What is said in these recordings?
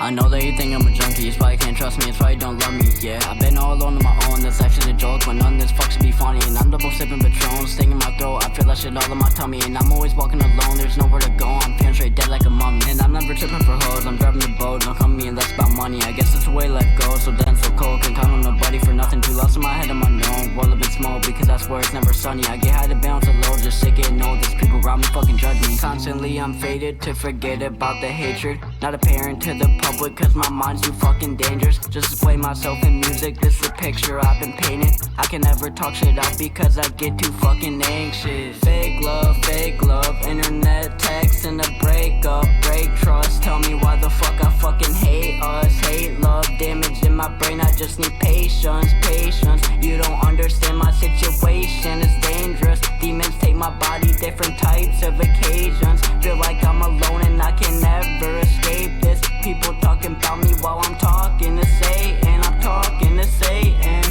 I know that you think I'm a junkie, it's why you can't trust me, it's why you don't love me, yeah. I've been all alone on my own, that's actually a joke, but none of this fuck should be funny. And I'm double sipping Patron, stinging my throat, I feel that shit all in my tummy. And I'm always walking alone, there's nowhere to go, I'm feeling straight dead like a mummy. And I'm never tripping for hoes, I'm driving the boat, don't come to me unless about money. I guess it's the way life goes, so dead, so cold, can't count on nobody for nothing. Too lost in my head, I'm unknown, roll up in smoke, because I swear it's never sunny. I get high to bounce a low, just sick getting old, these people around me fucking judge me. Constantly I'm faded to forget about the hatred, not apparent to the public, cause my mind's too fucking dangerous. Just display myself in music, this is a picture I've been painting. I can never talk shit out because I get too fucking anxious. Fake love, internet text and a breakup, break trust. Tell me why the fuck I fucking hate us. Hate love, damage in my brain, I just need patience. You don't understand my situation, it's dangerous. Demons take my body, different types of occasions. Feel like I'm alone and I can never escape this. People talking about me while I'm talking to Satan. I'm talking to Satan.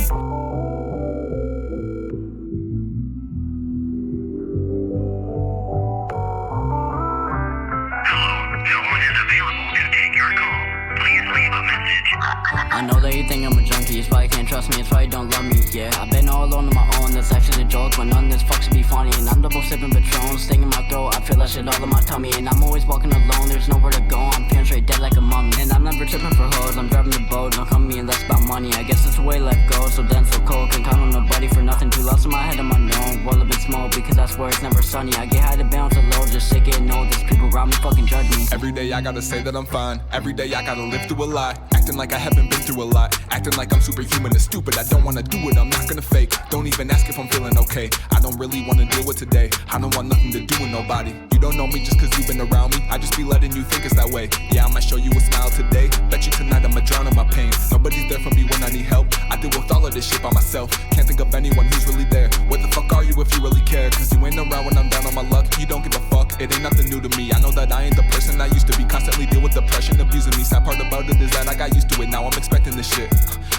I know that you think I'm a junkie, it's why you can't trust me, it's why you don't love me, yeah. I've been all alone on my own, that's actually a joke, but none of this fuck should be funny. And I'm double sipping Patron, stinging my throat, I feel that shit all in my tummy. And I'm always walking alone, there's nowhere to go, I'm feeling straight dead like a mummy. And I'm never tripping for hoes, I'm driving the boat, don't come to me unless about money. I guess it's the way life goes, so dense, so cold, can't count on nobody for nothing. Too lost in my head, I'm unknown, roll up in smoke, because I swear it's never sunny. I get high to bounce a low, just sick getting old, these people around me fucking judge me. Every day I gotta say that I'm fine, every day I gotta live through a lie, acting like I haven't been through a lot, acting like I'm superhuman and stupid. I don't wanna do it, I'm not gonna fake. Don't even ask if I'm feeling okay. I don't really wanna deal with today. I don't want nothing to do with nobody. You don't know me just cause you've been around me. I just be letting you think it's that way. Yeah, I might show you a smile today. Bet you tonight I'ma drown in my pain. Nobody's there for me when I need help. I deal with all of this shit by myself. Can't think of anyone who's really there. Where the fuck are you if you really care? Cause you ain't around when I'm down on my luck. You don't give a fuck, it ain't nothing new to me. I know that I ain't the person I used to be. Constantly deal with depression, abusing me. Sad part about it is that I got used to it. Now I'm expecting this shit.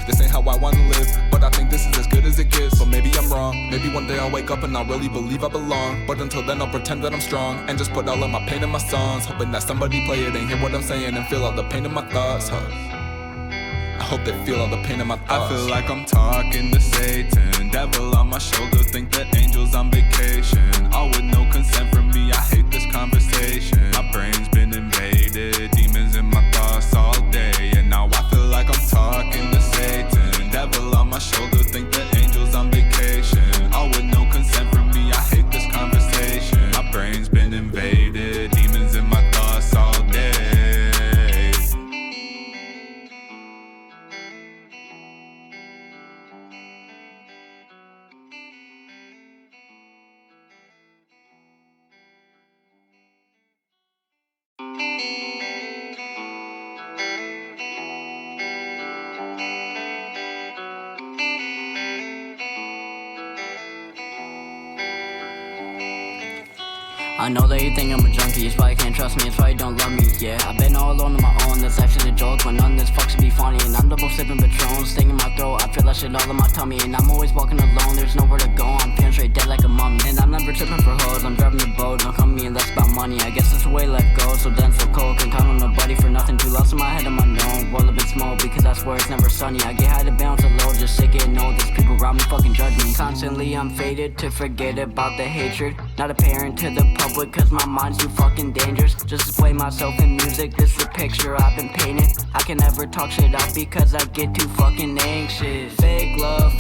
This ain't how I wanna live, but I think this is as good as it gets. But maybe I'm wrong, maybe one day I'll wake up and I'll really believe I belong. But until then I'll pretend that I'm strong and just put all of my pain in my songs, hoping that somebody play it and hear what I'm saying and feel all the pain in my thoughts. I hope they feel all the pain in my thoughts. I feel like I'm talking to Satan, devil on my shoulder, think that angels on vacation, all with no consent from me. I hate this conversation, my brain's been invaded, demons in my thoughts all day. And now I feel like I'm talking to Satan, devil on my shoulder, think that angels on vacation, all with no consent from me. I hate this conversation, my brain's been invaded, demons in my thoughts all day. I know that you think I'm a junkie, it's why you can't trust me, it's why you don't love me, yeah. I've been all alone on my own, that's actually a joke, but none of this fuck should be funny. And I'm double sipping Patron, stinging my throat, I feel that shit all in my tummy. And I'm always walking alone, there's nowhere to go, I'm feeling straight dead like a mummy. And I'm never tripping for hoes, I'm driving the boat, don't come to me unless about money. I guess it's the way life goes, so dense, so cold, can't count on nobody for nothing. Too lost in my head, I'm unknown, roll up in smoke, because I swear it's never sunny. I get high to bounce a low, just sick getting old, these people around me fucking judge me. Constantly I'm faded to forget about the hatred, not apparent to the public, cause my mind's too fucking dangerous. Just display myself in music, this is a picture I've been painting. I can never talk shit out because I get too fucking anxious. Fake love,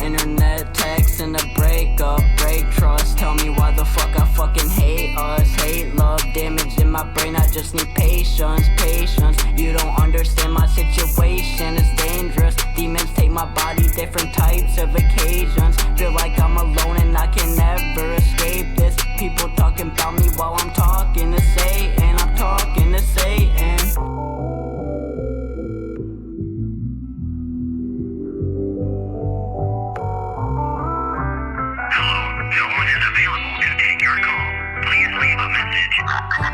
internet text and a breakup, break trust. Tell me why the fuck I fucking hate us. Hate love, damage in my brain, I just need patience. You don't understand my situation, it's dangerous. Demons take my body, different types of occasions. Feel like I'm alone and I can never escape this. People talking about me while I'm talking to Satan. I'm talking to Satan.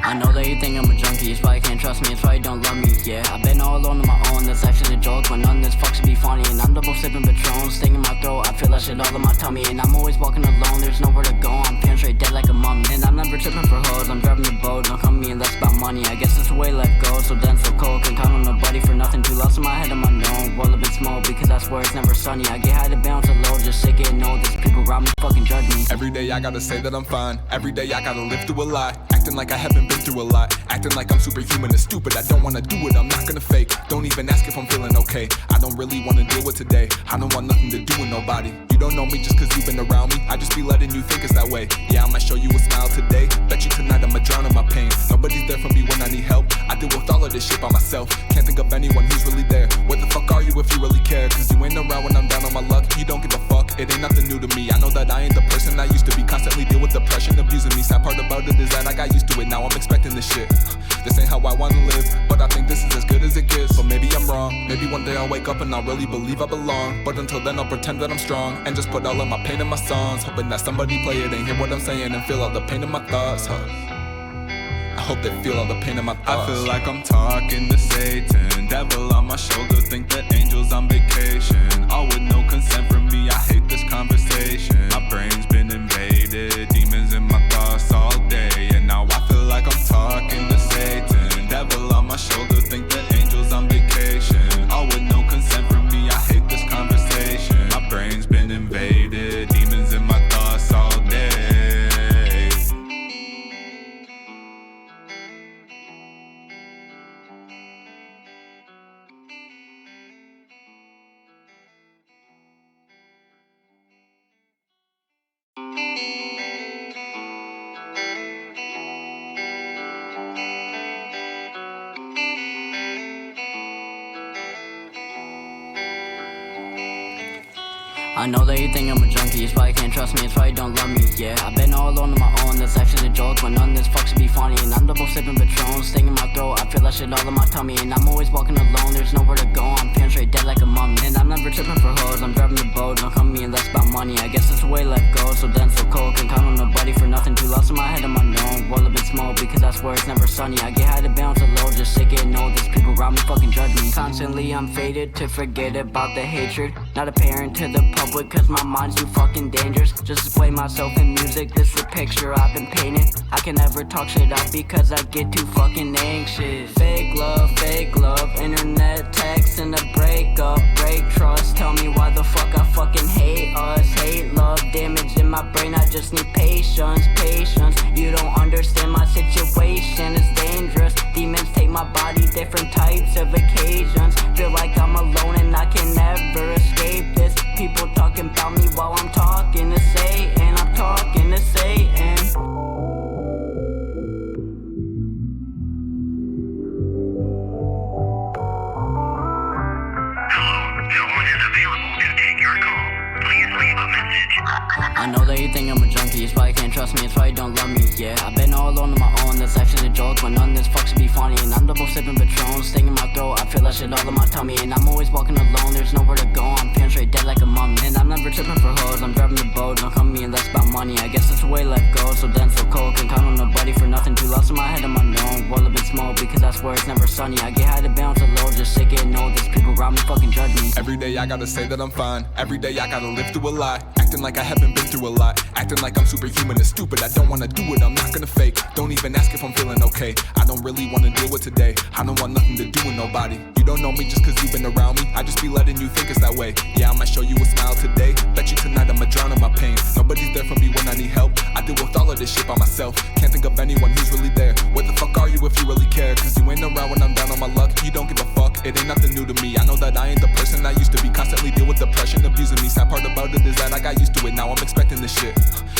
I know that you think I'm a junkie, it's why you can't trust me, it's why you don't love me, yeah. I've been all alone on my own, that's actually a joke, but none of this fuck should be funny. And I'm double sipping Patron, stinging my throat, I feel that shit all in my tummy. And I'm always walking alone, there's nowhere to go, I'm feeling straight dead like a mummy. And I'm never tripping for hoes, I'm driving the boat, don't come to me unless about money. money, I guess it's the way life goes. So dense, so cold, can't count on nobody for nothing. Too lost in my head, I'm unknown. World a bit small because I swear it's never sunny. I get high to bounce a low, just sick getting old. These people around me fucking judge me. Every day I gotta say that I'm fine. Every day I gotta live through a lie. Acting like I haven't been through a lot. Acting like I'm superhuman is stupid. I don't wanna do it, I'm not gonna fake. Don't even ask if I'm feeling okay. I don't really wanna deal with today. I don't want nothing to do with nobody. You don't know me just cause you've been around me. I just be letting you think it's that way. Yeah, I might show you a smile today. Bet you tonight I'ma drown in my pain. Nobody's there for me when I need help. I deal with all of this shit by myself. Can't think of anyone who's really there. Where the fuck are you if you really care? Cause you ain't around when I'm down on my luck. You don't give a fuck, it ain't nothing new to me. I know that I ain't the person I used to be. Constantly deal with depression, abusing me. Sad part about it is that I got used to it. Now I'm expecting this shit. This ain't how I wanna live, but I think this is as good as it gets. But maybe I'm wrong. Maybe one day I'll wake up and I'll really believe I belong. But until then I'll pretend that I'm strong and just put all of my pain in my songs, hoping that somebody play it and hear what I'm saying and feel all the pain in my thoughts. I hope they feel all the pain in my thoughts. I feel like I'm talking to Satan. Devil on my shoulder, think that angels on vacation. All with no consent from me, I hate this conversation. My brain's been invaded, demons in my thoughts all day. And now I feel like I'm talking to Satan. Devil on my shoulder, think that angels on vacation. All with no consent from me, I hate this conversation. My brain's been invaded, demons in my thoughts all day. I know that you think I'm a junkie, it's why you can't trust me, it's why you don't love me, yeah. I've been all alone on my own, that's actually a joke, but none of this fucks to be funny. And I'm double sipping Patron, stinging my throat, I feel that shit all in my tummy. And I'm always walking alone, there's nowhere to go, I'm feeling straight dead like a mummy. And I'm never tripping for hoes, I'm driving the boat, don't come to me unless about money. I guess it's the way life goes, so dense, so cold, can't count on nobody for nothing. Too lost in my head, I'm unknown, world a bit small because I swear it's never sunny. I get high to bounce a low, just sick getting old, these people around me fucking judge me. Constantly I'm faded to forget about the hatred, not apparent to the public cause my mind's too fucking dangerous. Just display myself in music, this is a picture I've been painting. I can never talk shit up because I get too fucking anxious. Fake love, internet text and a breakup. Break trust, tell me why the fuck I fucking hate us. Hate love, damage in my brain, I just need patience. You don't understand my situation, it's dangerous. Demons take my body, different types of occasions. Feel like I'm alone and I can never escape this. People talking about me while I'm talking to Satan. I'm talking to Satan. I know that you think I'm a junkie, it's why you can't trust me, it's why you don't love me, yeah. I've been all alone on my own, that's actually a joke, but none of this fucks to be funny. And I'm double sipping Patron, stinging my throat, I feel that shit all in my tummy. And I'm always walking alone, there's nowhere to go, I'm feeling straight dead like a mummy. And I'm never tripping for hoes, I'm driving the boat, don't come to me unless about money. I guess it's the way life goes, so dense, so cold, can't count on nobody for nothing. Too lost in my head, I'm unknown, world a bit small because I swear it's never sunny. I get high to bounce a low, just sick getting old, these people around me fucking judge me. Every day I gotta say that I'm fine. Every day I gotta live through a lie. Acting like I haven't been through a lot. Acting like I'm superhuman is stupid. I don't wanna do it, I'm not gonna fake. Don't even ask if I'm feeling okay. I don't really wanna deal with today. I don't want nothing to do with nobody. You don't know me just cause you've been around me. I just be letting you think it's that way. Yeah, I might show you a smile today. Bet you tonight I'ma drown in my pain. Nobody's there for me when I need help. I deal with all of this shit by myself. Can't think of anyone who's really there. Where the fuck are you if you really care? Cause you ain't around when I'm down on my luck. You don't give a fuck, it ain't nothing new to me. I know that I ain't the person I used to be. Constantly deal with depression, abusing me. Sad part about it is that I got used to it. Now I'm expecting this shit.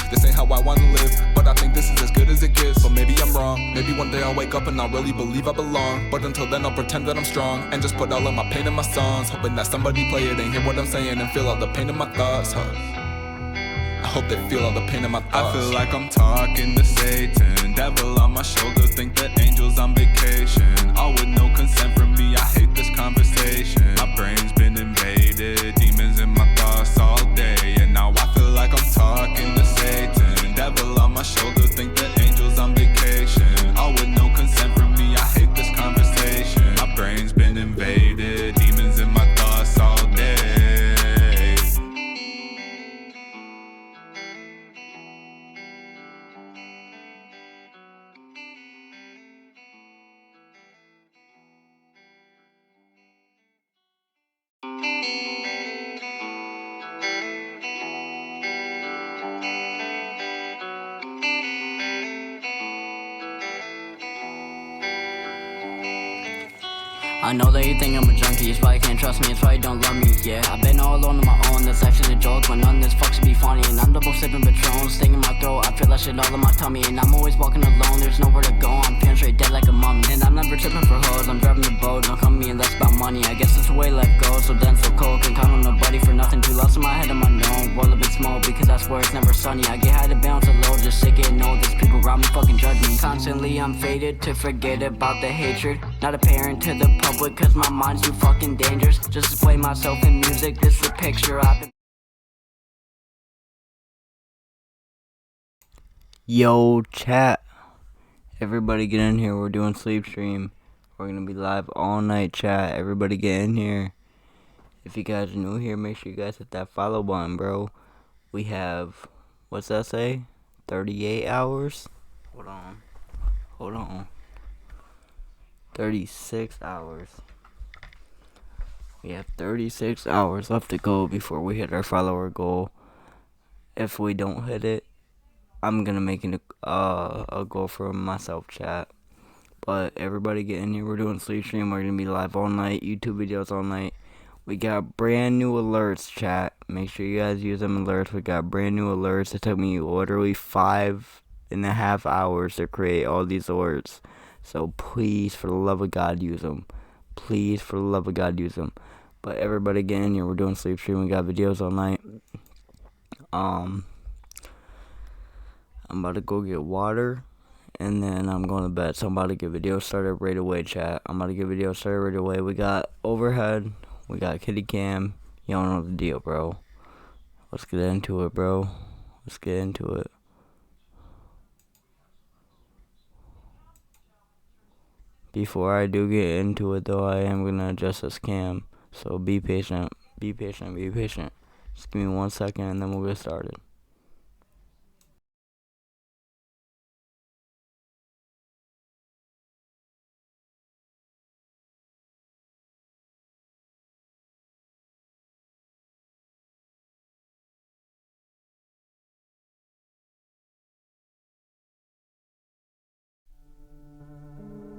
This ain't how I wanna live, but I think this is as good as it gets. But maybe I'm wrong. Maybe one day I'll wake up and I'll really believe I belong. But until then I'll pretend that I'm strong and just put all of my pain in my songs, hoping that somebody play it and hear what I'm saying and feel all the pain in my thoughts. I hope they feel all the pain in my thoughts. I feel like I'm talking to Satan. Devil on my shoulder, think that angels on vacation. All with no consent from me, I hate this conversation. My brain's been invaded, demons in my thoughts all day. And now I feel like I'm talking to Satan. Devil on my shoulder, think that angels on vacation. All with no consent from me, I hate this conversation. My brain's been invaded, demons in my thoughts all day. I know that you think I'm a junkie, it's why you can't trust me, it's why you don't love me, yeah. I've been all alone on my own, that's actually a joke, when none of this fuck should be funny. And I'm double sipping Patron, stinging my throat, I feel that shit all in my tummy. And I'm always walking alone, there's nowhere to go, I'm feeling straight dead like a mummy. And I'm never tripping for hoes, I'm driving the boat, don't come me and that's about money. I guess it's the way life goes, so dense, so cold, can't count on nobody for nothing. Too lost in my head, on my known, world a bit small, because that's where it's never sunny. I get high to bounce a low, just sick getting old, these people around me fucking judge me. Constantly I'm faded to forget about the hatred, not apparent to the public, cause my mind's too fucking dangerous. Just display myself in music, this is a picture I've been. Yo, chat. Everybody get in here, we're doing sleep stream. We're gonna be live all night, chat. Everybody get in here. If you guys are new here, make sure you guys hit that follow button, bro. We have, what's that say? 38 hours? Hold on. 36 hours. We have 36 hours left to go before we hit our follower goal. If we don't hit it, I'm gonna make a goal for myself, chat. But everybody get in here. We're doing sleep stream. We're gonna be live all night. YouTube videos all night. We got brand new alerts, chat. Make sure you guys use them alerts. We got brand new alerts. It took me literally 5.5 hours to create all these alerts. So please, for the love of God, use them. Please, for the love of God, use them. But everybody get in here. We're doing sleep stream. We got videos all night. I'm about to go get water, and then I'm going to bed. So I'm about to get video started right away, chat. I'm about to get video started right away. We got overhead. We got kitty cam. You don't know the deal, bro. Let's get into it, bro. Let's get into it. Before I do get into it, though, I am going to adjust this cam. So be patient. Be patient. Be patient. Just give me 1 second, and then we'll get started.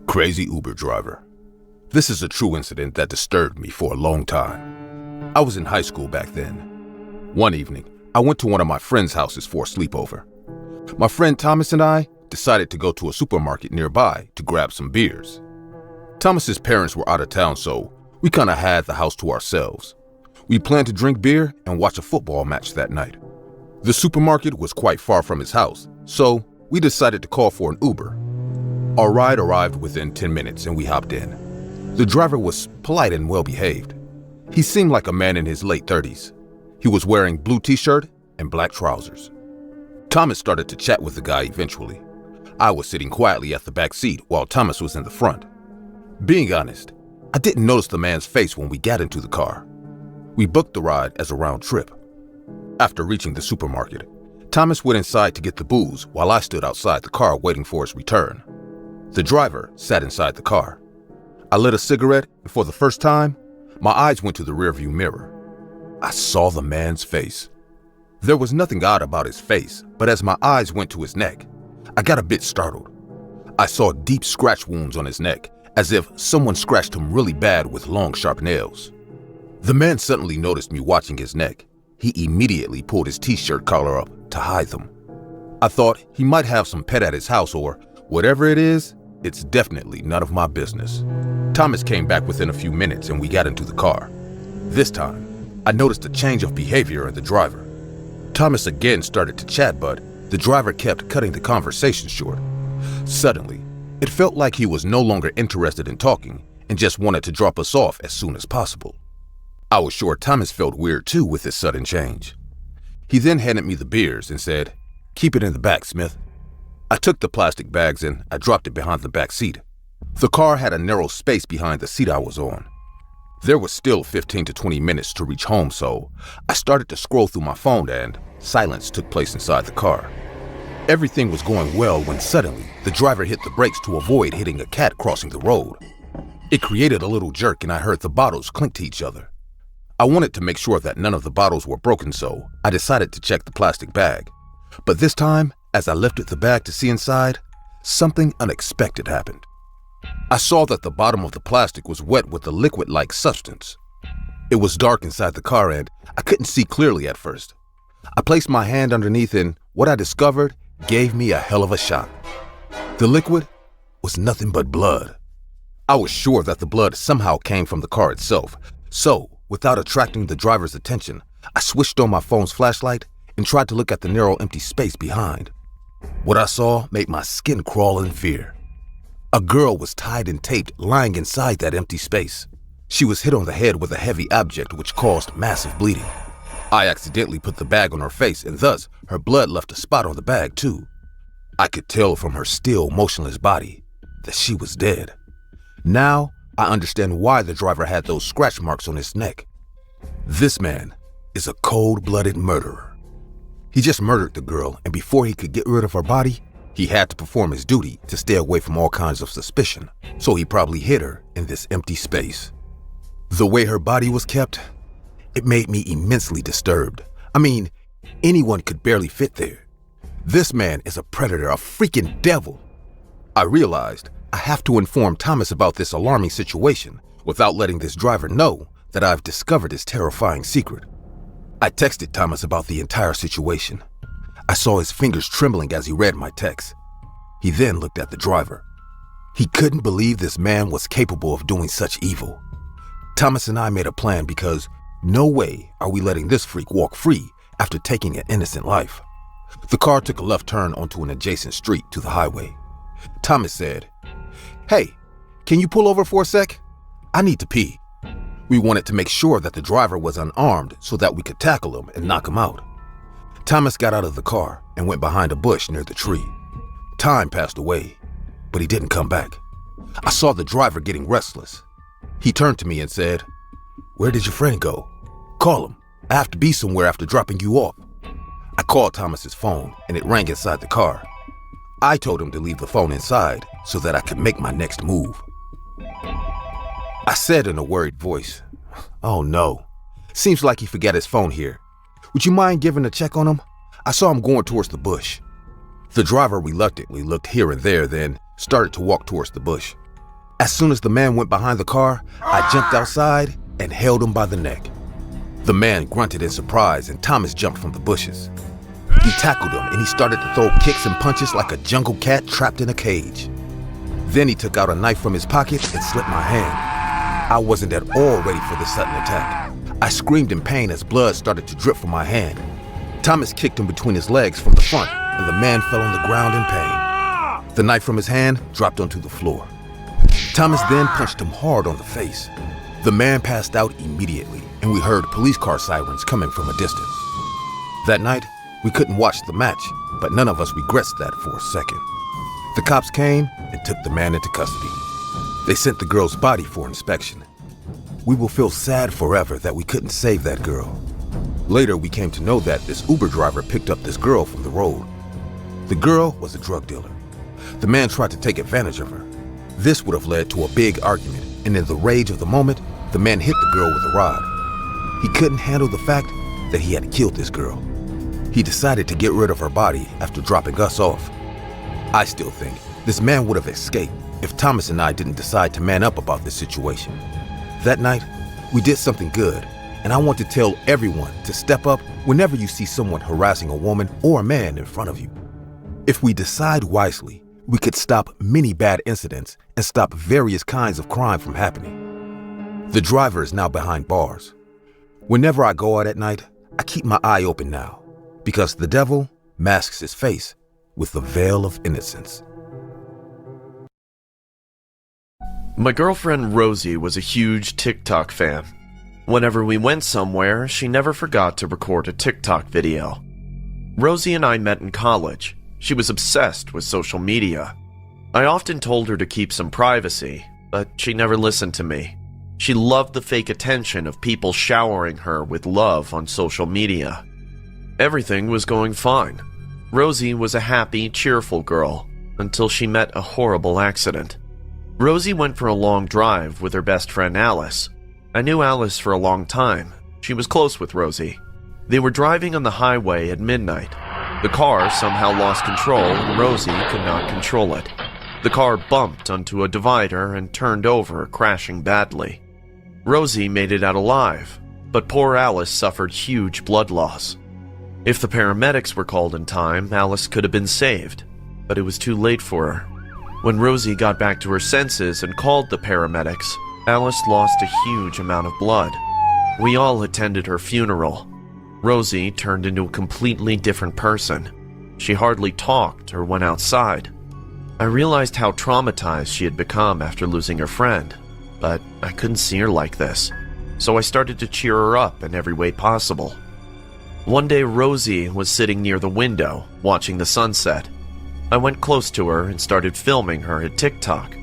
Crazy Uber driver. This is a true incident that disturbed me for a long time. I was in high school back then. One evening, I went to one of my friend's houses for a sleepover. My friend Thomas and I decided to go to a supermarket nearby to grab some beers. Thomas's parents were out of town, so we kinda had the house to ourselves. We planned to drink beer and watch a football match that night. The supermarket was quite far from his house, so we decided to call for an Uber. Our ride arrived within 10 minutes and we hopped in. The driver was polite and well-behaved. He seemed like a man in his late 30s. He was wearing blue t-shirt and black trousers. Thomas started to chat with the guy eventually. I was sitting quietly at the back seat while Thomas was in the front. Being honest, I didn't notice the man's face when we got into the car. We booked the ride as a round trip. After reaching the supermarket, Thomas went inside to get the booze while I stood outside the car waiting for his return. The driver sat inside the car. I lit a cigarette, and for the first time, my eyes went to the rearview mirror. I saw the man's face. There was nothing odd about his face, but as my eyes went to his neck, I got a bit startled. I saw deep scratch wounds on his neck, as if someone scratched him really bad with long, sharp nails. The man suddenly noticed me watching his neck. He immediately pulled his t-shirt collar up to hide them. I thought he might have some pet at his house or whatever it is. It's definitely none of my business. Thomas came back within a few minutes and we got into the car. This time, I noticed a change of behavior in the driver. Thomas again started to chat, but the driver kept cutting the conversation short. Suddenly, it felt like he was no longer interested in talking and just wanted to drop us off as soon as possible. I was sure Thomas felt weird too with this sudden change. He then handed me the beers and said, "Keep it in the back, Smith." I took the plastic bags and I dropped it behind the back seat. The car had a narrow space behind the seat I was on. There was still 15 to 20 minutes to reach home, so I started to scroll through my phone and silence took place inside the car. Everything was going well when suddenly the driver hit the brakes to avoid hitting a cat crossing the road. It created a little jerk and I heard the bottles clink to each other. I wanted to make sure that none of the bottles were broken, so I decided to check the plastic bag. But this time, as I lifted the bag to see inside, something unexpected happened. I saw that the bottom of the plastic was wet with a liquid-like substance. It was dark inside the car and I couldn't see clearly at first. I placed my hand underneath and what I discovered gave me a hell of a shock. The liquid was nothing but blood. I was sure that the blood somehow came from the car itself, so without attracting the driver's attention, I switched on my phone's flashlight and tried to look at the narrow empty space behind. What I saw made my skin crawl in fear. A girl was tied and taped lying inside that empty space. She was hit on the head with a heavy object which caused massive bleeding. I accidentally put the bag on her face and thus her blood left a spot on the bag too. I could tell from her still motionless body that she was dead. Now I understand why the driver had those scratch marks on his neck. This man is a cold-blooded murderer. He just murdered the girl, and before he could get rid of her body, he had to perform his duty to stay away from all kinds of suspicion, so he probably hid her in this empty space. The way her body was kept, it made me immensely disturbed. I mean, anyone could barely fit there. This man is a predator, a freaking devil. I realized I have to inform Thomas about this alarming situation without letting this driver know that I've discovered his terrifying secret. I texted Thomas about the entire situation. I saw his fingers trembling as he read my text. He then looked at the driver. He couldn't believe this man was capable of doing such evil. Thomas and I made a plan because no way are we letting this freak walk free after taking an innocent life. The car took a left turn onto an adjacent street to the highway. Thomas said, "Hey, can you pull over for a sec? I need to pee." We wanted to make sure that the driver was unarmed so that we could tackle him and knock him out. Thomas got out of the car and went behind a bush near the tree. Time passed away, but he didn't come back. I saw the driver getting restless. He turned to me and said, "Where did your friend go? Call him. I have to be somewhere after dropping you off." I called Thomas's phone and it rang inside the car. I told him to leave the phone inside so that I could make my next move. I said in a worried voice, "Oh no, seems like he forgot his phone here. Would you mind giving a check on him? I saw him going towards the bush." The driver reluctantly looked here and there, then started to walk towards the bush. As soon as the man went behind the car, I jumped outside and held him by the neck. The man grunted in surprise and Thomas jumped from the bushes. He tackled him and he started to throw kicks and punches like a jungle cat trapped in a cage. Then he took out a knife from his pocket and slit my hand. I wasn't at all ready for this sudden attack. I screamed in pain as blood started to drip from my hand. Thomas kicked him between his legs from the front and the man fell on the ground in pain. The knife from his hand dropped onto the floor. Thomas then punched him hard on the face. The man passed out immediately and we heard police car sirens coming from a distance. That night, we couldn't watch the match, but none of us regrets that for a second. The cops came and took the man into custody. They sent the girl's body for inspection. We will feel sad forever that we couldn't save that girl. Later, we came to know that this Uber driver picked up this girl from the road. The girl was a drug dealer. The man tried to take advantage of her. This would have led to a big argument, and in the rage of the moment, the man hit the girl with a rod. He couldn't handle the fact that he had killed this girl. He decided to get rid of her body after dropping us off. I still think this man would have escaped if Thomas and I didn't decide to man up about this situation. That night, we did something good, and I want to tell everyone to step up whenever you see someone harassing a woman or a man in front of you. If we decide wisely, we could stop many bad incidents and stop various kinds of crime from happening. The driver is now behind bars. Whenever I go out at night, I keep my eye open now, because the devil masks his face with the veil of innocence. My girlfriend Rosie was a huge TikTok fan. Whenever we went somewhere, she never forgot to record a TikTok video. Rosie and I met in college. She was obsessed with social media. I often told her to keep some privacy, but she never listened to me. She loved the fake attention of people showering her with love on social media. Everything was going fine. Rosie was a happy, cheerful girl until she met a horrible accident. Rosie went for a long drive with her best friend Alice. I knew Alice for a long time. She was close with Rosie. They were driving on the highway at midnight. The car somehow lost control and Rosie could not control it. The car bumped onto a divider and turned over, crashing badly. Rosie made it out alive, but poor Alice suffered huge blood loss. If the paramedics were called in time, Alice could have been saved, but it was too late for her. When Rosie got back to her senses and called the paramedics, Alice lost a huge amount of blood. We all attended her funeral. Rosie turned into a completely different person. She hardly talked or went outside. I realized how traumatized she had become after losing her friend, but I couldn't see her like this, so I started to cheer her up in every way possible. One day Rosie was sitting near the window, watching the sunset. I went close to her and started filming her at TikTok.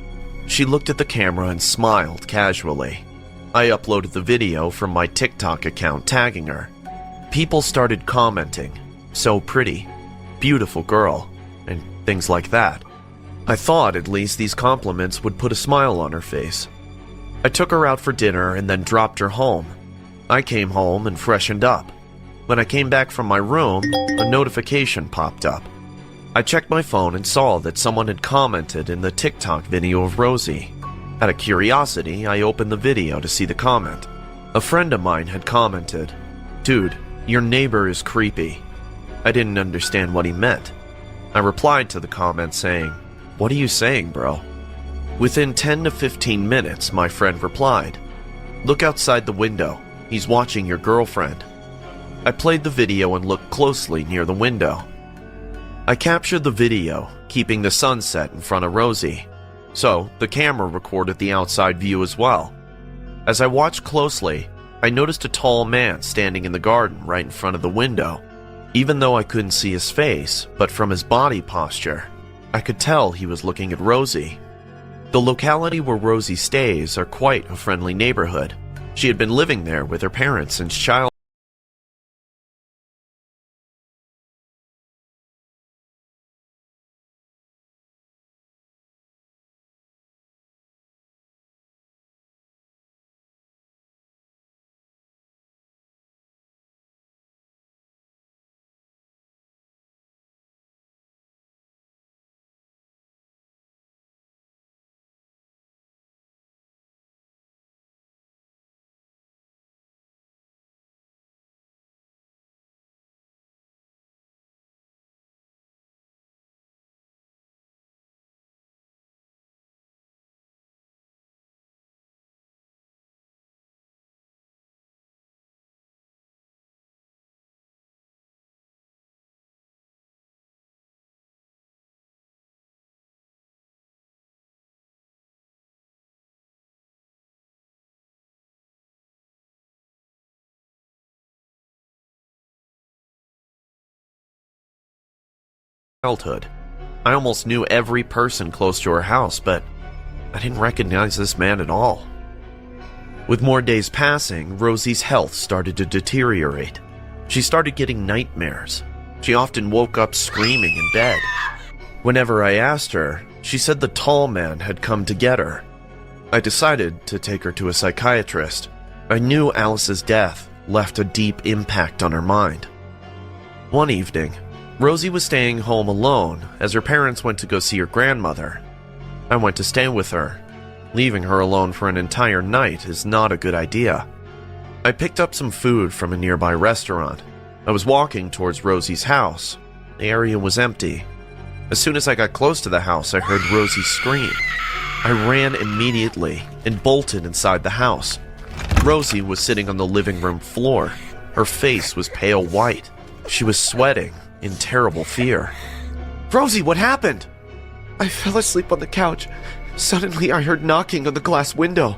She looked at the camera and smiled casually. I uploaded the video from my TikTok account tagging her. People started commenting, "So pretty," "Beautiful girl," and things like that. I thought at least these compliments would put a smile on her face. I took her out for dinner and then dropped her home. I came home and freshened up. When I came back from my room, a notification popped up. I checked my phone and saw that someone had commented in the TikTok video of Rosie. Out of curiosity, I opened the video to see the comment. A friend of mine had commented, "Dude, your neighbor is creepy." I didn't understand what he meant. I replied to the comment saying, "What are you saying, bro?" Within 10 to 15 minutes, my friend replied, "Look outside the window. He's watching your girlfriend." I played the video and looked closely near the window. I captured the video, keeping the sunset in front of Rosie, so the camera recorded the outside view as well. As I watched closely, I noticed a tall man standing in the garden right in front of the window. Even though I couldn't see his face, but from his body posture, I could tell he was looking at Rosie. The locality where Rosie stays are quite a friendly neighborhood. She had been living there with her parents since childhood. I almost knew every person close to her house, but I didn't recognize this man at all. With more days passing, Rosie's health started to deteriorate. She started getting nightmares. She often woke up screaming in bed. Whenever I asked her, she said the tall man had come to get her. I decided to take her to a psychiatrist. I knew Alice's death left a deep impact on her mind. One evening, Rosie was staying home alone as her parents went to go see her grandmother. I went to stay with her. Leaving her alone for an entire night is not a good idea. I picked up some food from a nearby restaurant. I was walking towards Rosie's house. The area was empty. As soon as I got close to the house, I heard Rosie scream. I ran immediately and bolted inside the house. Rosie was sitting on the living room floor. Her face was pale white. She was sweating in terrible fear. "Rosie, what happened?" "I fell asleep on the couch. Suddenly I heard knocking on the glass window.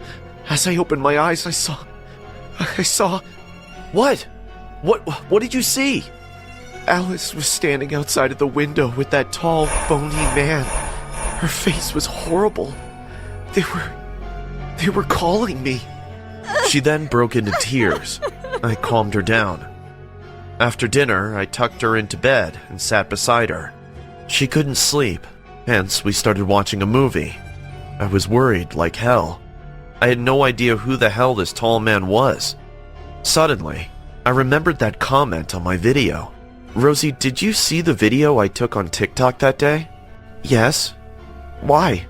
As I opened my eyes, I saw... What? What did you see?" "Alice was standing outside of the window with that tall, bony man. Her face was horrible. They were calling me." She then broke into tears. I calmed her down. After dinner, I tucked her into bed and sat beside her. She couldn't sleep, hence we started watching a movie. I was worried like hell. I had no idea who the hell this tall man was. Suddenly, I remembered that comment on my video. "Rosie, did you see the video I took on TikTok that day?" "Yes." Why?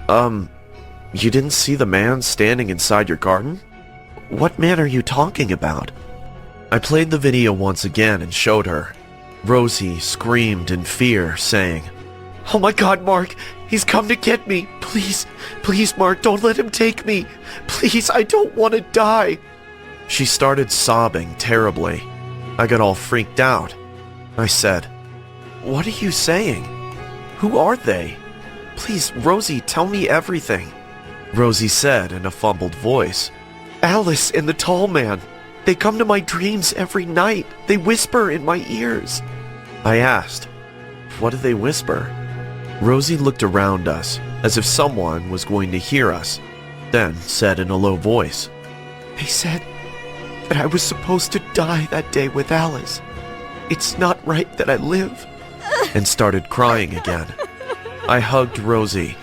You didn't see the man standing inside your garden? What man are you talking about? I played the video once again and showed her. Rosie screamed in fear, saying, "Oh my God, Mark, he's come to get me. Please, please, Mark, don't let him take me. Please, I don't want to die." She started sobbing terribly. I got all freaked out. I said, "What are you saying? Who are they? Please, Rosie, tell me everything." Rosie said in a fumbled voice, "Alice and the tall man. They come to my dreams every night. They whisper in my ears." I asked, "What do they whisper?" Rosie looked around us as if someone was going to hear us, then said in a low voice, "They said that I was supposed to die that day with Alice. It's not right that I live," and started crying again. I hugged Rosie.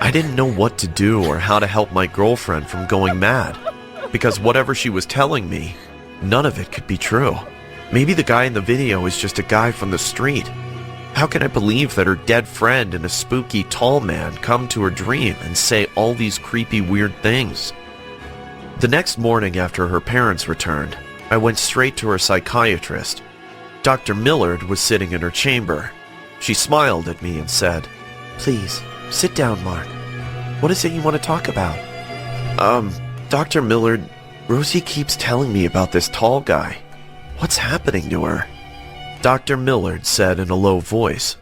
I didn't know what to do or how to help my girlfriend from going mad, because whatever she was telling me, none of it could be true. Maybe the guy in the video is just a guy from the street. How can I believe that her dead friend and a spooky tall man come to her dream and say all these creepy weird things? The next morning after her parents returned, I went straight to her psychiatrist. Dr. Millard was sitting in her chamber. She smiled at me and said, "Please, sit down, Mark. What is it you want to talk about?" Dr. Millard, Rosie keeps telling me about this tall guy. What's happening to her?" Dr. Millard said in a low voice,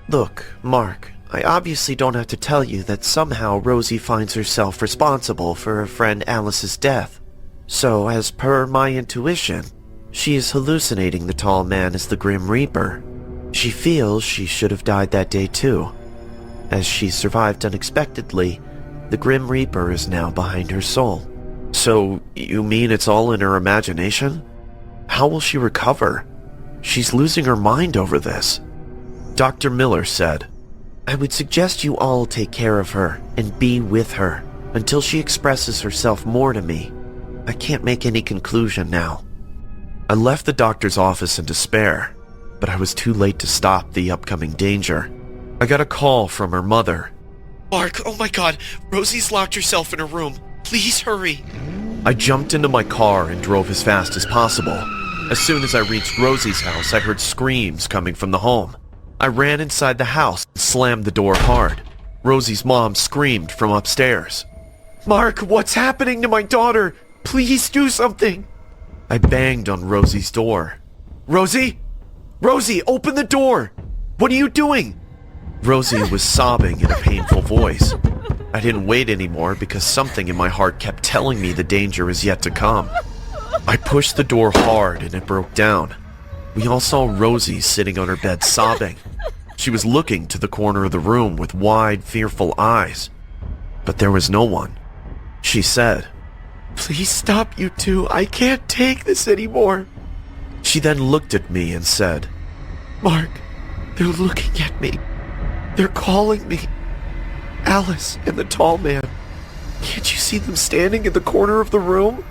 "Look, Mark, I obviously don't have to tell you that somehow Rosie finds herself responsible for her friend Alice's death. So, as per my intuition, she is hallucinating the tall man as the Grim Reaper. She feels she should have died that day too. As she survived unexpectedly, the Grim Reaper is now behind her soul." "So, you mean it's all in her imagination? How will she recover? She's losing her mind over this." Dr. Miller said, "I would suggest you all take care of her and be with her until she expresses herself more to me. I can't make any conclusion now." I left the doctor's office in despair, but I was too late to stop the upcoming danger. I got a call from her mother. "Mark, oh my God, Rosie's locked herself in her room. Please hurry." I jumped into my car and drove as fast as possible. As soon as I reached Rosie's house, I heard screams coming from the home. I ran inside the house and slammed the door hard. Rosie's mom screamed from upstairs. "Mark, what's happening to my daughter? Please do something." I banged on Rosie's door. "Rosie? Rosie, open the door! What are you doing?" Rosie was sobbing in a painful voice. I didn't wait anymore because something in my heart kept telling me the danger is yet to come. I pushed the door hard and it broke down. We all saw Rosie sitting on her bed sobbing. She was looking to the corner of the room with wide, fearful eyes. But there was no one. She said, "Please stop, you two. I can't take this anymore." She then looked at me and said, "Mark, they're looking at me. They're calling me. Alice and the tall man. Can't you see them standing in the corner of the room?"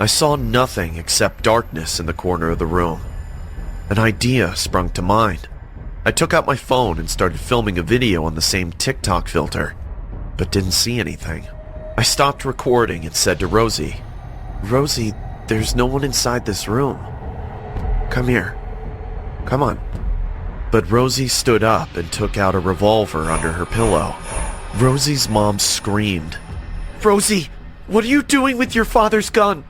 I saw nothing except darkness in the corner of the room. An idea sprung to mind. I took out my phone and started filming a video on the same TikTok filter, but didn't see anything. I stopped recording and said to Rosie, "Rosie, there's no one inside this room. Come here. Come on." But Rosie stood up and took out a revolver under her pillow. Rosie's mom screamed, "Rosie, what are you doing with your father's gun?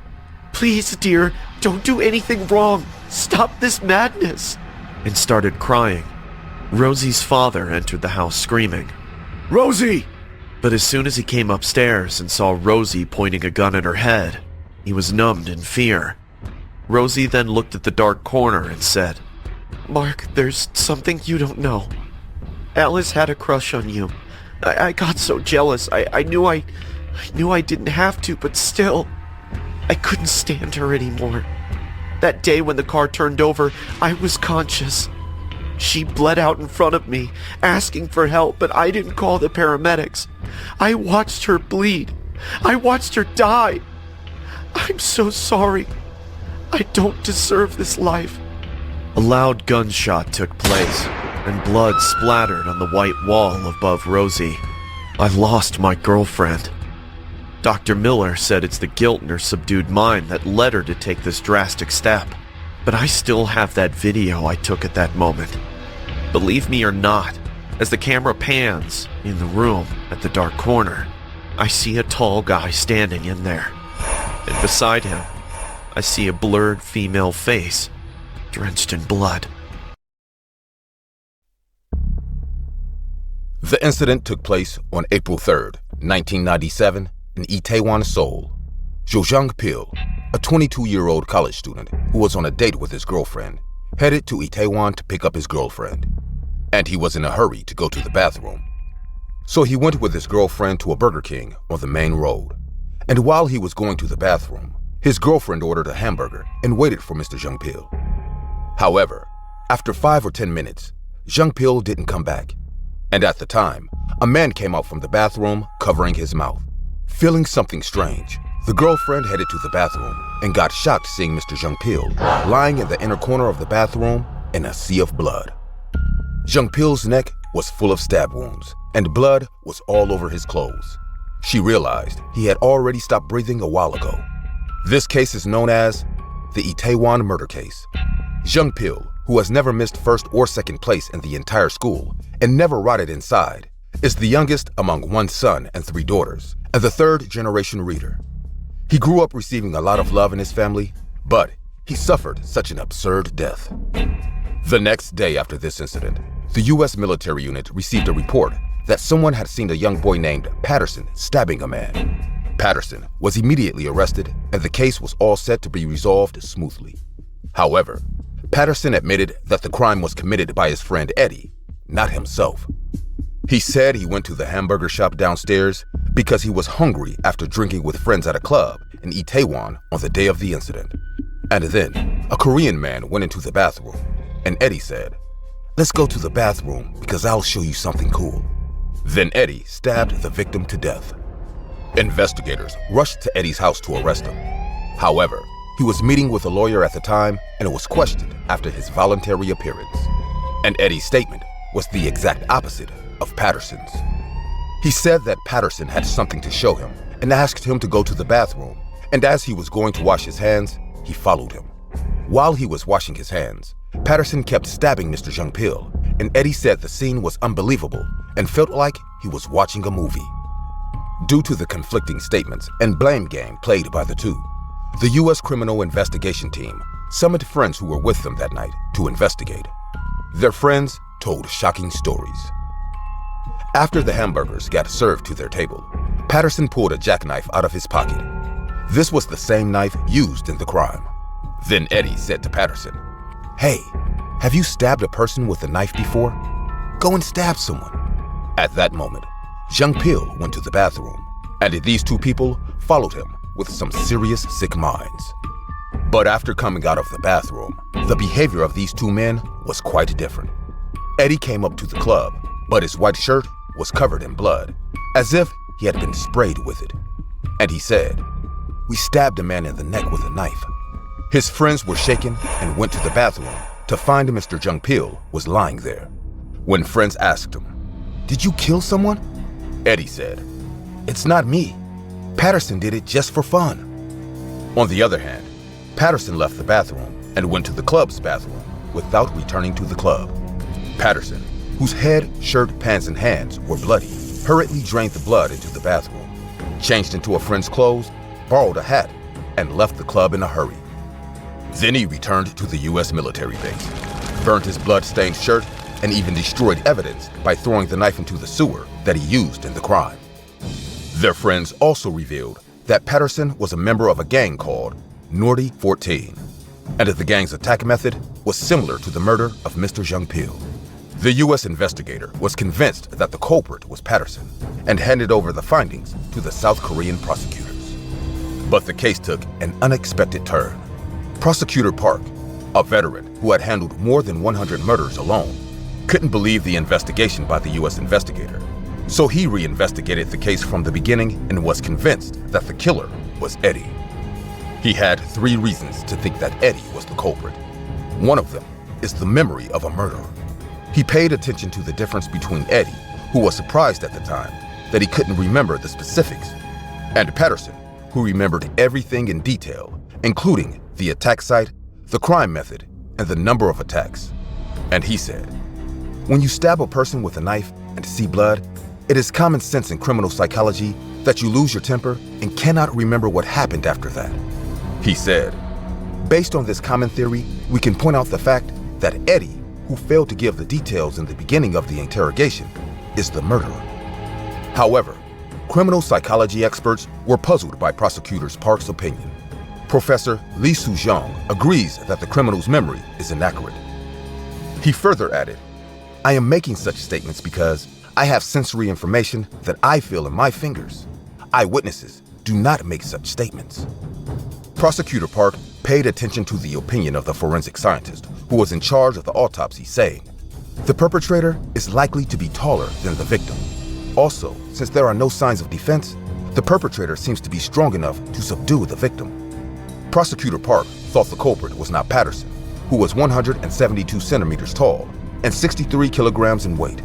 Please, dear, don't do anything wrong. Stop this madness," and started crying. Rosie's father entered the house screaming, "Rosie!" But as soon as he came upstairs and saw Rosie pointing a gun at her head, he was numbed in fear. Rosie then looked at the dark corner and said, "Mark, there's something you don't know. Alice had a crush on you. I got so jealous. I knew I didn't have to, but still, I couldn't stand her anymore. That day when the car turned over, I was conscious. She bled out in front of me, asking for help, but I didn't call the paramedics. I watched her bleed. I watched her die. I'm so sorry. I don't deserve this life." A loud gunshot took place, and blood splattered on the white wall above Rosie. I lost my girlfriend. Dr. Miller said it's the guilt in her subdued mind that led her to take this drastic step. But I still have that video I took at that moment. Believe me or not, as the camera pans in the room at the dark corner, I see a tall guy standing in there. And beside him, I see a blurred female face, drenched in blood. The incident took place on April 3rd, 1997, in Itaewon, Seoul. Jo Jung-pil, a 22-year-old college student who was on a date with his girlfriend, headed to Itaewon to pick up his girlfriend. And he was in a hurry to go to the bathroom. So he went with his girlfriend to a Burger King on the main road. And while he was going to the bathroom, his girlfriend ordered a hamburger and waited for Mr. Jung-pil. However, after 5 or 10 minutes, Jung-pil didn't come back. And at the time, a man came out from the bathroom covering his mouth. Feeling something strange, the girlfriend headed to the bathroom and got shocked seeing Mr. Jung-pil lying in the inner corner of the bathroom in a sea of blood. Jung-pil's neck was full of stab wounds, and blood was all over his clothes. She realized he had already stopped breathing a while ago. This case is known as the Itaewon murder case. Jung-pil, who has never missed first or second place in the entire school and never rotted inside, is the youngest among 1 son and 3 daughters, and the third-generation reader. He grew up receiving a lot of love in his family, but he suffered such an absurd death. The next day after this incident, the U.S. military unit received a report that someone had seen a young boy named Patterson stabbing a man. Patterson was immediately arrested, and the case was all set to be resolved smoothly. However, Patterson admitted that the crime was committed by his friend Eddie, not himself. He said he went to the hamburger shop downstairs because he was hungry after drinking with friends at a club in Itaewon on the day of the incident. And then, a Korean man went into the bathroom, and Eddie said, "Let's go to the bathroom because I'll show you something cool." Then Eddie stabbed the victim to death. Investigators rushed to Eddie's house to arrest him. However, he was meeting with a lawyer at the time and was questioned after his voluntary appearance. And Eddie's statement was the exact opposite of Patterson's. He said that Patterson had something to show him and asked him to go to the bathroom, and as he was going to wash his hands, he followed him. While he was washing his hands, Patterson kept stabbing Mr. Jung-pil, and Eddie said the scene was unbelievable and felt like he was watching a movie. Due to the conflicting statements and blame game played by the two, the U.S. Criminal Investigation Team summoned friends who were with them that night to investigate. Their friends told shocking stories. After the hamburgers got served to their table, Patterson pulled a jackknife out of his pocket. This was the same knife used in the crime. Then Eddie said to Patterson, "Hey, have you stabbed a person with a knife before? Go and stab someone." At that moment, Jung-pil went to the bathroom, and these two people followed him with some serious sick minds. But after coming out of the bathroom, the behavior of these two men was quite different. Eddie came up to the club, but his white shirt was covered in blood, as if he had been sprayed with it. And he said, "We stabbed a man in the neck with a knife." His friends were shaken and went to the bathroom to find Mr. Jung-pil was lying there. When friends asked him, "Did you kill someone?" Eddie said, "It's not me. Patterson did it just for fun." On the other hand, Patterson left the bathroom and went to the club's bathroom without returning to the club. Patterson, whose head, shirt, pants, and hands were bloody, hurriedly drained the blood into the bathroom, changed into a friend's clothes, borrowed a hat, and left the club in a hurry. Then he returned to the U.S. military base, burnt his blood-stained shirt, and even destroyed evidence by throwing the knife into the sewer that he used in the crime. Their friends also revealed that Patterson was a member of a gang called Nordy 14, and that the gang's attack method was similar to the murder of Mr. Jung-pil. The U.S. investigator was convinced that the culprit was Patterson and handed over the findings to the South Korean prosecutors. But the case took an unexpected turn. Prosecutor Park, a veteran who had handled more than 100 murders alone, couldn't believe the investigation by the U.S. investigator. So he reinvestigated the case from the beginning and was convinced that the killer was Eddie. He had 3 reasons to think that Eddie was the culprit. One of them is the memory of a murderer. He paid attention to the difference between Eddie, who was surprised at the time that he couldn't remember the specifics, and Patterson, who remembered everything in detail, including the attack site, the crime method, and the number of attacks. And he said, "When you stab a person with a knife and see blood, it is common sense in criminal psychology that you lose your temper and cannot remember what happened after that." He said, "Based on this common theory, we can point out the fact that Eddie, who failed to give the details in the beginning of the interrogation, is the murderer." However, criminal psychology experts were puzzled by Prosecutor Park's opinion. Professor Lee Soo-jong agrees that the criminal's memory is inaccurate. He further added, "I am making such statements because I have sensory information that I feel in my fingers. Eyewitnesses do not make such statements." Prosecutor Park paid attention to the opinion of the forensic scientist who was in charge of the autopsy, saying, "The perpetrator is likely to be taller than the victim. Also, since there are no signs of defense, the perpetrator seems to be strong enough to subdue the victim." Prosecutor Park thought the culprit was not Patterson, who was 172 centimeters tall and 63 kilograms in weight,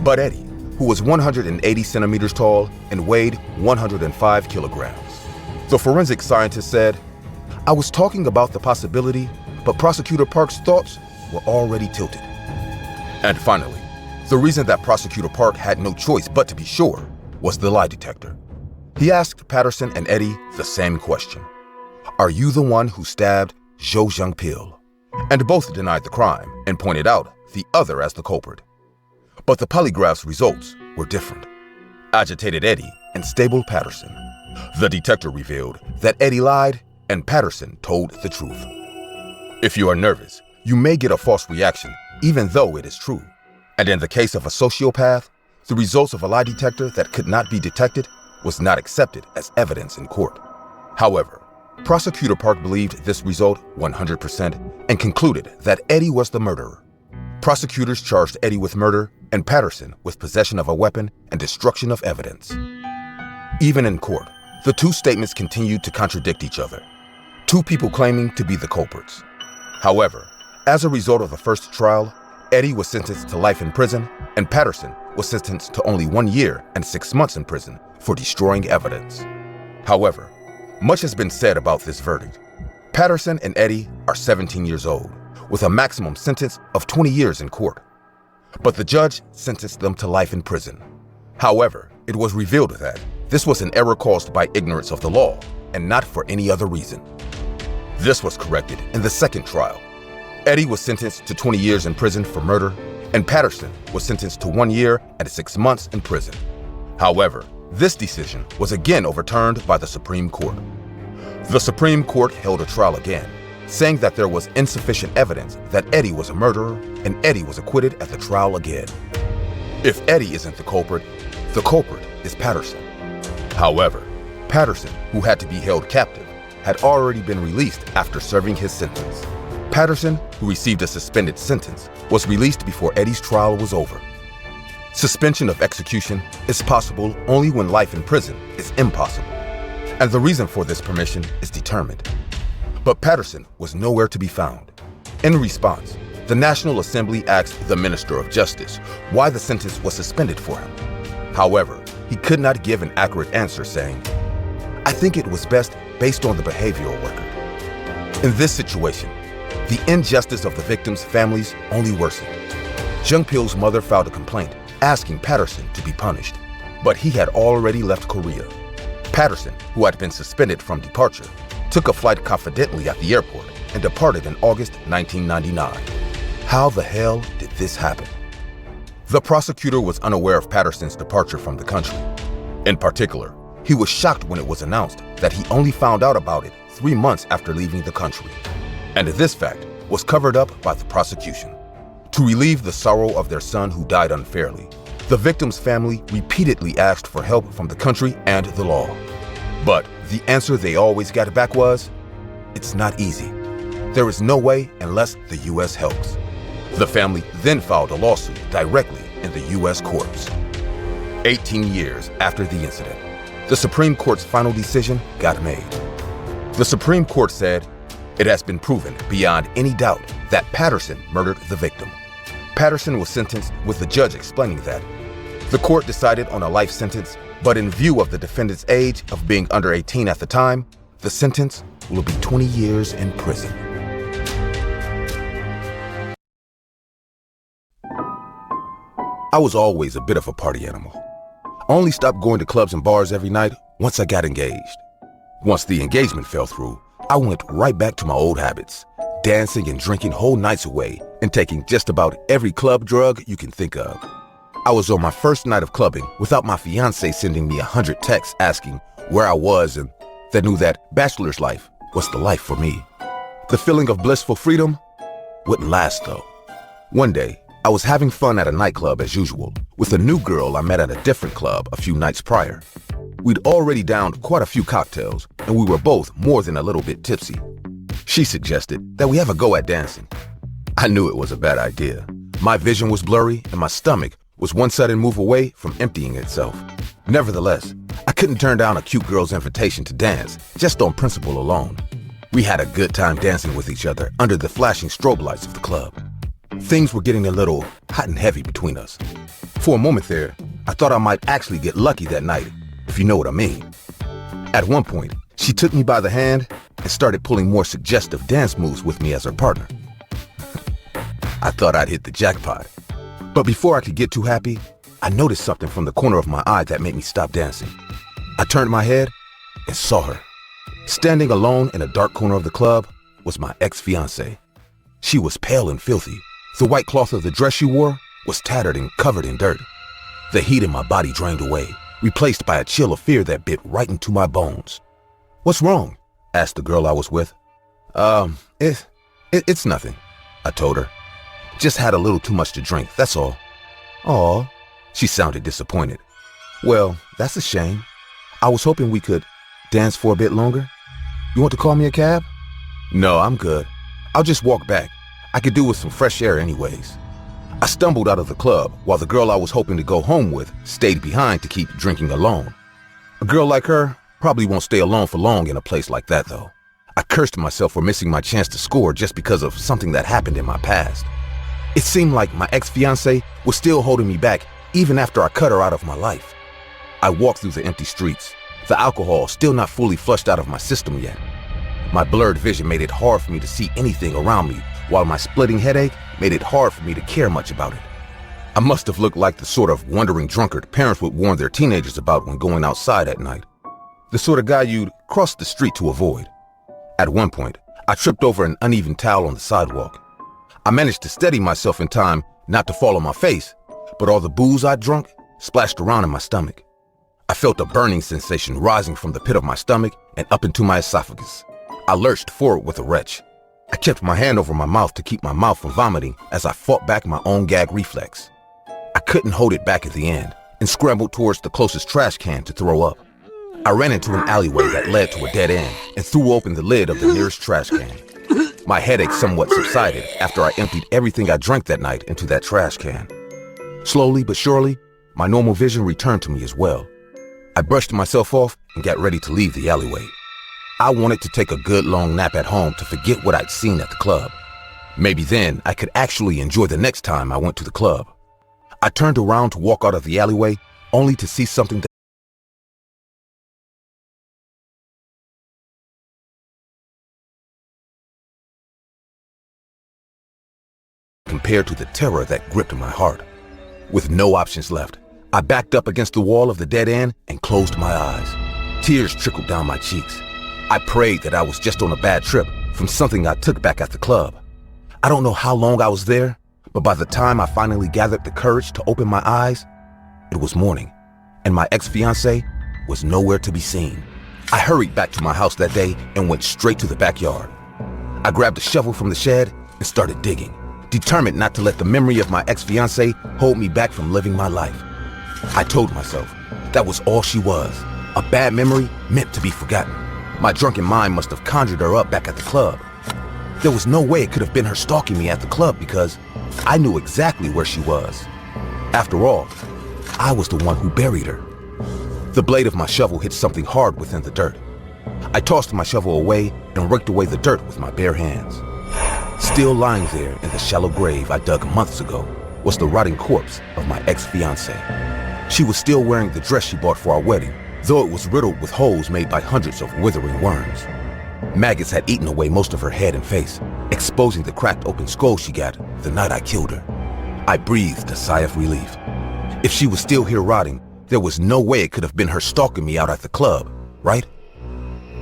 but Eddie, who was 180 centimeters tall and weighed 105 kilograms. The forensic scientist said, "I was talking about the possibility, but Prosecutor Park's thoughts were already tilted." And finally, the reason that Prosecutor Park had no choice but to be sure was the lie detector. He asked Patterson and Eddie the same question. "Are you the one who stabbed Jo Jung-pil?" And both denied the crime and pointed out the other as the culprit. But the polygraph's results were different. Agitated Eddie and stable Patterson. The detector revealed that Eddie lied and Patterson told the truth. If you are nervous, you may get a false reaction even though it is true. And in the case of a sociopath, the results of a lie detector that could not be detected was not accepted as evidence in court. However, Prosecutor Park believed this result 100% and concluded that Eddie was the murderer. Prosecutors charged Eddie with murder and Patterson with possession of a weapon and destruction of evidence. Even in court, the two statements continued to contradict each other, two people claiming to be the culprits. However, as a result of the first trial, Eddie was sentenced to life in prison and Patterson was sentenced to only 1 year and 6 months in prison for destroying evidence. However, much has been said about this verdict. Patterson and Eddie are 17 years old, with a maximum sentence of 20 years in court. But the judge sentenced them to life in prison. However, it was revealed that this was an error caused by ignorance of the law and not for any other reason. This was corrected in the second trial. Eddie was sentenced to 20 years in prison for murder, and Patterson was sentenced to 1 year and 6 months in prison. However, this decision was again overturned by the Supreme Court. The Supreme Court held a trial again, saying that there was insufficient evidence that Eddie was a murderer, and Eddie was acquitted at the trial again. If Eddie isn't the culprit is Patterson. However, Patterson, who had to be held captive, had already been released after serving his sentence. Patterson, who received a suspended sentence, was released before Eddie's trial was over. Suspension of execution is possible only when life in prison is impossible, and the reason for this permission is determined. But Patterson was nowhere to be found. In response, the National Assembly asked the Minister of Justice why the sentence was suspended for him. However, he could not give an accurate answer, saying, "I think it was best based on the behavioral record." In this situation, the injustice of the victims' families only worsened. Jung-pil's mother filed a complaint asking Patterson to be punished, but he had already left Korea. Patterson, who had been suspended from departure, took a flight confidently at the airport and departed in August 1999. How the hell did this happen? The prosecutor was unaware of Patterson's departure from the country. In particular, he was shocked when it was announced that he only found out about it 3 months after leaving the country. And this fact was covered up by the prosecution. To relieve the sorrow of their son who died unfairly, the victim's family repeatedly asked for help from the country and the law. But the answer they always got back was, "It's not easy. There is no way unless the U.S. helps." The family then filed a lawsuit directly in the U.S. courts. 18 years after the incident, the Supreme Court's final decision got made. The Supreme Court said, "It has been proven beyond any doubt that Patterson murdered the victim. Patterson was sentenced with the judge explaining that. The court decided on a life sentence, but in view of the defendant's age of being under 18 at the time, the sentence will be 20 years in prison. I was always a bit of a party animal. I only stopped going to clubs and bars every night once I got engaged. Once the engagement fell through, I went right back to my old habits, dancing and drinking whole nights away and taking just about every club drug you can think of. I was on my first night of clubbing without my fiancé sending me 100 texts asking where I was, and that knew that bachelor's life was the life for me. The feeling of blissful freedom wouldn't last though. One day, I was having fun at a nightclub as usual with a new girl I met at a different club a few nights prior. We'd already downed quite a few cocktails and we were both more than a little bit tipsy. She suggested that we have a go at dancing. I knew it was a bad idea. My vision was blurry and my stomach was one sudden move away from emptying itself. Nevertheless, I couldn't turn down a cute girl's invitation to dance just on principle alone. We had a good time dancing with each other under the flashing strobe lights of the club. Things were getting a little hot and heavy between us. For a moment there, I thought I might actually get lucky that night, if you know what I mean. At one point, she took me by the hand and started pulling more suggestive dance moves with me as her partner. I thought I'd hit the jackpot. But before I could get too happy, I noticed something from the corner of my eye that made me stop dancing. I turned my head and saw her. Standing alone in a dark corner of the club was my ex-fiancée. She was pale and filthy. The white cloth of the dress she wore was tattered and covered in dirt. The heat in my body drained away, replaced by a chill of fear that bit right into my bones. "What's wrong?" asked the girl I was with. It's nothing," I told her. "Just had a little too much to drink, that's all." "Aw," she sounded disappointed. "Well, that's a shame. I was hoping we could dance for a bit longer. You want to call me a cab?" "No, I'm good. I'll just walk back. I could do with some fresh air anyways." I stumbled out of the club while the girl I was hoping to go home with stayed behind to keep drinking alone. A girl like her probably won't stay alone for long in a place like that though. I cursed myself for missing my chance to score just because of something that happened in my past. It seemed like my ex-fiancée was still holding me back even after I cut her out of my life. I walked through the empty streets, the alcohol still not fully flushed out of my system yet. My blurred vision made it hard for me to see anything around me, while my splitting headache made it hard for me to care much about it. I must have looked like the sort of wandering drunkard parents would warn their teenagers about when going outside at night. The sort of guy you'd cross the street to avoid. At one point, I tripped over an uneven towel on the sidewalk. I managed to steady myself in time not to fall on my face, but all the booze I'd drunk splashed around in my stomach. I felt a burning sensation rising from the pit of my stomach and up into my esophagus. I lurched forward with a retch. I kept my hand over my mouth to keep my mouth from vomiting as I fought back my own gag reflex. I couldn't hold it back at the end and scrambled towards the closest trash can to throw up. I ran into an alleyway that led to a dead end and threw open the lid of the nearest trash can. My headache somewhat subsided after I emptied everything I drank that night into that trash can. Slowly but surely, my normal vision returned to me as well. I brushed myself off and got ready to leave the alleyway. I wanted to take a good long nap at home to forget what I'd seen at the club. Maybe then I could actually enjoy the next time I went to the club. I turned around to walk out of the alleyway only to see something that compared to the terror that gripped my heart. With no options left, I backed up against the wall of the dead end and closed my eyes. Tears trickled down my cheeks. I prayed that I was just on a bad trip from something I took back at the club. I don't know how long I was there, but by the time I finally gathered the courage to open my eyes, it was morning, and my ex-fiancée was nowhere to be seen. I hurried back to my house that day and went straight to the backyard. I grabbed a shovel from the shed and started digging, determined not to let the memory of my ex-fiancée hold me back from living my life. I told myself that was all she was, a bad memory meant to be forgotten. My drunken mind must have conjured her up back at the club. There was no way it could have been her stalking me at the club because I knew exactly where she was. After all, I was the one who buried her. The blade of my shovel hit something hard within the dirt. I tossed my shovel away and raked away the dirt with my bare hands. Still lying there in the shallow grave I dug months ago was the rotting corpse of my ex-fiancée. She was still wearing the dress she bought for our wedding, though it was riddled with holes made by hundreds of withering worms. Maggots had eaten away most of her head and face, exposing the cracked open skull she got the night I killed her. I breathed a sigh of relief. If she was still here rotting, there was no way it could have been her stalking me out at the club, right?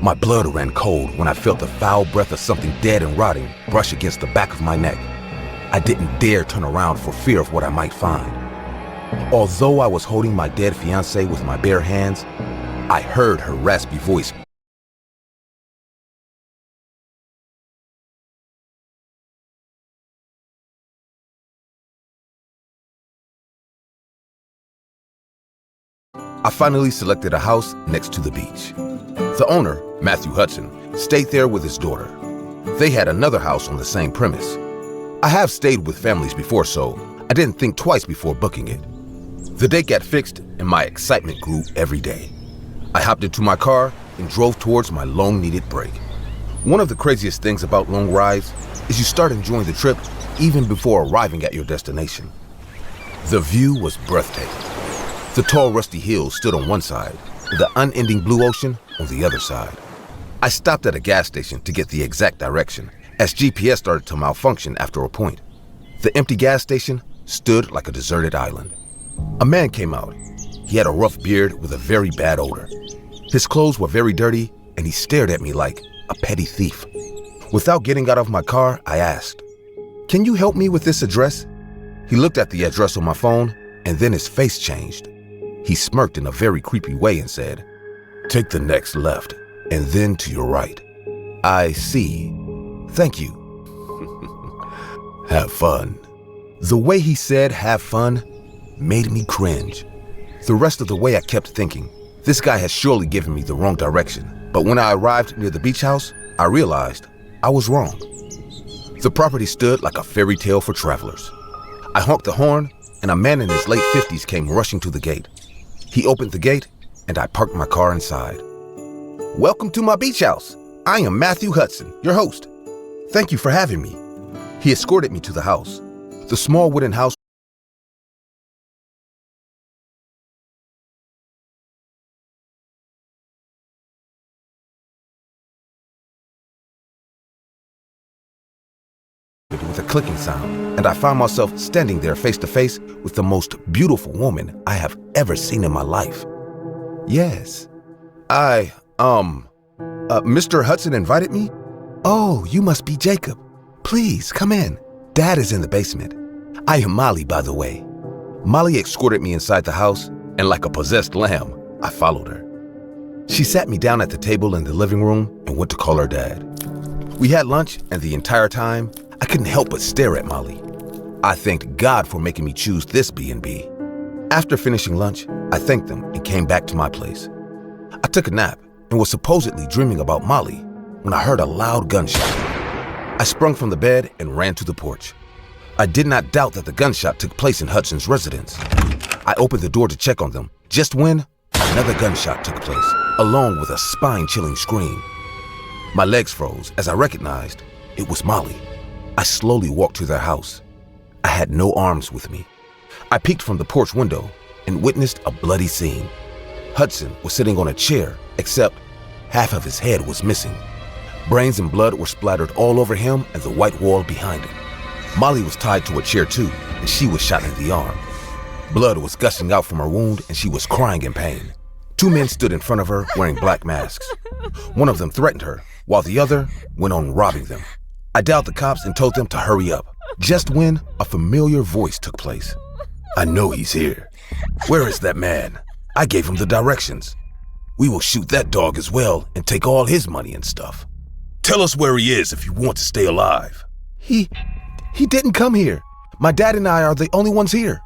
My blood ran cold when I felt the foul breath of something dead and rotting brush against the back of my neck. I didn't dare turn around for fear of what I might find. Although I was holding my dead fiancée with my bare hands, I heard her raspy voice. I finally selected a house next to the beach. The owner, Matthew Hudson, stayed there with his daughter. They had another house on the same premise. I have stayed with families before, so I didn't think twice before booking it. The date got fixed, and my excitement grew every day. I hopped into my car and drove towards my long-needed break. One of the craziest things about long rides is you start enjoying the trip even before arriving at your destination. The view was breathtaking. The tall, rusty hills stood on one side, and the unending blue ocean on the other side. I stopped at a gas station to get the exact direction, as GPS started to malfunction after a point. The empty gas station stood like a deserted island. A man came out. He had a rough beard with a very bad odor. His clothes were very dirty, and he stared at me like a petty thief. Without getting out of my car, I asked, "Can you help me with this address?" He looked at the address on my phone, and then his face changed. He smirked in a very creepy way and said, "Take the next left, and then to your right." "I see. Thank you." "Have fun." The way he said "have fun" made me cringe. The rest of the way I kept thinking, this guy has surely given me the wrong direction. But when I arrived near the beach house, I realized I was wrong. The property stood like a fairy tale for travelers. I honked the horn, and a man in his late 50s came rushing to the gate. He opened the gate, and I parked my car inside. "Welcome to my beach house. I am Matthew Hudson, your host. Thank you for having me." He escorted me to the house. The small wooden house with a clicking sound, and I found myself standing there face to face with the most beautiful woman I have ever seen in my life. "Yes. Mr. Hudson invited me?" "Oh, you must be Jacob. Please, come in. Dad is in the basement. I am Molly, by the way." Molly escorted me inside the house, and like a possessed lamb, I followed her. She sat me down at the table in the living room and went to call her dad. We had lunch, and the entire time, I couldn't help but stare at Molly. I thanked God for making me choose this B&B. After finishing lunch, I thanked them and came back to my place. I took a nap and was supposedly dreaming about Molly when I heard a loud gunshot. I sprung from the bed and ran to the porch. I did not doubt that the gunshot took place in Hudson's residence. I opened the door to check on them, just when another gunshot took place, along with a spine-chilling scream. My legs froze as I recognized it was Molly. I slowly walked to their house. I had no arms with me. I peeked from the porch window and witnessed a bloody scene. Hudson was sitting on a chair, except half of his head was missing. Brains and blood were splattered all over him and the white wall behind him. Molly was tied to a chair too, and she was shot in the arm. Blood was gushing out from her wound, and she was crying in pain. Two men stood in front of her wearing black masks. One of them threatened her, while the other went on robbing them. I dialed the cops and told them to hurry up, just when a familiar voice took place. "I know he's here. Where is that man? I gave him the directions. We will shoot that dog as well and take all his money and stuff. Tell us where he is if you want to stay alive." He didn't come here. My dad and I are the only ones here."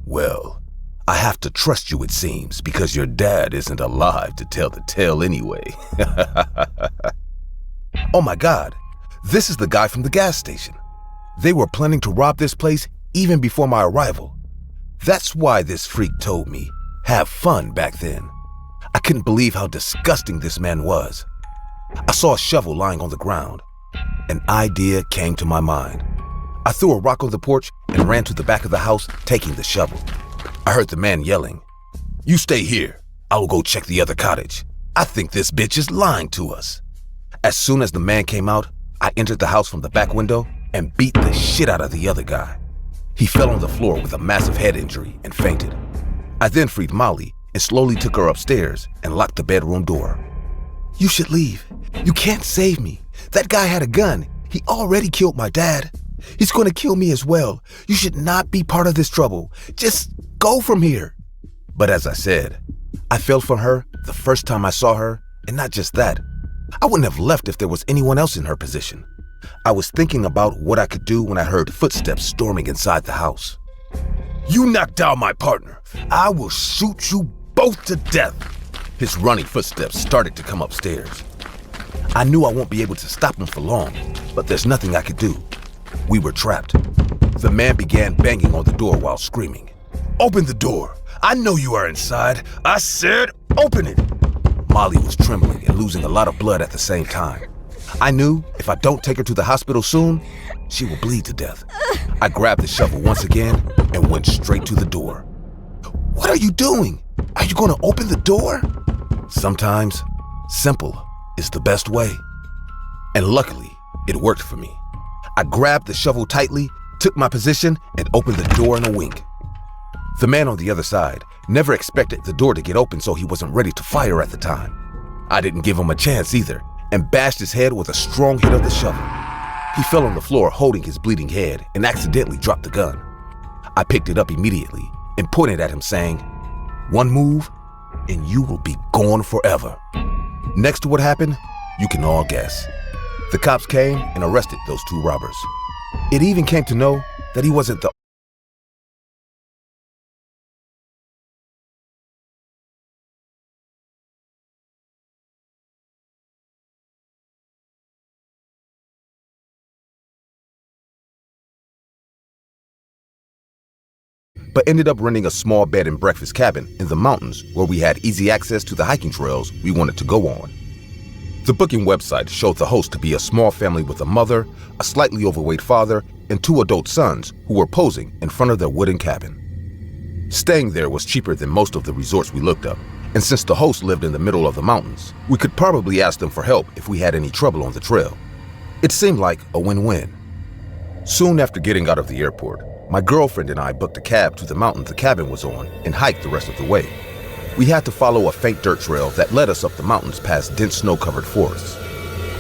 "Well, I have to trust you, it seems, because your dad isn't alive to tell the tale anyway." Oh my God. This is the guy from the gas station. They were planning to rob this place even before my arrival. That's why this freak told me, "Have fun," back then. I couldn't believe how disgusting this man was. I saw a shovel lying on the ground. An idea came to my mind. I threw a rock on the porch and ran to the back of the house, taking the shovel. I heard the man yelling, "You stay here. I will go check the other cottage. I think this bitch is lying to us." As soon as the man came out, I entered the house from the back window and beat the shit out of the other guy. He fell on the floor with a massive head injury and fainted. I then freed Molly and slowly took her upstairs and locked the bedroom door. "You should leave. You can't save me. That guy had a gun. He already killed my dad. He's going to kill me as well. You should not be part of this trouble. Just go from here." But as I said, I fell for her the first time I saw her, and not just that. I wouldn't have left if there was anyone else in her position. I was thinking about what I could do when I heard footsteps storming inside the house. "You knocked down my partner. I will shoot you both to death." His running footsteps started to come upstairs. I knew I won't be able to stop him for long, but there's nothing I could do. We were trapped. The man began banging on the door while screaming, "Open the door. I know you are inside. I said, open it." Molly was trembling and losing a lot of blood at the same time. I knew if I don't take her to the hospital soon, she will bleed to death. I grabbed the shovel once again and went straight to the door. "What are you doing? Are you going to open the door?" Sometimes, simple is the best way. And luckily, it worked for me. I grabbed the shovel tightly, took my position, and opened the door in a wink. The man on the other side never expected the door to get open, so he wasn't ready to fire at the time. I didn't give him a chance either, and bashed his head with a strong hit of the shovel. He fell on the floor holding his bleeding head and accidentally dropped the gun. I picked it up immediately and pointed at him saying, "One move, and you will be gone forever." Next to what happened, you can all guess. The cops came and arrested those two robbers. It even came to know that he wasn't the but ended up renting a small bed and breakfast cabin in the mountains where we had easy access to the hiking trails we wanted to go on. The booking website showed the host to be a small family with a mother, a slightly overweight father, and 2 adult sons who were posing in front of their wooden cabin. Staying there was cheaper than most of the resorts we looked up, and since the host lived in the middle of the mountains, we could probably ask them for help if we had any trouble on the trail. It seemed like a win-win. Soon after getting out of the airport, my girlfriend and I booked a cab to the mountain the cabin was on and hiked the rest of the way. We had to follow a faint dirt trail that led us up the mountains past dense snow-covered forests.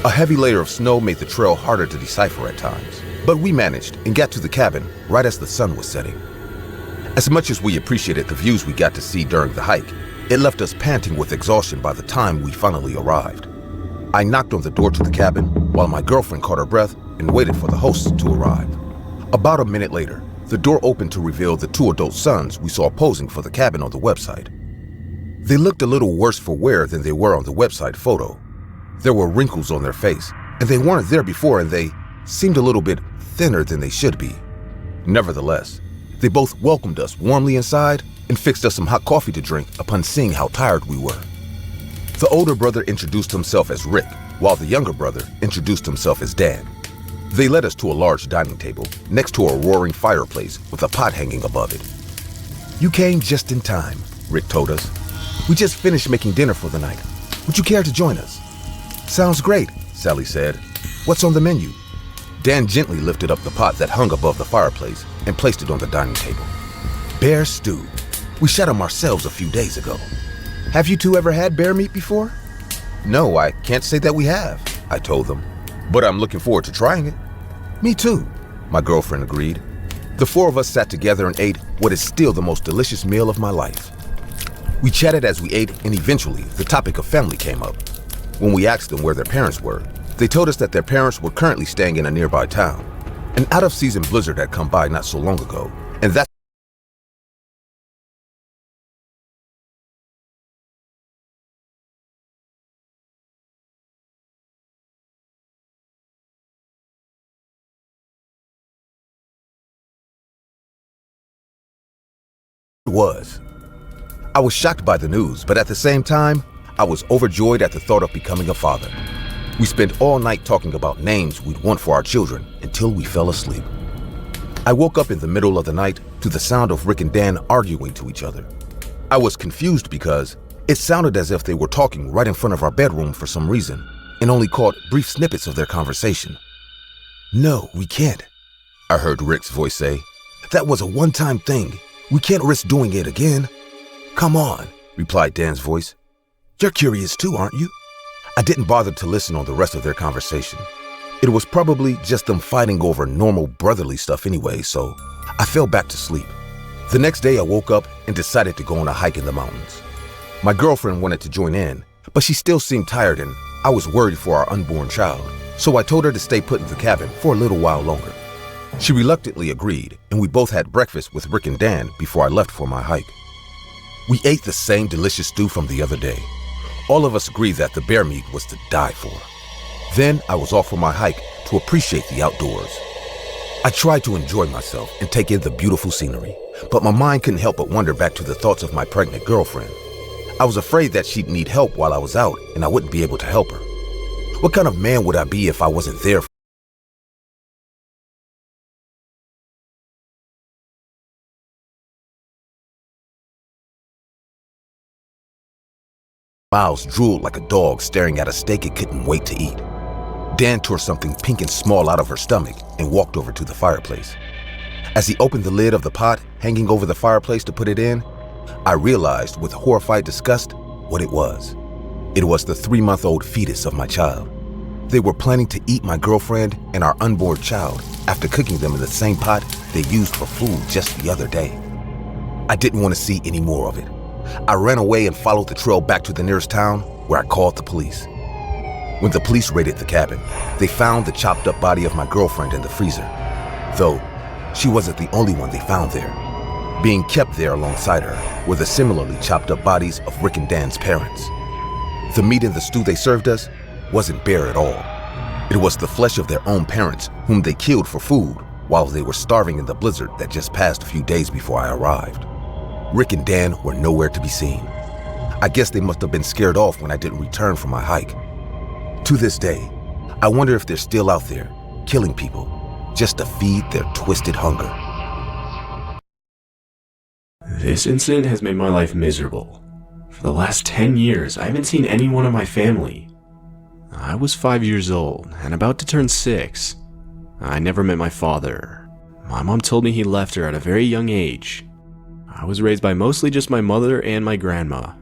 A heavy layer of snow made the trail harder to decipher at times, but we managed and got to the cabin right as the sun was setting. As much as we appreciated the views we got to see during the hike, it left us panting with exhaustion by the time we finally arrived. I knocked on the door to the cabin while my girlfriend caught her breath and waited for the hosts to arrive. About a minute later, the door opened to reveal the 2 adult sons we saw posing for the cabin on the website. They looked a little worse for wear than they were on the website photo. There were wrinkles on their face, and they weren't there before, and they seemed a little bit thinner than they should be. Nevertheless, they both welcomed us warmly inside and fixed us some hot coffee to drink upon seeing how tired we were. The older brother introduced himself as Rick, while the younger brother introduced himself as Dan. They led us to a large dining table next to a roaring fireplace with a pot hanging above it. "You came just in time," Rick told us. "We just finished making dinner for the night. Would you care to join us?" "Sounds great," Sally said. "What's on the menu?" Dan gently lifted up the pot that hung above the fireplace and placed it on the dining table. "Bear stew. We shot him ourselves a few days ago." "Have you two ever had bear meat before?" "No, I can't say that we have," I told them. "But I'm looking forward to trying it." "Me too," my girlfriend agreed. The 4 of us sat together and ate what is still the most delicious meal of my life. We chatted as we ate, and eventually the topic of family came up. When we asked them where their parents were, they told us that their parents were currently staying in a nearby town. An out-of-season blizzard had come by not so long ago, and that's was. I was shocked by the news, but at the same time, I was overjoyed at the thought of becoming a father. We spent all night talking about names we'd want for our children until we fell asleep. I woke up in the middle of the night to the sound of Rick and Dan arguing to each other. I was confused because it sounded as if they were talking right in front of our bedroom for some reason, and only caught brief snippets of their conversation. "No, we can't," I heard Rick's voice say. "That was a one-time thing. We can't risk doing it again." "Come on," replied Dan's voice. "You're curious too, aren't you?" I didn't bother to listen on the rest of their conversation. It was probably just them fighting over normal brotherly stuff anyway, so I fell back to sleep. The next day I woke up and decided to go on a hike in the mountains. My girlfriend wanted to join in, but she still seemed tired and I was worried for our unborn child, so I told her to stay put in the cabin for a little while longer. She reluctantly agreed, and we both had breakfast with Rick and Dan before I left for my hike. We ate the same delicious stew from the other day. All of us agreed that the bear meat was to die for. Then I was off for my hike to appreciate the outdoors. I tried to enjoy myself and take in the beautiful scenery, but my mind couldn't help but wander back to the thoughts of my pregnant girlfriend. I was afraid that she'd need help while I was out and I wouldn't be able to help her. What kind of man would I be if I wasn't there? Miles drooled like a dog staring at a steak it couldn't wait to eat. Dan tore something pink and small out of her stomach and walked over to the fireplace. As he opened the lid of the pot hanging over the fireplace to put it in, I realized with horrified disgust what it was. It was the 3-month-old fetus of my child. They were planning to eat my girlfriend and our unborn child after cooking them in the same pot they used for food just the other day. I didn't want to see any more of it. I ran away and followed the trail back to the nearest town, where I called the police. When the police raided the cabin, they found the chopped up body of my girlfriend in the freezer, though she wasn't the only one they found there. Being kept there alongside her were the similarly chopped up bodies of Rick and Dan's parents. The meat in the stew they served us wasn't bear at all. It was the flesh of their own parents, whom they killed for food while they were starving in the blizzard that just passed a few days before I arrived. Rick and Dan were nowhere to be seen. I guess they must have been scared off when I didn't return from my hike. To this day, I wonder if they're still out there, killing people, just to feed their twisted hunger. This incident has made my life miserable. For the last 10 years, I haven't seen anyone in my family. I was 5 years old and about to turn 6. I never met my father. My mom told me he left her at a very young age. I was raised by mostly just my mother and my grandma.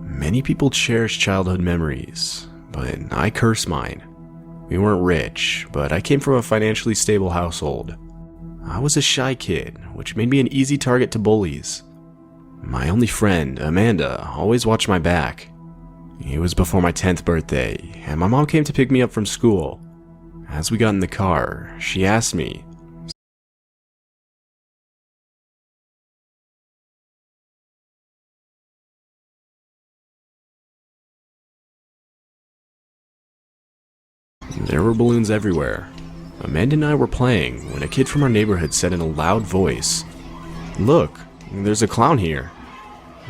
Many people cherish childhood memories, but I curse mine. We weren't rich, but I came from a financially stable household. I was a shy kid, which made me an easy target to bullies. My only friend, Amanda, always watched my back. It was before my 10th birthday, and my mom came to pick me up from school. As we got in the car, she asked me, there were balloons everywhere. Amanda and I were playing when a kid from our neighborhood said in a loud voice, "Look, there's a clown here."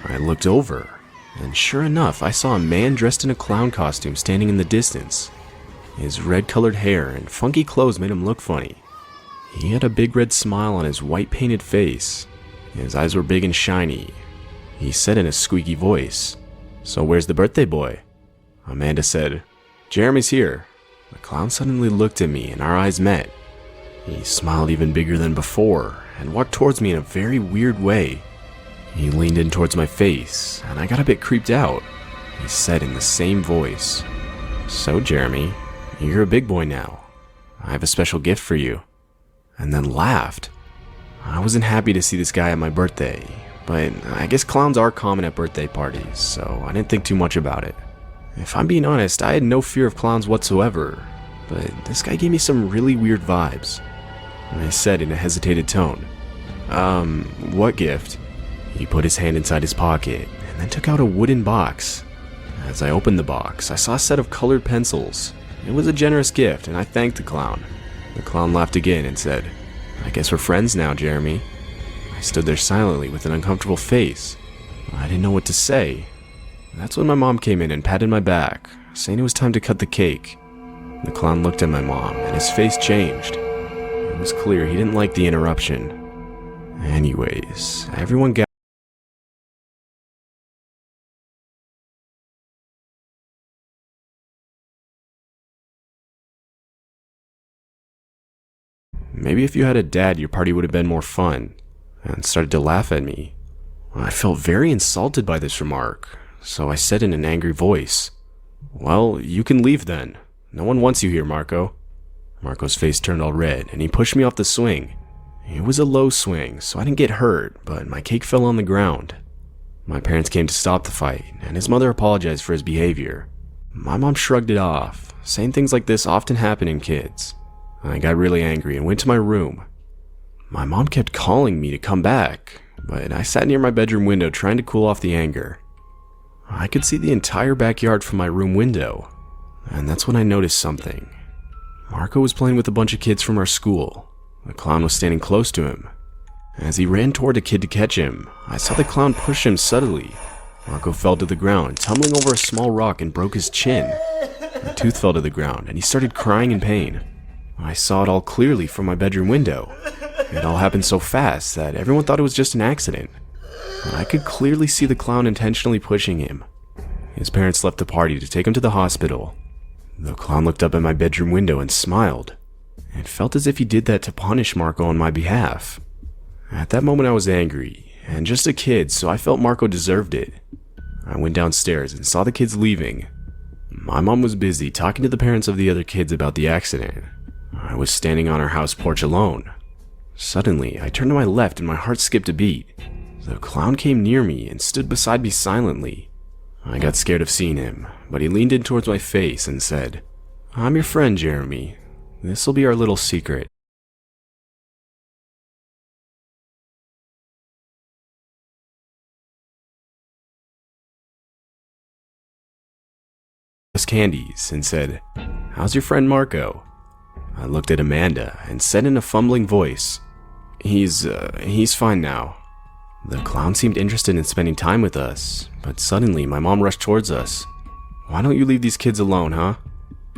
I looked over, and sure enough, I saw a man dressed in a clown costume standing in the distance. His red-colored hair and funky clothes made him look funny. He had a big red smile on his white-painted face. His eyes were big and shiny. He said in a squeaky voice, "So where's the birthday boy?" Amanda said, "Jeremy's here." The clown suddenly looked at me and our eyes met. He smiled even bigger than before and walked towards me in a very weird way. He leaned in towards my face and I got a bit creeped out. He said in the same voice, "So Jeremy, you're a big boy now. I have a special gift for you." And then laughed. I wasn't happy to see this guy at my birthday, but I guess clowns are common at birthday parties, so I didn't think too much about it. If I'm being honest, I had no fear of clowns whatsoever, but this guy gave me some really weird vibes. And I said in a hesitated tone, what gift?" He put his hand inside his pocket and then took out a wooden box. As I opened the box, I saw a set of colored pencils. It was a generous gift, and I thanked the clown. The clown laughed again and said, "I guess we're friends now, Jeremy." I stood there silently with an uncomfortable face. I didn't know what to say. That's when my mom came in and patted my back, saying it was time to cut the cake. The clown looked at my mom, and his face changed. It was clear he didn't like the interruption. Anyways, everyone gathered. Maybe if you had a dad, your party would have been more fun, and started to laugh at me. I felt very insulted by this remark, so I said in an angry voice, "Well, you can leave then. No one wants you here, Marco." Marco's face turned all red, and he pushed me off the swing. It was a low swing, so I didn't get hurt, but my cake fell on the ground. My parents came to stop the fight, and his mother apologized for his behavior. My mom shrugged it off, saying things like this often happen in kids. I got really angry and went to my room. My mom kept calling me to come back, but I sat near my bedroom window trying to cool off the anger. I could see the entire backyard from my room window, and that's when I noticed something. Marco was playing with a bunch of kids from our school. The clown was standing close to him. As he ran toward a kid to catch him, I saw the clown push him subtly. Marco fell to the ground, tumbling over a small rock and broke his chin. A tooth fell to the ground, and he started crying in pain. I saw it all clearly from my bedroom window. It all happened so fast that everyone thought it was just an accident. But I could clearly see the clown intentionally pushing him. His parents left the party to take him to the hospital. The clown looked up at my bedroom window and smiled. It felt as if he did that to punish Marco on my behalf. At that moment I was angry, and just a kid, so I felt Marco deserved it. I went downstairs and saw the kids leaving. My mom was busy talking to the parents of the other kids about the accident. I was standing on our house porch alone. Suddenly, I turned to my left and my heart skipped a beat. The clown came near me and stood beside me silently. I got scared of seeing him, but he leaned in towards my face and said, "I'm your friend, Jeremy. This'll be our little secret." Candies and said, "How's your friend Marco?" I looked at Amanda and said in a fumbling voice, He's fine now." The clown seemed interested in spending time with us, but suddenly my mom rushed towards us. "Why don't you leave these kids alone, huh?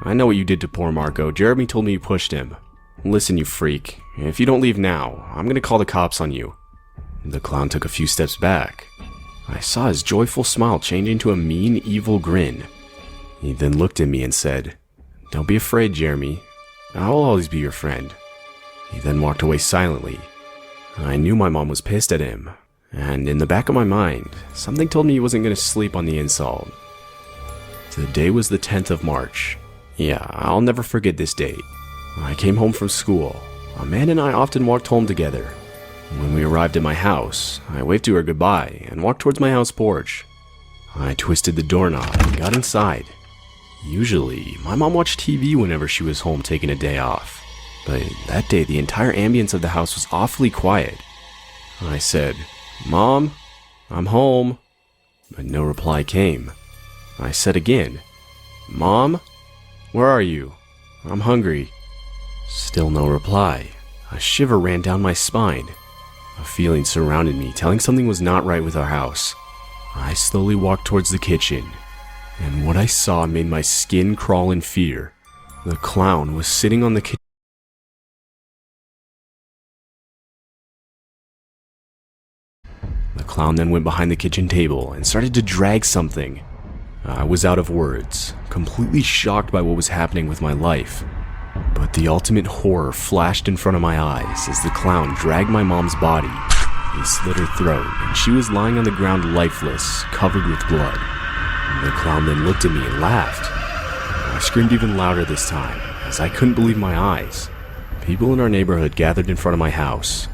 I know what you did to poor Marco. Jeremy told me you pushed him. Listen, you freak. If you don't leave now, I'm gonna call the cops on you." The clown took a few steps back. I saw his joyful smile change into a mean, evil grin. He then looked at me and said, "Don't be afraid, Jeremy. I'll always be your friend." He then walked away silently. I knew my mom was pissed at him, and in the back of my mind, something told me he wasn't going to sleep on the insult. The day was the 10th of March. Yeah, I'll never forget this date. I came home from school. Amanda and I often walked home together. When we arrived at my house, I waved to her goodbye and walked towards my house porch. I twisted the doorknob and got inside. Usually, my mom watched TV whenever she was home taking a day off, but that day the entire ambience of the house was awfully quiet. I said, "Mom, I'm home," but no reply came. I said again, "Mom, where are you? I'm hungry." Still no reply. A shiver ran down my spine. A feeling surrounded me, telling something was not right with our house. I slowly walked towards the kitchen, and what I saw made my skin crawl in fear. The clown was sitting on the kitchen. The clown then went behind the kitchen table and started to drag something. I was out of words, completely shocked by what was happening with my life. But the ultimate horror flashed in front of my eyes as the clown dragged my mom's body. He slit her throat, and she was lying on the ground lifeless, covered with blood. The clown then looked at me and laughed. I screamed even louder this time, as I couldn't believe my eyes. People in our neighborhood gathered in front of my house.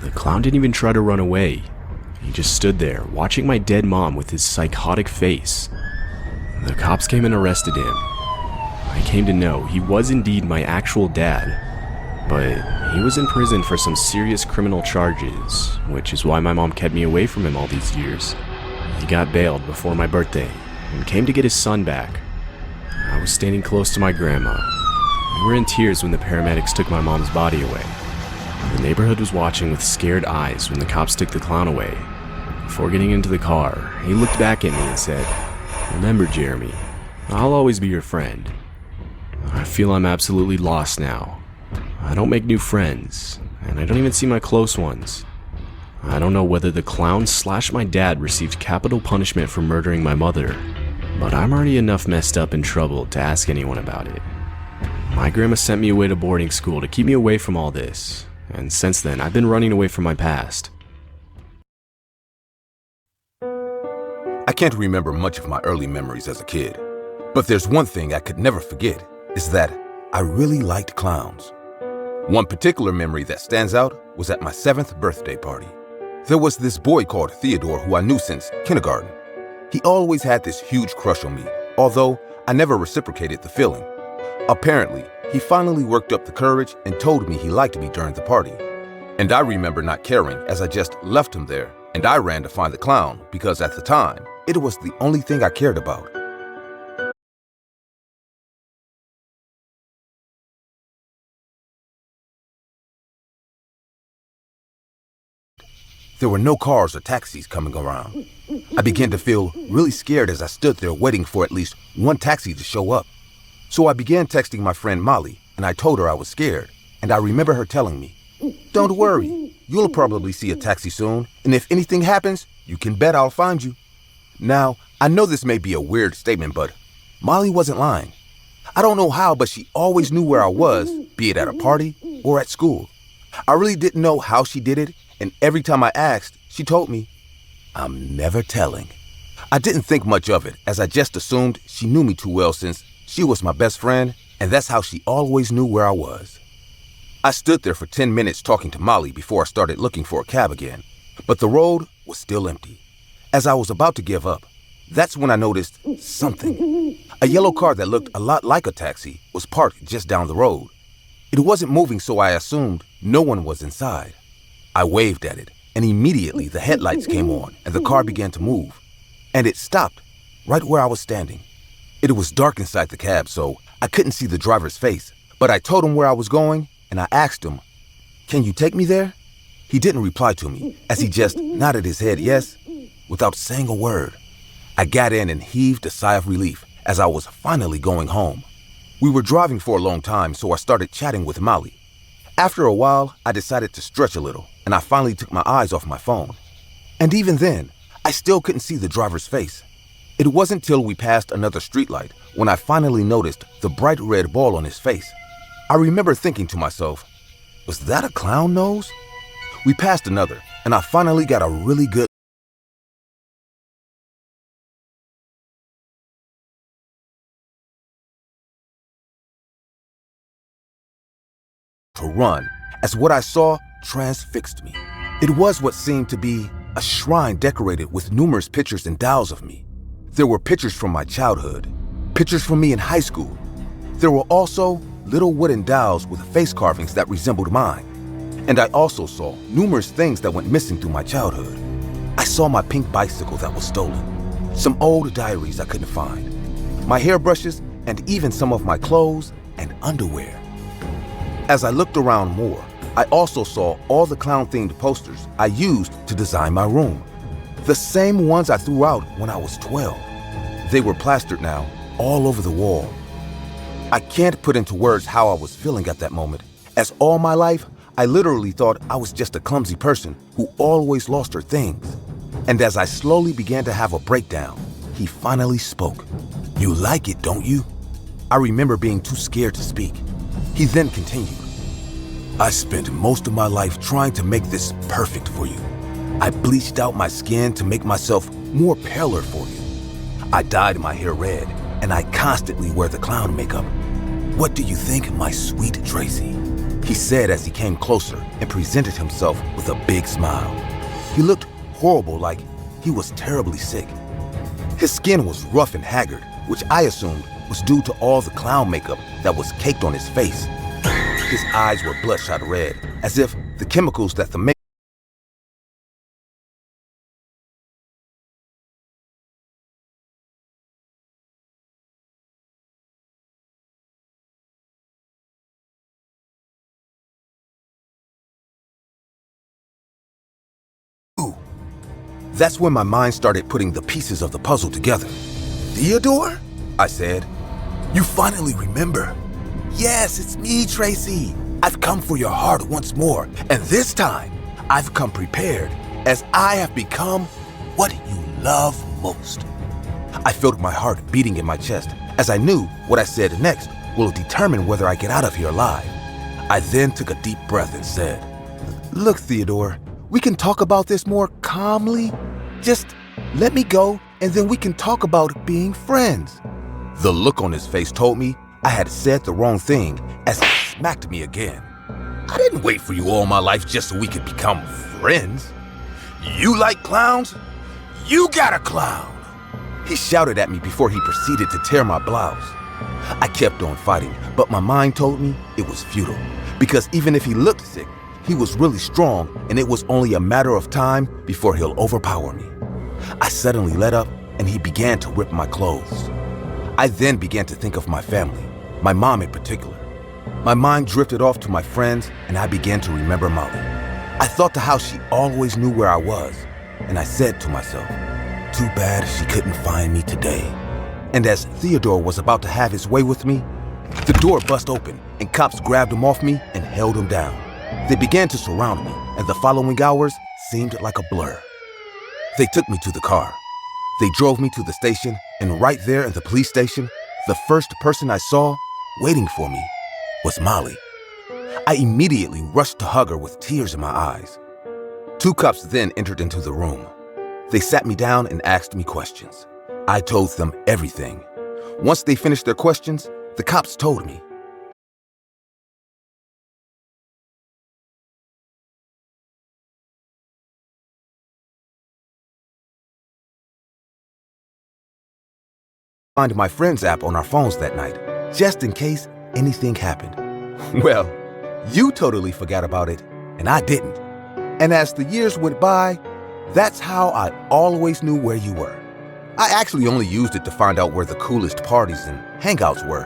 The clown didn't even try to run away. He just stood there, watching my dead mom with his psychotic face. The cops came and arrested him. I came to know he was indeed my actual dad, but he was in prison for some serious criminal charges, which is why my mom kept me away from him all these years. He got bailed before my birthday and came to get his son back. I was standing close to my grandma. We were in tears when the paramedics took my mom's body away. The neighborhood was watching with scared eyes when the cops took the clown away. Before getting into the car, he looked back at me and said, "Remember, Jeremy, I'll always be your friend." I feel I'm absolutely lost now. I don't make new friends, and I don't even see my close ones. I don't know whether the clown / my dad received capital punishment for murdering my mother, but I'm already enough messed up and troubled to ask anyone about it. My grandma sent me away to boarding school to keep me away from all this, and since then I've been running away from my past. I can't remember much of my early memories as a kid, but there's one thing I could never forget, is that I really liked clowns. One particular memory that stands out was at my 7th birthday party. There was this boy called Theodore who I knew since kindergarten. He always had this huge crush on me, although I never reciprocated the feeling. Apparently, he finally worked up the courage and told me he liked me during the party. And I remember not caring as I just left him there, and I ran to find the clown because at the time, it was the only thing I cared about. There were no cars or taxis coming around. I began to feel really scared as I stood there waiting for at least one taxi to show up. So I began texting my friend Molly, and I told her I was scared, and I remember her telling me, "Don't worry, you'll probably see a taxi soon, and if anything happens, you can bet I'll find you." Now, I know this may be a weird statement, but Molly wasn't lying. I don't know how, but she always knew where I was, be it at a party or at school. I really didn't know how she did it, and every time I asked, she told me, "I'm never telling." I didn't think much of it, as I just assumed she knew me too well since she was my best friend, and that's how she always knew where I was. I stood there for 10 minutes talking to Molly before I started looking for a cab again, but the road was still empty. As I was about to give up, that's when I noticed something. A yellow car that looked a lot like a taxi was parked just down the road. It wasn't moving, so I assumed no one was inside. I waved at it, and immediately the headlights came on and the car began to move. And it stopped right where I was standing. It was dark inside the cab, so I couldn't see the driver's face, but I told him where I was going, and I asked him, "Can you take me there?" He didn't reply to me, as he just nodded his head yes, without saying a word. I got in and heaved a sigh of relief as I was finally going home. We were driving for a long time, so I started chatting with Molly. After a while, I decided to stretch a little, and I finally took my eyes off my phone. And even then, I still couldn't see the driver's face. It wasn't till we passed another streetlight when I finally noticed the bright red ball on his face. I remember thinking to myself, was that a clown nose? We passed another, and I finally got a really good to run, as what I saw transfixed me. It was what seemed to be a shrine decorated with numerous pictures and dolls of me. There were pictures from my childhood, pictures from me in high school. There were also little wooden dolls with face carvings that resembled mine. And I also saw numerous things that went missing through my childhood. I saw my pink bicycle that was stolen, some old diaries I couldn't find, my hairbrushes, and even some of my clothes and underwear. As I looked around more, I also saw all the clown-themed posters I used to design my room. The same ones I threw out when I was 12. They were plastered now, all over the wall. I can't put into words how I was feeling at that moment, as all my life, I literally thought I was just a clumsy person who always lost her things. And as I slowly began to have a breakdown, he finally spoke. "You like it, don't you?" I remember being too scared to speak. He then continued, "I spent most of my life trying to make this perfect for you. I bleached out my skin to make myself more paler for you. I dyed my hair red, and I constantly wear the clown makeup. What do you think, my sweet Tracy?" He said as he came closer and presented himself with a big smile. He looked horrible, like he was terribly sick. His skin was rough and haggard, which I assumed was due to all the clown makeup that was caked on his face. His eyes were bloodshot red, as if the chemicals that the makeup That's when my mind started putting the pieces of the puzzle together. "Theodore?" I said. "You finally remember." "Yes, it's me, Tracy. I've come for your heart once more, and this time, I've come prepared, as I have become what you love most. I felt my heart beating in my chest, as I knew what I said next will determine whether I get out of here alive. I then took a deep breath and said, "Look, Theodore, we can talk about this more calmly. Just let me go, and then we can talk about being friends." The look on his face told me I had said the wrong thing, as he smacked me again. "I didn't wait for you all my life just so we could become friends. You like clowns? You got a clown!" He shouted at me before he proceeded to tear my blouse. I kept on fighting, but my mind told me it was futile, because even if he looked sick, he was really strong, and it was only a matter of time before he'll overpower me. I suddenly let up, and he began to rip my clothes. I then began to think of my family, my mom in particular. My mind drifted off to my friends, and I began to remember Molly. I thought to how she always knew where I was, and I said to myself, too bad she couldn't find me today. And as Theodore was about to have his way with me, the door bust open, and cops grabbed him off me and held him down. They began to surround me, and the following hours seemed like a blur. They took me to the car. They drove me to the station, and right there in the police station, the first person I saw waiting for me was Molly. I immediately rushed to hug her with tears in my eyes. Two cops then entered into the room. They sat me down and asked me questions. I told them everything. Once they finished their questions, the cops told me, find my Friends app on our phones that night, just in case anything happened. Well, you totally forgot about it, and I didn't. And as the years went by, that's how I always knew where you were. I actually only used it to find out where the coolest parties and hangouts were,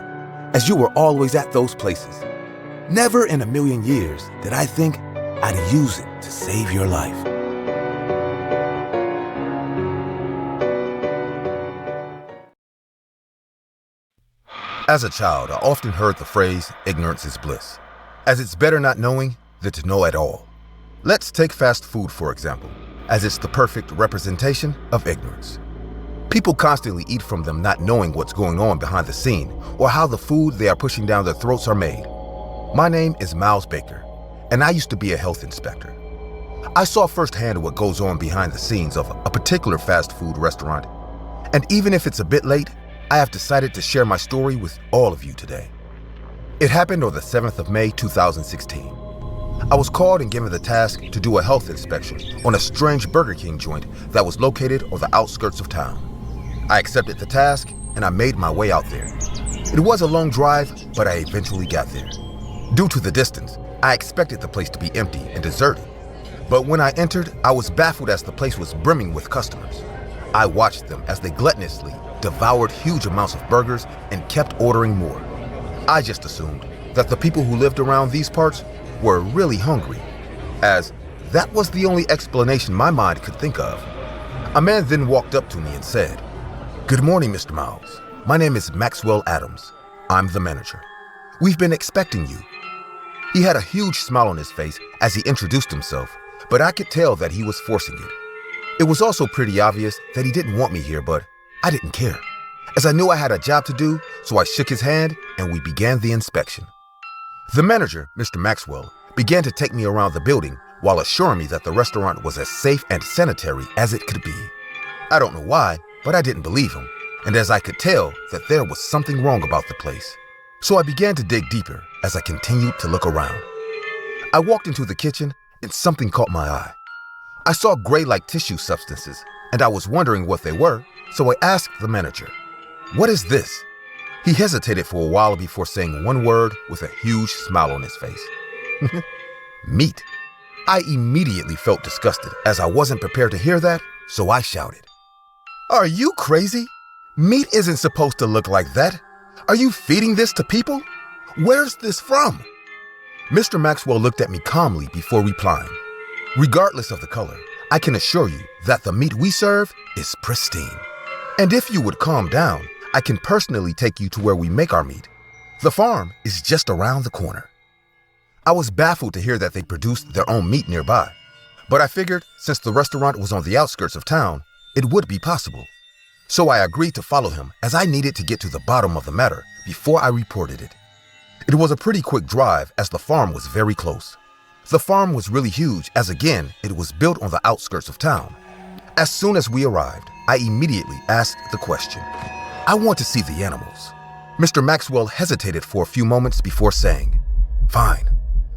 as you were always at those places. Never in a million years did I think I'd use it to save your life. As a child, I often heard the phrase, ignorance is bliss, as it's better not knowing than to know at all. Let's take fast food, for example, as it's the perfect representation of ignorance. People constantly eat from them not knowing what's going on behind the scene or how the food they are pushing down their throats are made. My name is Miles Baker, and I used to be a health inspector. I saw firsthand what goes on behind the scenes of a particular fast food restaurant, and even if it's a bit late, I have decided to share my story with all of you today. It happened on the 7th of May, 2016. I was called and given the task to do a health inspection on a strange Burger King joint that was located on the outskirts of town. I accepted the task and I made my way out there. It was a long drive, but I eventually got there. Due to the distance, I expected the place to be empty and deserted. But when I entered, I was baffled as the place was brimming with customers. I watched them as they gluttonously devoured huge amounts of burgers and kept ordering more. I just assumed that the people who lived around these parts were really hungry, as that was the only explanation my mind could think of. A man then walked up to me and said, "Good morning, Mr. Miles. My name is Maxwell Adams. I'm the manager. We've been expecting you." He had a huge smile on his face as he introduced himself, but I could tell that he was forcing it. It was also pretty obvious that he didn't want me here, but I didn't care, as I knew I had a job to do, so I shook his hand and we began the inspection. The manager, Mr. Maxwell, began to take me around the building while assuring me that the restaurant was as safe and sanitary as it could be. I don't know why, but I didn't believe him, and as I could tell that there was something wrong about the place. So I began to dig deeper as I continued to look around. I walked into the kitchen and something caught my eye. I saw gray-like tissue substances, and I was wondering what they were, so I asked the manager, "What is this?" He hesitated for a while before saying one word with a huge smile on his face. Meat. I immediately felt disgusted as I wasn't prepared to hear that, so I shouted, "Are you crazy? Meat isn't supposed to look like that. Are you feeding this to people? Where's this from?" Mr. Maxwell looked at me calmly before replying, "Regardless of the color, I can assure you that the meat we serve is pristine. And if you would calm down, I can personally take you to where we make our meat. The farm is just around the corner." I was baffled to hear that they produced their own meat nearby, but I figured since the restaurant was on the outskirts of town, it would be possible. So I agreed to follow him as I needed to get to the bottom of the matter before I reported it. It was a pretty quick drive as the farm was very close. The farm was really huge as again, it was built on the outskirts of town. As soon as we arrived, I immediately asked the question. I want to see the animals. Mr. Maxwell hesitated for a few moments before saying, fine,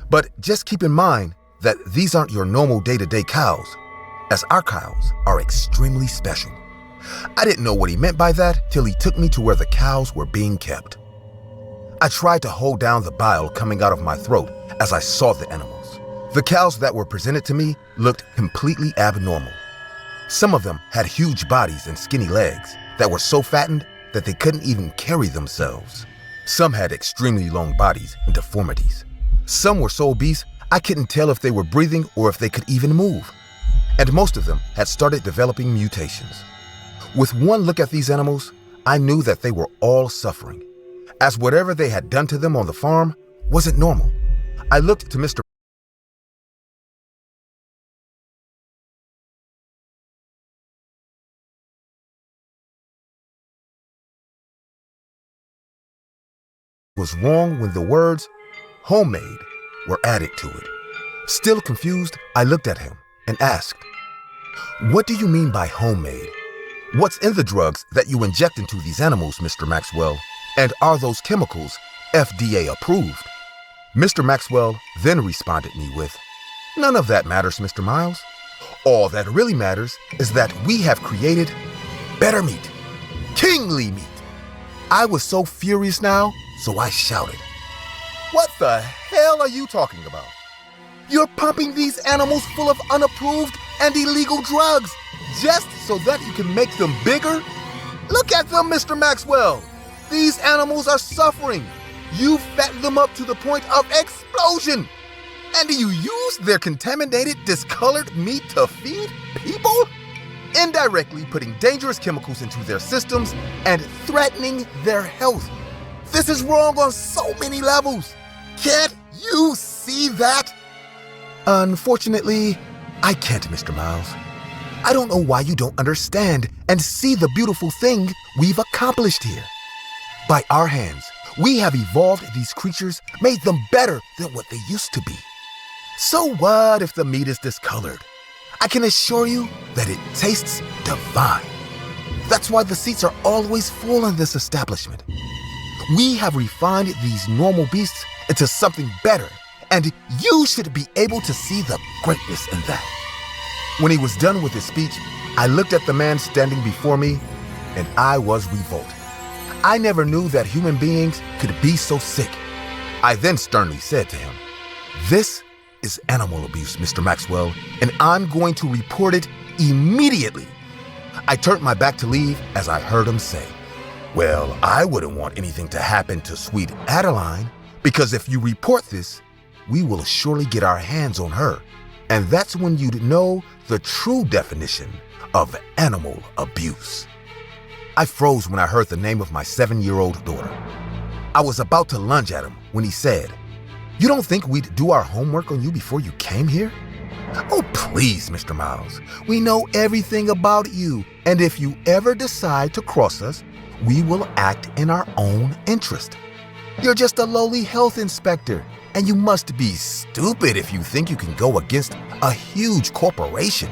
but just keep in mind that these aren't your normal day-to-day cows, as our cows are extremely special. I didn't know what he meant by that till he took me to where the cows were being kept. I tried to hold down the bile coming out of my throat as I saw the animals. The cows that were presented to me looked completely abnormal. Some of them had huge bodies and skinny legs that were so fattened that they couldn't even carry themselves. Some had extremely long bodies and deformities. Some were so obese I couldn't tell if they were breathing or if they could even move. And most of them had started developing mutations. With one look at these animals, I knew that they were all suffering, as whatever they had done to them on the farm wasn't normal. I looked to Mr. was wrong when the words homemade were added to it. Still confused, I looked at him and asked, "What do you mean by homemade? What's in the drugs that you inject into these animals, Mr. Maxwell? And are those chemicals FDA approved?" Mr. Maxwell then responded me with, "None of that matters, Mr. Miles. All that really matters is that we have created better meat, kingly meat." I was so furious now, so I shouted, "What the hell are you talking about? You're pumping these animals full of unapproved and illegal drugs just so that you can make them bigger? Look at them, Mr. Maxwell. These animals are suffering. You fattened them up to the point of explosion. And do you use their contaminated, discolored meat to feed people? Indirectly putting dangerous chemicals into their systems and threatening their health. This is wrong on so many levels. Can't you see that?" "Unfortunately, I can't, Mr. Miles. I don't know why you don't understand and see the beautiful thing we've accomplished here. By our hands, we have evolved these creatures, made them better than what they used to be. So what if the meat is discolored? I can assure you that it tastes divine. That's why the seats are always full in this establishment. We have refined these normal beasts into something better, and you should be able to see the greatness in that." When he was done with his speech, I looked at the man standing before me, and I was revolted. I never knew that human beings could be so sick. I then sternly said to him, "This is animal abuse, Mr. Maxwell, and I'm going to report it immediately." I turned my back to leave as I heard him say, "Well, I wouldn't want anything to happen to sweet Adeline, because if you report this, we will surely get our hands on her, and that's when you'd know the true definition of animal abuse." I froze when I heard the name of my 7-year-old daughter. I was about to lunge at him when he said, "You don't think we'd do our homework on you before you came here?" "Oh, please, Mr. Miles. We know everything about you, and if you ever decide to cross us, we will act in our own interest. You're just a lowly health inspector, and you must be stupid if you think you can go against a huge corporation.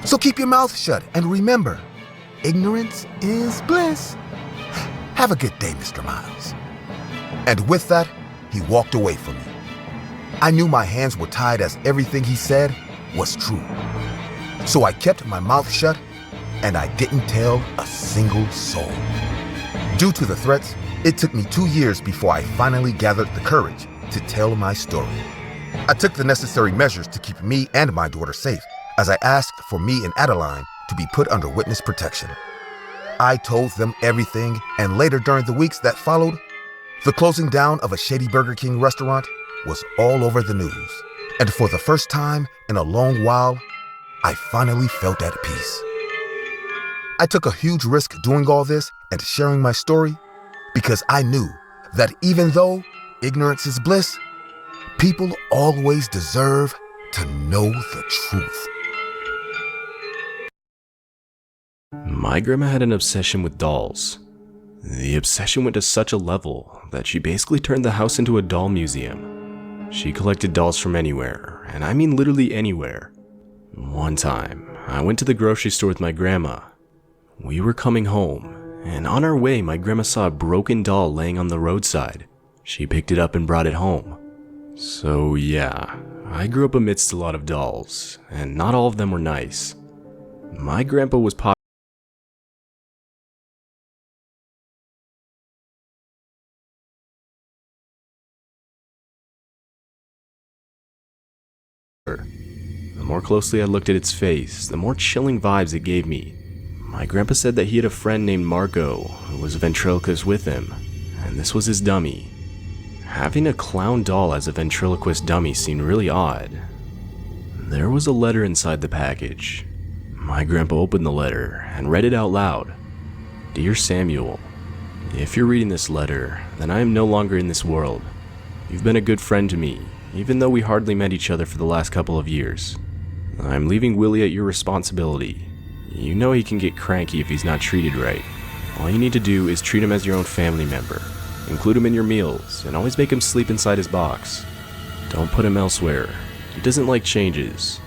So keep your mouth shut and remember, ignorance is bliss. Have a good day, Mr. Miles." And with that, he walked away from me. I knew my hands were tied as everything he said was true. So I kept my mouth shut, and I didn't tell a single soul. Due to the threats, it took me 2 years before I finally gathered the courage to tell my story. I took the necessary measures to keep me and my daughter safe, as I asked for me and Adeline to be put under witness protection. I told them everything, and later during the weeks that followed, the closing down of a shady Burger King restaurant was all over the news. And for the first time in a long while, I finally felt at peace. I took a huge risk doing all this and sharing my story because I knew that even though ignorance is bliss, People always deserve to know the truth. My grandma had an obsession with dolls. The obsession went to such a level that she basically turned the house into a doll museum. She collected dolls from anywhere, and I mean literally anywhere. One time, I went to the grocery store with my grandma. We were coming home, and on our way, my grandma saw a broken doll laying on the roadside. She picked it up and brought it home. So yeah, I grew up amidst a lot of dolls, and not all of them were nice. My grandpa was popular. The more closely I looked at its face, the more chilling vibes it gave me. My grandpa said that he had a friend named Marco who was a ventriloquist with him, and this was his dummy. Having a clown doll as a ventriloquist dummy seemed really odd. There was a letter inside the package. My grandpa opened the letter and read it out loud. Dear Samuel, if you're reading this letter, then I am no longer in this world. You've been a good friend to me, even though we hardly met each other for the last couple of years. I'm leaving Willie at your responsibility. You know he can get cranky if he's not treated right. All you need to do is treat him as your own family member. Include him in your meals, and always make him sleep inside his box. Don't put him elsewhere. He doesn't like changes.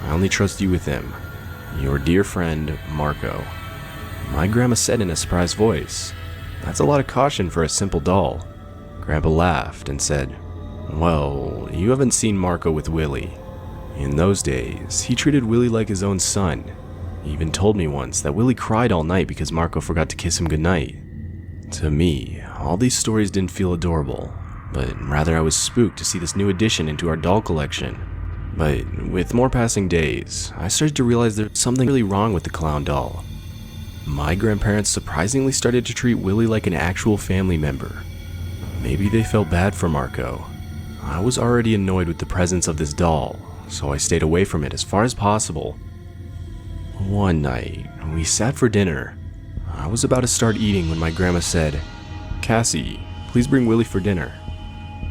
I only trust you with him. Your dear friend, Marco. My grandma said in a surprised voice. That's a lot of caution for a simple doll. Grandpa laughed and said, well, you haven't seen Marco with Willie. In those days, he treated Willie like his own son. He even told me once that Willie cried all night because Marco forgot to kiss him goodnight. To me, all these stories didn't feel adorable, but rather I was spooked to see this new addition into our doll collection. But with more passing days, I started to realize there's something really wrong with the clown doll. My grandparents surprisingly started to treat Willie like an actual family member. Maybe they felt bad for Marco. I was already annoyed with the presence of this doll, so I stayed away from it as far as possible. One night, we sat for dinner. I was about to start eating when my grandma said, Cassie, please bring Willie for dinner.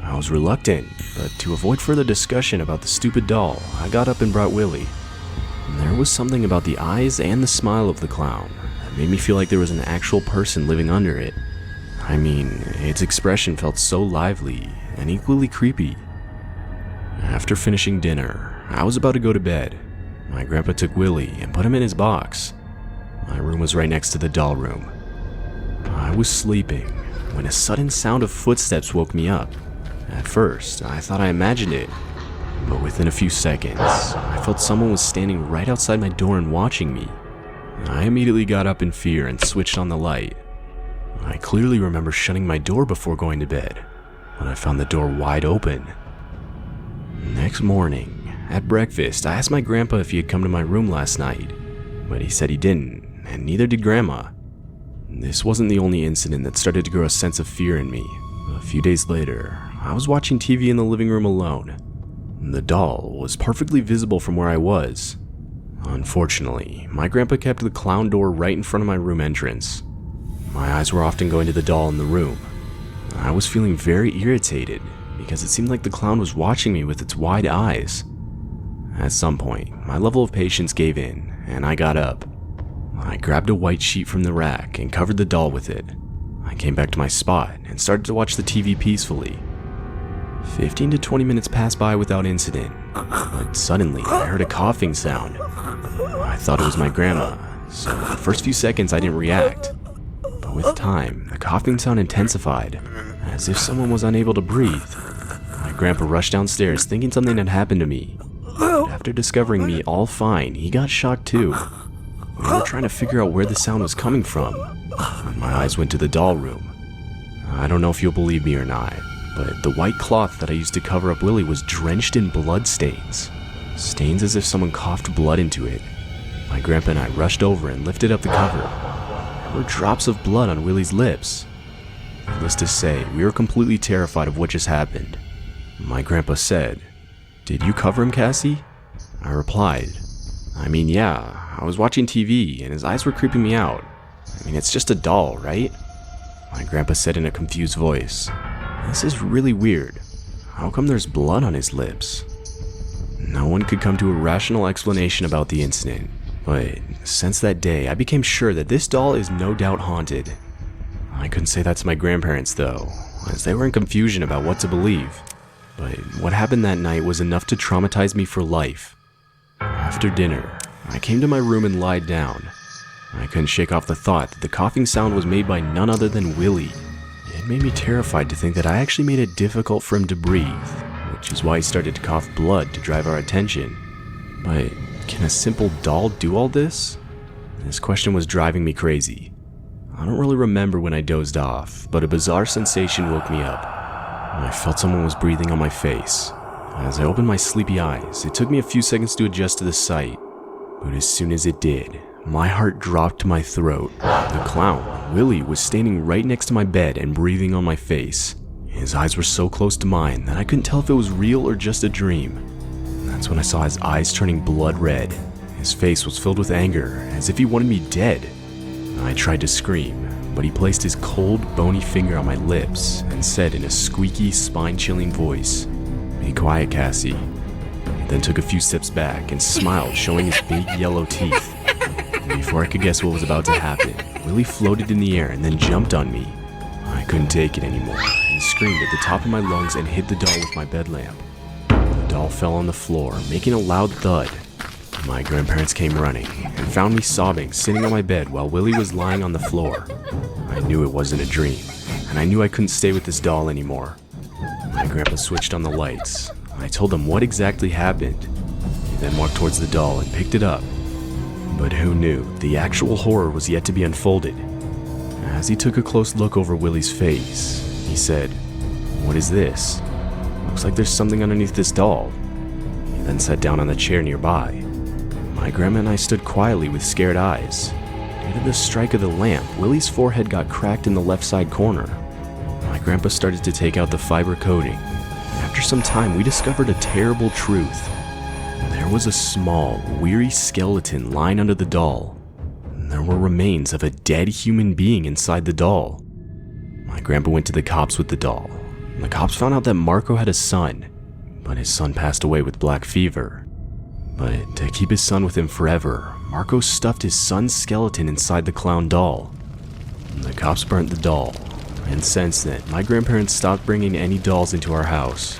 I was reluctant, but to avoid further discussion about the stupid doll, I got up and brought Willie. There was something about the eyes and the smile of the clown that made me feel like there was an actual person living under it. I mean, its expression felt so lively and equally creepy. After finishing dinner, I was about to go to bed. My grandpa took Willie and put him in his box. My room was right next to the doll room. I was sleeping when a sudden sound of footsteps woke me up. At first, I thought I imagined it, but within a few seconds, I felt someone was standing right outside my door and watching me. I immediately got up in fear and switched on the light. I clearly remember shutting my door before going to bed, but I found the door wide open. Next morning, at breakfast, I asked my grandpa if he had come to my room last night, but he said he didn't, and neither did Grandma. This wasn't the only incident that started to grow a sense of fear in me. A few days later, I was watching TV in the living room alone. The doll was perfectly visible from where I was. Unfortunately, my grandpa kept the clown door right in front of my room entrance. My eyes were often going to the doll in the room. I was feeling very irritated because it seemed like the clown was watching me with its wide eyes. At some point, my level of patience gave in, and I got up. I grabbed a white sheet from the rack and covered the doll with it. I came back to my spot and started to watch the TV peacefully. 15 to 20 minutes passed by without incident, but suddenly I heard a coughing sound. I thought it was my grandma, so the first few seconds I didn't react. But with time, the coughing sound intensified, as if someone was unable to breathe. My grandpa rushed downstairs thinking something had happened to me. But after discovering me all fine, he got shocked too. We were trying to figure out where the sound was coming from. My eyes went to the doll room. I don't know if you'll believe me or not, but the white cloth that I used to cover up Willie was drenched in blood stains. Stains as if someone coughed blood into it. My grandpa and I rushed over and lifted up the cover. There were drops of blood on Willie's lips. Needless to say, we were completely terrified of what just happened. My grandpa said, "Did you cover him, Cassie?" I replied, "I mean, yeah, I was watching TV and his eyes were creeping me out. I mean, it's just a doll, right?" My grandpa said in a confused voice, "This is really weird. How come there's blood on his lips? No one could come to a rational explanation about the incident, but since that day, I became sure that this doll is no doubt haunted. I couldn't say that to my grandparents though, as they were in confusion about what to believe. But what happened that night was enough to traumatize me for life. After dinner, I came to my room and lied down. I couldn't shake off the thought that the coughing sound was made by none other than Willie. It made me terrified to think that I actually made it difficult for him to breathe, which is why he started to cough blood to drive our attention. But can a simple doll do all this? This question was driving me crazy. I don't really remember when I dozed off, but a bizarre sensation woke me up. I felt someone was breathing on my face. As I opened my sleepy eyes, it took me a few seconds to adjust to the sight. But as soon as it did, my heart dropped to my throat. The clown, Willie, was standing right next to my bed and breathing on my face. His eyes were so close to mine that I couldn't tell if it was real or just a dream. That's when I saw his eyes turning blood red. His face was filled with anger, as if he wanted me dead. I tried to scream, but he placed his cold, bony finger on my lips and said in a squeaky, spine-chilling voice, "Be quiet, Cassie." He then took a few steps back and smiled, showing his big yellow teeth. Before I could guess what was about to happen, Willie floated in the air and then jumped on me. I couldn't take it anymore and screamed at the top of my lungs and hit the doll with my bed lamp. The doll fell on the floor, making a loud thud. My grandparents came running and found me sobbing, sitting on my bed while Willie was lying on the floor. I knew it wasn't a dream, and I knew I couldn't stay with this doll anymore. My grandpa switched on the lights. I told him what exactly happened. He then walked towards the doll and picked it up. But who knew, the actual horror was yet to be unfolded. As he took a close look over Willie's face, he said, "What is this? Looks like there's something underneath this doll." He then sat down on the chair nearby. My grandma and I stood quietly with scared eyes. Due to the strike of the lamp, Willie's forehead got cracked in the left side corner. My grandpa started to take out the fiber coating. After some time, we discovered a terrible truth. There was a small, weary skeleton lying under the doll. There were remains of a dead human being inside the doll. My grandpa went to the cops with the doll. The cops found out that Marco had a son, but his son passed away with black fever. But to keep his son with him forever, Marco stuffed his son's skeleton inside the clown doll. The cops burnt the doll, and since then, my grandparents stopped bringing any dolls into our house.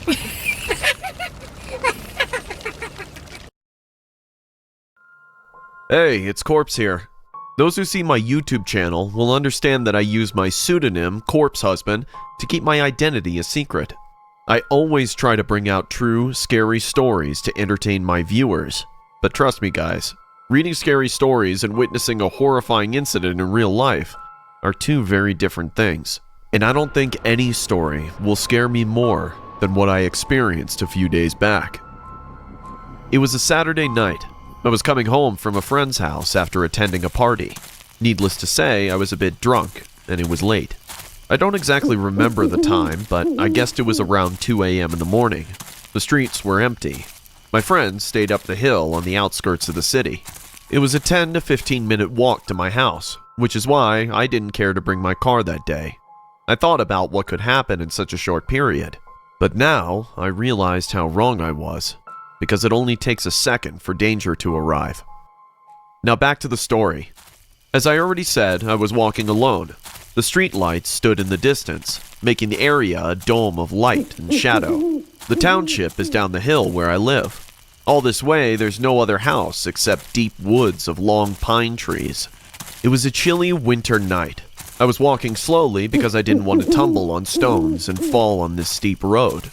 Hey, it's Corpse here. Those who see my YouTube channel will understand that I use my pseudonym, Corpse Husband, to keep my identity a secret. I always try to bring out true, scary stories to entertain my viewers. But trust me guys, reading scary stories and witnessing a horrifying incident in real life are two very different things. And I don't think any story will scare me more than what I experienced a few days back. It was a Saturday night. I was coming home from a friend's house after attending a party. Needless to say, I was a bit drunk, and it was late. I don't exactly remember the time, but I guessed it was around 2 a.m. in the morning. The streets were empty. My friends stayed up the hill on the outskirts of the city. It was a 10 to 15 minute walk to my house, which is why I didn't care to bring my car that day. I thought about what could happen in such a short period, but now I realized how wrong I was, because it only takes a second for danger to arrive. Now back to the story. As I already said, I was walking alone. The street lights stood in the distance, making the area a dome of light and shadow. The township is down the hill where I live. All this way, there's no other house except deep woods of long pine trees. It was a chilly winter night. I was walking slowly because I didn't want to tumble on stones and fall on this steep road.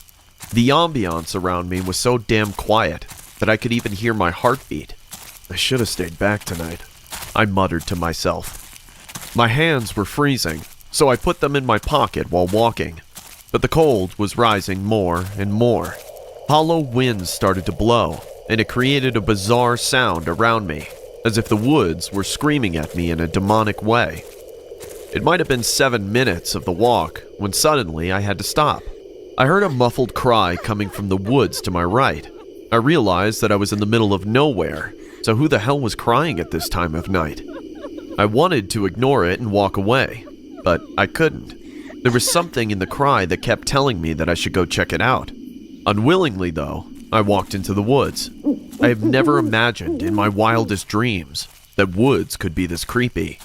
The ambiance around me was so damn quiet that I could even hear my heartbeat. I should have stayed back tonight, I muttered to myself. My hands were freezing, so I put them in my pocket while walking. But the cold was rising more and more. Hollow winds started to blow, and it created a bizarre sound around me, as if the woods were screaming at me in a demonic way. It might have been 7 minutes of the walk when suddenly I had to stop. I heard a muffled cry coming from the woods to my right. I realized that I was in the middle of nowhere, so who the hell was crying at this time of night? I wanted to ignore it and walk away, but I couldn't. There was something in the cry that kept telling me that I should go check it out. Unwillingly, though, I walked into the woods. I have never imagined in my wildest dreams that woods could be this creepy.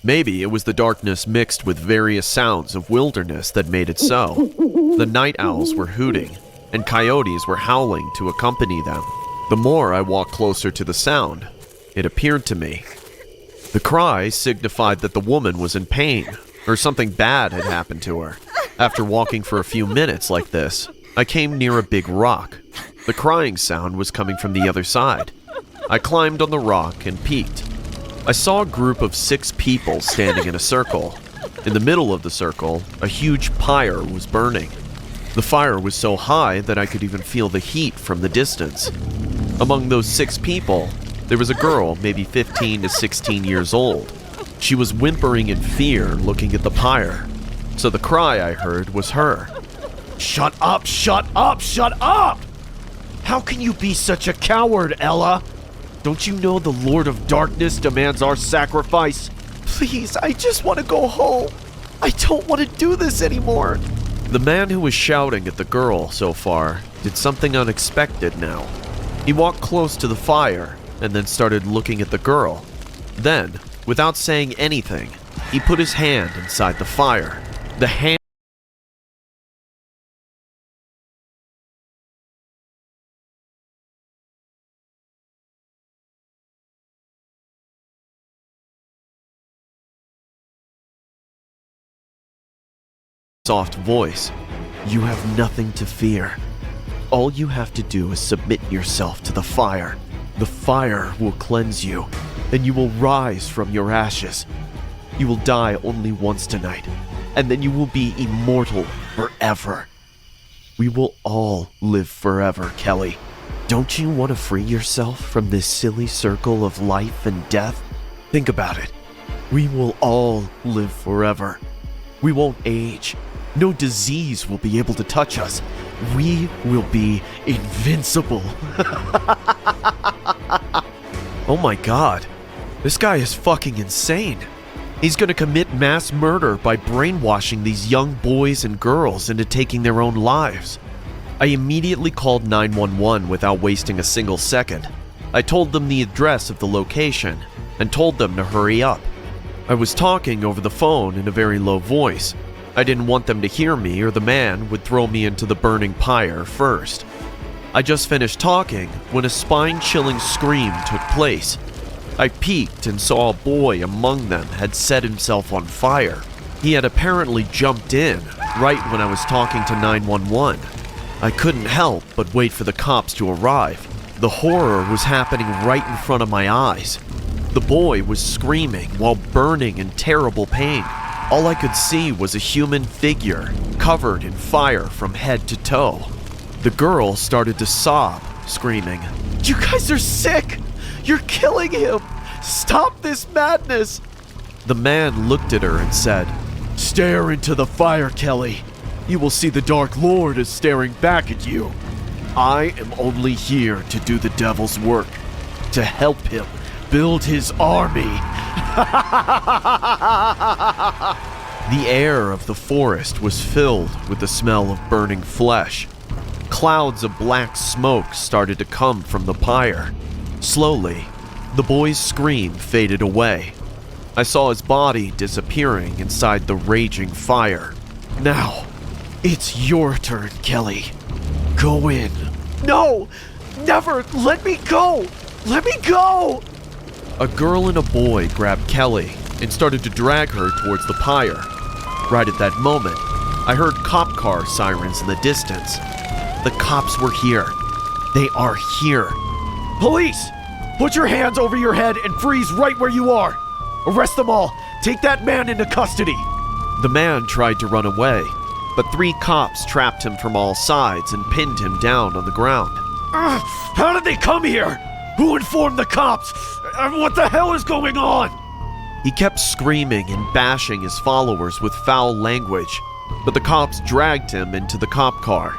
Maybe it was the darkness mixed with various sounds of wilderness that made it so. The night owls were hooting, and coyotes were howling to accompany them. The more I walked closer to the sound, it appeared to me. The cry signified that the woman was in pain, or something bad had happened to her. After walking for a few minutes like this, I came near a big rock. The crying sound was coming from the other side. I climbed on the rock and peeked. I saw a group of 6 people standing in a circle. In the middle of the circle, a huge pyre was burning. The fire was so high that I could even feel the heat from the distance. Among those 6 people, there was a girl maybe 15 to 16 years old. She was whimpering in fear looking at the pyre. So the cry I heard was her. "Shut up, shut up, shut up! How can you be such a coward, Ella? Don't you know the Lord of Darkness demands our sacrifice? Please, I just want to go home. I don't want to do this anymore." The man who was shouting at the girl so far did something unexpected now. He walked close to the fire and then started looking at the girl. Then, without saying anything, he put his hand inside the fire. The hand soft voice. "You have nothing to fear. All you have to do is submit yourself to the fire. The fire will cleanse you, and you will rise from your ashes. You will die only once tonight, and then you will be immortal forever. We will all live forever, Kelly. Don't you want to free yourself from this silly circle of life and death? Think about it. We will all live forever. We won't age. No disease will be able to touch us. We will be invincible." Oh my god. This guy is fucking insane. He's gonna commit mass murder by brainwashing these young boys and girls into taking their own lives. I immediately called 911 without wasting a single second. I told them the address of the location and told them to hurry up. I was talking over the phone in a very low voice. I didn't want them to hear me or the man would throw me into the burning pyre first. I just finished talking when a spine-chilling scream took place. I peeked and saw a boy among them had set himself on fire. He had apparently jumped in right when I was talking to 911. I couldn't help but wait for the cops to arrive. The horror was happening right in front of my eyes. The boy was screaming while burning in terrible pain. All I could see was a human figure covered in fire from head to toe. The girl started to sob, screaming, "You guys are sick! You're killing him! Stop this madness!" The man looked at her and said, "Stare into the fire, Kelly. You will see the Dark Lord is staring back at you. I am only here to do the devil's work, to help him build his army." The air of the forest was filled with the smell of burning flesh. Clouds of black smoke started to come from the pyre. Slowly, the boy's scream faded away. I saw his body disappearing inside the raging fire. "Now, it's your turn, Kelly. Go in." "No! Never! Let me go! Let me go!" A girl and a boy grabbed Kelly and started to drag her towards the pyre. Right at that moment, I heard cop car sirens in the distance. The cops were here. They are here. "Police! Put your hands over your head and freeze right where you are. Arrest them all. Take that man into custody." The man tried to run away, but 3 cops trapped him from all sides and pinned him down on the ground. "How did they come here? Who informed the cops? What the hell is going on?" He kept screaming and bashing his followers with foul language, but the cops dragged him into the cop car.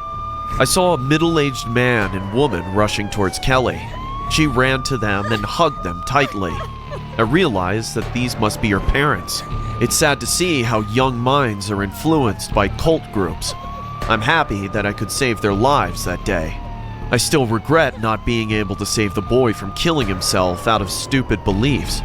I saw a middle-aged man and woman rushing towards Kelly. She ran to them and hugged them tightly. I realized that these must be her parents. It's sad to see how young minds are influenced by cult groups. I'm happy that I could save their lives that day. I still regret not being able to save the boy from killing himself out of stupid beliefs.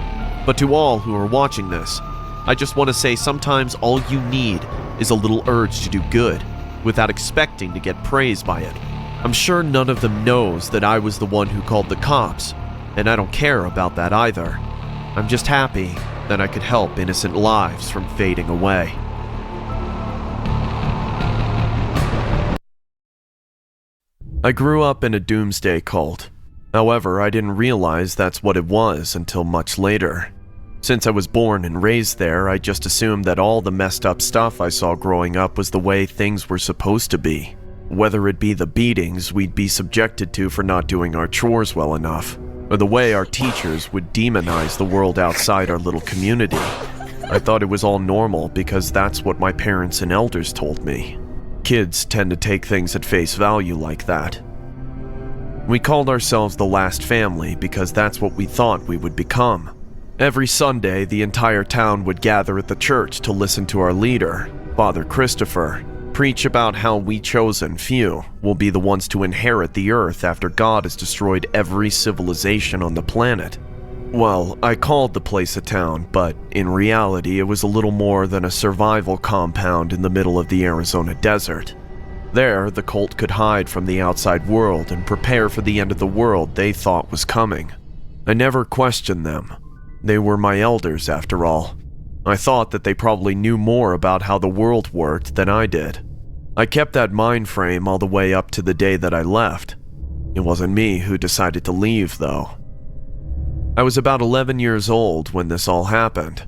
But to all who are watching this, I just want to say sometimes all you need is a little urge to do good, without expecting to get praised by it. I'm sure none of them knows that I was the one who called the cops, and I don't care about that either. I'm just happy that I could help innocent lives from fading away. I grew up in a doomsday cult. However, I didn't realize that's what it was until much later. Since I was born and raised there, I just assumed that all the messed up stuff I saw growing up was the way things were supposed to be. Whether it be the beatings we'd be subjected to for not doing our chores well enough, or the way our teachers would demonize the world outside our little community. I thought it was all normal because that's what my parents and elders told me. Kids tend to take things at face value like that. We called ourselves the Last Family because that's what we thought we would become. Every Sunday, the entire town would gather at the church to listen to our leader, Father Christopher, preach about how we chosen few will be the ones to inherit the earth after God has destroyed every civilization on the planet. Well, I called the place a town, but in reality it was a little more than a survival compound in the middle of the Arizona desert. There, the cult could hide from the outside world and prepare for the end of the world they thought was coming. I never questioned them. They were my elders, after all. I thought that they probably knew more about how the world worked than I did. I kept that mind frame all the way up to the day that I left. It wasn't me who decided to leave, though. I was about 11 years old when this all happened.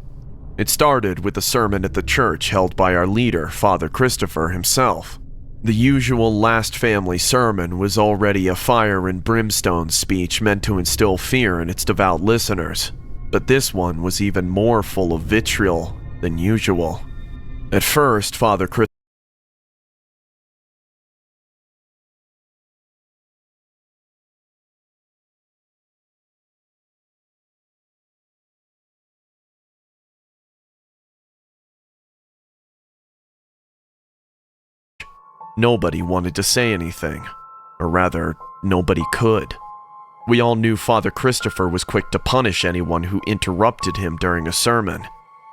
It started with a sermon at the church held by our leader, Father Christopher himself. The usual Last Family sermon was already a fire and brimstone speech meant to instill fear in its devout listeners, but this one was even more full of vitriol than usual. At first, Father Christopher Nobody wanted to say anything, or rather, nobody could. We all knew Father Christopher was quick to punish anyone who interrupted him during a sermon,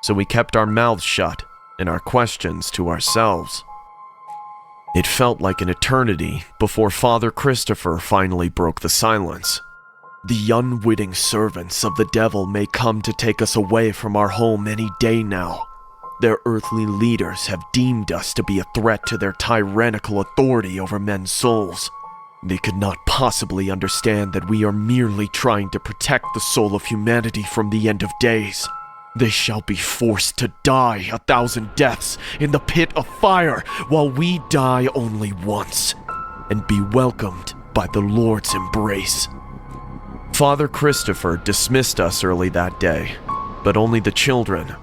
so we kept our mouths shut and our questions to ourselves. It felt like an eternity before Father Christopher finally broke the silence. The unwitting servants of the devil may come to take us away from our home any day now. Their earthly leaders have deemed us to be a threat to their tyrannical authority over men's souls. They could not possibly understand that we are merely trying to protect the soul of humanity from the end of days. They shall be forced to die 1,000 deaths in the pit of fire, while we die only once, and be welcomed by the Lord's embrace. Father Christopher dismissed us early that day, but only the children.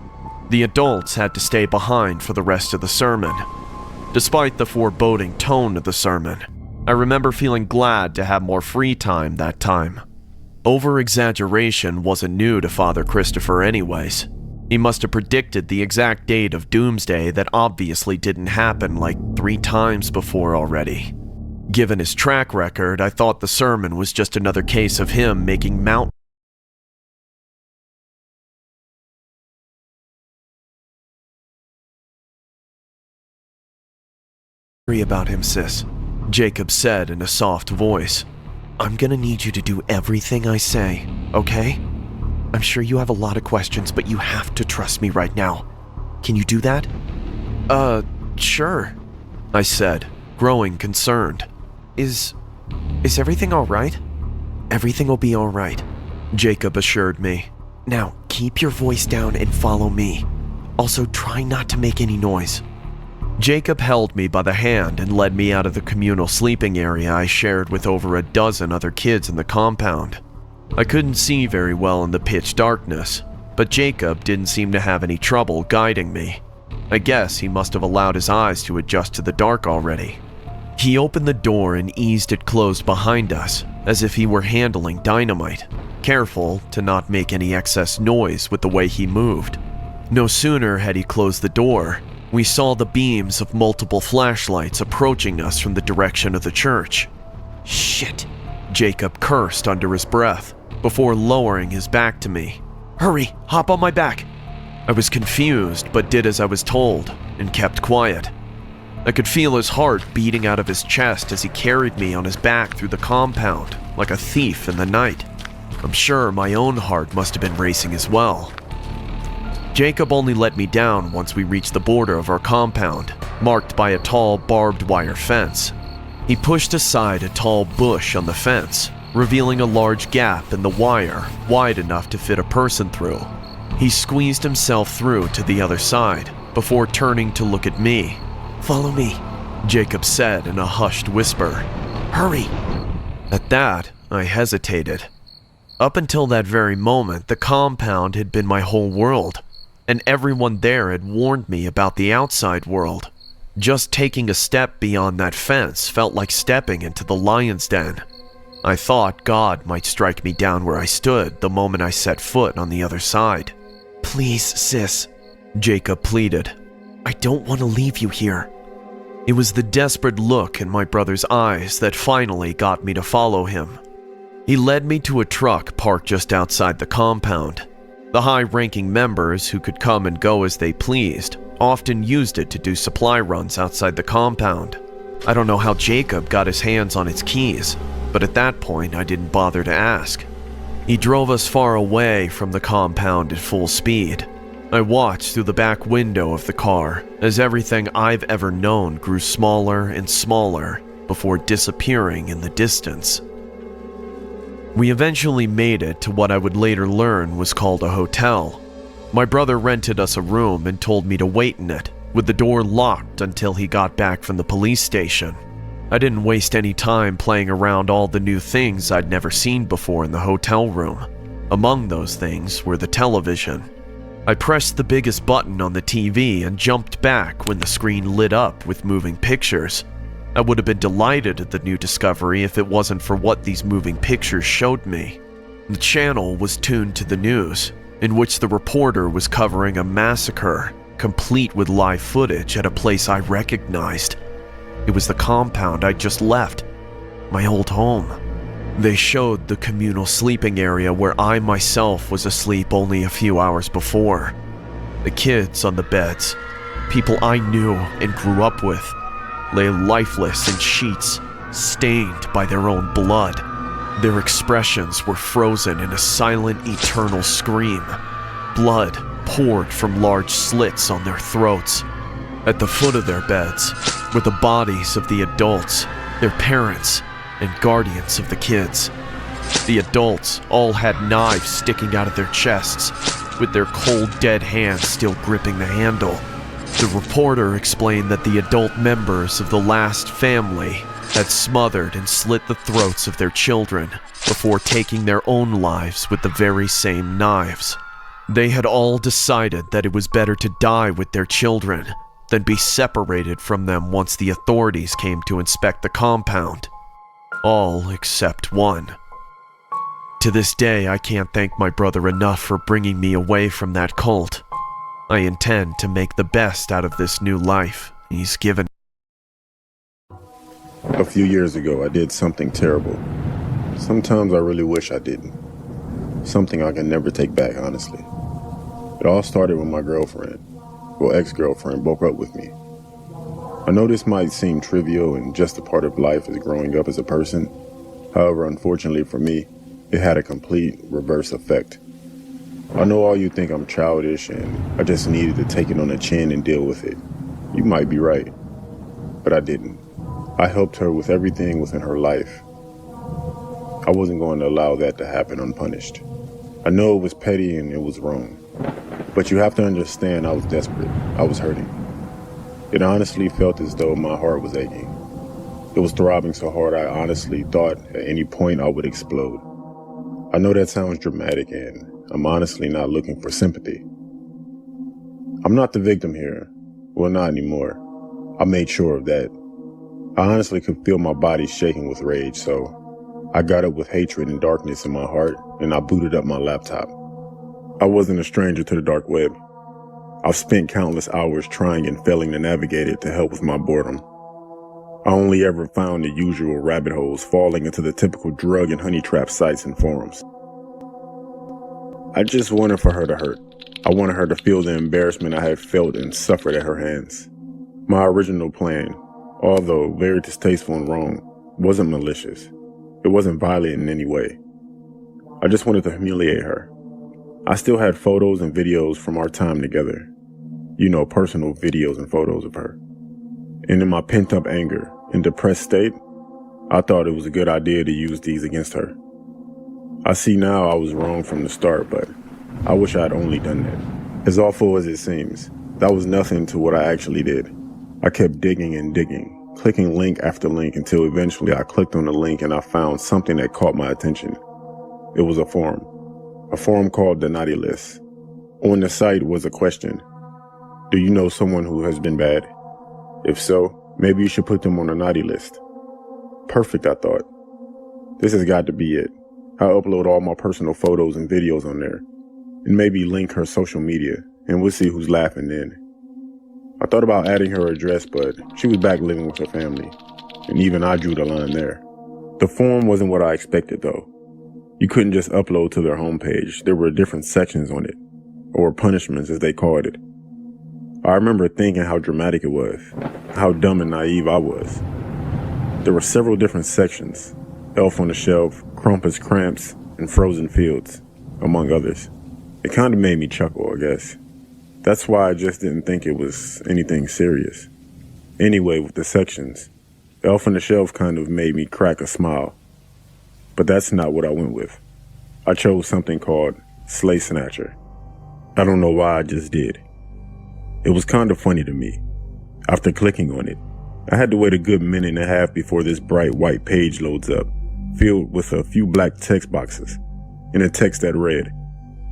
The adults had to stay behind for the rest of the sermon. Despite the foreboding tone of the sermon, I remember feeling glad to have more free time that time. Over-exaggeration wasn't new to Father Christopher anyways. He must have predicted the exact date of doomsday that obviously didn't happen like 3 times before already. Given his track record, I thought the sermon was just another case of him making about him, sis, Jacob said in a soft voice. I'm gonna need you to do everything I say, okay? I'm sure you have a lot of questions, but you have to trust me right now. Can you do that? Sure, I said, growing concerned. Is everything alright? Everything will be alright, Jacob assured me. Now, keep your voice down and follow me. Also, try not to make any noise. Jacob held me by the hand and led me out of the communal sleeping area I shared with over a dozen other kids in the compound. I couldn't see very well in the pitch darkness, but Jacob didn't seem to have any trouble guiding me. I guess he must have allowed his eyes to adjust to the dark already. He opened the door and eased it closed behind us, as if he were handling dynamite, careful to not make any excess noise with the way he moved. No sooner had he closed the door We saw the beams of multiple flashlights approaching us from the direction of the church. "Shit," Jacob cursed under his breath before lowering his back to me. "Hurry, hop on my back." I was confused but did as I was told and kept quiet. I could feel his heart beating out of his chest as he carried me on his back through the compound like a thief in the night. I'm sure my own heart must have been racing as well. Jacob only let me down once we reached the border of our compound, marked by a tall barbed wire fence. He pushed aside a tall bush on the fence, revealing a large gap in the wire wide enough to fit a person through. He squeezed himself through to the other side before turning to look at me. "Follow me," Jacob said in a hushed whisper. "Hurry." At that, I hesitated. Up until that very moment, the compound had been my whole world, and everyone there had warned me about the outside world. Just taking a step beyond that fence felt like stepping into the lion's den. I thought God might strike me down where I stood the moment I set foot on the other side. "Please, sis," Jacob pleaded. "I don't want to leave you here." It was the desperate look in my brother's eyes that finally got me to follow him. He led me to a truck parked just outside the compound. The high-ranking members, who could come and go as they pleased, often used it to do supply runs outside the compound. I don't know how Jacob got his hands on its keys, but at that point I didn't bother to ask. He drove us far away from the compound at full speed. I watched through the back window of the car as everything I've ever known grew smaller and smaller before disappearing in the distance. We eventually made it to what I would later learn was called a hotel. My brother rented us a room and told me to wait in it, with the door locked until he got back from the police station. I didn't waste any time playing around all the new things I'd never seen before in the hotel room. Among those things were the television. I pressed the biggest button on the TV and jumped back when the screen lit up with moving pictures. I would have been delighted at the new discovery if it wasn't for what these moving pictures showed me. The channel was tuned to the news, in which the reporter was covering a massacre, complete with live footage at a place I recognized. It was the compound I'd just left, my old home. They showed the communal sleeping area where I myself was asleep only a few hours before. The kids on the beds, people I knew and grew up with, lay lifeless in sheets, stained by their own blood. Their expressions were frozen in a silent, eternal scream. Blood poured from large slits on their throats. At the foot of their beds were the bodies of the adults, their parents, and guardians of the kids. The adults all had knives sticking out of their chests, with their cold, dead hands still gripping the handle. The reporter explained that the adult members of the last family had smothered and slit the throats of their children before taking their own lives with the very same knives. They had all decided that it was better to die with their children than be separated from them once the authorities came to inspect the compound. All except one. To this day, I can't thank my brother enough for bringing me away from that cult. I intend to make the best out of this new life he's given. A few years ago, I did something terrible. Sometimes I really wish I didn't. Something I can never take back, honestly. It all started when my ex-girlfriend broke up with me. I know this might seem trivial and just a part of life as growing up as a person. However, unfortunately for me, it had a complete reverse effect. I know all you think I'm childish and I just needed to take it on the chin and deal with it. You might be right, but I didn't. I helped her with everything within her life. I wasn't going to allow that to happen unpunished. I know it was petty and it was wrong, but you have to understand I was desperate. I was hurting. It honestly felt as though my heart was aching. It was throbbing so hard I honestly thought at any point I would explode. I know that sounds dramatic and I'm honestly not looking for sympathy. I'm not the victim here. Well, not anymore. I made sure of that. I honestly could feel my body shaking with rage, so I got up with hatred and darkness in my heart and I booted up my laptop. I wasn't a stranger to the dark web. I've spent countless hours trying and failing to navigate it to help with my boredom. I only ever found the usual rabbit holes, falling into the typical drug and honey trap sites and forums. I just wanted for her to hurt. I wanted her to feel the embarrassment I had felt and suffered at her hands. My original plan, although very distasteful and wrong, wasn't malicious. It wasn't violent in any way. I just wanted to humiliate her. I still had photos and videos from our time together. Personal videos and photos of her. And in my pent-up anger and depressed state, I thought it was a good idea to use these against her. I see now I was wrong from the start, but I wish I had only done that. As awful as it seems, that was nothing to what I actually did. I kept digging and digging, clicking link after link until eventually I clicked on the link and I found something that caught my attention. It was a forum called the Naughty List. On the site was a question. Do you know someone who has been bad? If so, maybe you should put them on a naughty list. Perfect, I thought. This has got to be it. I'll upload all my personal photos and videos on there, and maybe link her social media, and we'll see who's laughing then. I thought about adding her address, but she was back living with her family, and even I drew the line there. The forum wasn't what I expected, though. You couldn't just upload to their homepage. There were different sections on it, or punishments as they called it. I remember thinking how dramatic it was, how dumb and naive I was. There were several different sections: Elf on the Shelf, Crumpets Cramps, and Frozen Fields, among others. It kind of made me chuckle, I guess. That's why I just didn't think it was anything serious. Anyway, with the sections, Elf on the Shelf kind of made me crack a smile. But that's not what I went with. I chose something called Slay Snatcher. I don't know why, I just did. It was kind of funny to me. After clicking on it, I had to wait a good minute and a half before this bright white page loads up, filled with a few black text boxes, and a text that read,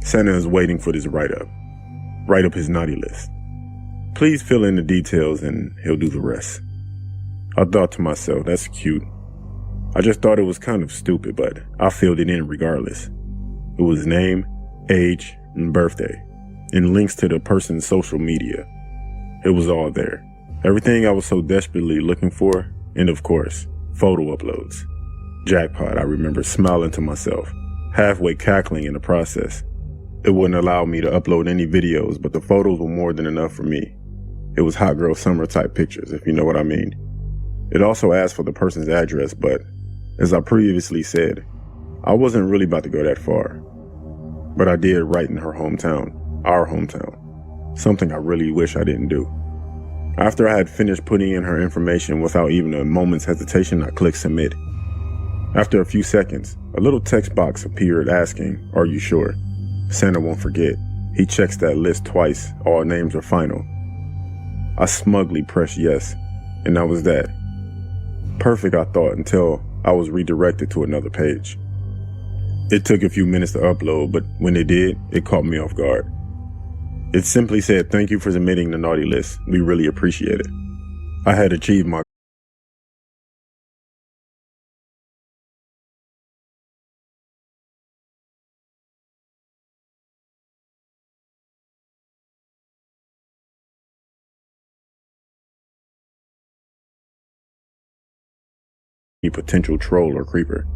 Santa is waiting for this write-up. Write up his naughty list. Please fill in the details and he'll do the rest. I thought to myself, that's cute. I just thought it was kind of stupid, but I filled it in regardless. It was name, age, and birthday, and links to the person's social media. It was all there. Everything I was so desperately looking for, and of course, photo uploads. Jackpot, I remember smiling to myself, halfway cackling in the process. It wouldn't allow me to upload any videos, but the photos were more than enough for me. It was hot girl summer type pictures, if you know what I mean. It also asked for the person's address, but as I previously said, I wasn't really about to go that far. But I did write in her hometown, our hometown, something I really wish I didn't do. After I had finished putting in her information without even a moment's hesitation, I clicked submit. After a few seconds, a little text box appeared asking, are you sure? Santa won't forget. He checks that list twice. All names are final. I smugly pressed yes, and that was that. Perfect, I thought, until I was redirected to another page. It took a few minutes to upload, but when it did, it caught me off guard. It simply said, thank you for submitting the naughty list. We really appreciate it. I had achieved my potential troll or creeper.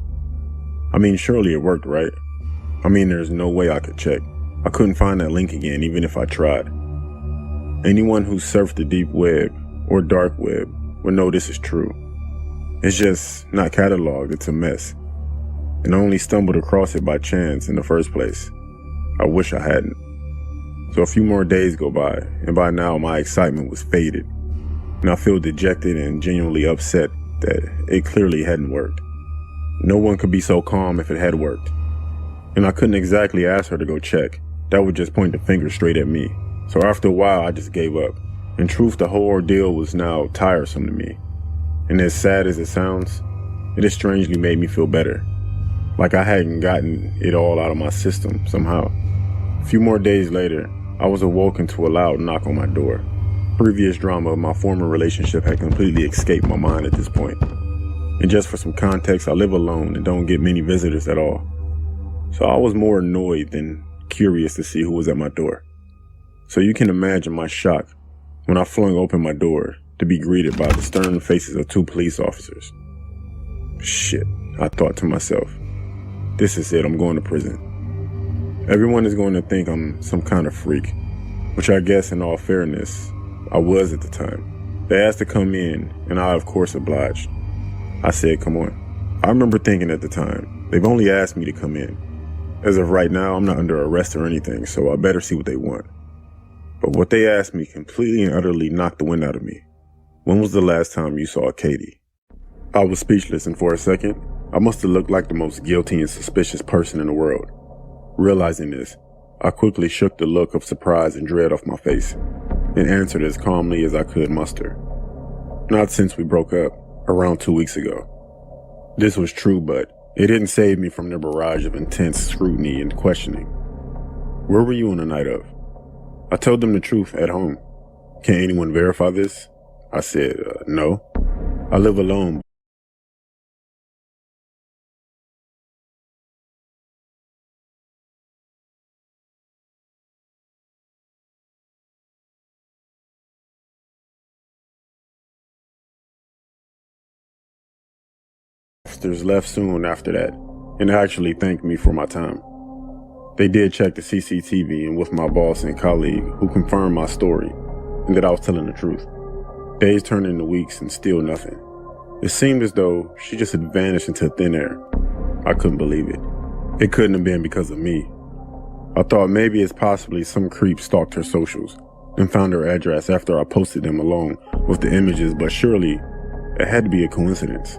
I mean, surely it worked, right? I mean, there's no way I could check. I couldn't find that link again, even if I tried. Anyone who surfed the deep web or dark web would know this is true. It's just not cataloged, it's a mess. And I only stumbled across it by chance in the first place. I wish I hadn't. So a few more days go by, and by now my excitement was faded. And I feel dejected and genuinely upset that it clearly hadn't worked. No one could be so calm if it had worked. And I couldn't exactly ask her to go check. That would just point the finger straight at me. So after a while, I just gave up. In truth, the whole ordeal was now tiresome to me. And as sad as it sounds, it has strangely made me feel better. Like I hadn't gotten it all out of my system somehow. A few more days later, I was awoken to a loud knock on my door. Previous drama of my former relationship had completely escaped my mind at this point. And just for some context, I live alone and don't get many visitors at all. So I was more annoyed than curious to see who was at my door. So you can imagine my shock when I flung open my door to be greeted by the stern faces of 2 police officers. Shit, I thought to myself. This is it, I'm going to prison. Everyone is going to think I'm some kind of freak, which I guess in all fairness, I was at the time. They asked to come in, and I of course obliged. I said, come on. I remember thinking at the time, they've only asked me to come in. As of right now, I'm not under arrest or anything, so I better see what they want. But what they asked me completely and utterly knocked the wind out of me. When was the last time you saw Katie? I was speechless, and for a second, I must have looked like the most guilty and suspicious person in the world. Realizing this, I quickly shook the look of surprise and dread off my face and answered as calmly as I could muster. Not since we broke up, around 2 weeks ago. This was true, but it didn't save me from the barrage of intense scrutiny and questioning. Where were you on the night of? I told them the truth at home. Can anyone verify this? I said, no. I live alone. Officers left soon after that and actually thanked me for my time. They did check the CCTV and with my boss and colleague who confirmed my story and that I was telling the truth. Days turned into weeks and still nothing. It seemed as though she just had vanished into thin air. I couldn't believe it. It couldn't have been because of me. I thought maybe it's possibly some creep stalked her socials and found her address after I posted them along with the images, but surely it had to be a coincidence.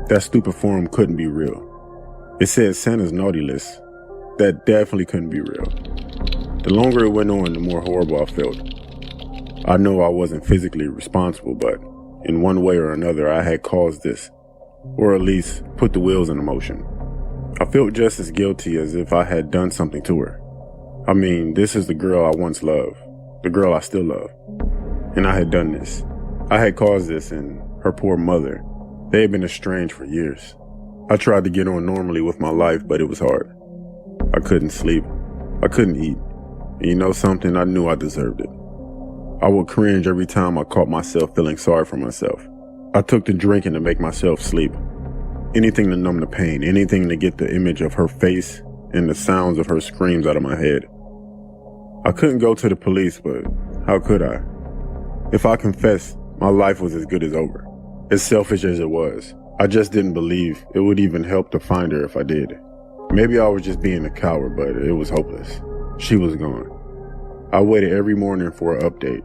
That stupid forum couldn't be real. It said Santa's naughty list. That definitely couldn't be real. The longer it went on, the more horrible I felt. I know I wasn't physically responsible, but in one way or another, I had caused this, or at least put the wheels in motion. I felt just as guilty as if I had done something to her. I mean, this is the girl I once loved, the girl I still love, and I had done this. I had caused this, and her poor mother, they had been estranged for years. I tried to get on normally with my life, but it was hard. I couldn't sleep. I couldn't eat. And you know something? I knew I deserved it. I would cringe every time I caught myself feeling sorry for myself. I took to drinking to make myself sleep. Anything to numb the pain, anything to get the image of her face and the sounds of her screams out of my head. I couldn't go to the police, but how could I? If I confessed, my life was as good as over. As selfish as it was, I just didn't believe it would even help to find her if I did. Maybe I was just being a coward, but it was hopeless. She was gone. I waited every morning for an update.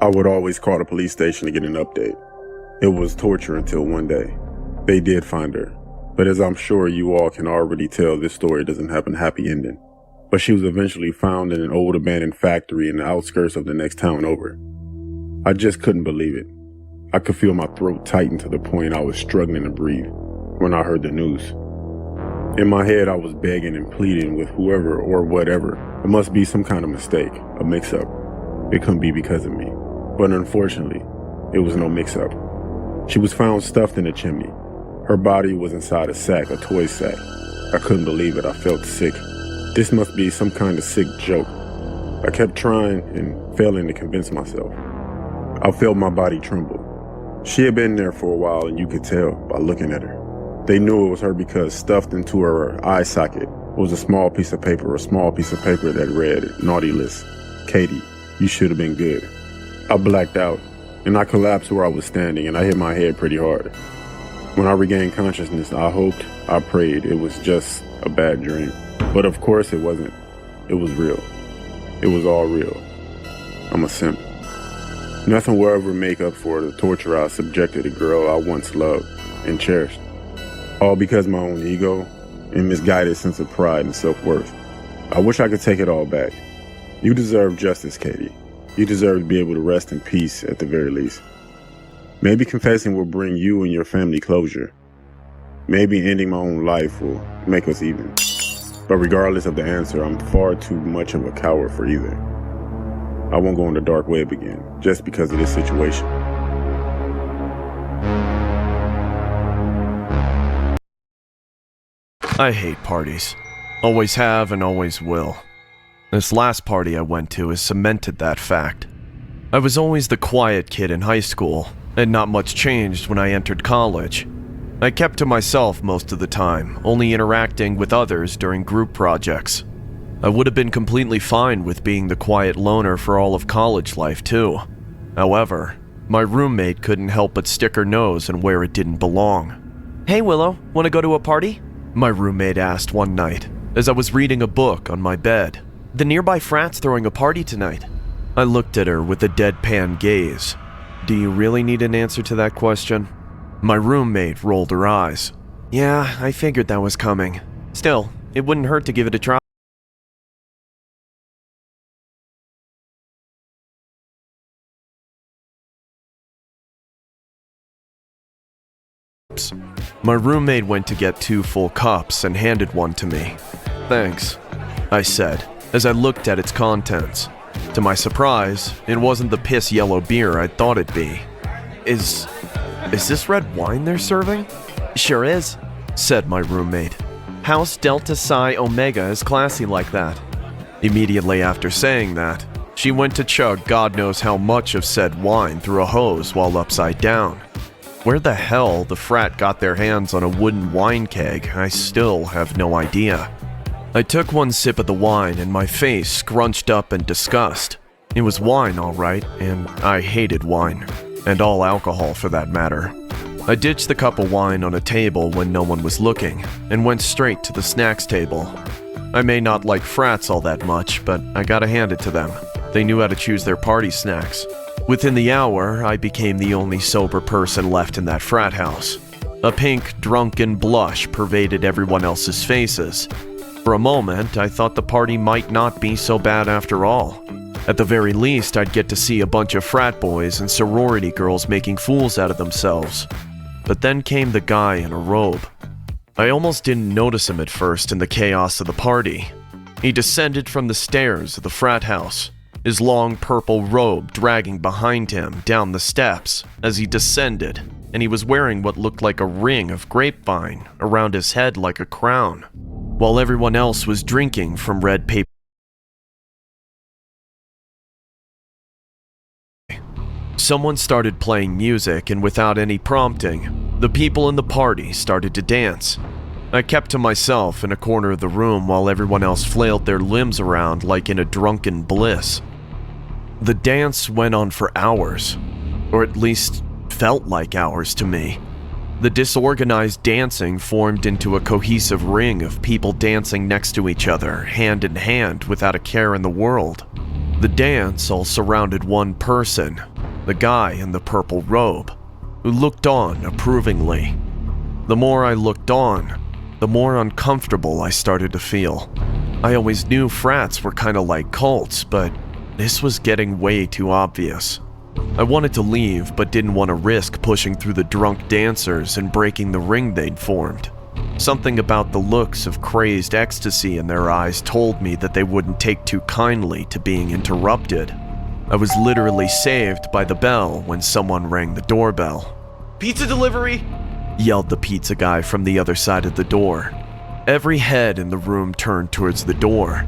I would always call the police station to get an update. It was torture until one day. They did find her. But as I'm sure you all can already tell, this story doesn't have a happy ending. But she was eventually found in an old abandoned factory in the outskirts of the next town over. I just couldn't believe it. I could feel my throat tighten to the point I was struggling to breathe when I heard the news. In my head, I was begging and pleading with whoever or whatever. It must be some kind of mistake, a mix-up. It couldn't be because of me. But unfortunately, it was no mix-up. She was found stuffed in a chimney. Her body was inside a sack, a toy sack. I couldn't believe it. I felt sick. This must be some kind of sick joke. I kept trying and failing to convince myself. I felt my body tremble. She had been there for a while, and you could tell by looking at her. They knew it was her because stuffed into her eye socket was a small piece of paper that read, "Naughty list. Katie, you should have been good." I blacked out, and I collapsed where I was standing, and I hit my head pretty hard. When I regained consciousness, I hoped, I prayed it was just a bad dream. But of course it wasn't. It was real. It was all real. I'm a simp. Nothing will ever make up for the torture I subjected a girl I once loved and cherished. All because of my own ego and misguided sense of pride and self-worth. I wish I could take it all back. You deserve justice, Katie. You deserve to be able to rest in peace at the very least. Maybe confessing will bring you and your family closure. Maybe ending my own life will make us even. But regardless of the answer, I'm far too much of a coward for either. I won't go on the dark web again, just because of this situation. I hate parties. Always have and always will. This last party I went to has cemented that fact. I was always the quiet kid in high school, and not much changed when I entered college. I kept to myself most of the time, only interacting with others during group projects. I would have been completely fine with being the quiet loner for all of college life too. However, my roommate couldn't help but stick her nose in where it didn't belong. "Hey Willow, wanna go to a party?" my roommate asked one night, as I was reading a book on my bed. "The nearby frat's throwing a party tonight." I looked at her with a deadpan gaze. Do you really need an answer to that question? My roommate rolled her eyes. Yeah, I figured that was coming. Still, it wouldn't hurt to give it a try. My roommate went to get 2 full cups and handed one to me. "Thanks," I said, as I looked at its contents. To my surprise, it wasn't the piss yellow beer I thought it'd be. Is this red wine they're serving?" "Sure is," said my roommate. "House Delta Psi Omega is classy like that." Immediately after saying that, she went to chug God knows how much of said wine through a hose while upside down. Where the hell the frat got their hands on a wooden wine keg, I still have no idea. I took one sip of the wine and my face scrunched up in disgust. It was wine, all right, and I hated wine. And all alcohol for that matter. I ditched the cup of wine on a table when no one was looking, and went straight to the snacks table. I may not like frats all that much, but I gotta hand it to them. They knew how to choose their party snacks. Within the hour, I became the only sober person left in that frat house. A pink, drunken blush pervaded everyone else's faces. For a moment, I thought the party might not be so bad after all. At the very least, I'd get to see a bunch of frat boys and sorority girls making fools out of themselves. But then came the guy in a robe. I almost didn't notice him at first in the chaos of the party. He descended from the stairs of the frat house, his long purple robe dragging behind him down the steps as he descended, and he was wearing what looked like a ring of grapevine around his head like a crown, while everyone else was drinking from red paper. Someone started playing music, and without any prompting, the people in the party started to dance. I kept to myself in a corner of the room while everyone else flailed their limbs around like in a drunken bliss. The dance went on for hours, or at least felt like hours to me. The disorganized dancing formed into a cohesive ring of people dancing next to each other, hand in hand, without a care in the world. The dance all surrounded one person, the guy in the purple robe, who looked on approvingly. The more I looked on, the more uncomfortable I started to feel. I always knew frats were kinda like cults, but this was getting way too obvious. I wanted to leave, but didn't want to risk pushing through the drunk dancers and breaking the ring they'd formed. Something about the looks of crazed ecstasy in their eyes told me that they wouldn't take too kindly to being interrupted. I was literally saved by the bell when someone rang the doorbell. "Pizza delivery!" yelled the pizza guy from the other side of the door. Every head in the room turned towards the door.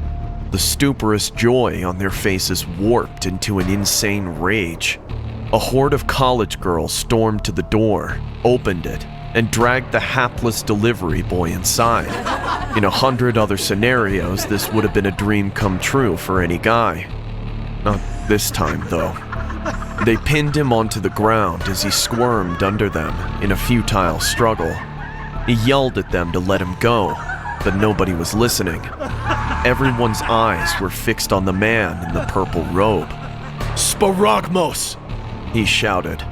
The stuporous joy on their faces warped into an insane rage. A horde of college girls stormed to the door, opened it, and dragged the hapless delivery boy inside. In 100 other scenarios, this would have been a dream come true for any guy. Not this time, though. They pinned him onto the ground as he squirmed under them in a futile struggle. He yelled at them to let him go, but nobody was listening. Everyone's eyes were fixed on the man in the purple robe. "Sparagmos!" he shouted.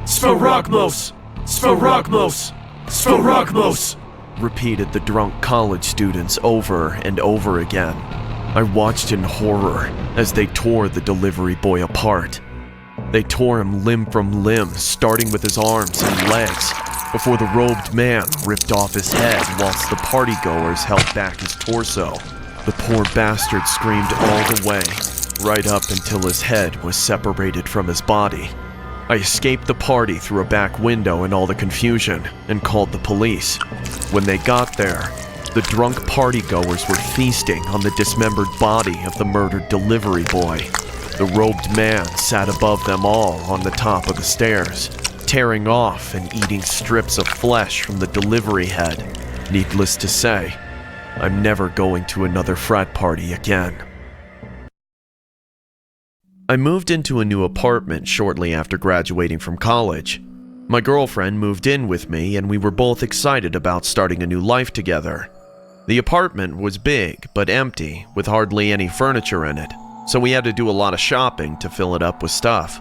"Sparagmos! Sparagmos! Sparagmos!" repeated the drunk college students over and over again. I watched in horror as they tore the delivery boy apart. They tore him limb from limb, starting with his arms and legs, before the robed man ripped off his head whilst the partygoers held back his torso. The poor bastard screamed all the way, right up until his head was separated from his body. I escaped the party through a back window in all the confusion and called the police. When they got there, The drunk partygoers were feasting on the dismembered body of the murdered delivery boy. The robed man sat above them all on the top of the stairs, tearing off and eating strips of flesh from the delivery head. Needless to say, I'm never going to another frat party again. I moved into a new apartment shortly after graduating from college. My girlfriend moved in with me, and we were both excited about starting a new life together. The apartment was big but empty, with hardly any furniture in it, so we had to do a lot of shopping to fill it up with stuff.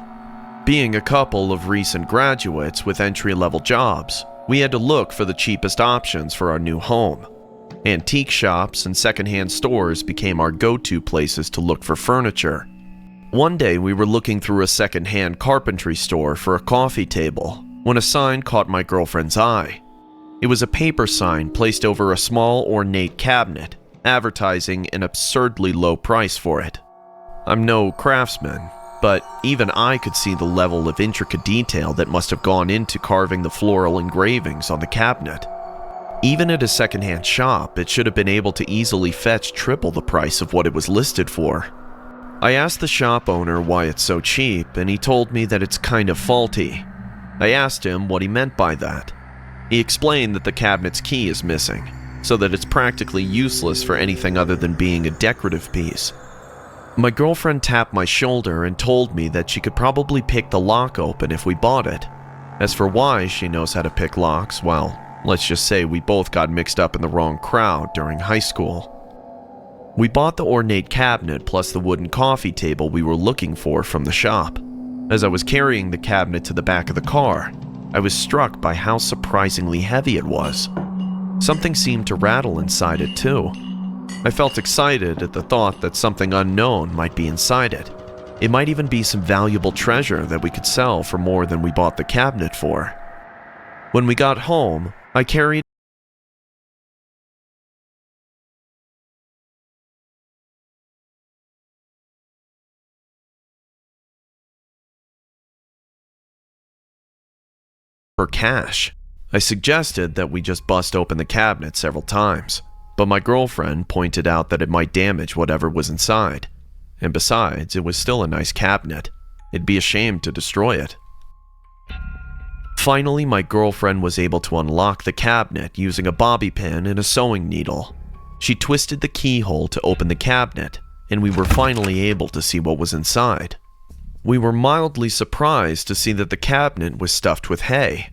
Being a couple of recent graduates with entry-level jobs, we had to look for the cheapest options for our new home. Antique shops and secondhand stores became our go-to places to look for furniture. One day we were looking through a secondhand carpentry store for a coffee table when a sign caught my girlfriend's eye. It was a paper sign placed over a small ornate cabinet, advertising an absurdly low price for it. I'm no craftsman, but even I could see the level of intricate detail that must have gone into carving the floral engravings on the cabinet. Even at a secondhand shop, it should have been able to easily fetch triple the price of what it was listed for. I asked the shop owner why it's so cheap, and he told me that it's kind of faulty. I asked him what he meant by that. He explained that the cabinet's key is missing, so that it's practically useless for anything other than being a decorative piece. My girlfriend tapped my shoulder and told me that she could probably pick the lock open if we bought it. As for why she knows how to pick locks, well, let's just say we both got mixed up in the wrong crowd during high school. We bought the ornate cabinet plus the wooden coffee table we were looking for from the shop. As I was carrying the cabinet to the back of the car, I was struck by how surprisingly heavy it was. Something seemed to rattle inside it too. I felt excited at the thought that something unknown might be inside it. It might even be some valuable treasure that we could sell for more than we bought the cabinet for. When we got home, I carried for cash. I suggested that we just bust open the cabinet several times, but my girlfriend pointed out that it might damage whatever was inside. And besides, it was still a nice cabinet. It'd be a shame to destroy it. Finally, my girlfriend was able to unlock the cabinet using a bobby pin and a sewing needle. She twisted the keyhole to open the cabinet, and we were finally able to see what was inside. We were mildly surprised to see that the cabinet was stuffed with hay.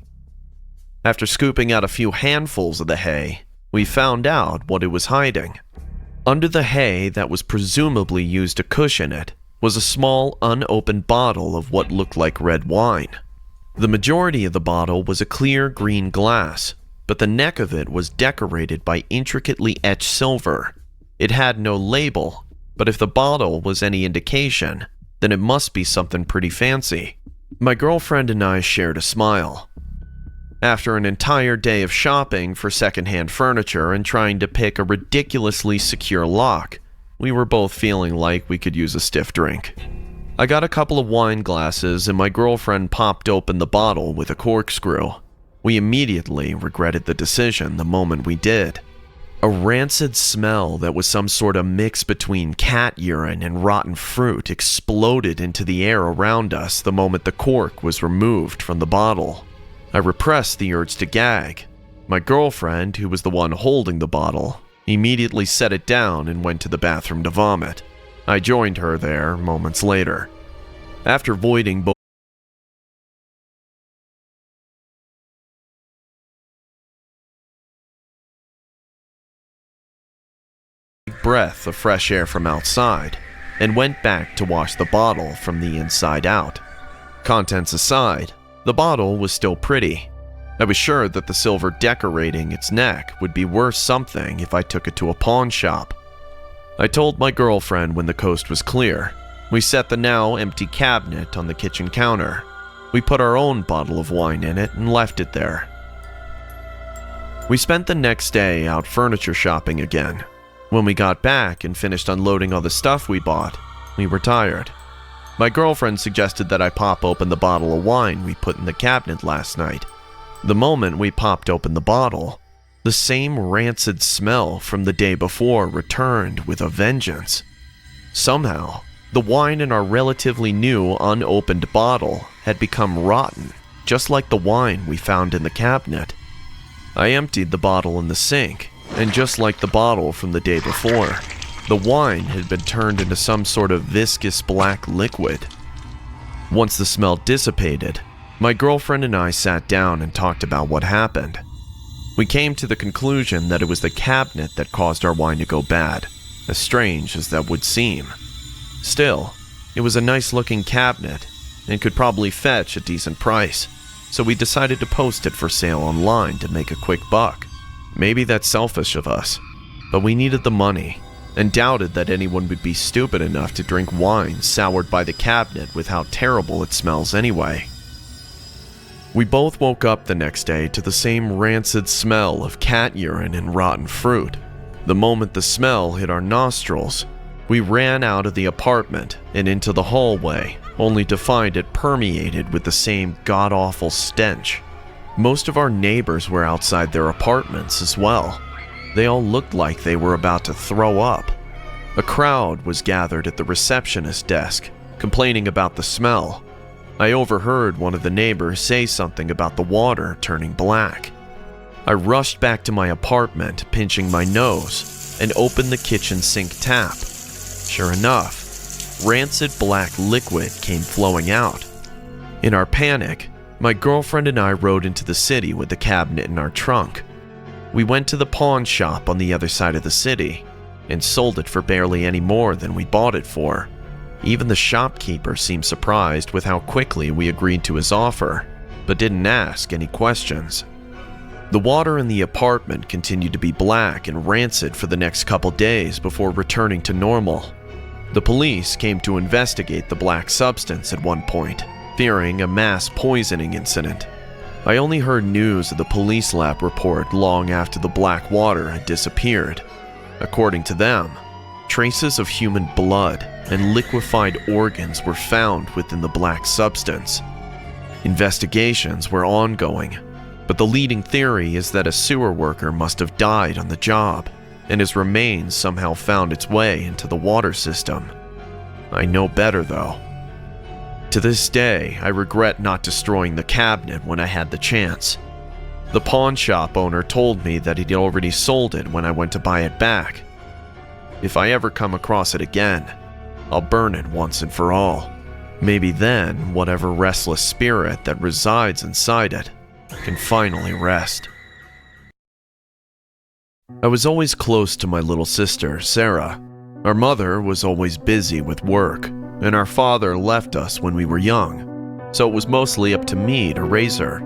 After scooping out a few handfuls of the hay, we found out what it was hiding. Under the hay that was presumably used to cushion it was a small, unopened bottle of what looked like red wine. The majority of the bottle was a clear green glass, but the neck of it was decorated by intricately etched silver. It had no label, but if the bottle was any indication, then it must be something pretty fancy. My girlfriend and I shared a smile. After an entire day of shopping for secondhand furniture and trying to pick a ridiculously secure lock, we were both feeling like we could use a stiff drink. I got a couple of wine glasses and my girlfriend popped open the bottle with a corkscrew. We immediately regretted the decision the moment we did. A rancid smell that was some sort of mix between cat urine and rotten fruit exploded into the air around us the moment the cork was removed from the bottle. I repressed the urge to gag. My girlfriend, who was the one holding the bottle, immediately set it down and went to the bathroom to vomit. I joined her there moments later. After voiding both breath of fresh air from outside and went back to wash the bottle from the inside out. Contents aside, the bottle was still pretty. I was sure that the silver decorating its neck would be worth something if I took it to a pawn shop. I told my girlfriend when the coast was clear. We set the now empty cabinet on the kitchen counter. We put our own bottle of wine in it and left it there. We spent the next day out furniture shopping again. When we got back and finished unloading all the stuff we bought, we were tired. My girlfriend suggested that I pop open the bottle of wine we put in the cabinet last night. The moment we popped open the bottle, The same rancid smell from the day before returned with a vengeance. Somehow, the wine in our relatively new, unopened bottle had become rotten, just like the wine we found in the cabinet. I emptied the bottle in the sink, and just like the bottle from the day before, the wine had been turned into some sort of viscous black liquid. Once the smell dissipated, my girlfriend and I sat down and talked about what happened. We came to the conclusion that it was the cabinet that caused our wine to go bad, as strange as that would seem. Still, it was a nice-looking cabinet and could probably fetch a decent price, so we decided to post it for sale online to make a quick buck. Maybe that's selfish of us, but we needed the money and doubted that anyone would be stupid enough to drink wine soured by the cabinet with how terrible it smells anyway. We both woke up the next day to the same rancid smell of cat urine and rotten fruit. The moment the smell hit our nostrils, we ran out of the apartment and into the hallway, only to find it permeated with the same god-awful stench. Most of our neighbors were outside their apartments as well. They all looked like they were about to throw up. A crowd was gathered at the receptionist desk, complaining about the smell. I overheard one of the neighbors say something about the water turning black. I rushed back to my apartment, pinching my nose, and opened the kitchen sink tap. Sure enough, rancid black liquid came flowing out. In our panic, my girlfriend and I rode into the city with the cabinet in our trunk. We went to the pawn shop on the other side of the city and sold it for barely any more than we bought it for. Even the shopkeeper seemed surprised with how quickly we agreed to his offer, but didn't ask any questions. The water in the apartment continued to be black and rancid for the next couple days before returning to normal. The police came to investigate the black substance at one point, fearing a mass poisoning incident. I only heard news of the police lab report long after the black water had disappeared. According to them, traces of human blood and liquefied organs were found within the black substance. Investigations were ongoing, but the leading theory is that a sewer worker must have died on the job, and his remains somehow found its way into the water system. I know better, though. To this day, I regret not destroying the cabinet when I had the chance. The pawn shop owner told me that he'd already sold it when I went to buy it back. If I ever come across it again, I'll burn it once and for all. Maybe then, whatever restless spirit that resides inside it can finally rest. I was always close to my little sister, Sarah. Our mother was always busy with work, and our father left us when we were young, so it was mostly up to me to raise her.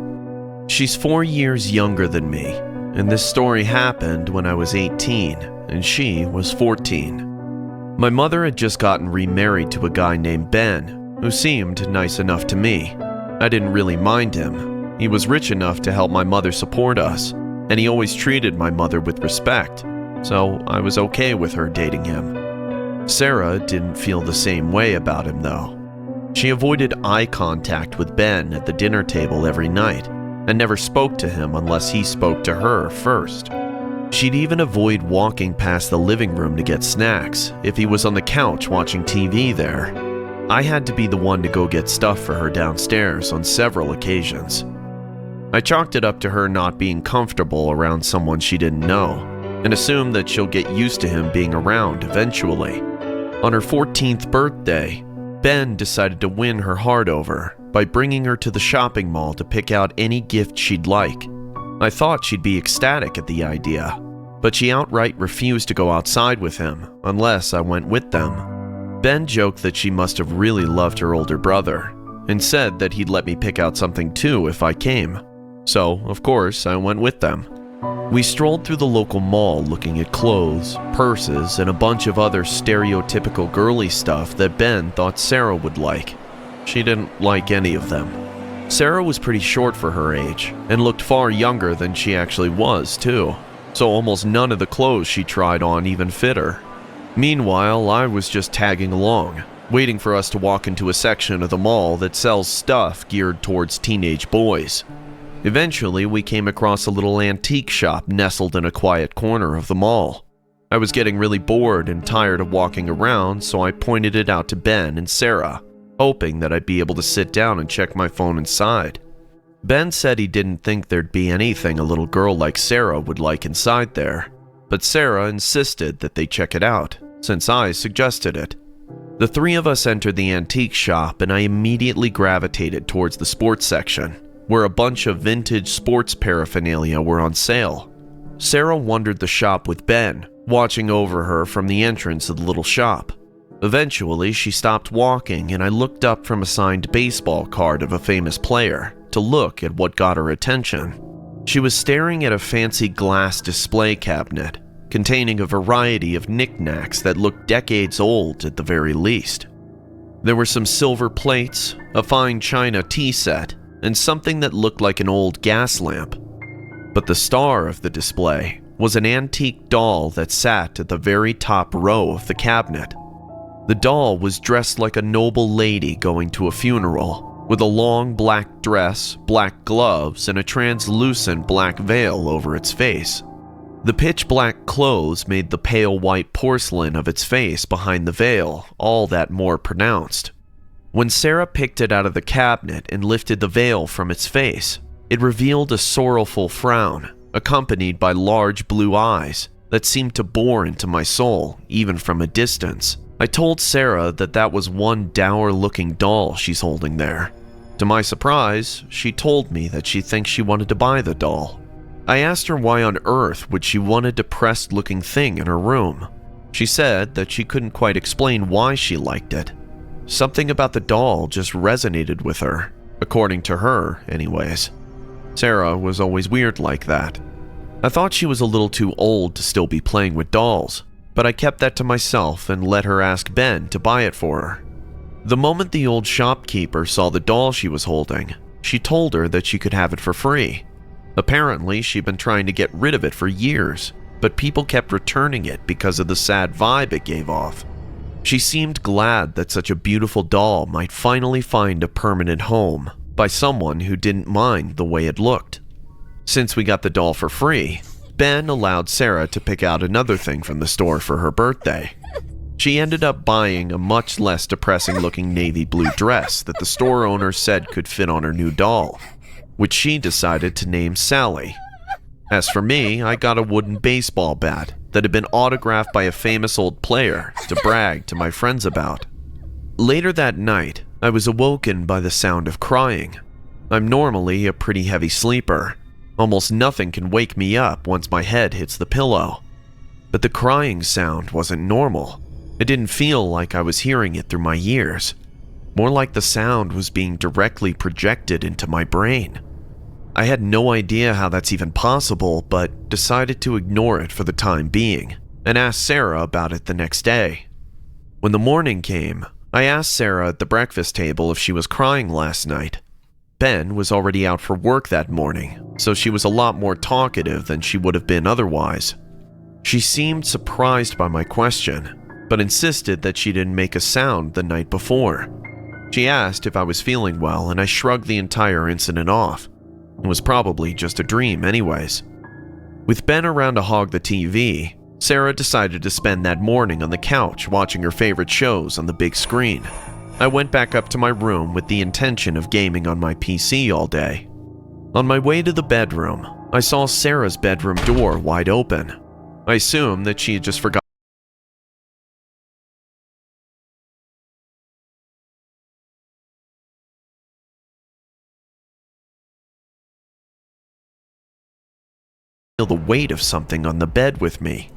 She's 4 years younger than me, and this story happened when I was 18 and she was 14. My mother had just gotten remarried to a guy named Ben, who seemed nice enough to me. I didn't really mind him. He was rich enough to help my mother support us, and he always treated my mother with respect, so I was okay with her dating him. Sarah didn't feel the same way about him, though. She avoided eye contact with Ben at the dinner table every night, and never spoke to him unless he spoke to her first. She'd even avoid walking past the living room to get snacks if he was on the couch watching TV there. I had to be the one to go get stuff for her downstairs on several occasions. I chalked it up to her not being comfortable around someone she didn't know, and assumed that she'll get used to him being around eventually. On her 14th birthday, Ben decided to win her heart over by bringing her to the shopping mall to pick out any gift she'd like. I thought she'd be ecstatic at the idea, but she outright refused to go outside with him unless I went with them. Ben joked that she must have really loved her older brother, and said that he'd let me pick out something too if I came. So, of course, I went with them. We strolled through the local mall looking at clothes, purses, and a bunch of other stereotypical girly stuff that Ben thought Sarah would like. She didn't like any of them. Sarah was pretty short for her age, and looked far younger than she actually was, too, so almost none of the clothes she tried on even fit her. Meanwhile, I was just tagging along, waiting for us to walk into a section of the mall that sells stuff geared towards teenage boys. Eventually, we came across a little antique shop nestled in a quiet corner of the mall. I was getting really bored and tired of walking around, so I pointed it out to Ben and Sarah, hoping that I'd be able to sit down and check my phone inside. Ben said he didn't think there'd be anything a little girl like Sarah would like inside there, but Sarah insisted that they check it out, since I suggested it. The three of us entered the antique shop, and I immediately gravitated towards the sports section, where a bunch of vintage sports paraphernalia were on sale. Sarah wandered the shop with Ben, watching over her from the entrance of the little shop. Eventually, she stopped walking, and I looked up from a signed baseball card of a famous player to look at what got her attention. She was staring at a fancy glass display cabinet containing a variety of knickknacks that looked decades old at the very least. There were some silver plates, a fine china tea set, and something that looked like an old gas lamp. But the star of the display was an antique doll that sat at the very top row of the cabinet. The doll was dressed like a noble lady going to a funeral, with a long black dress, black gloves, and a translucent black veil over its face. The pitch-black clothes made the pale white porcelain of its face behind the veil all that more pronounced. When Sarah picked it out of the cabinet and lifted the veil from its face, it revealed a sorrowful frown, accompanied by large blue eyes that seemed to bore into my soul, even from a distance. I told Sarah that that was one dour-looking doll she's holding there. To my surprise, she told me that she thinks she wanted to buy the doll. I asked her why on earth would she want a depressed-looking thing in her room. She said that she couldn't quite explain why she liked it. Something about the doll just resonated with her, according to her, anyways. Sarah was always weird like that. I thought she was a little too old to still be playing with dolls, but I kept that to myself and let her ask Ben to buy it for her. The moment the old shopkeeper saw the doll she was holding, she told her that she could have it for free. Apparently, she'd been trying to get rid of it for years, but people kept returning it because of the sad vibe it gave off. She seemed glad that such a beautiful doll might finally find a permanent home by someone who didn't mind the way it looked. Since we got the doll for free, Ben allowed Sarah to pick out another thing from the store for her birthday. She ended up buying a much less depressing-looking navy blue dress that the store owner said could fit on her new doll, which she decided to name Sally. As for me, I got a wooden baseball bat that had been autographed by a famous old player to brag to my friends about. Later that night, I was awoken by the sound of crying. I'm normally a pretty heavy sleeper. Almost nothing can wake me up once my head hits the pillow. But the crying sound wasn't normal. It didn't feel like I was hearing it through my ears. More like the sound was being directly projected into my brain. I had no idea how that's even possible, but decided to ignore it for the time being, and asked Sarah about it the next day. When the morning came, I asked Sarah at the breakfast table if she was crying last night. Ben was already out for work that morning, so she was a lot more talkative than she would have been otherwise. She seemed surprised by my question, but insisted that she didn't make a sound the night before. She asked if I was feeling well, and I shrugged the entire incident off. It was probably just a dream anyways. With Ben around to hog the TV, Sarah decided to spend that morning on the couch watching her favorite shows on the big screen. I went back up to my room with the intention of gaming on my PC all day. On my way to the bedroom, I saw Sarah's bedroom door wide open. I assumed that she had just forgotten the weight of something on the bed with me.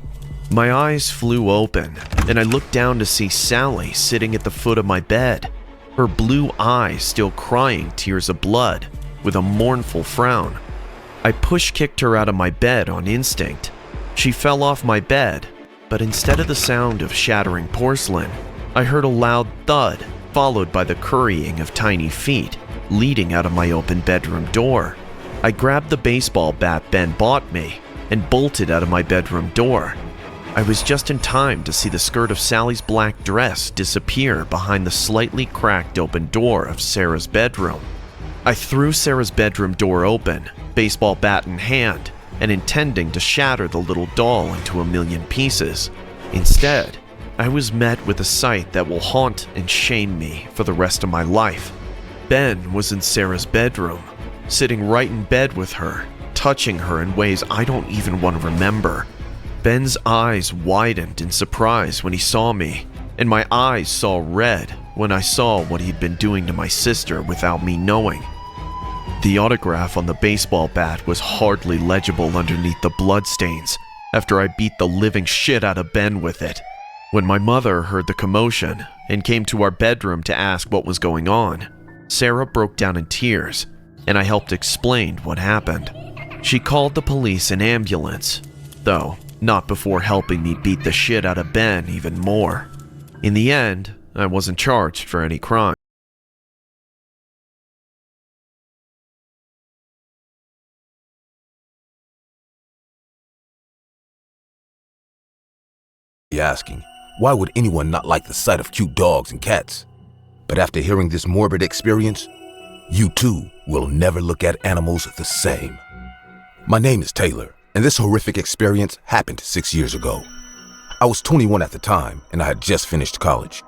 My eyes flew open, and I looked down to see Sally sitting at the foot of my bed, her blue eyes still crying tears of blood, with a mournful frown. I push-kicked her out of my bed on instinct. She fell off my bed, but instead of the sound of shattering porcelain, I heard a loud thud, followed by the currying of tiny feet, leading out of my open bedroom door. I grabbed the baseball bat Ben bought me and bolted out of my bedroom door. I was just in time to see the skirt of Sally's black dress disappear behind the slightly cracked open door of Sarah's bedroom. I threw Sarah's bedroom door open, baseball bat in hand, and intending to shatter the little doll into a million pieces. Instead, I was met with a sight that will haunt and shame me for the rest of my life. Ben was in Sarah's bedroom, sitting right in bed with her, touching her in ways I don't even want to remember. Ben's eyes widened in surprise when he saw me, and my eyes saw red when I saw what he'd been doing to my sister without me knowing. The autograph on the baseball bat was hardly legible underneath the bloodstains after I beat the living shit out of Ben with it. When my mother heard the commotion and came to our bedroom to ask what was going on, Sarah broke down in tears, and I helped explain what happened. She called the police and ambulance, though not before helping me beat the shit out of Ben even more. In the end, I wasn't charged for any crime. Asking, why would anyone not like the sight of cute dogs and cats? But after hearing this morbid experience, you too will never look at animals the same. My name is Taylor, and this horrific experience happened 6 years ago. I was 21 at the time, and I had just finished college.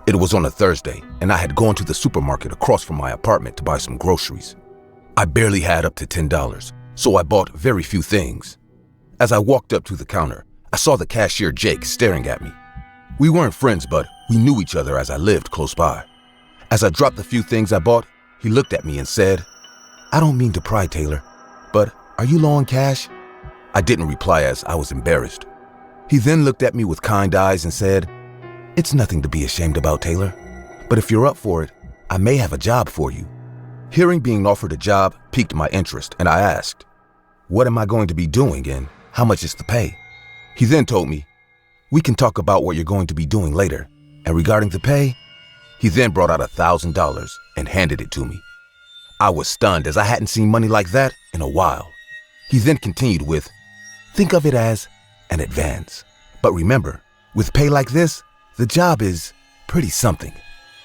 It was on a Thursday, and I had gone to the supermarket across from my apartment to buy some groceries. I barely had up to $10, so I bought very few things. As I walked up to the counter, I saw the cashier Jake staring at me. We weren't friends, but we knew each other as I lived close by. As I dropped the few things I bought, he looked at me and said, "I don't mean to pry, Taylor, but are you low on cash?" I didn't reply as I was embarrassed. He then looked at me with kind eyes and said, "It's nothing to be ashamed about, Taylor, but if you're up for it, I may have a job for you." Hearing being offered a job piqued my interest, and I asked, "What am I going to be doing and how much is the pay?" He then told me, "We can talk about what you're going to be doing later, and regarding the pay," he then brought out $1,000 and handed it to me. I was stunned as I hadn't seen money like that in a while. He then continued with, "Think of it as an advance. But remember, with pay like this, the job is pretty something."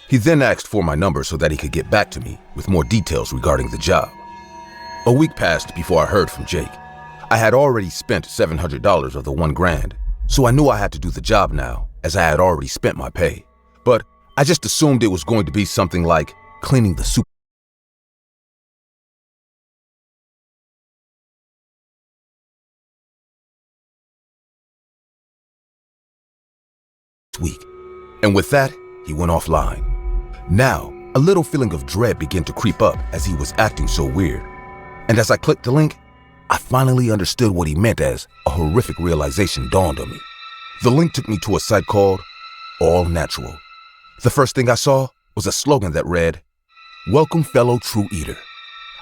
He then asked for my number so that he could get back to me with more details regarding the job. A week passed before I heard from Jake. I had already spent $700 of the $1,000, so I knew I had to do the job now, as I had already spent my pay. But I just assumed it was going to be something like cleaning the soup week. And with that, he went offline. Now, a little feeling of dread began to creep up as he was acting so weird. And as I clicked the link, I finally understood what he meant as a horrific realization dawned on me. The link took me to a site called All Natural. The first thing I saw was a slogan that read, "Welcome, fellow true eater."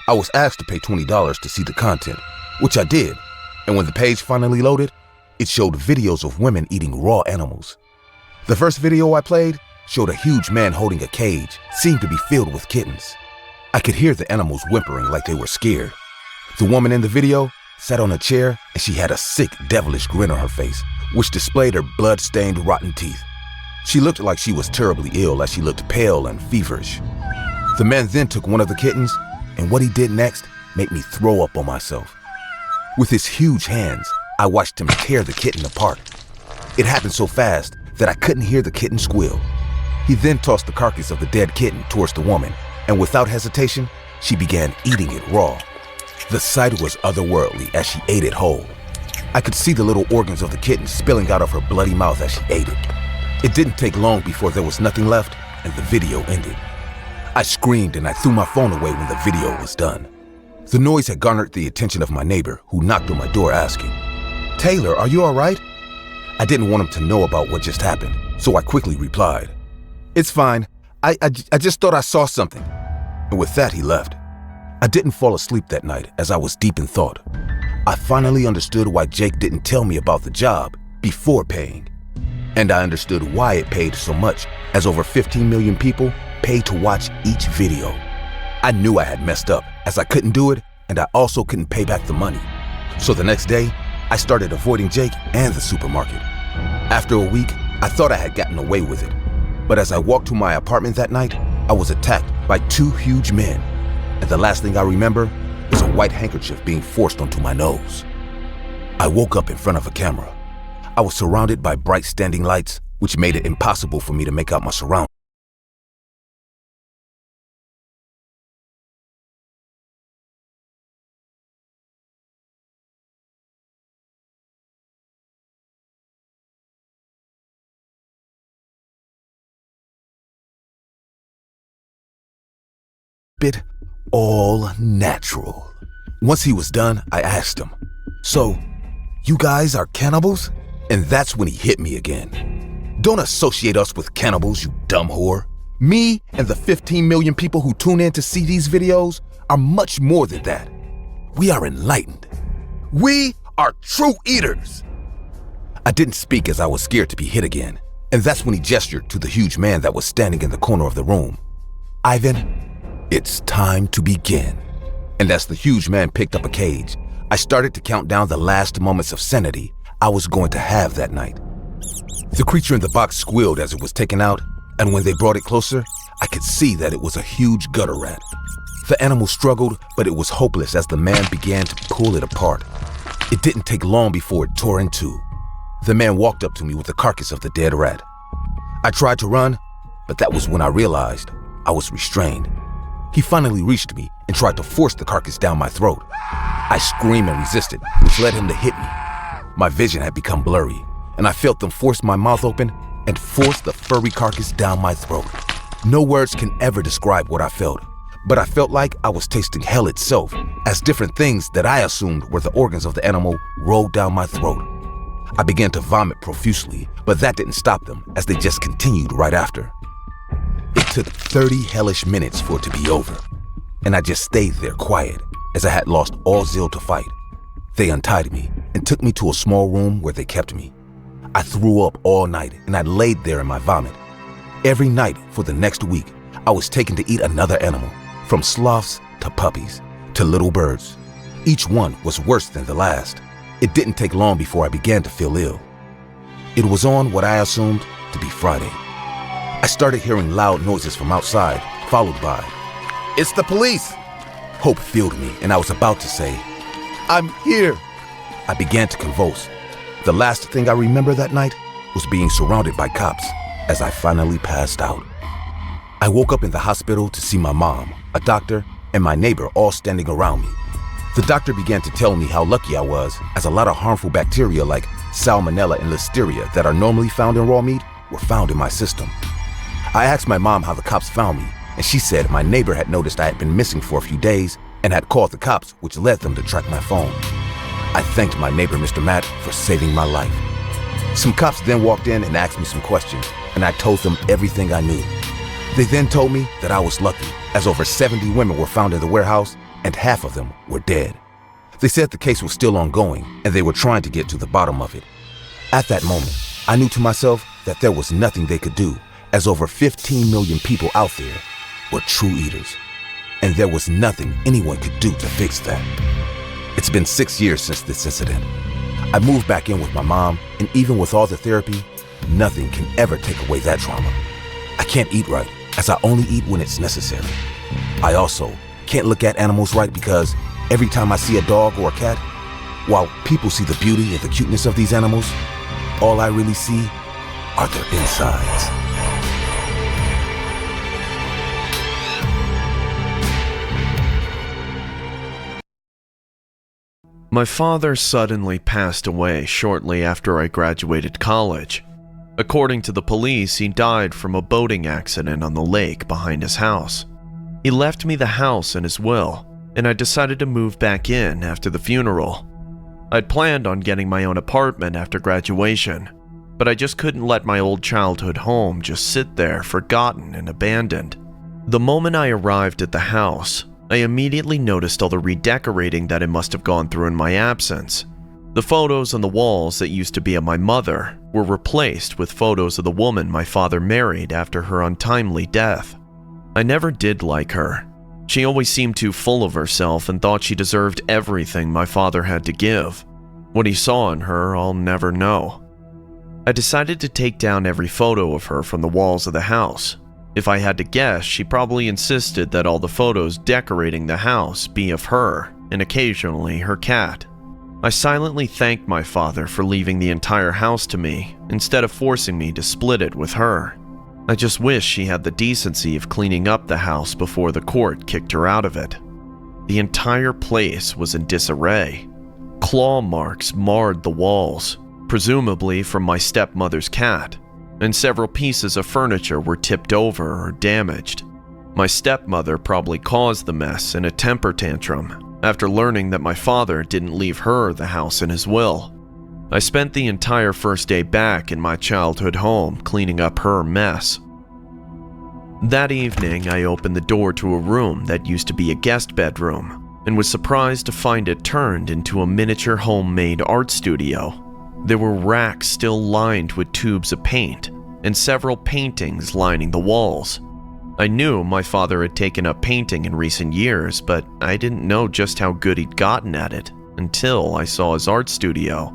I was asked to pay $20 to see the content, which I did. And when the page finally loaded, it showed videos of women eating raw animals. The first video I played showed a huge man holding a cage, seemed to be filled with kittens. I could hear the animals whimpering like they were scared. The woman in the video sat on a chair and she had a sick, devilish grin on her face, which displayed her blood-stained, rotten teeth. She looked like she was terribly ill as she looked pale and feverish. The man then took one of the kittens, and what he did next made me throw up on myself. With his huge hands, I watched him tear the kitten apart. It happened so fast that I couldn't hear the kitten squeal. He then tossed the carcass of the dead kitten towards the woman, and without hesitation, she began eating it raw. The sight was otherworldly as she ate it whole. I could see the little organs of the kitten spilling out of her bloody mouth as she ate it. It didn't take long before there was nothing left and the video ended. I screamed and I threw my phone away when the video was done. The noise had garnered the attention of my neighbor, who knocked on my door asking, "Taylor, are you all right?" I didn't want him to know about what just happened, so I quickly replied, "It's fine. I just thought I saw something." And with that, he left. I didn't fall asleep that night as I was deep in thought. I finally understood why Jake didn't tell me about the job before paying. And I understood why it paid so much, as over 15 million people paid to watch each video. I knew I had messed up, as I couldn't do it, and I also couldn't pay back the money. So the next day, I started avoiding Jake and the supermarket. After a week, I thought I had gotten away with it. But as I walked to my apartment that night, I was attacked by two huge men. and the last thing I remember was a white handkerchief being forced onto my nose. I woke up in front of a camera. I was surrounded by bright standing lights, which made it impossible for me to make out my surroundings. Bit all natural. Once he was done, I asked him, "So, you guys are cannibals?" And that's when he hit me again. "Don't associate us with cannibals, you dumb whore. Me and the 15 million people who tune in to see these videos are much more than that. We are enlightened. We are true eaters." I didn't speak as I was scared to be hit again, and that's when he gestured to the huge man that was standing in the corner of the room. "Ivan, it's time to begin." And as the huge man picked up a cage, I started to count down the last moments of sanity I was going to have that night. The creature in the box squealed as it was taken out, and when they brought it closer, I could see that it was a huge gutter rat. The animal struggled, but it was hopeless as the man began to pull it apart. It didn't take long before it tore in two. The man walked up to me with the carcass of the dead rat. I tried to run, but that was when I realized I was restrained. He finally reached me and tried to force the carcass down my throat. I screamed and resisted, which led him to hit me. My vision had become blurry, and I felt them force my mouth open and force the furry carcass down my throat. No words can ever describe what I felt, but I felt like I was tasting hell itself, as different things that I assumed were the organs of the animal rolled down my throat. I began to vomit profusely, but that didn't stop them, as they just continued right after. It took 30 hellish minutes for it to be over, and I just stayed there quiet, as I had lost all zeal to fight. They untied me and took me to a small room where they kept me. I threw up all night, and I laid there in my vomit. Every night for the next week, I was taken to eat another animal, from sloths to puppies to little birds. Each one was worse than the last. It didn't take long before I began to feel ill. It was on what I assumed to be Friday. I started hearing loud noises from outside, followed by, "It's the police!" Hope filled me, and I was about to say, "I'm here." I began to convulse. The last thing I remember that night was being surrounded by cops as I finally passed out. I woke up in the hospital to see my mom, a doctor, and my neighbor all standing around me. The doctor began to tell me how lucky I was, as a lot of harmful bacteria like Salmonella and Listeria that are normally found in raw meat were found in my system. I asked my mom how the cops found me, and she said my neighbor had noticed I had been missing for a few days and had called the cops, which led them to track my phone. I thanked my neighbor, Mr. Matt, for saving my life. Some cops then walked in and asked me some questions, and I told them everything I knew. They then told me that I was lucky, as over 70 women were found in the warehouse, and half of them were dead. They said the case was still ongoing, and they were trying to get to the bottom of it. At that moment, I knew to myself that there was nothing they could do, as over 15 million people out there were true eaters, and there was nothing anyone could do to fix that. It's been 6 years since this incident. I moved back in with my mom, and even with all the therapy, nothing can ever take away that trauma. I can't eat right, as I only eat when it's necessary. I also can't look at animals right because every time I see a dog or a cat, while people see the beauty and the cuteness of these animals, all I really see are their insides. My father suddenly passed away shortly after I graduated college. According to the police, he died from a boating accident on the lake behind his house. He left me the house and his will, and I decided to move back in after the funeral. I'd planned on getting my own apartment after graduation, but I just couldn't let my old childhood home just sit there forgotten and abandoned. The moment I arrived at the house, I immediately noticed all the redecorating that it must have gone through in my absence. The photos on the walls that used to be of my mother were replaced with photos of the woman my father married after her untimely death. I never did like her. She always seemed too full of herself and thought she deserved everything my father had to give. What he saw in her, I'll never know. I decided to take down every photo of her from the walls of the house. If I had to guess, she probably insisted that all the photos decorating the house be of her and occasionally her cat. I silently thanked my father for leaving the entire house to me instead of forcing me to split it with her. I just wish she had the decency of cleaning up the house before the court kicked her out of it. The entire place was in disarray. Claw marks marred the walls, presumably from my stepmother's cat, and several pieces of furniture were tipped over or damaged. My stepmother probably caused the mess in a temper tantrum after learning that my father didn't leave her the house in his will. I spent the entire first day back in my childhood home cleaning up her mess. That evening, I opened the door to a room that used to be a guest bedroom and was surprised to find it turned into a miniature homemade art studio. There were racks still lined with tubes of paint and several paintings lining the walls. I knew my father had taken up painting in recent years, but I didn't know just how good he'd gotten at it until I saw his art studio.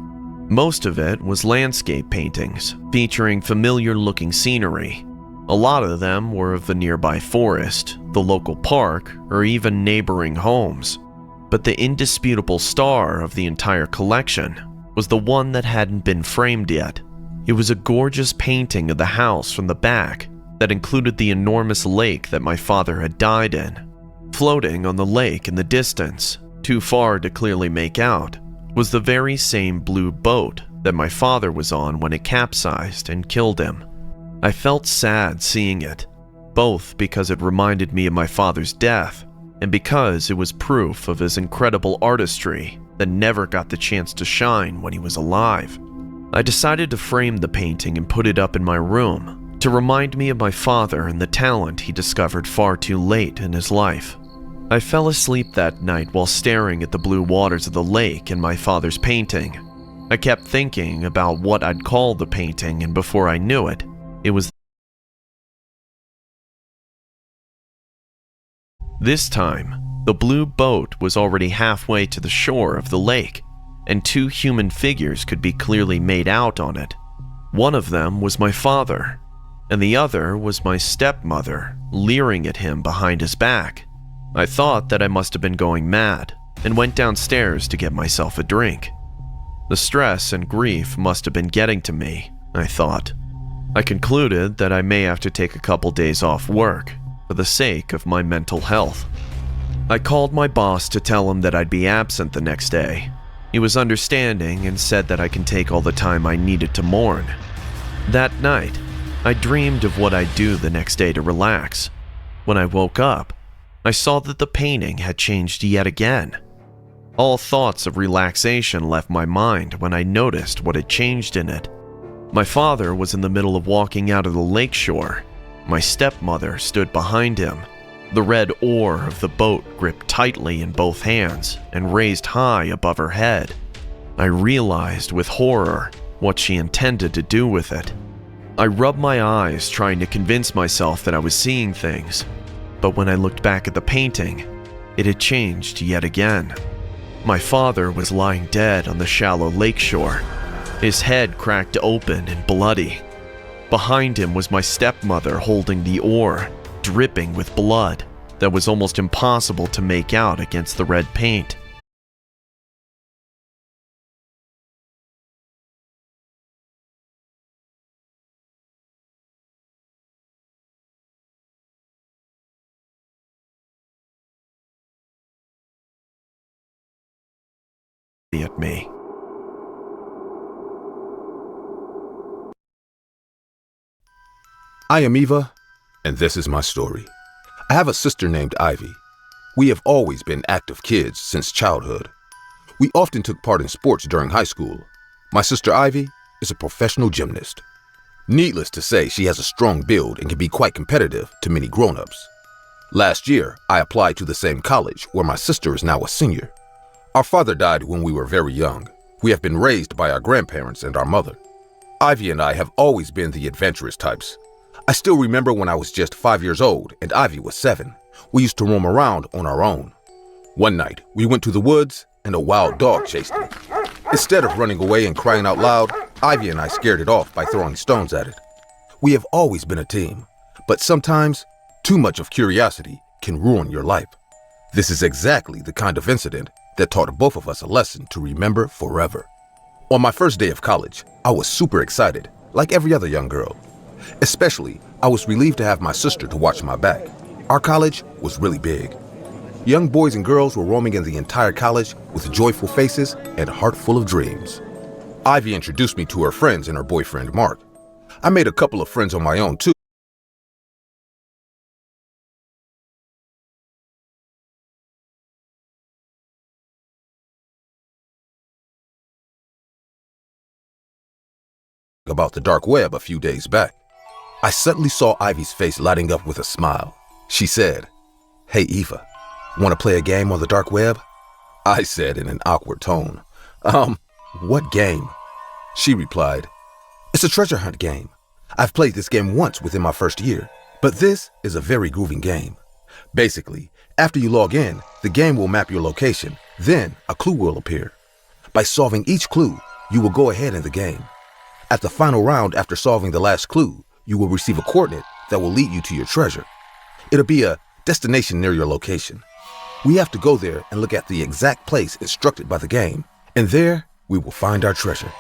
Most of it was landscape paintings featuring familiar-looking scenery. A lot of them were of the nearby forest, the local park, or even neighboring homes. But the indisputable star of the entire collection was the one that hadn't been framed yet. It was a gorgeous painting of the house from the back that included the enormous lake that my father had died in. Floating on the lake in the distance, too far to clearly make out, was the very same blue boat that my father was on when it capsized and killed him. I felt sad seeing it, both because it reminded me of my father's death and because it was proof of his incredible artistry that never got the chance to shine when he was alive. I decided to frame the painting and put it up in my room to remind me of my father and the talent he discovered far too late in his life. I fell asleep that night while staring at the blue waters of the lake and my father's painting. I kept thinking about what I'd call the painting, and before I knew it, it was this time. The blue boat was already halfway to the shore of the lake, and two human figures could be clearly made out on it. One of them was my father, and the other was my stepmother, leering at him behind his back. I thought that I must have been going mad, and went downstairs to get myself a drink. The stress and grief must have been getting to me, I thought. I concluded that I may have to take a couple days off work for the sake of my mental health. I called my boss to tell him that I'd be absent the next day. He was understanding and said that I can take all the time I needed to mourn. That night, I dreamed of what I'd do the next day to relax. When I woke up, I saw that the painting had changed yet again. All thoughts of relaxation left my mind when I noticed what had changed in it. My father was in the middle of walking out of the lakeshore. My stepmother stood behind him. The red oar of the boat gripped tightly in both hands and raised high above her head. I realized with horror what she intended to do with it. I rubbed my eyes trying to convince myself that I was seeing things, but when I looked back at the painting, it had changed yet again. My father was lying dead on the shallow lakeshore, his head cracked open and bloody. Behind him was my stepmother holding the oar, dripping with blood that was almost impossible to make out against the red paint. At me. I am Eva, and this is my story. I have a sister named Ivy. We have always been active kids since childhood. We often took part in sports during high school. My sister Ivy is a professional gymnast. Needless to say, she has a strong build and can be quite competitive to many grown-ups. Last year, I applied to the same college where my sister is now a senior. Our father died when we were very young. We have been raised by our grandparents and our mother. Ivy and I have always been the adventurous types. I still remember when I was just 5 years old and Ivy was 7. We used to roam around on our own. One night, we went to the woods and a wild dog chased me. Instead of running away and crying out loud, Ivy and I scared it off by throwing stones at it. We have always been a team, But sometimes, too much of curiosity can ruin your life. This is exactly the kind of incident that taught both of us a lesson to remember forever. On my first day of college, I was super excited, like every other young girl. Especially, I was relieved to have my sister to watch my back. Our college was really big. Young boys and girls were roaming in the entire college with joyful faces and a heart full of dreams. Ivy introduced me to her friends and her boyfriend, Mark. I made a couple of friends on my own, too. About the dark web a few days back. I suddenly saw Ivy's face lighting up with a smile. She said, "Hey Eva, want to play a game on the dark web?" I said in an awkward tone, what game?" She replied, "It's a treasure hunt game. I've played this game once within my first year, but this is a very grooving game. Basically, after you log in, the game will map your location, then a clue will appear. By solving each clue, you will go ahead in the game. At the final round after solving the last clue, you will receive a coordinate that will lead you to your treasure. It'll be a destination near your location. We have to go there and look at the exact place instructed by the game, and there we will find our treasure.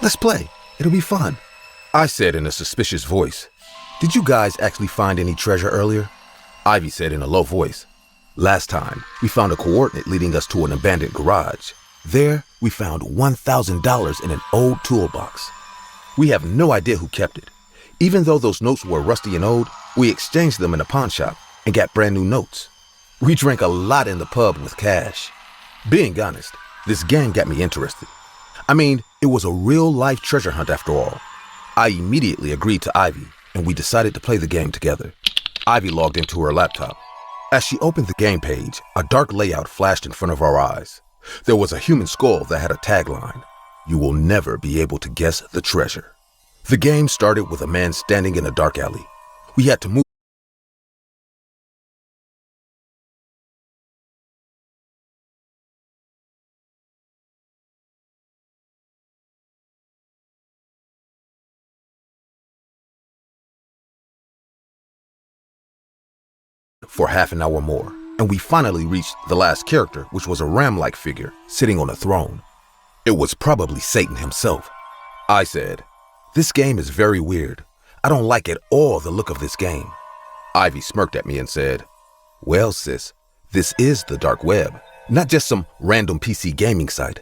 Let's play. It'll be fun," I said in a suspicious voice. "Did you guys actually find any treasure earlier?" Ivy said in a low voice, "Last time, we found a coordinate leading us to an abandoned garage. There, we found $1,000 in an old toolbox. We have no idea who kept it. Even though those notes were rusty and old, we exchanged them in a pawn shop and got brand new notes. We drank a lot in the pub with cash. Being honest, this game got me interested. I mean, it was a real-life treasure hunt after all. I immediately agreed to Ivy, and we decided to play the game together. Ivy logged into her laptop. As she opened the game page, a dark layout flashed in front of our eyes. There was a human skull that had a tagline, "You will never be able to guess the treasure." The game started with a man standing in a dark alley. We had to move for half an hour more, and we finally reached the last character, which was a ram-like figure sitting on a throne. It was probably Satan himself. I said, "This game is very weird. I don't like at all the look of this game." Ivy smirked at me and said, "Well, sis, this is the dark web, not just some random PC gaming site."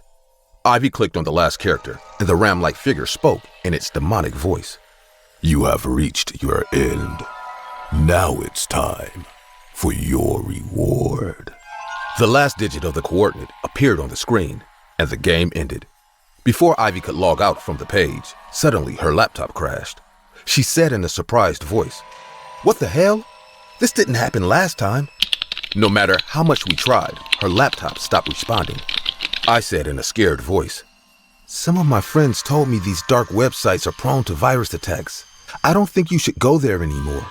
Ivy clicked on the last character, and the ram-like figure spoke in its demonic voice. "You have reached your end. Now it's time for your reward." The last digit of the coordinate appeared on the screen, and the game ended. Before Ivy could log out from the page, suddenly her laptop crashed. She said in a surprised voice, "What the hell? This didn't happen last time." No matter how much we tried, her laptop stopped responding. I said in a scared voice, "Some of my friends told me these dark websites are prone to virus attacks. I don't think you should go there anymore."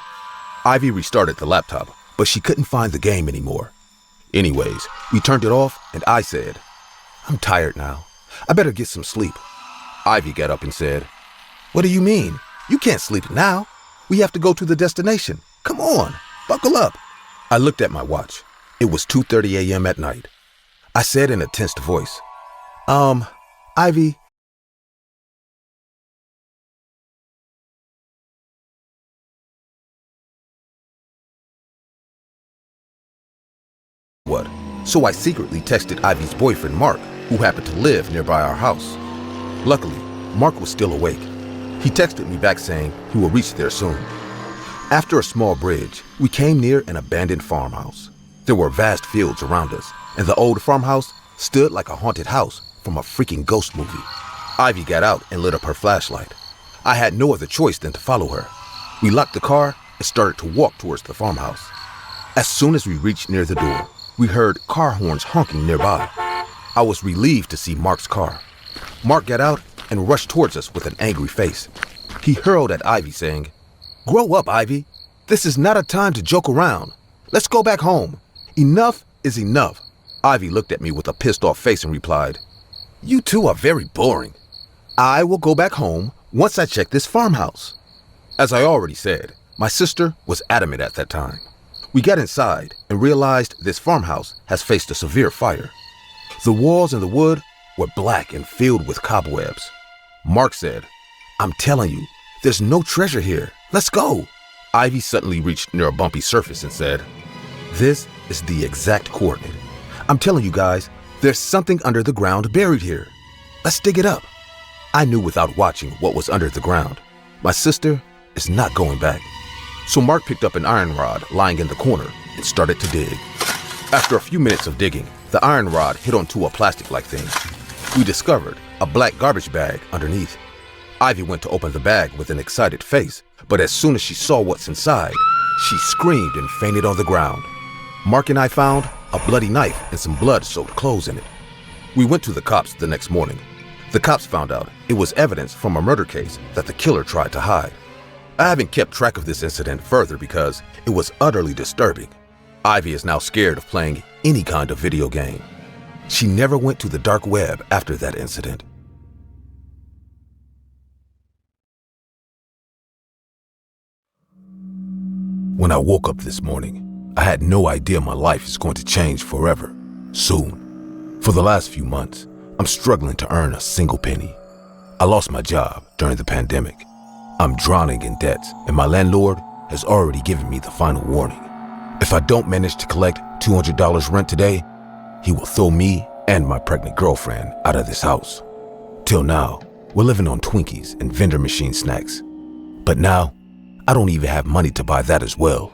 Ivy restarted the laptop, but she couldn't find the game anymore. Anyways, we turned it off, and I said, "I'm tired now. I better get some sleep." Ivy got up and said, "What do you mean? You can't sleep now. We have to go to the destination. Come on, buckle up." I looked at my watch. It was 2:30 a.m. at night. I said in a tensed voice, Ivy, what? So I secretly texted Ivy's boyfriend, Mark, who happened to live nearby our house. Luckily, Mark was still awake. He texted me back saying he will reach there soon. After a small bridge, we came near an abandoned farmhouse. There were vast fields around us, and the old farmhouse stood like a haunted house from a freaking ghost movie. Ivy got out and lit up her flashlight. I had no other choice than to follow her. We locked the car and started to walk towards the farmhouse. As soon as we reached near the door, we heard car horns honking nearby. I was relieved to see Mark's car. Mark got out and rushed towards us with an angry face. He hurled at Ivy saying, "Grow up, Ivy. This is not a time to joke around. Let's go back home. Enough is enough." Ivy looked at me with a pissed off face and replied, "You two are very boring. I will go back home once I check this farmhouse." As I already said, My sister was adamant at that time. We got inside and realized this farmhouse has faced a severe fire. The walls and the wood were black and filled with cobwebs. Mark said, "I'm telling you, there's no treasure here. Let's go." Ivy suddenly reached near a bumpy surface and said, "This is the exact coordinate. I'm telling you guys, there's something under the ground buried here. Let's dig it up." I knew without watching what was under the ground. My sister is not going back. So Mark picked up an iron rod lying in the corner and started to dig. After a few minutes of digging, the iron rod hit onto a plastic-like thing. We discovered a black garbage bag underneath. Ivy went to open the bag with an excited face, but as soon as she saw what's inside, she screamed and fainted on the ground. Mark and I found a bloody knife and some blood-soaked clothes in it. We went to the cops the next morning. The cops found out it was evidence from a murder case that the killer tried to hide. I haven't kept track of this incident further because it was utterly disturbing. Ivy is now scared of playing any kind of video game. She never went to the dark web after that incident. When I woke up this morning, I had no idea my life is going to change forever, soon. For the last few months, I'm struggling to earn a single penny. I lost my job during the pandemic. I'm drowning in debts, and my landlord has already given me the final warning. If I don't manage to collect $200 rent today, he will throw me and my pregnant girlfriend out of this house. Till now, we're living on Twinkies and vendor machine snacks. But now, I don't even have money to buy that as well.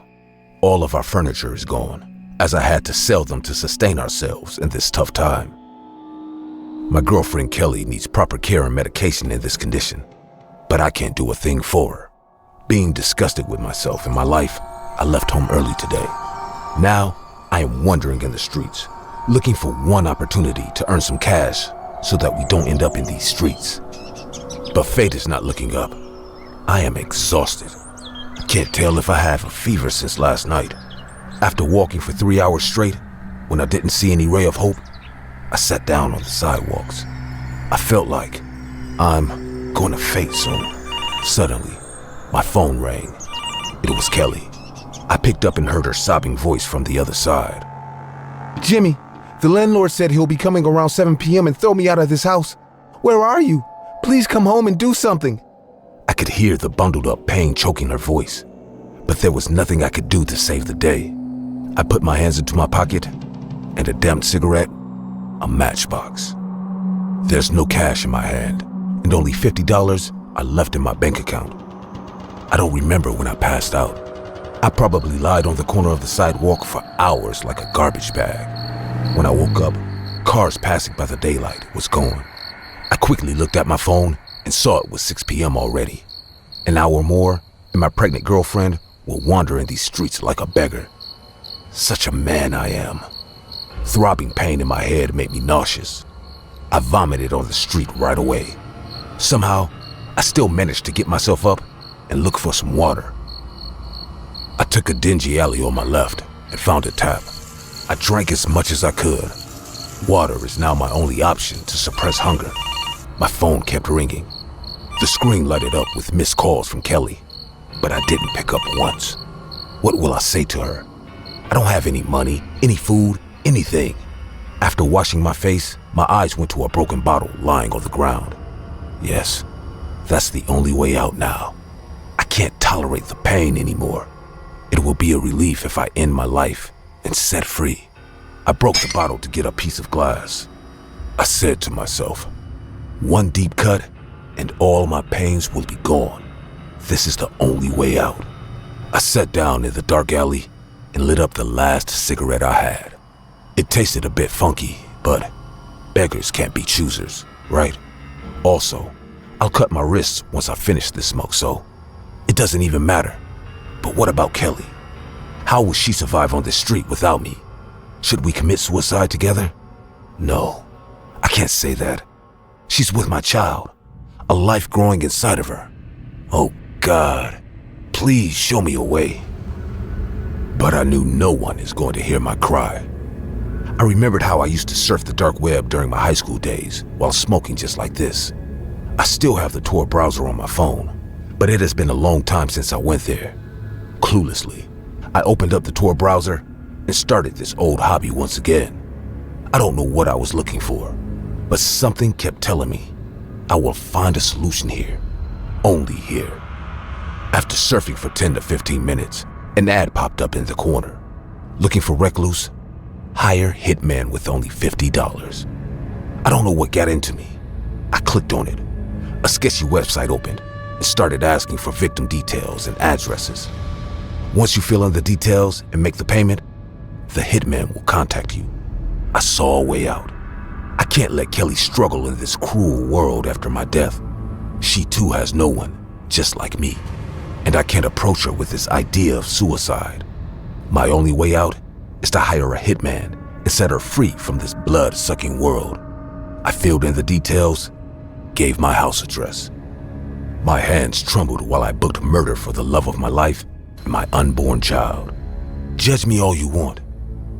All of our furniture is gone, as I had to sell them to sustain ourselves in this tough time. My girlfriend Kelly needs proper care and medication in this condition, but I can't do a thing for her. Being disgusted with myself and my life, I left home early today. Now, I am wandering in the streets, looking for one opportunity to earn some cash so that we don't end up in these streets. But fate is not looking up. I am exhausted. I can't tell if I have a fever since last night. After walking for 3 hours straight, when I didn't see any ray of hope, I sat down on the sidewalks. I felt like I'm going to faint soon. Suddenly, my phone rang. It was Kelly. I picked up and heard her sobbing voice from the other side. "Jimmy, the landlord said he'll be coming around 7 p.m. and throw me out of this house. Where are you? Please come home and do something." I could hear the bundled up pain choking her voice, but there was nothing I could do to save the day. I put my hands into my pocket, and a damp cigarette, a matchbox. There's no cash in my hand, and only $50 are left in my bank account. I don't remember when I passed out. I probably lied on the corner of the sidewalk for hours like a garbage bag. When I woke up, cars passing by the daylight was gone. I quickly looked at my phone and saw it was 6 p.m. already. An hour more, and my pregnant girlfriend will wander in these streets like a beggar. Such a man I am. Throbbing pain in my head made me nauseous. I vomited on the street right away. Somehow, I still managed to get myself up and look for some water. I took a dingy alley on my left and found a tap. I drank as much as I could. Water is now my only option to suppress hunger. My phone kept ringing. The screen lighted up with missed calls from Kelly, but I didn't pick up once. What will I say to her? I don't have any money, any food, anything. After washing my face, my eyes went to a broken bottle lying on the ground. Yes, that's the only way out now. I can't tolerate the pain anymore. It will be a relief if I end my life and set free. I broke the bottle to get a piece of glass. I said to myself, one deep cut and all my pains will be gone. This is the only way out. I sat down in the dark alley and lit up the last cigarette I had. It tasted a bit funky, but beggars can't be choosers, right? Also, I'll cut my wrists once I finish this smoke, so it doesn't even matter. But what about Kelly? How will she survive on this street without me? Should we commit suicide together? No, I can't say that. She's with my child, a life growing inside of her. Oh God, please show me a way. But I knew no one is going to hear my cry. I remembered how I used to surf the dark web during my high school days while smoking just like this. I still have the Tor browser on my phone, but it has been a long time since I went there. Cluelessly, I opened up the Tor browser and started this old hobby once again. I don't know what I was looking for, but something kept telling me I will find a solution here, only here. After surfing for 10 to 15 minutes, an ad popped up in the corner. Looking for Recluse? Hire hitman with only $50. I don't know what got into me. I clicked on it. A sketchy website opened and started asking for victim details and addresses. Once you fill in the details and make the payment, the hitman will contact you. I saw a way out. I can't let Kelly struggle in this cruel world after my death. She too has no one, just like me. And I can't approach her with this idea of suicide. My only way out is to hire a hitman and set her free from this blood-sucking world. I filled in the details, gave my house address. My hands trembled while I booked murder for the love of my life and my unborn child. Judge me all you want,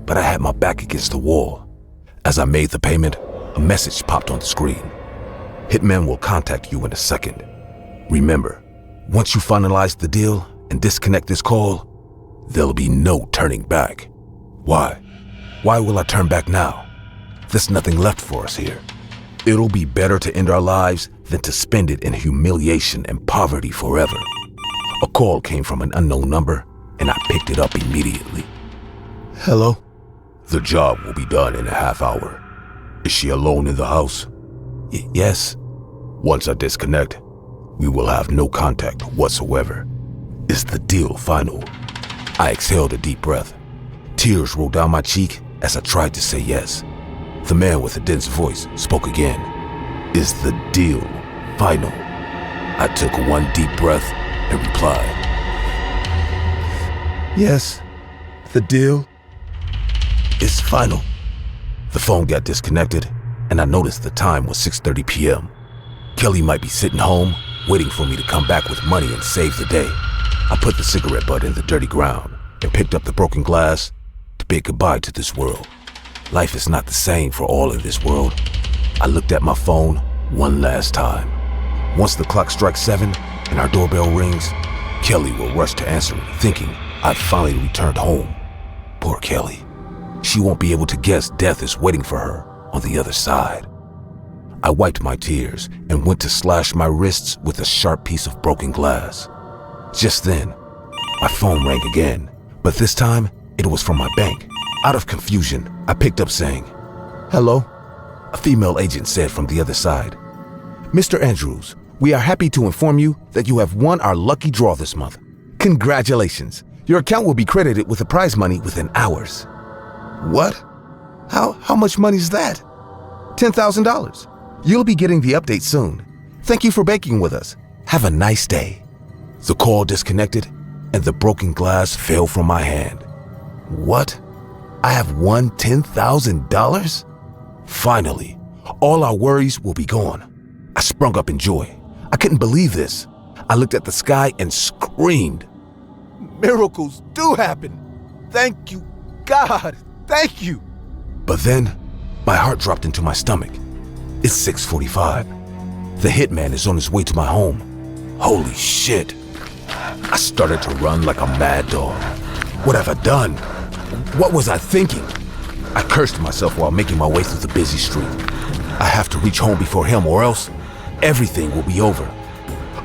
but I had my back against the wall. As I made the payment, a message popped on the screen. Hitman will contact you in a second. Remember, once you finalize the deal and disconnect this call, there'll be no turning back. Why? Why will I turn back now? There's nothing left for us here. It'll be better to end our lives than to spend it in humiliation and poverty forever. A call came from an unknown number, and I picked it up immediately. Hello? The job will be done in a half hour. Is she alone in the house? Yes. Once I disconnect, we will have no contact whatsoever. Is the deal final? I exhaled a deep breath. Tears rolled down my cheek as I tried to say yes. The man with a dense voice spoke again. Is the deal final? I took one deep breath and replied. Yes, the deal is final. The phone got disconnected, and I noticed the time was 6:30 p.m. Kelly might be sitting home, waiting for me to come back with money and save the day. I put the cigarette butt in the dirty ground and picked up the broken glass to bid goodbye to this world. Life is not the same for all in this world. I looked at my phone one last time. Once the clock strikes 7 and our doorbell rings, Kelly will rush to answer it, thinking I've finally returned home. Poor Kelly. She won't be able to guess death is waiting for her on the other side. I wiped my tears and went to slash my wrists with a sharp piece of broken glass. Just then, my phone rang again, but this time it was from my bank. Out of confusion, I picked up saying, "Hello?" A female agent said from the other side, "Mr. Andrews, we are happy to inform you that you have won our lucky draw this month. Congratulations. Your account will be credited with the prize money within hours." What? How much money is that? $10,000. You'll be getting the update soon. Thank you for banking with us. Have a nice day. The call disconnected and the broken glass fell from my hand. What? I have won $10,000? Finally, all our worries will be gone. I sprung up in joy. I couldn't believe this. I looked at the sky and screamed. Miracles do happen. Thank you, God. Thank you. But then, my heart dropped into my stomach. It's 6:45. The hitman is on his way to my home. Holy shit. I started to run like a mad dog. What have I done? What was I thinking? I cursed myself while making my way through the busy street. I have to reach home before him or else everything will be over.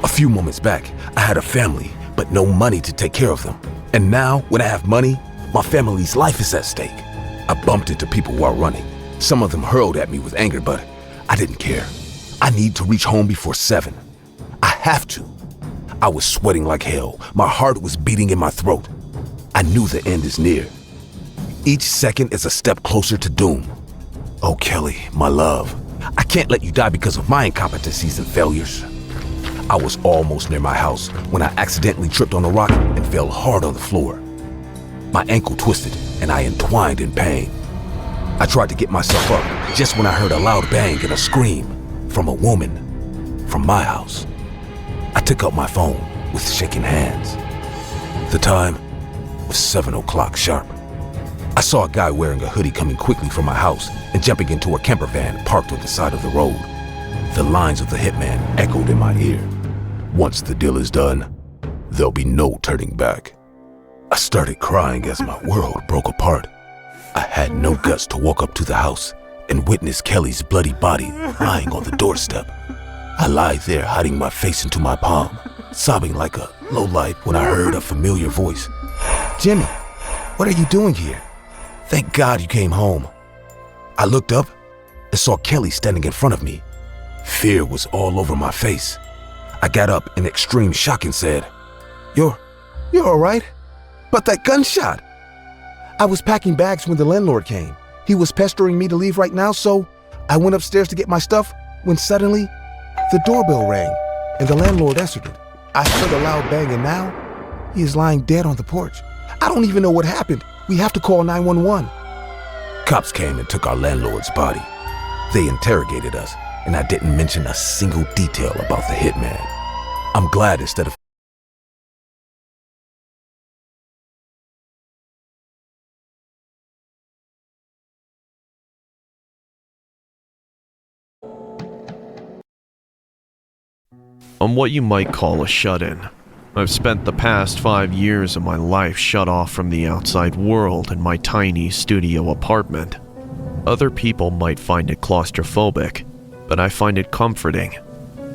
A few moments back, I had a family, but no money to take care of them. And now, when I have money, my family's life is at stake. I bumped into people while running. Some of them hurled at me with anger, but I didn't care. I need to reach home before 7. I have to. I was sweating like hell. My heart was beating in my throat. I knew the end is near. Each second is a step closer to doom. Oh, Kelly, my love, I can't let you die because of my incompetencies and failures. I was almost near my house when I accidentally tripped on a rock and fell hard on the floor. My ankle twisted and I entwined in pain. I tried to get myself up just when I heard a loud bang and a scream from a woman from my house. I took up my phone with shaking hands. The time was 7 o'clock sharp. I saw a guy wearing a hoodie coming quickly from my house and jumping into a camper van parked on the side of the road. The lines of the hitman echoed in my ear. Once the deal is done, there'll be no turning back. I started crying as my world broke apart. I had no guts to walk up to the house and witness Kelly's bloody body lying on the doorstep. I lied there hiding my face into my palm, sobbing like a lowlife when I heard a familiar voice. "Jimmy, what are you doing here? Thank God you came home." I looked up and saw Kelly standing in front of me. Fear was all over my face. I got up in extreme shock and said, You're all right? But that gunshot!" "I was packing bags when the landlord came. He was pestering me to leave right now, so I went upstairs to get my stuff when suddenly the doorbell rang and the landlord answered it. I heard a loud bang and now he is lying dead on the porch. I don't even know what happened. We have to call 911. Cops came and took our landlord's body. They interrogated us, and I didn't mention a single detail about the hitman. I'm glad instead of I'm what you might call a shut-in. I've spent the past 5 years of my life shut off from the outside world in my tiny studio apartment. Other people might find it claustrophobic, but I find it comforting.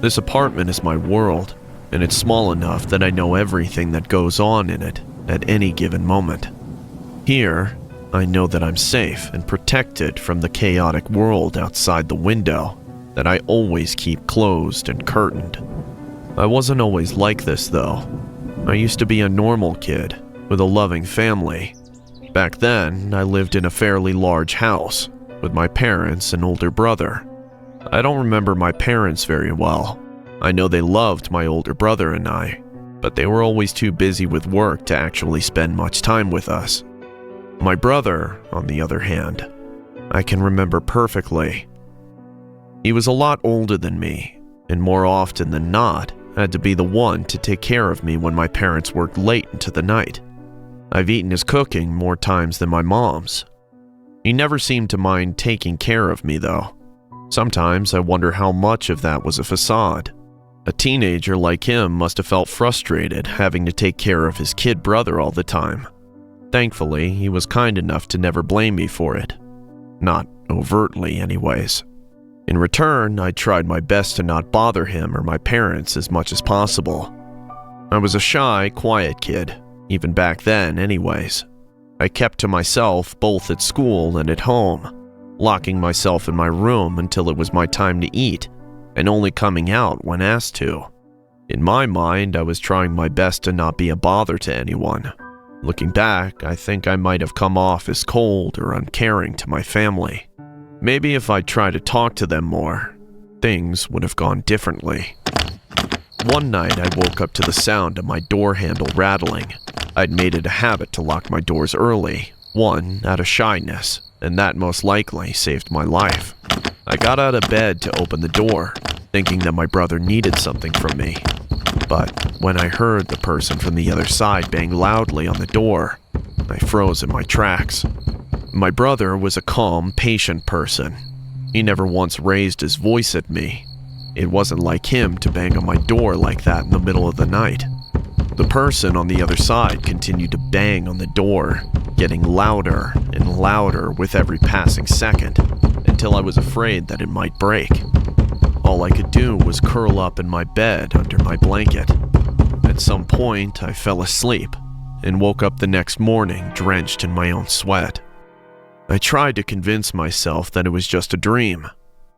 This apartment is my world, and it's small enough that I know everything that goes on in it at any given moment. Here, I know that I'm safe and protected from the chaotic world outside the window that I always keep closed and curtained. I wasn't always like this, though. I used to be a normal kid with a loving family. Back then, I lived in a fairly large house with my parents and older brother. I don't remember my parents very well. I know they loved my older brother and I, but they were always too busy with work to actually spend much time with us. My brother, on the other hand, I can remember perfectly. He was a lot older than me, and more often than not, had to be the one to take care of me when my parents worked late into the night. I've eaten his cooking more times than my mom's. He never seemed to mind taking care of me, though. Sometimes I wonder how much of that was a facade. A teenager like him must have felt frustrated having to take care of his kid brother all the time. Thankfully, he was kind enough to never blame me for it. Not overtly, anyways. In return, I tried my best to not bother him or my parents as much as possible. I was a shy, quiet kid, even back then anyways. I kept to myself both at school and at home, locking myself in my room until it was my time to eat, and only coming out when asked to. In my mind, I was trying my best to not be a bother to anyone. Looking back, I think I might have come off as cold or uncaring to my family. Maybe if I'd tried to talk to them more, things would have gone differently. One night, I woke up to the sound of my door handle rattling. I'd made it a habit to lock my doors early, one, out of shyness, and that most likely saved my life. I got out of bed to open the door, thinking that my brother needed something from me. But when I heard the person from the other side bang loudly on the door, I froze in my tracks. My brother was a calm, patient person. He never once raised his voice at me. It wasn't like him to bang on my door like that in the middle of the night. The person on the other side continued to bang on the door, getting louder and louder with every passing second, until I was afraid that it might break. All I could do was curl up in my bed under my blanket. At some point, I fell asleep and woke up the next morning drenched in my own sweat. I tried to convince myself that it was just a dream.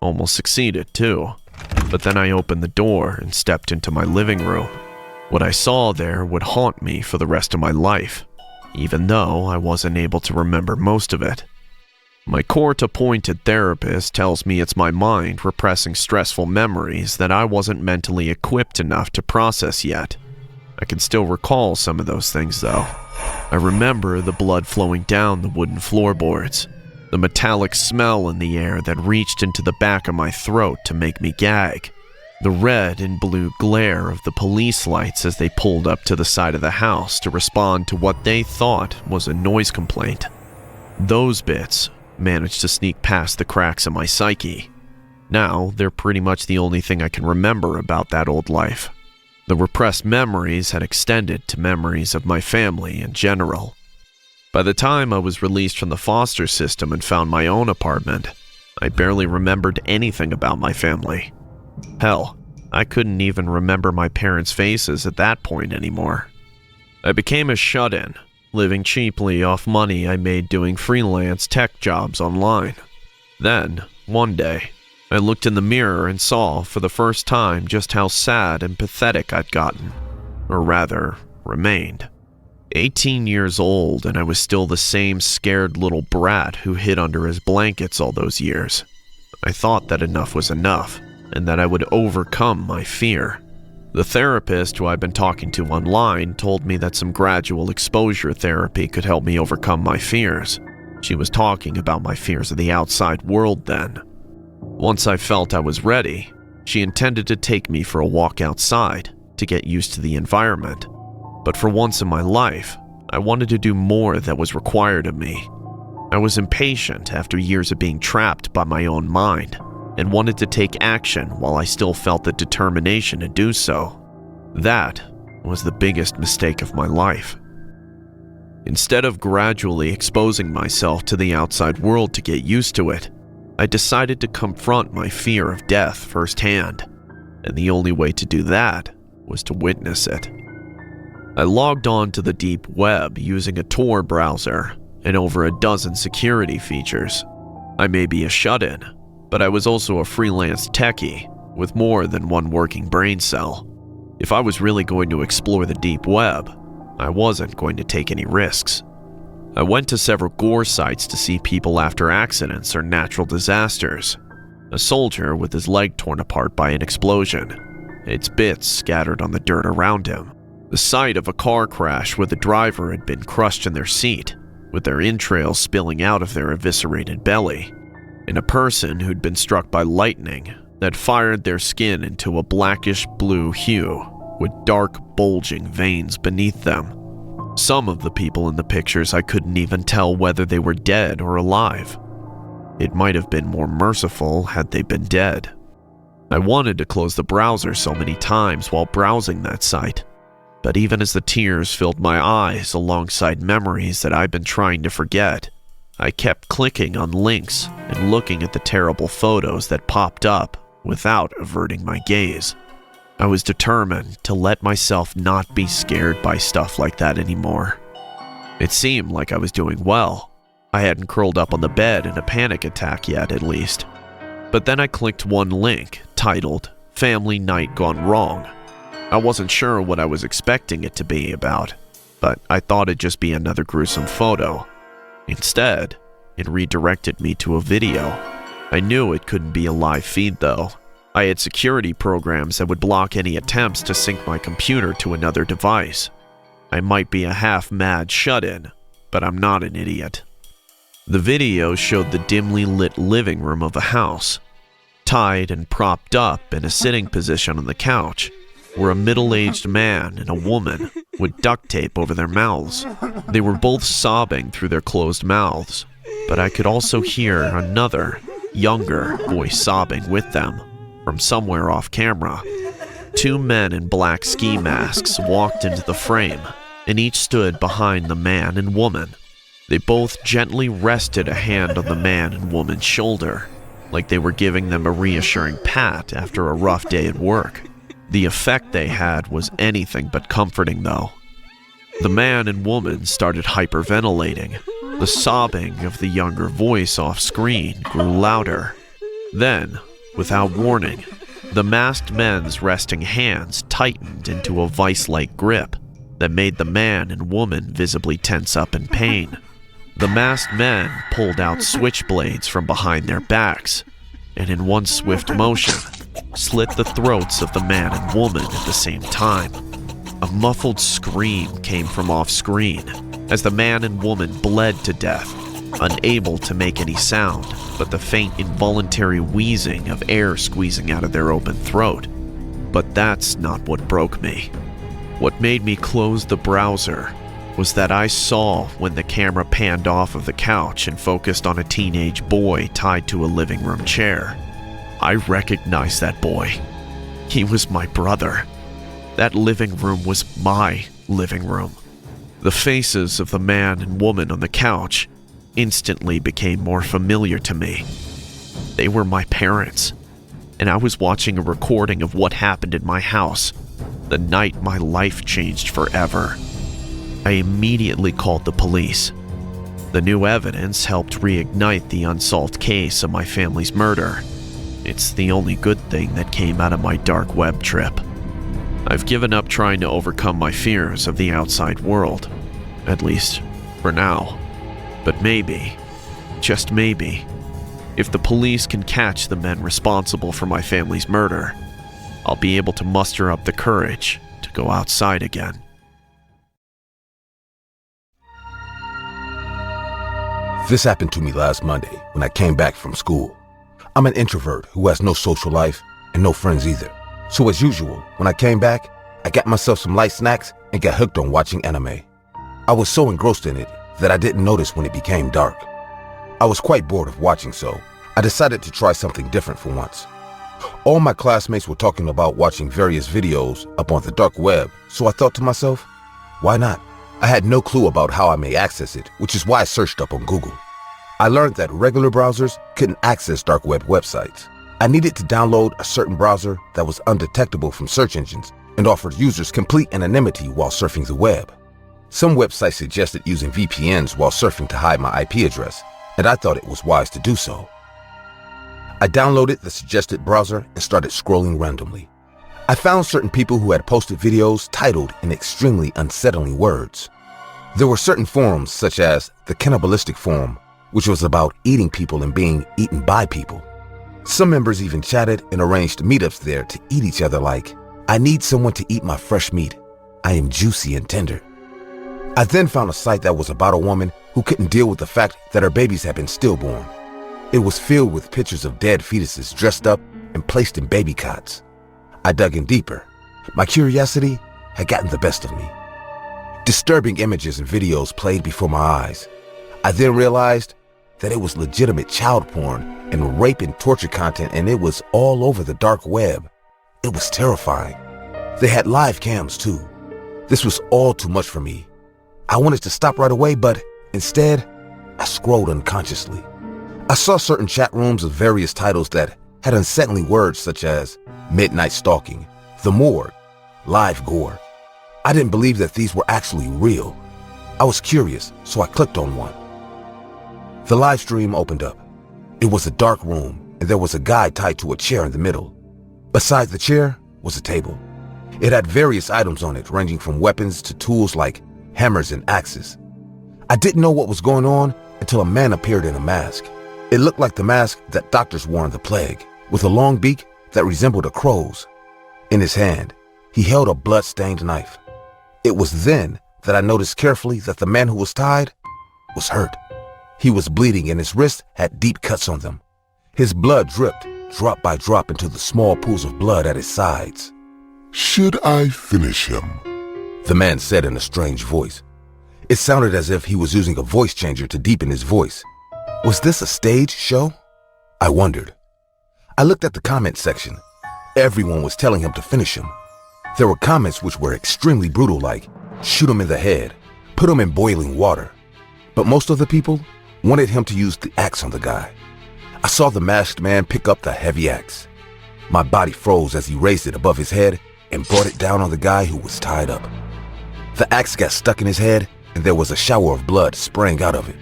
Almost succeeded, too. But then I opened the door and stepped into my living room. What I saw there would haunt me for the rest of my life, even though I wasn't able to remember most of it. My court-appointed therapist tells me it's my mind repressing stressful memories that I wasn't mentally equipped enough to process yet. I can still recall some of those things, though. I remember the blood flowing down the wooden floorboards, the metallic smell in the air that reached into the back of my throat to make me gag, the red and blue glare of the police lights as they pulled up to the side of the house to respond to what they thought was a noise complaint. Those bits managed to sneak past the cracks in my psyche. Now, they're pretty much the only thing I can remember about that old life. The repressed memories had extended to memories of my family in general. By the time I was released from the foster system and found my own apartment, I barely remembered anything about my family. Hell, I couldn't even remember my parents' faces at that point anymore. I became a shut-in, living cheaply off money I made doing freelance tech jobs online. Then, one day, I looked in the mirror and saw for the first time just how sad and pathetic I'd gotten, or rather, remained. 18 years old, and I was still the same scared little brat who hid under his blankets all those years. I thought that enough was enough, and that I would overcome my fear. The therapist who I'd been talking to online told me that some gradual exposure therapy could help me overcome my fears. She was talking about my fears of the outside world then. Once I felt I was ready, she intended to take me for a walk outside to get used to the environment. But for once in my life, I wanted to do more that was required of me. I was impatient after years of being trapped by my own mind, and wanted to take action while I still felt the determination to do so. That was the biggest mistake of my life. Instead of gradually exposing myself to the outside world to get used to it, I decided to confront my fear of death firsthand, and the only way to do that was to witness it. I logged on to the deep web using a Tor browser and over a dozen security features. I may be a shut-in, but I was also a freelance techie with more than one working brain cell. If I was really going to explore the deep web, I wasn't going to take any risks. I went to several gore sites to see people after accidents or natural disasters. A soldier with his leg torn apart by an explosion, its bits scattered on the dirt around him. The sight of a car crash where the driver had been crushed in their seat, with their entrails spilling out of their eviscerated belly. And a person who'd been struck by lightning that fired their skin into a blackish blue hue with dark bulging veins beneath them. Some of the people in the pictures I couldn't even tell whether they were dead or alive. It might have been more merciful had they been dead. I wanted to close the browser so many times while browsing that site, but even as the tears filled my eyes alongside memories that I'd been trying to forget, I kept clicking on links and looking at the terrible photos that popped up without averting my gaze. I was determined to let myself not be scared by stuff like that anymore. It seemed like I was doing well. I hadn't curled up on the bed in a panic attack yet, at least. But then I clicked one link titled Family Night Gone Wrong. I wasn't sure what I was expecting it to be about, but I thought it'd just be another gruesome photo. Instead, it redirected me to a video. I knew it couldn't be a live feed though. I had security programs that would block any attempts to sync my computer to another device. I might be a half-mad shut-in, but I'm not an idiot. The video showed the dimly lit living room of a house. Tied and propped up in a sitting position on the couch were a middle-aged man and a woman with duct tape over their mouths. They were both sobbing through their closed mouths, but I could also hear another, younger voice sobbing with them from somewhere off camera. Two men in black ski masks walked into the frame, and each stood behind the man and woman. They both gently rested a hand on the man and woman's shoulder, like they were giving them a reassuring pat after a rough day at work. The effect they had was anything but comforting, though. The man and woman started hyperventilating. The sobbing of the younger voice off screen grew louder. Then, without warning, the masked men's resting hands tightened into a vice-like grip that made the man and woman visibly tense up in pain. The masked men pulled out switchblades from behind their backs, and in one swift motion, slit the throats of the man and woman at the same time. A muffled scream came from off-screen as the man and woman bled to death, unable to make any sound but the faint involuntary wheezing of air squeezing out of their open throat. But that's not what broke me. What made me close the browser was that I saw when the camera panned off of the couch and focused on a teenage boy tied to a living room chair. I recognized that boy. He was my brother. That living room was my living room. The faces of the man and woman on the couch instantly became more familiar to me. They were my parents, and I was watching a recording of what happened in my house the night my life changed forever. I immediately called the police. The new evidence helped reignite the unsolved case of my family's murder. It's the only good thing that came out of my dark web trip. I've given up trying to overcome my fears of the outside world, at least for now. But maybe, just maybe, if the police can catch the men responsible for my family's murder, I'll be able to muster up the courage to go outside again. This happened to me last Monday when I came back from school. I'm an introvert who has no social life and no friends either. So as usual, when I came back, I got myself some light snacks and got hooked on watching anime. I was so engrossed in it that I didn't notice when it became dark. I was quite bored of watching, so I decided to try something different for once. All my classmates were talking about watching various videos up on the dark web, so I thought to myself, why not? I had no clue about how I may access it, which is why I searched up on Google. I learned that regular browsers couldn't access dark web websites. I needed to download a certain browser that was undetectable from search engines and offered users complete anonymity while surfing the web. Some websites suggested using VPNs while surfing to hide my IP address, and I thought it was wise to do so. I downloaded the suggested browser and started scrolling randomly. I found certain people who had posted videos titled in extremely unsettling words. There were certain forums such as the Cannibalistic Forum, which was about eating people and being eaten by people. Some members even chatted and arranged meetups there to eat each other like, I need someone to eat my fresh meat. I am juicy and tender. I then found a site that was about a woman who couldn't deal with the fact that her babies had been stillborn. It was filled with pictures of dead fetuses dressed up and placed in baby cots. I dug in deeper. My curiosity had gotten the best of me. Disturbing images and videos played before my eyes. I then realized that it was legitimate child porn and rape and torture content, and it was all over the dark web. It was terrifying. They had live cams too. This was all too much for me. I wanted to stop right away, but instead, I scrolled unconsciously. I saw certain chat rooms of various titles that had unsettling words such as midnight stalking, the morgue, live gore. I didn't believe that these were actually real. I was curious, so I clicked on one. The live stream opened up. It was a dark room, and there was a guy tied to a chair in the middle. Beside the chair was a table. It had various items on it, ranging from weapons to tools like hammers and axes. I didn't know what was going on until a man appeared in a mask. It looked like the mask that doctors wore in the plague, with a long beak that resembled a crow's. In his hand, he held a blood-stained knife. It was then that I noticed carefully that the man who was tied was hurt. He was bleeding and his wrists had deep cuts on them. His blood dripped drop by drop into the small pools of blood at his sides. Should I finish him? The man said in a strange voice. It sounded as if he was using a voice changer to deepen his voice. Was this a stage show? I wondered. I looked at the comment section. Everyone was telling him to finish him. There were comments which were extremely brutal, like, shoot him in the head, put him in boiling water. But most of the people wanted him to use the axe on the guy. I saw the masked man pick up the heavy axe. My body froze as he raised it above his head and brought it down on the guy who was tied up. The axe got stuck in his head and there was a shower of blood spraying out of it.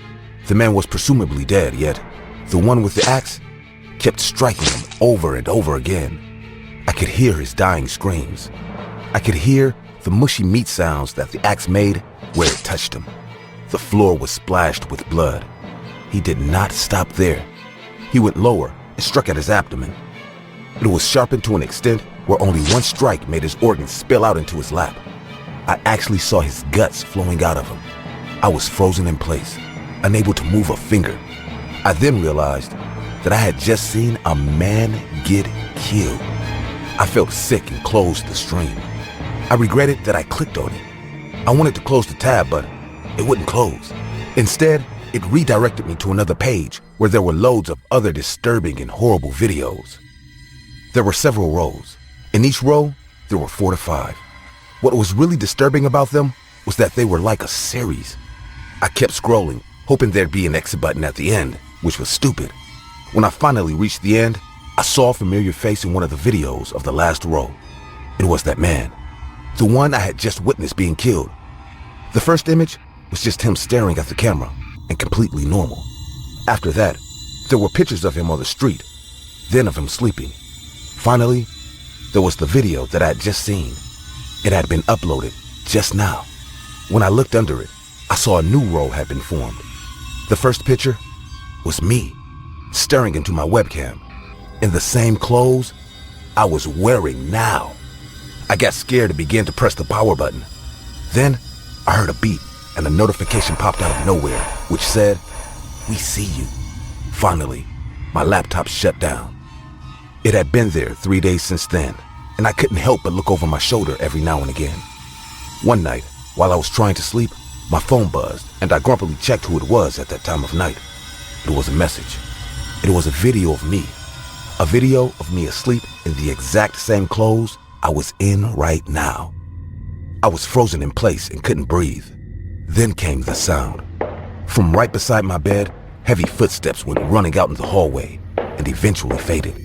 The man was presumably dead, yet the one with the axe kept striking him over and over again. I could hear his dying screams. I could hear the mushy meat sounds that the axe made where it touched him. The floor was splashed with blood. He did not stop there. He went lower and struck at his abdomen. It was sharpened to an extent where only one strike made his organs spill out into his lap. I actually saw his guts flowing out of him. I was frozen in place, unable to move a finger. I then realized that I had just seen a man get killed. I felt sick and closed the stream. I regretted that I clicked on it. I wanted to close the tab, but it wouldn't close. Instead, it redirected me to another page where there were loads of other disturbing and horrible videos. There were several rows. In each row, there were 4 to 5. What was really disturbing about them was that they were like a series. I kept scrolling, hoping there'd be an exit button at the end, which was stupid. When I finally reached the end, I saw a familiar face in one of the videos of the last row. It was that man, the one I had just witnessed being killed. The first image was just him staring at the camera and completely normal. After that, there were pictures of him on the street, then of him sleeping. Finally, there was the video that I had just seen. It had been uploaded just now. When I looked under it, I saw a new row had been formed. The first picture was me, staring into my webcam, in the same clothes I was wearing now. I got scared and began to press the power button. Then I heard a beep and a notification popped out of nowhere, which said, "We see you." Finally, my laptop shut down. It had been there 3 days since then, and I couldn't help but look over my shoulder every now and again. One night, while I was trying to sleep, my phone buzzed, and I grumpily checked who it was at that time of night. It was a message. It was a video of me. A video of me asleep in the exact same clothes I was in right now. I was frozen in place and couldn't breathe. Then came the sound. From right beside my bed, heavy footsteps went running out in the hallway and eventually faded.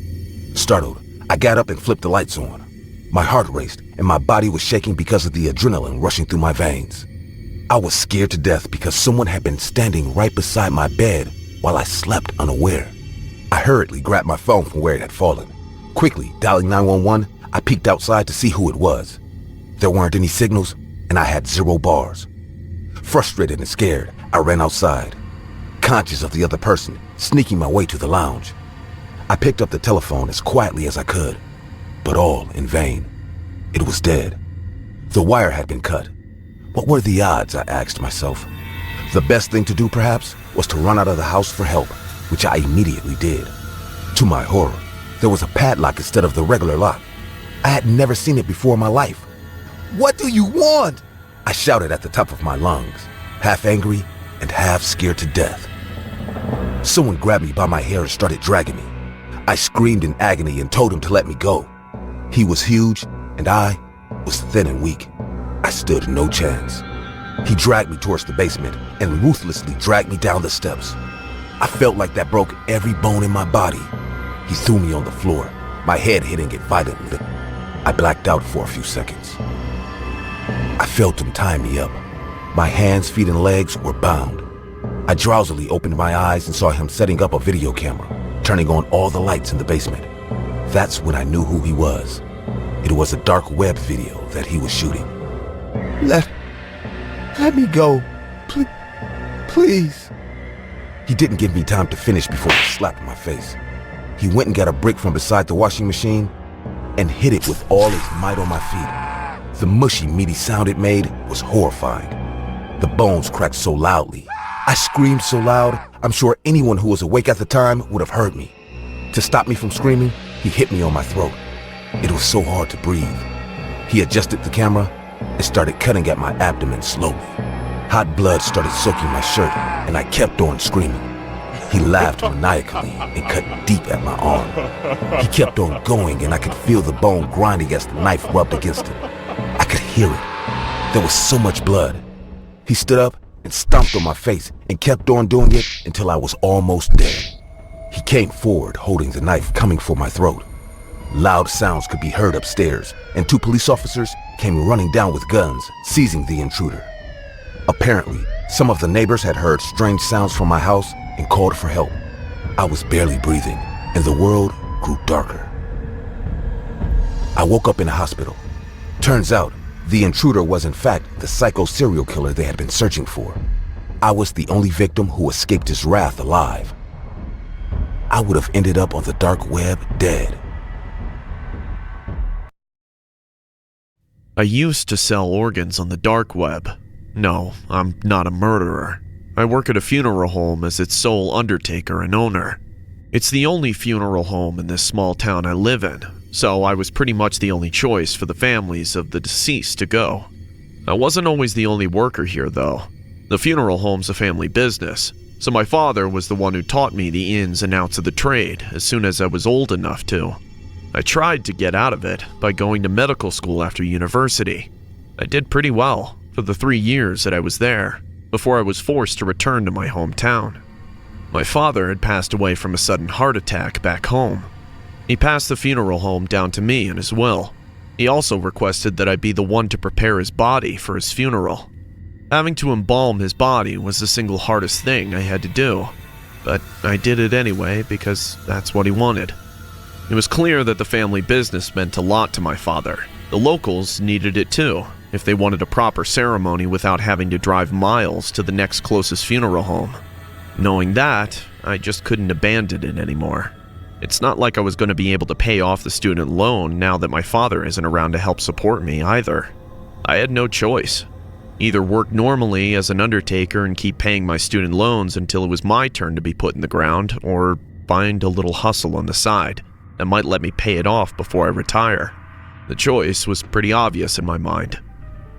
Startled, I got up and flipped the lights on. My heart raced and my body was shaking because of the adrenaline rushing through my veins. I was scared to death because someone had been standing right beside my bed while I slept unaware. I hurriedly grabbed my phone from where it had fallen. Quickly dialing 911, I peeked outside to see who it was. There weren't any signals, and I had 0 bars. Frustrated and scared, I ran outside, conscious of the other person, sneaking my way to the lounge. I picked up the telephone as quietly as I could, but all in vain. It was dead. The wire had been cut. What were the odds, I asked myself. The best thing to do, perhaps, was to run out of the house for help, which I immediately did. To my horror, there was a padlock instead of the regular lock. I had never seen it before in my life. "What do you want?" I shouted at the top of my lungs, half angry and half scared to death. Someone grabbed me by my hair and started dragging me. I screamed in agony and told him to let me go. He was huge, and I was thin and weak. I stood no chance. He dragged me towards the basement and ruthlessly dragged me down the steps. I felt like that broke every bone in my body. He threw me on the floor, my head hitting it violently. I blacked out for a few seconds. I felt him tie me up. My hands, feet, and legs were bound. I drowsily opened my eyes and saw him setting up a video camera, turning on all the lights in the basement. That's when I knew who he was. It was a dark web video that he was shooting. Let me go. Please. He didn't give me time to finish before he slapped my face. He went and got a brick from beside the washing machine and hit it with all his might on my feet. The mushy, meaty sound it made was horrifying. The bones cracked so loudly. I screamed so loud, I'm sure anyone who was awake at the time would have heard me. To stop me from screaming, he hit me on my throat. It was so hard to breathe. He adjusted the camera and started cutting at my abdomen slowly. Hot blood started soaking my shirt, and I kept on screaming. He laughed maniacally and cut deep at my arm. He kept on going, and I could feel the bone grinding as the knife rubbed against it. I could hear it. There was so much blood. He stood up and stomped on my face and kept on doing it until I was almost dead. He came forward holding the knife coming for my throat. Loud sounds could be heard upstairs, and 2 police officers came running down with guns, seizing the intruder. Apparently, some of the neighbors had heard strange sounds from my house and called for help. I was barely breathing, and the world grew darker. I woke up in a hospital. Turns out, the intruder was in fact the psycho serial killer they had been searching for. I was the only victim who escaped his wrath alive. I would have ended up on the dark web dead. I used to sell organs on the dark web. No, I'm not a murderer. I work at a funeral home as its sole undertaker and owner. It's the only funeral home in this small town I live in, so I was pretty much the only choice for the families of the deceased to go. I wasn't always the only worker here, though. The funeral home's a family business, so my father was the one who taught me the ins and outs of the trade as soon as I was old enough to. I tried to get out of it by going to medical school after university. I did pretty well for the 3 years that I was there, before I was forced to return to my hometown. My father had passed away from a sudden heart attack back home. He passed the funeral home down to me in his will. He also requested that I be the one to prepare his body for his funeral. Having to embalm his body was the single hardest thing I had to do, but I did it anyway because that's what he wanted. It was clear that the family business meant a lot to my father. The locals needed it too, if they wanted a proper ceremony without having to drive miles to the next closest funeral home. Knowing that, I just couldn't abandon it anymore. It's not like I was going to be able to pay off the student loan now that my father isn't around to help support me either. I had no choice. Either work normally as an undertaker and keep paying my student loans until it was my turn to be put in the ground, or find a little hustle on the side that might let me pay it off before I retire. The choice was pretty obvious in my mind.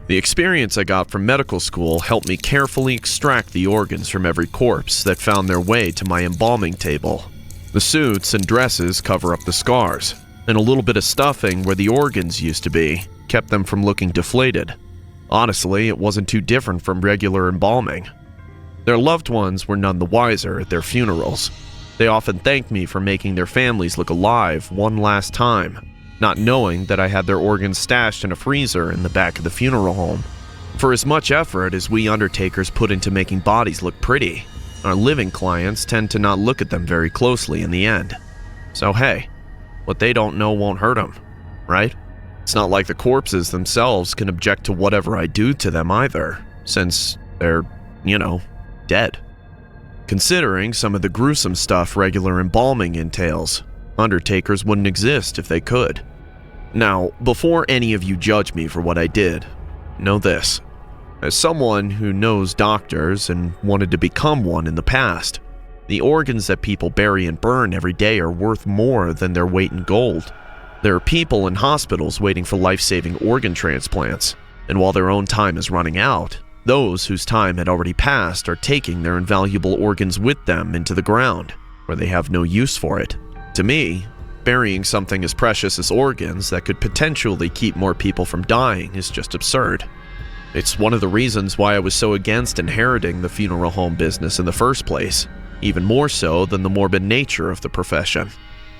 The experience I got from medical school helped me carefully extract the organs from every corpse that found their way to my embalming table. The suits and dresses cover up the scars, and a little bit of stuffing where the organs used to be kept them from looking deflated. Honestly, it wasn't too different from regular embalming. Their loved ones were none the wiser at their funerals. They often thanked me for making their families look alive one last time, not knowing that I had their organs stashed in a freezer in the back of the funeral home. For as much effort as we undertakers put into making bodies look pretty, our living clients tend to not look at them very closely in the end. So hey, what they don't know won't hurt them, right? It's not like the corpses themselves can object to whatever I do to them either, since they're, dead. Considering some of the gruesome stuff regular embalming entails, undertakers wouldn't exist if they could. Now, before any of you judge me for what I did, know this. As someone who knows doctors and wanted to become one in the past, the organs that people bury and burn every day are worth more than their weight in gold. There are people in hospitals waiting for life-saving organ transplants, and while their own time is running out, those whose time had already passed are taking their invaluable organs with them into the ground, where they have no use for it. To me, burying something as precious as organs that could potentially keep more people from dying is just absurd. It's one of the reasons why I was so against inheriting the funeral home business in the first place, even more so than the morbid nature of the profession.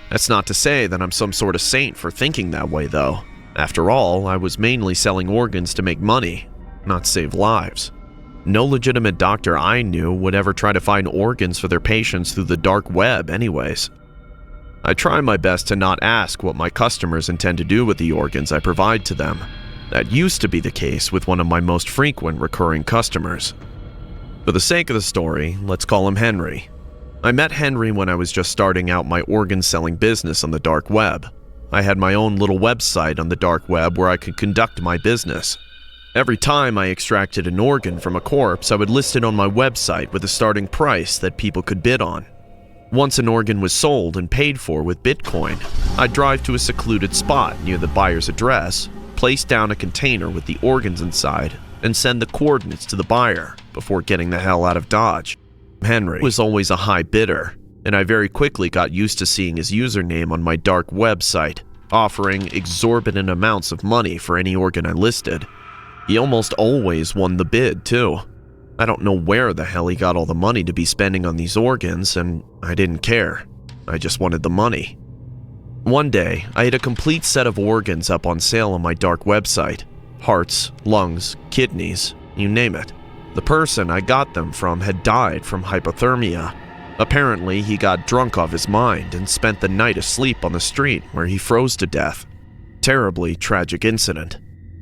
That's not to say that I'm some sort of saint for thinking that way, though. After all, I was mainly selling organs to make money, not save lives. No legitimate doctor I knew would ever try to find organs for their patients through the dark web anyways. I try my best to not ask what my customers intend to do with the organs I provide to them. That used to be the case with one of my most frequent recurring customers. For the sake of the story, let's call him Henry. I met Henry when I was just starting out my organ-selling business on the dark web. I had my own little website on the dark web where I could conduct my business. Every time I extracted an organ from a corpse, I would list it on my website with a starting price that people could bid on. Once an organ was sold and paid for with Bitcoin, I'd drive to a secluded spot near the buyer's address, place down a container with the organs inside, and send the coordinates to the buyer before getting the hell out of Dodge. Henry was always a high bidder, and I very quickly got used to seeing his username on my dark website, offering exorbitant amounts of money for any organ I listed. He almost always won the bid, too. I don't know where the hell he got all the money to be spending on these organs, and I didn't care. I just wanted the money. One day, I had a complete set of organs up on sale on my dark website. Hearts, lungs, kidneys, you name it. The person I got them from had died from hypothermia. Apparently, he got drunk off his mind and spent the night asleep on the street where he froze to death. Terribly tragic incident.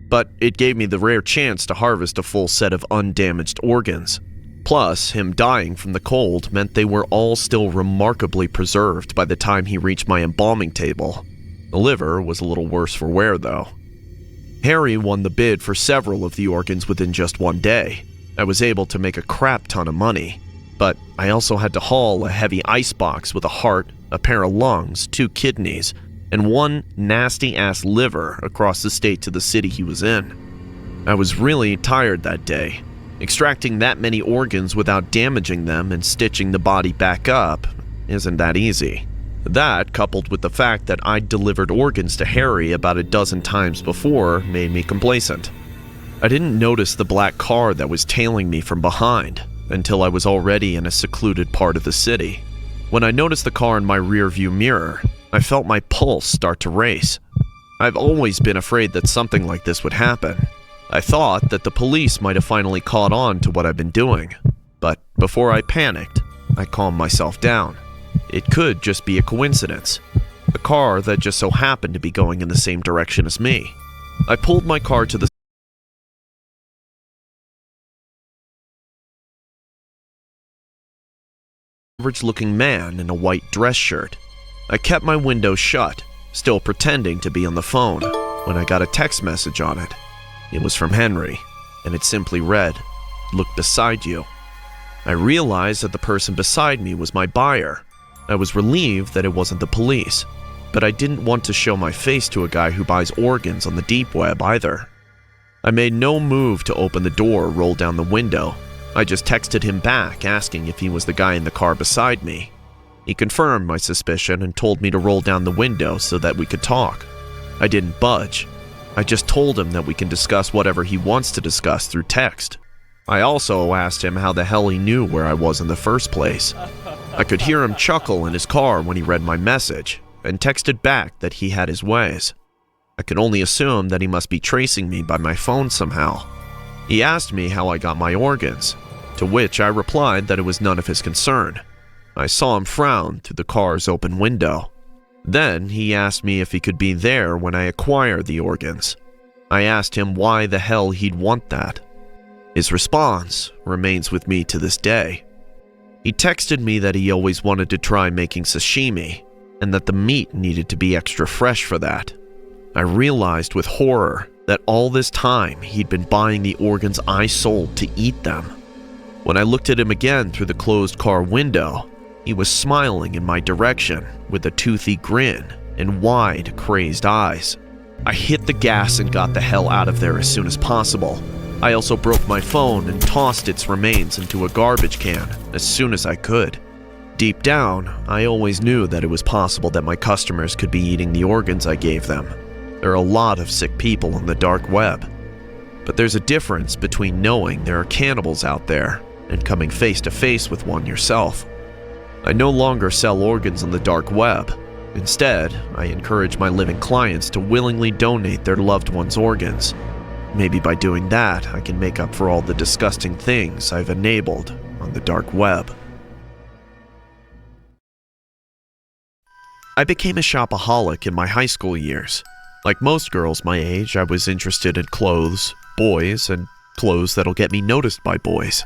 But it gave me the rare chance to harvest a full set of undamaged organs. Plus, him dying from the cold meant they were all still remarkably preserved by the time he reached my embalming table. The liver was a little worse for wear, though. Harry won the bid for several of the organs within just one day. I was able to make a crap ton of money, but I also had to haul a heavy icebox with a heart, a pair of lungs, 2 kidneys, and one nasty-ass liver across the state to the city he was in. I was really tired that day. Extracting that many organs without damaging them and stitching the body back up isn't that easy. That, coupled with the fact that I'd delivered organs to Harry about a dozen times before, made me complacent. I didn't notice the black car that was tailing me from behind until I was already in a secluded part of the city. When I noticed the car in my rearview mirror, I felt my pulse start to race. I've always been afraid that something like this would happen. I thought that the police might have finally caught on to what I've been doing, but before I panicked, I calmed myself down. It could just be a coincidence. A car that just so happened to be going in the same direction as me. I pulled my car to the average-looking man in a white dress shirt. I kept my window shut, still pretending to be on the phone, when I got a text message on it. It was from Henry, and it simply read, "Look beside you." I realized that the person beside me was my buyer. I was relieved that it wasn't the police, but I didn't want to show my face to a guy who buys organs on the deep web either. I made no move to open the door or roll down the window. I just texted him back asking if he was the guy in the car beside me. He confirmed my suspicion and told me to roll down the window so that we could talk. I didn't budge. I just told him that we can discuss whatever he wants to discuss through text. I also asked him how the hell he knew where I was in the first place. I could hear him chuckle in his car when he read my message, and texted back that he had his ways. I could only assume that he must be tracing me by my phone somehow. He asked me how I got my organs, to which I replied that it was none of his concern. I saw him frown through the car's open window. Then he asked me if he could be there when I acquired the organs. I asked him why the hell he'd want that. His response remains with me to this day. He texted me that he always wanted to try making sashimi, and that the meat needed to be extra fresh for that. I realized with horror that all this time he'd been buying the organs I sold to eat them. When I looked at him again through the closed car window, he was smiling in my direction with a toothy grin and wide, crazed eyes. I hit the gas and got the hell out of there as soon as possible. I also broke my phone and tossed its remains into a garbage can as soon as I could. Deep down, I always knew that it was possible that my customers could be eating the organs I gave them. There are a lot of sick people on the dark web. But there's a difference between knowing there are cannibals out there and coming face to face with one yourself. I no longer sell organs on the dark web. Instead, I encourage my living clients to willingly donate their loved ones' organs. Maybe by doing that, I can make up for all the disgusting things I've enabled on the dark web. I became a shopaholic in my high school years. Like most girls my age, I was interested in clothes, boys, and clothes that'll get me noticed by boys.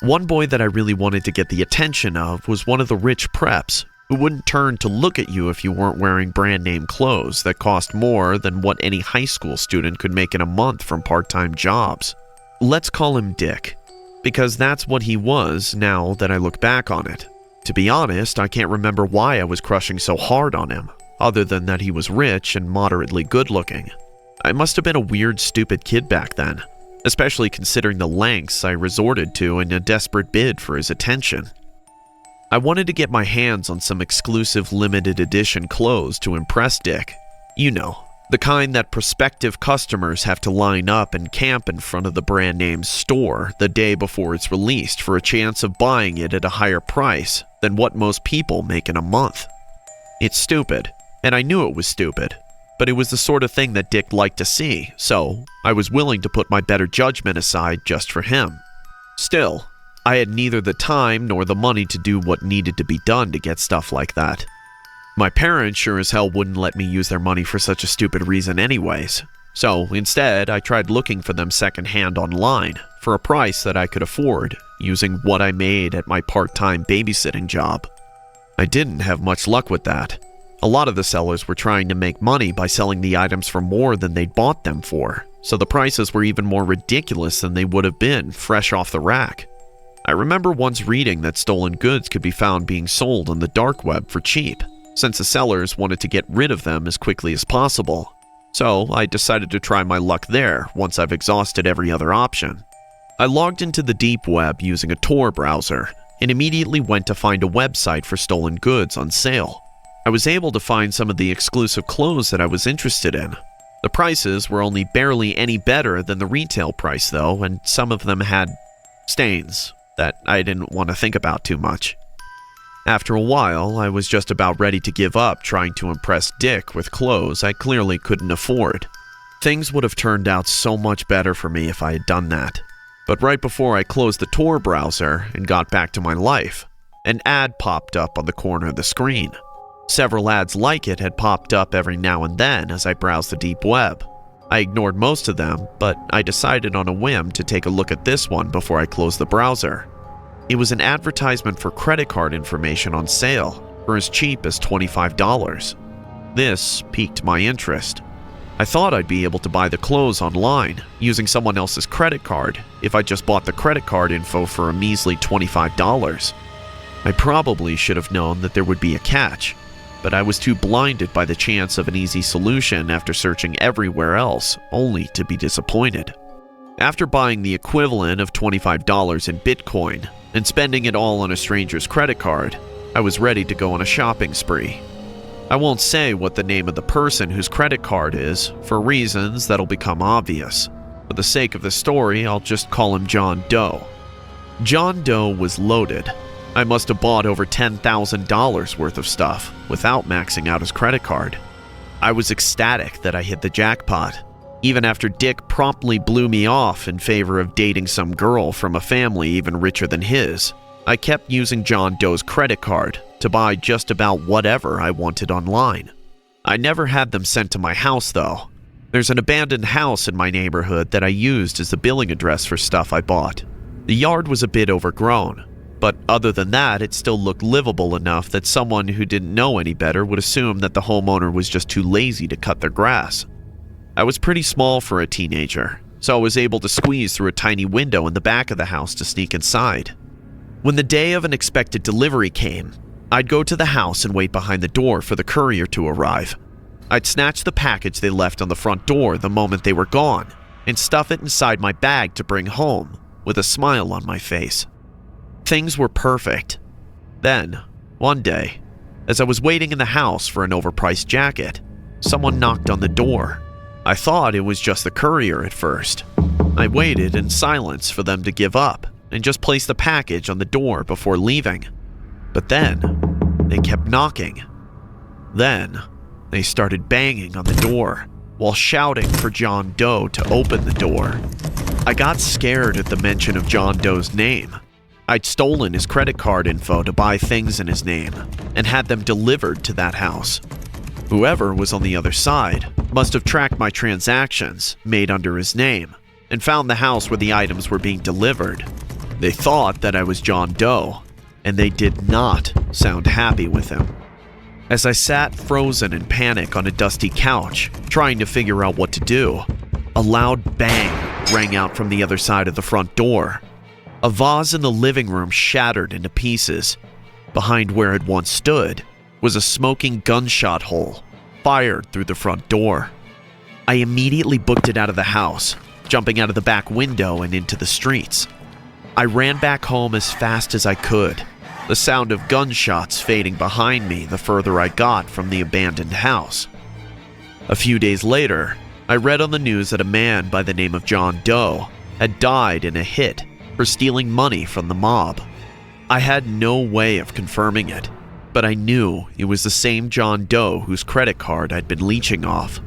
One boy that I really wanted to get the attention of was one of the rich preps who wouldn't turn to look at you if you weren't wearing brand name clothes that cost more than what any high school student could make in a month from part-time jobs. Let's call him Dick, because that's what he was now that I look back on it. To be honest, I can't remember why I was crushing so hard on him, other than that he was rich and moderately good-looking. I must have been a weird, stupid kid back then, especially considering the lengths I resorted to in a desperate bid for his attention. I wanted to get my hands on some exclusive limited edition clothes to impress Dick. You know, the kind that prospective customers have to line up and camp in front of the brand name's store the day before it's released for a chance of buying it at a higher price than what most people make in a month. It's stupid, and I knew it was stupid, but it was the sort of thing that Dick liked to see, so I was willing to put my better judgment aside just for him. Still, I had neither the time nor the money to do what needed to be done to get stuff like that. My parents sure as hell wouldn't let me use their money for such a stupid reason anyways, so instead I tried looking for them secondhand online for a price that I could afford using what I made at my part-time babysitting job. I didn't have much luck with that. A lot of the sellers were trying to make money by selling the items for more than they'd bought them for, so the prices were even more ridiculous than they would have been fresh off the rack. I remember once reading that stolen goods could be found being sold on the dark web for cheap, since the sellers wanted to get rid of them as quickly as possible. So I decided to try my luck there once I've exhausted every other option. I logged into the deep web using a Tor browser and immediately went to find a website for stolen goods on sale. I was able to find some of the exclusive clothes that I was interested in. The prices were only barely any better than the retail price, though, and some of them had stains that I didn't want to think about too much. After a while, I was just about ready to give up trying to impress Dick with clothes I clearly couldn't afford. Things would have turned out so much better for me if I had done that. But right before I closed the Tor browser and got back to my life, an ad popped up on the corner of the screen. Several ads like it had popped up every now and then as I browsed the deep web. I ignored most of them, but I decided on a whim to take a look at this one before I closed the browser. It was an advertisement for credit card information on sale for as cheap as $25. This piqued my interest. I thought I'd be able to buy the clothes online using someone else's credit card if I just bought the credit card info for a measly $25. I probably should have known that there would be a catch, but I was too blinded by the chance of an easy solution after searching everywhere else, only to be disappointed. After buying the equivalent of $25 in Bitcoin and spending it all on a stranger's credit card, I was ready to go on a shopping spree. I won't say what the name of the person whose credit card is, for reasons that'll become obvious. For the sake of the story, I'll just call him John Doe. John Doe was loaded. I must have bought over $10,000 worth of stuff without maxing out his credit card. I was ecstatic that I hit the jackpot, even after Dick promptly blew me off in favor of dating some girl from a family even richer than his. I kept using John Doe's credit card to buy just about whatever I wanted online. I never had them sent to my house, though. There's an abandoned house in my neighborhood that I used as the billing address for stuff I bought. The yard was a bit overgrown, but other than that, it still looked livable enough that someone who didn't know any better would assume that the homeowner was just too lazy to cut their grass. I was pretty small for a teenager, so I was able to squeeze through a tiny window in the back of the house to sneak inside. When the day of an expected delivery came, I'd go to the house and wait behind the door for the courier to arrive. I'd snatch the package they left on the front door the moment they were gone and stuff it inside my bag to bring home with a smile on my face. Things were perfect. Then, one day, as I was waiting in the house for an overpriced jacket, someone knocked on the door. I thought it was just the courier at first. I waited in silence for them to give up and just placed the package on the door before leaving. But then, they kept knocking. Then, they started banging on the door while shouting for John Doe to open the door. I got scared at the mention of John Doe's name. I'd stolen his credit card info to buy things in his name and had them delivered to that house. Whoever was on the other side must have tracked my transactions made under his name and found the house where the items were being delivered. They thought that I was John Doe, and they did not sound happy with him. As I sat frozen in panic on a dusty couch, trying to figure out what to do, a loud bang rang out from the other side of the front door. A vase in the living room shattered into pieces. Behind where it once stood was a smoking gunshot hole fired through the front door. I immediately booked it out of the house, jumping out of the back window and into the streets. I ran back home as fast as I could, the sound of gunshots fading behind me the further I got from the abandoned house. A few days later, I read on the news that a man by the name of John Doe had died in a hit for stealing money from the mob. I had no way of confirming it, but I knew it was the same John Doe whose credit card I'd been leeching off.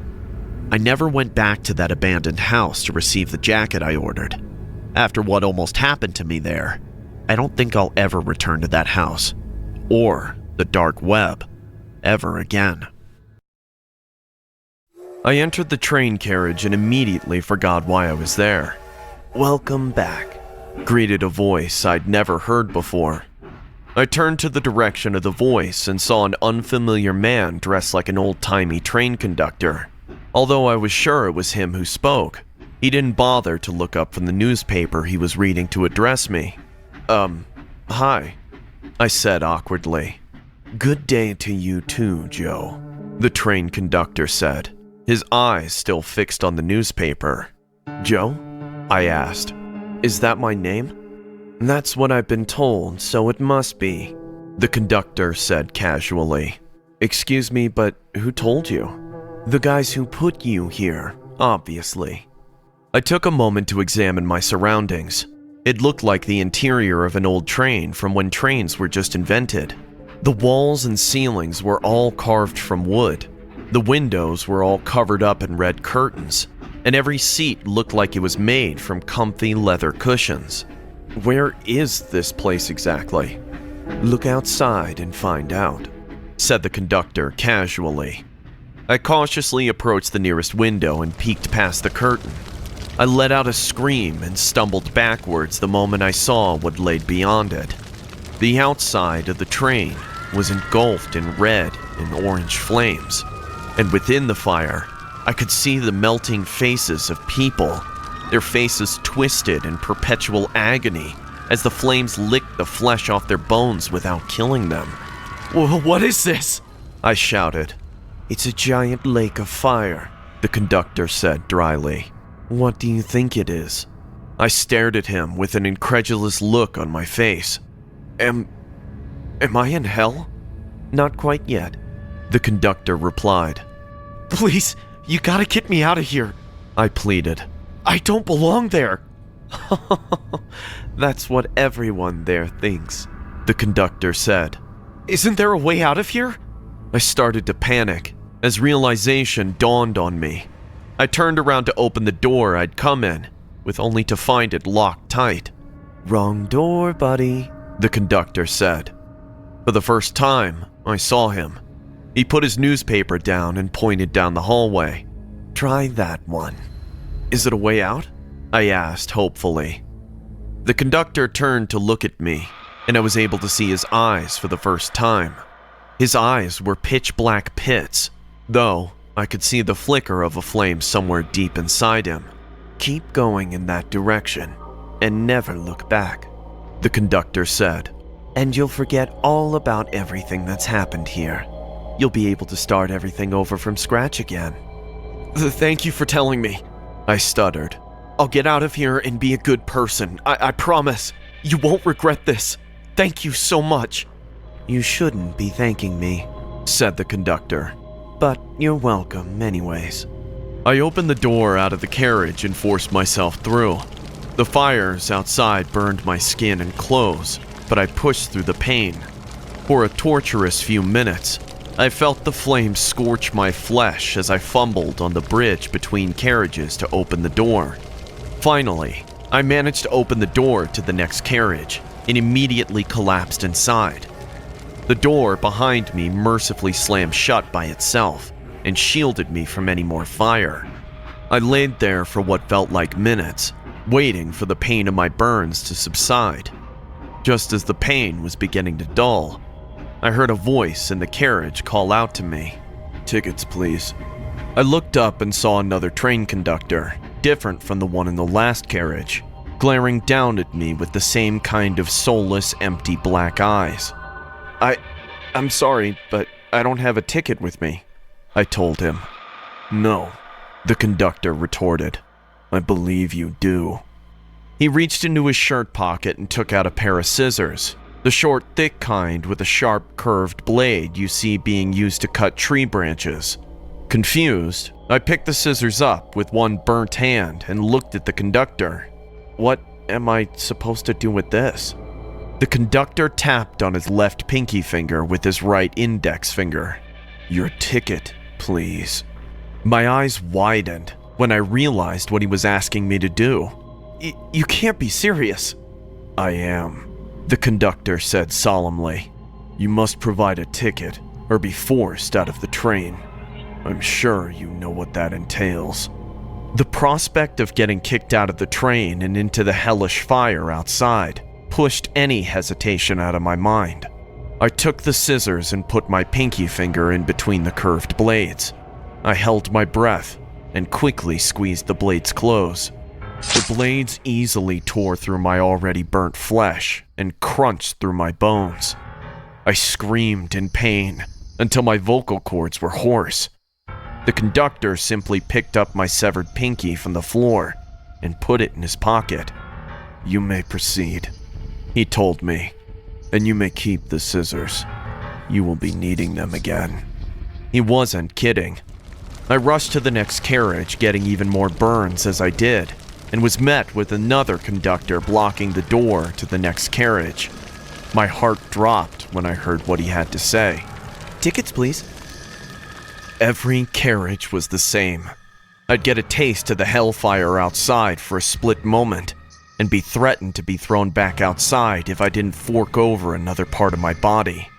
I never went back to that abandoned house to receive the jacket I ordered. After what almost happened to me there, I don't think I'll ever return to that house, or the dark web, ever again. I entered the train carriage and immediately forgot why I was there. "Welcome back," greeted a voice I'd never heard before. I turned to the direction of the voice and saw an unfamiliar man dressed like an old-timey train conductor. Although I was sure it was him who spoke, he didn't bother to look up from the newspaper he was reading to address me. Hi," I said awkwardly. "Good day to you too, Joe," the train conductor said, his eyes still fixed on the newspaper. "Joe?" I asked. "Is that my name?" "That's what I've been told, so it must be," the conductor said casually. "Excuse me, but who told you?" The guys who put you here, obviously. I took a moment to examine my surroundings. It looked like the interior of an old train from when trains were just invented. The walls and ceilings were all carved from wood. The windows were all covered up in red curtains, and every seat looked like it was made from comfy leather cushions. Where is this place exactly? Look outside and find out, said the conductor casually. I cautiously approached the nearest window and peeked past the curtain. I let out a scream and stumbled backwards the moment I saw what lay beyond it. The outside of the train was engulfed in red and orange flames, and within the fire, I could see the melting faces of people, their faces twisted in perpetual agony as the flames licked the flesh off their bones without killing them. What is this? I shouted. It's a giant lake of fire, the conductor said dryly. What do you think it is? I stared at him with an incredulous look on my face. Am I in hell? Not quite yet, the conductor replied. Please, you gotta get me out of here, I pleaded. I don't belong there. That's what everyone there thinks, the conductor said. Isn't there a way out of here? I started to panic as realization dawned on me. I turned around to open the door I'd come in, with only to find it locked tight. Wrong door, buddy, the conductor said. For the first time, I saw him. He put his newspaper down and pointed down the hallway. Try that one. Is it a way out? I asked hopefully. The conductor turned to look at me, and I was able to see his eyes for the first time. His eyes were pitch black pits, though I could see the flicker of a flame somewhere deep inside him. Keep going in that direction, and never look back, the conductor said, and you'll forget all about everything that's happened here. You'll be able to start everything over from scratch again. Thank you for telling me, I stuttered. I'll get out of here and be a good person. I promise. You won't regret this. Thank you so much. You shouldn't be thanking me, said the conductor. But you're welcome anyways. I opened the door out of the carriage and forced myself through. The fires outside burned my skin and clothes, but I pushed through the pain. For a torturous few minutes, I felt the flames scorch my flesh as I fumbled on the bridge between carriages to open the door. Finally, I managed to open the door to the next carriage and immediately collapsed inside. The door behind me mercifully slammed shut by itself and shielded me from any more fire. I laid there for what felt like minutes, waiting for the pain of my burns to subside. Just as the pain was beginning to dull, I heard a voice in the carriage call out to me. Tickets, please. I looked up and saw another train conductor, different from the one in the last carriage, glaring down at me with the same kind of soulless, empty black eyes. I'm sorry, but I don't have a ticket with me, I told him. No, the conductor retorted. I believe you do. He reached into his shirt pocket and took out a pair of scissors, the short, thick kind with a sharp, curved blade you see being used to cut tree branches. Confused, I picked the scissors up with one burnt hand and looked at the conductor. What am I supposed to do with this? The conductor tapped on his left pinky finger with his right index finger. Your ticket, please. My eyes widened when I realized what he was asking me to do. You can't be serious. I am, the conductor said solemnly. You must provide a ticket or be forced out of the train. I'm sure you know what that entails. The prospect of getting kicked out of the train and into the hellish fire outside pushed any hesitation out of my mind. I took the scissors and put my pinky finger in between the curved blades. I held my breath and quickly squeezed the blades close. The blades easily tore through my already burnt flesh and crunched through my bones. I screamed in pain until my vocal cords were hoarse. The conductor simply picked up my severed pinky from the floor and put it in his pocket. You may proceed, he told me, and you may keep the scissors. You will be needing them again. He wasn't kidding. I rushed to the next carriage, getting even more burns as I did, and was met with another conductor blocking the door to the next carriage. My heart dropped when I heard what he had to say. Tickets, please. Every carriage was the same. I'd get a taste of the hellfire outside for a split moment, and be threatened to be thrown back outside if I didn't fork over another part of my body.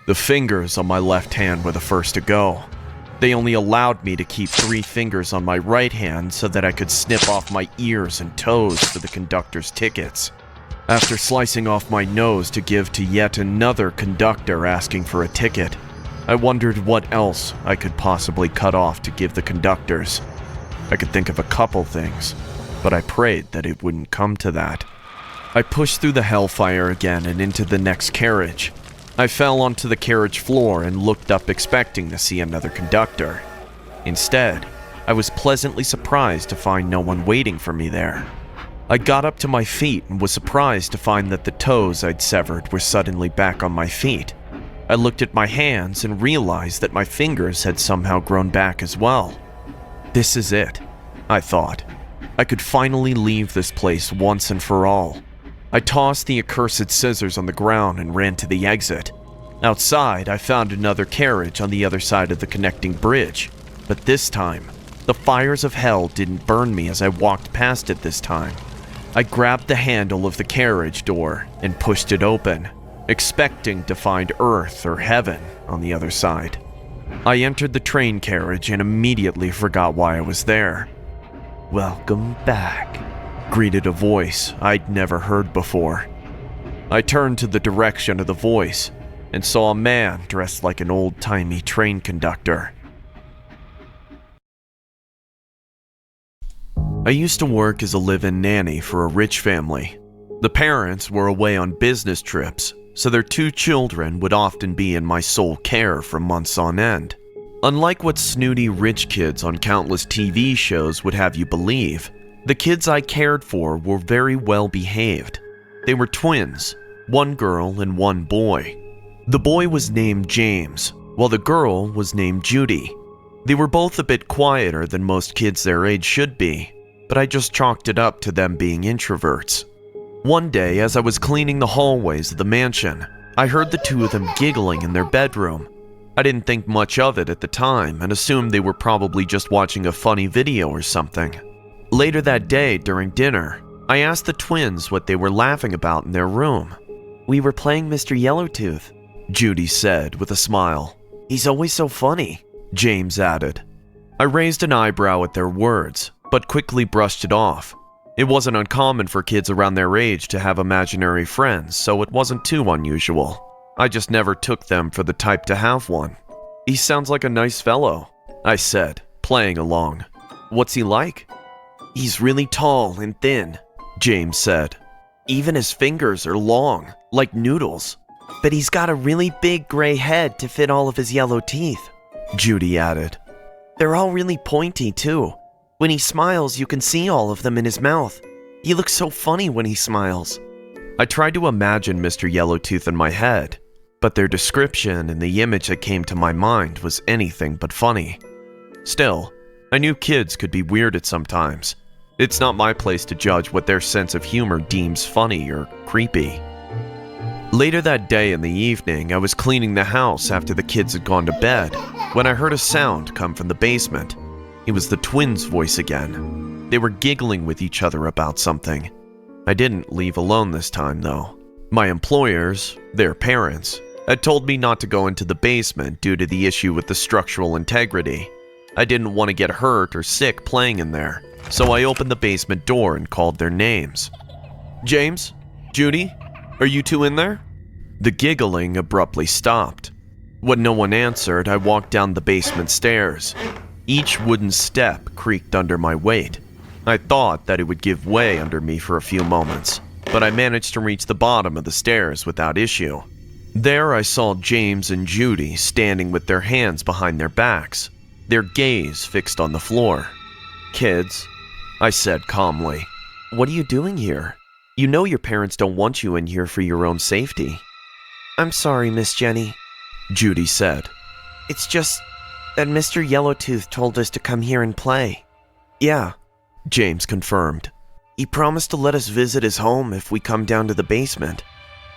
The fingers on my left hand were the first to go. They only allowed me to keep 3 fingers on my right hand so that I could snip off my ears and toes for the conductor's tickets. After slicing off my nose to give to yet another conductor asking for a ticket, I wondered what else I could possibly cut off to give the conductors. I could think of a couple things, but I prayed that it wouldn't come to that. I pushed through the hellfire again and into the next carriage. I fell onto the carriage floor and looked up expecting to see another conductor. Instead, I was pleasantly surprised to find no one waiting for me there. I got up to my feet and was surprised to find that the toes I'd severed were suddenly back on my feet. I looked at my hands and realized that my fingers had somehow grown back as well. This is it, I thought. I could finally leave this place once and for all. I tossed the accursed scissors on the ground and ran to the exit. Outside, I found another carriage on the other side of the connecting bridge, but this time, the fires of hell didn't burn me as I walked past it this time. I grabbed the handle of the carriage door and pushed it open, expecting to find earth or heaven on the other side. I entered the train carriage and immediately forgot why I was there. "Welcome back," greeted a voice I'd never heard before. I turned to the direction of the voice and saw a man dressed like an old-timey train conductor. I used to work as a live-in nanny for a rich family. The parents were away on business trips, so their 2 children would often be in my sole care for months on end. Unlike what snooty rich kids on countless TV shows would have you believe, the kids I cared for were very well behaved. They were twins, 1 girl and 1 boy. The boy was named James, while the girl was named Judy. They were both a bit quieter than most kids their age should be, but I just chalked it up to them being introverts. One day, as I was cleaning the hallways of the mansion, I heard the 2 of them giggling in their bedroom. I didn't think much of it at the time and assumed they were probably just watching a funny video or something. Later that day, during dinner, I asked the twins what they were laughing about in their room. "We were playing Mr. Yellowtooth," Judy said with a smile. "He's always so funny," James added. I raised an eyebrow at their words, but quickly brushed it off. It wasn't uncommon for kids around their age to have imaginary friends, so it wasn't too unusual. I just never took them for the type to have one. "He sounds like a nice fellow," I said, playing along. "What's he like?" "He's really tall and thin," James said. "Even his fingers are long, like noodles. But he's got a really big gray head to fit all of his yellow teeth," Judy added. "They're all really pointy, too. When he smiles, you can see all of them in his mouth. He looks so funny when he smiles." I tried to imagine Mr. Yellowtooth in my head, but their description and the image that came to my mind was anything but funny. Still, I knew kids could be weird at sometimes. It's not my place to judge what their sense of humor deems funny or creepy. Later that day in the evening, I was cleaning the house after the kids had gone to bed when I heard a sound come from the basement. It was the twins' voice again. They were giggling with each other about something. I didn't leave alone this time, though. My employers, their parents, had told me not to go into the basement due to the issue with the structural integrity. I didn't want to get hurt or sick playing in there, so I opened the basement door and called their names. "James? Judy? Are you 2 in there?" The giggling abruptly stopped. When no one answered, I walked down the basement stairs. Each wooden step creaked under my weight. I thought that it would give way under me for a few moments, but I managed to reach the bottom of the stairs without issue. There I saw James and Judy standing with their hands behind their backs, their gaze fixed on the floor. "Kids," I said calmly, "what are you doing here? You know your parents don't want you in here for your own safety." "I'm sorry, Miss Jenny," Judy said. It's just, That Mr. Yellowtooth told us to come here and play. Yeah, James confirmed. He promised to let us visit his home if we come down to the basement.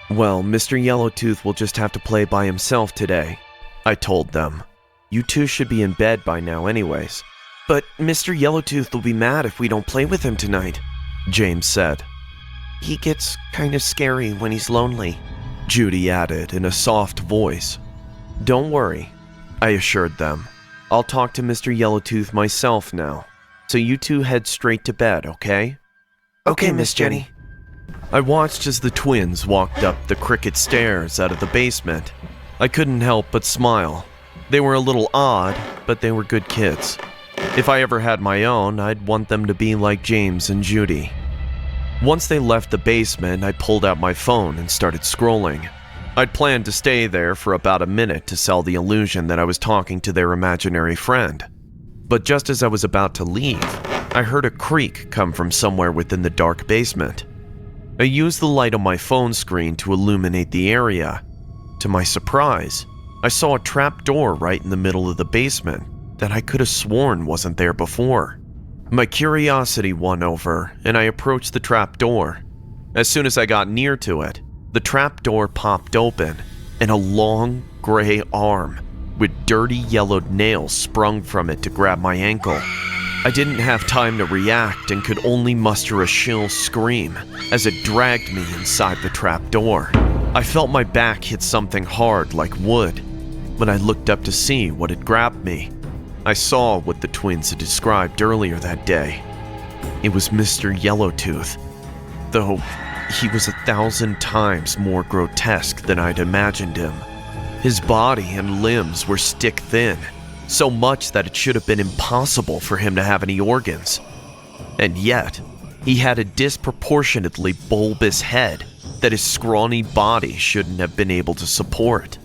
Well, Mr. Yellowtooth will just have to play by himself today, I told them. You two should be in bed by now anyways. But Mr. Yellowtooth will be mad if we don't play with him tonight, James said. He gets kind of scary when he's lonely, Judy added in a soft voice. Don't worry, I assured them. I'll talk to Mr. Yellowtooth myself now. So you two head straight to bed, okay? Okay, Miss Jenny. I watched as the twins walked up the cricket stairs out of the basement. I couldn't help but smile. They were a little odd, but they were good kids. If I ever had my own, I'd want them to be like James and Judy. Once they left the basement, I pulled out my phone and started scrolling. I'd planned to stay there for about a minute to sell the illusion that I was talking to their imaginary friend. But just as I was about to leave, I heard a creak come from somewhere within the dark basement. I used the light on my phone screen to illuminate the area. To my surprise, I saw a trap door right in the middle of the basement that I could have sworn wasn't there before. My curiosity won over, and I approached the trap door. As soon as I got near to it, the trap door popped open, and a long, gray arm with dirty yellowed nails sprung from it to grab my ankle. I didn't have time to react and could only muster a shrill scream as it dragged me inside the trap door. I felt my back hit something hard like wood. When I looked up to see what had grabbed me, I saw what the twins had described earlier that day. It was Mr. Yellowtooth, though he was 1,000 times more grotesque than I'd imagined him. His body and limbs were stick thin, so much that it should have been impossible for him to have any organs. And yet, he had a disproportionately bulbous head that his scrawny body shouldn't have been able to support.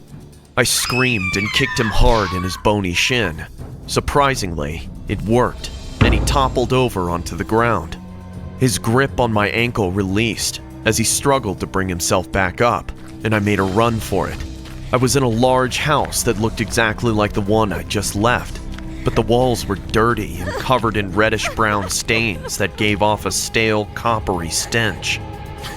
I screamed and kicked him hard in his bony shin. Surprisingly, it worked, and he toppled over onto the ground. His grip on my ankle released as he struggled to bring himself back up, and I made a run for it. I was in a large house that looked exactly like the one I'd just left, but the walls were dirty and covered in reddish-brown stains that gave off a stale, coppery stench.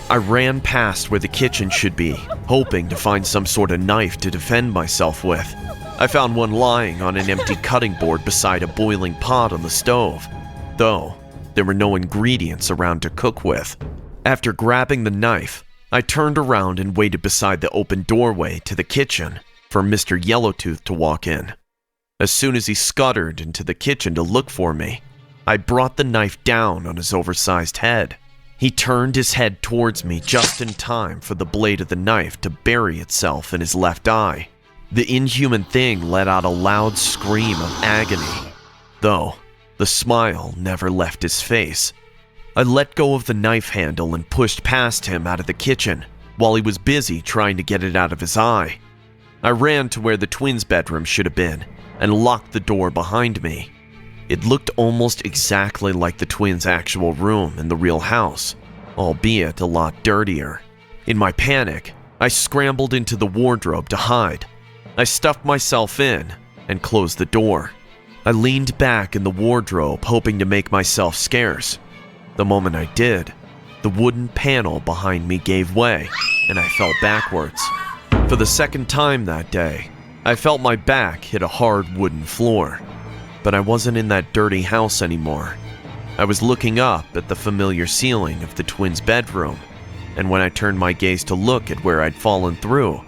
I ran past where the kitchen should be, hoping to find some sort of knife to defend myself with. I found one lying on an empty cutting board beside a boiling pot on the stove, though there were no ingredients around to cook with. After grabbing the knife, I turned around and waited beside the open doorway to the kitchen for Mr. Yellowtooth to walk in. As soon as he scuttered into the kitchen to look for me, I brought the knife down on his oversized head. He turned his head towards me just in time for the blade of the knife to bury itself in his left eye. The inhuman thing let out a loud scream of agony, though the smile never left his face. I let go of the knife handle and pushed past him out of the kitchen while he was busy trying to get it out of his eye. I ran to where the twins' bedroom should have been and locked the door behind me. It looked almost exactly like the twins' actual room in the real house, albeit a lot dirtier. In my panic, I scrambled into the wardrobe to hide. I stuffed myself in and closed the door. I leaned back in the wardrobe, hoping to make myself scarce. The moment I did, the wooden panel behind me gave way, and I fell backwards. For the second time that day, I felt my back hit a hard wooden floor. But I wasn't in that dirty house anymore. I was looking up at the familiar ceiling of the twins' bedroom, and when I turned my gaze to look at where I'd fallen through,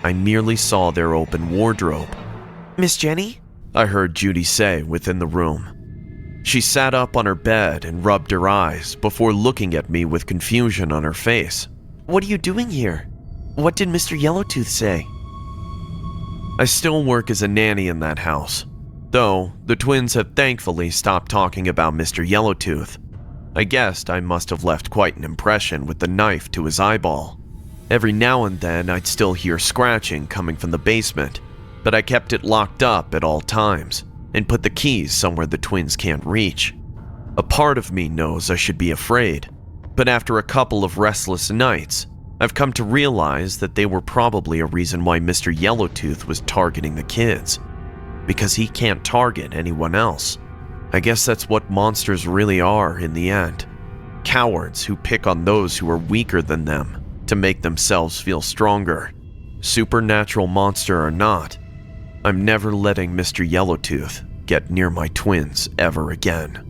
I merely saw their open wardrobe. Miss Jenny? I heard Judy say within the room. She sat up on her bed and rubbed her eyes before looking at me with confusion on her face. What are you doing here? What did Mr. Yellowtooth say? I still work as a nanny in that house, though the twins have thankfully stopped talking about Mr. Yellowtooth. I guessed I must have left quite an impression with the knife to his eyeball. Every now and then I'd still hear scratching coming from the basement, but I kept it locked up at all times and put the keys somewhere the twins can't reach. A part of me knows I should be afraid, but after a couple of restless nights, I've come to realize that they were probably a reason why Mr. Yellowtooth was targeting the kids. because he can't target anyone else. I guess that's what monsters really are in the end. Cowards who pick on those who are weaker than them to make themselves feel stronger. Supernatural monster or not, I'm never letting Mr. Yellowtooth get near my twins ever again.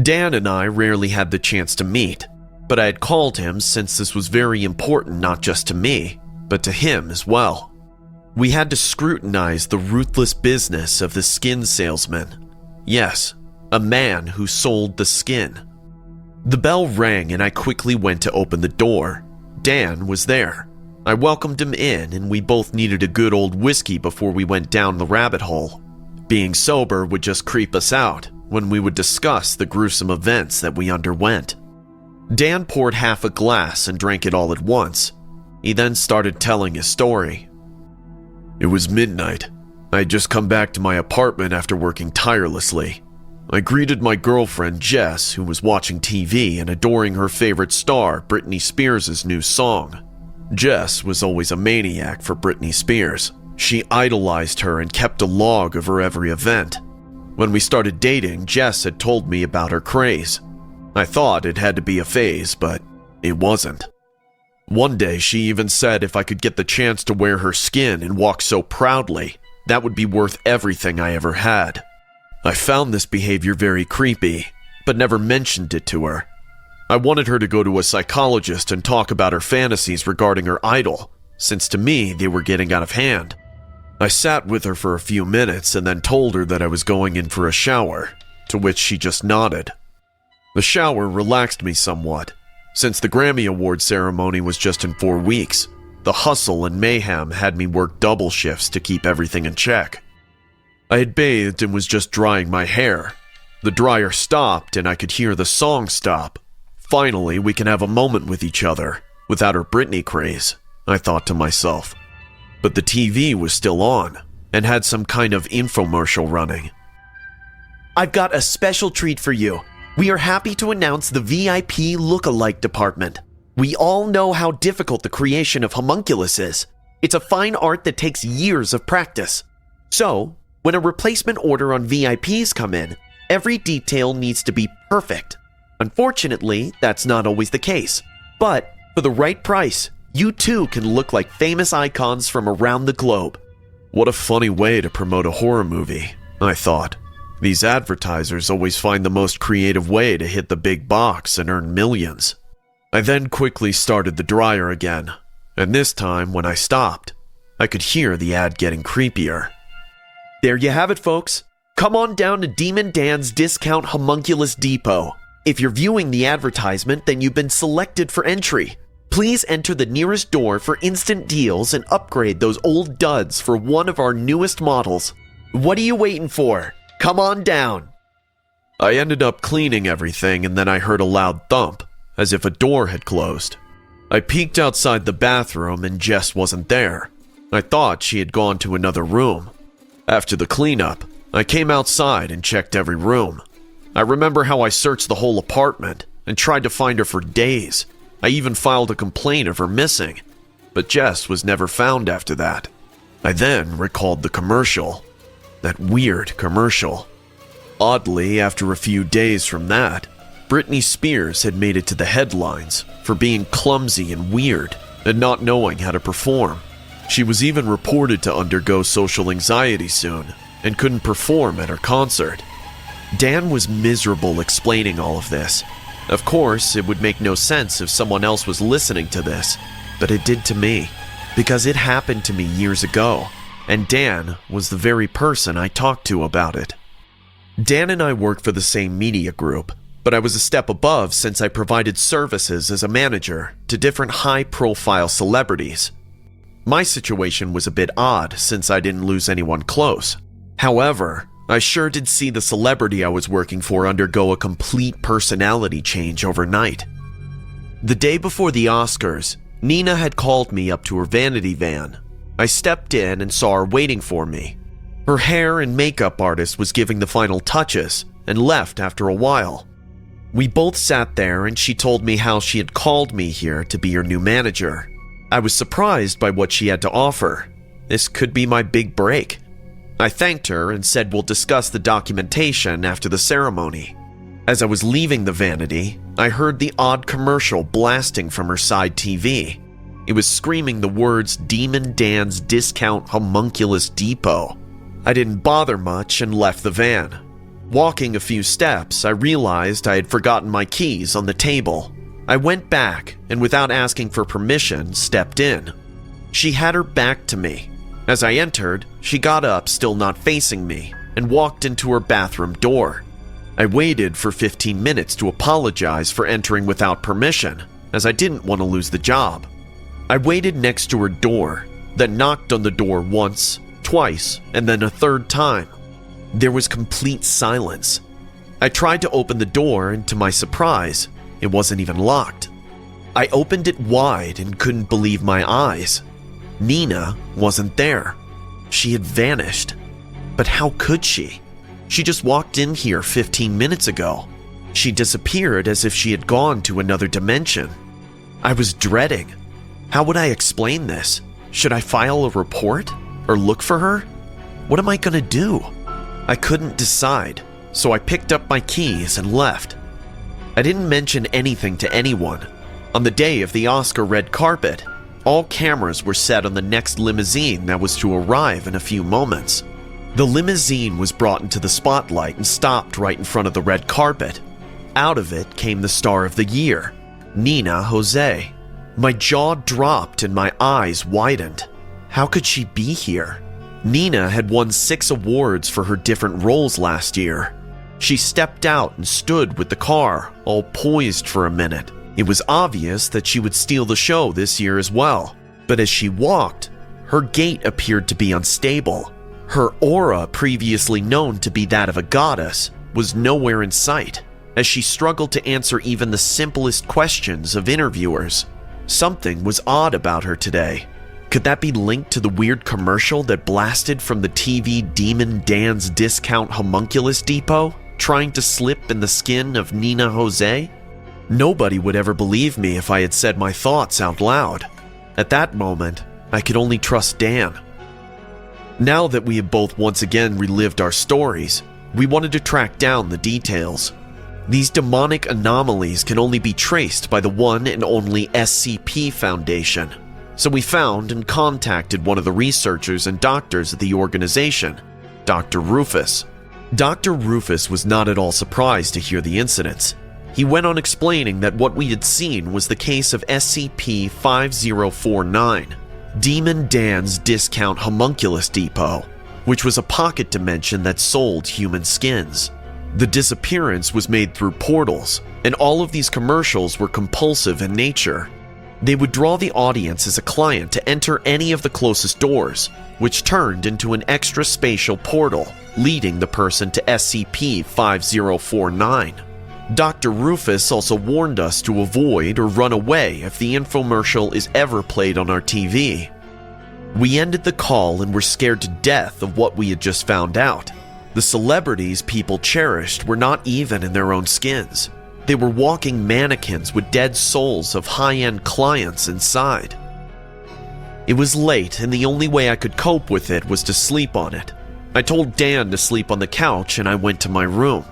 Dan and I rarely had the chance to meet, but I had called him since this was very important not just to me, but to him as well. We had to scrutinize the ruthless business of the skin salesman. Yes, a man who sold the skin. The bell rang and I quickly went to open the door. Dan was there. I welcomed him in and we both needed a good old whiskey before we went down the rabbit hole. Being sober would just creep us out when we would discuss the gruesome events that we underwent. Dan poured half a glass and drank it all at once. He then started telling his story. It was midnight. I had just come back to my apartment after working tirelessly. I greeted my girlfriend Jess, who was watching TV and adoring her favorite star, Britney Spears' new song. Jess was always a maniac for Britney Spears. She idolized her and kept a log of her every event. When we started dating, Jess had told me about her craze. I thought it had to be a phase, but it wasn't. One day she even said if I could get the chance to wear her skin and walk so proudly, that would be worth everything I ever had. I found this behavior very creepy, but never mentioned it to her. I wanted her to go to a psychologist and talk about her fantasies regarding her idol, since to me they were getting out of hand. I sat with her for a few minutes and then told her that I was going in for a shower, to which she just nodded. The shower relaxed me somewhat. Since the Grammy Award ceremony was just in 4 weeks, the hustle and mayhem had me work double shifts to keep everything in check. I had bathed and was just drying my hair. The dryer stopped and I could hear the song stop. Finally, we can have a moment with each other, without her Britney craze, I thought to myself. But the TV was still on, and had some kind of infomercial running. I've got a special treat for you. We are happy to announce the VIP Lookalike Department. We all know how difficult the creation of homunculus is. It's a fine art that takes years of practice. So, when a replacement order on VIPs come in, every detail needs to be perfect. Unfortunately, that's not always the case. But, for the right price, you too can look like famous icons from around the globe. What a funny way to promote a horror movie, I thought. These advertisers always find the most creative way to hit the big box and earn millions. I then quickly started the dryer again, and this time when I stopped, I could hear the ad getting creepier. There you have it, folks. Come on down to Demon Dan's Discount Homunculus Depot. If you're viewing the advertisement, then you've been selected for entry. Please enter the nearest door for instant deals and upgrade those old duds for one of our newest models. What are you waiting for? Come on down. I ended up cleaning everything and then I heard a loud thump, as if a door had closed. I peeked outside the bathroom and Jess wasn't there. I thought she had gone to another room. After the cleanup, I came outside and checked every room. I remember how I searched the whole apartment and tried to find her for days. I even filed a complaint of her missing, but Jess was never found after that. I then recalled the commercial. That weird commercial. Oddly, after a few days from that, Britney Spears had made it to the headlines for being clumsy and weird and not knowing how to perform. She was even reported to undergo social anxiety soon and couldn't perform at her concert. Dan was miserable explaining all of this. Of course, it would make no sense if someone else was listening to this, but it did to me, because it happened to me years ago, and Dan was the very person I talked to about it. Dan and I worked for the same media group, but I was a step above since I provided services as a manager to different high-profile celebrities. My situation was a bit odd since I didn't lose anyone close. However, I sure did see the celebrity I was working for undergo a complete personality change overnight. The day before the Oscars, Nina had called me up to her vanity van. I stepped in and saw her waiting for me. Her hair and makeup artist was giving the final touches and left after a while. We both sat there and she told me how she had called me here to be her new manager. I was surprised by what she had to offer. This could be my big break. I thanked her and said we'll discuss the documentation after the ceremony. As I was leaving the vanity, I heard the odd commercial blasting from her side TV. It was screaming the words Demon Dan's Discount Homunculus Depot. I didn't bother much and left the van. Walking a few steps, I realized I had forgotten my keys on the table. I went back and without asking for permission, stepped in. She had her back to me. As I entered, she got up, still not facing me, and walked into her bathroom door. I waited for 15 minutes to apologize for entering without permission, as I didn't want to lose the job. I waited next to her door, then knocked on the door once, twice, and then a third time. There was complete silence. I tried to open the door, and to my surprise, it wasn't even locked. I opened it wide and couldn't believe my eyes. Nina wasn't there. She had vanished. But how could she? She just walked in here 15 minutes ago. She disappeared as if she had gone to another dimension. I was dreading. How would I explain this? Should I file a report? Or look for her? What am I gonna do? I couldn't decide, so I picked up my keys and left. I didn't mention anything to anyone. On the day of the Oscar red carpet, all cameras were set on the next limousine that was to arrive in a few moments. The limousine was brought into the spotlight and stopped right in front of the red carpet. Out of it came the star of the year, Nina Jose. My jaw dropped and my eyes widened. How could she be here? Nina had won 6 awards for her different roles last year. She stepped out and stood with the car, all poised for a minute. It was obvious that she would steal the show this year as well. But as she walked, her gait appeared to be unstable. Her aura, previously known to be that of a goddess, was nowhere in sight, as she struggled to answer even the simplest questions of interviewers. Something was odd about her today. Could that be linked to the weird commercial that blasted from the TV Demon Dan's Discount Homunculus Depot, trying to slip in the skin of Nina Jose? Nobody would ever believe me if I had said my thoughts out loud. At that moment, I could only trust Dan. Now that we had both once again relived our stories, we wanted to track down the details. These demonic anomalies can only be traced by the one and only SCP Foundation. So we found and contacted one of the researchers and doctors at the organization, Dr. Rufus. Dr. Rufus was not at all surprised to hear the incidents. He went on explaining that what we had seen was the case of SCP-5049, Demon Dan's Discount Homunculus Depot, which was a pocket dimension that sold human skins. The disappearance was made through portals, and all of these commercials were compulsive in nature. They would draw the audience as a client to enter any of the closest doors, which turned into an extra spatial portal, leading the person to SCP-5049. Dr. Rufus also warned us to avoid or run away if the infomercial is ever played on our TV. We ended the call and were scared to death of what we had just found out. The celebrities people cherished were not even in their own skins. They were walking mannequins with dead souls of high-end clients inside. It was late, and the only way I could cope with it was to sleep on it. I told Dan to sleep on the couch, and I went to my room.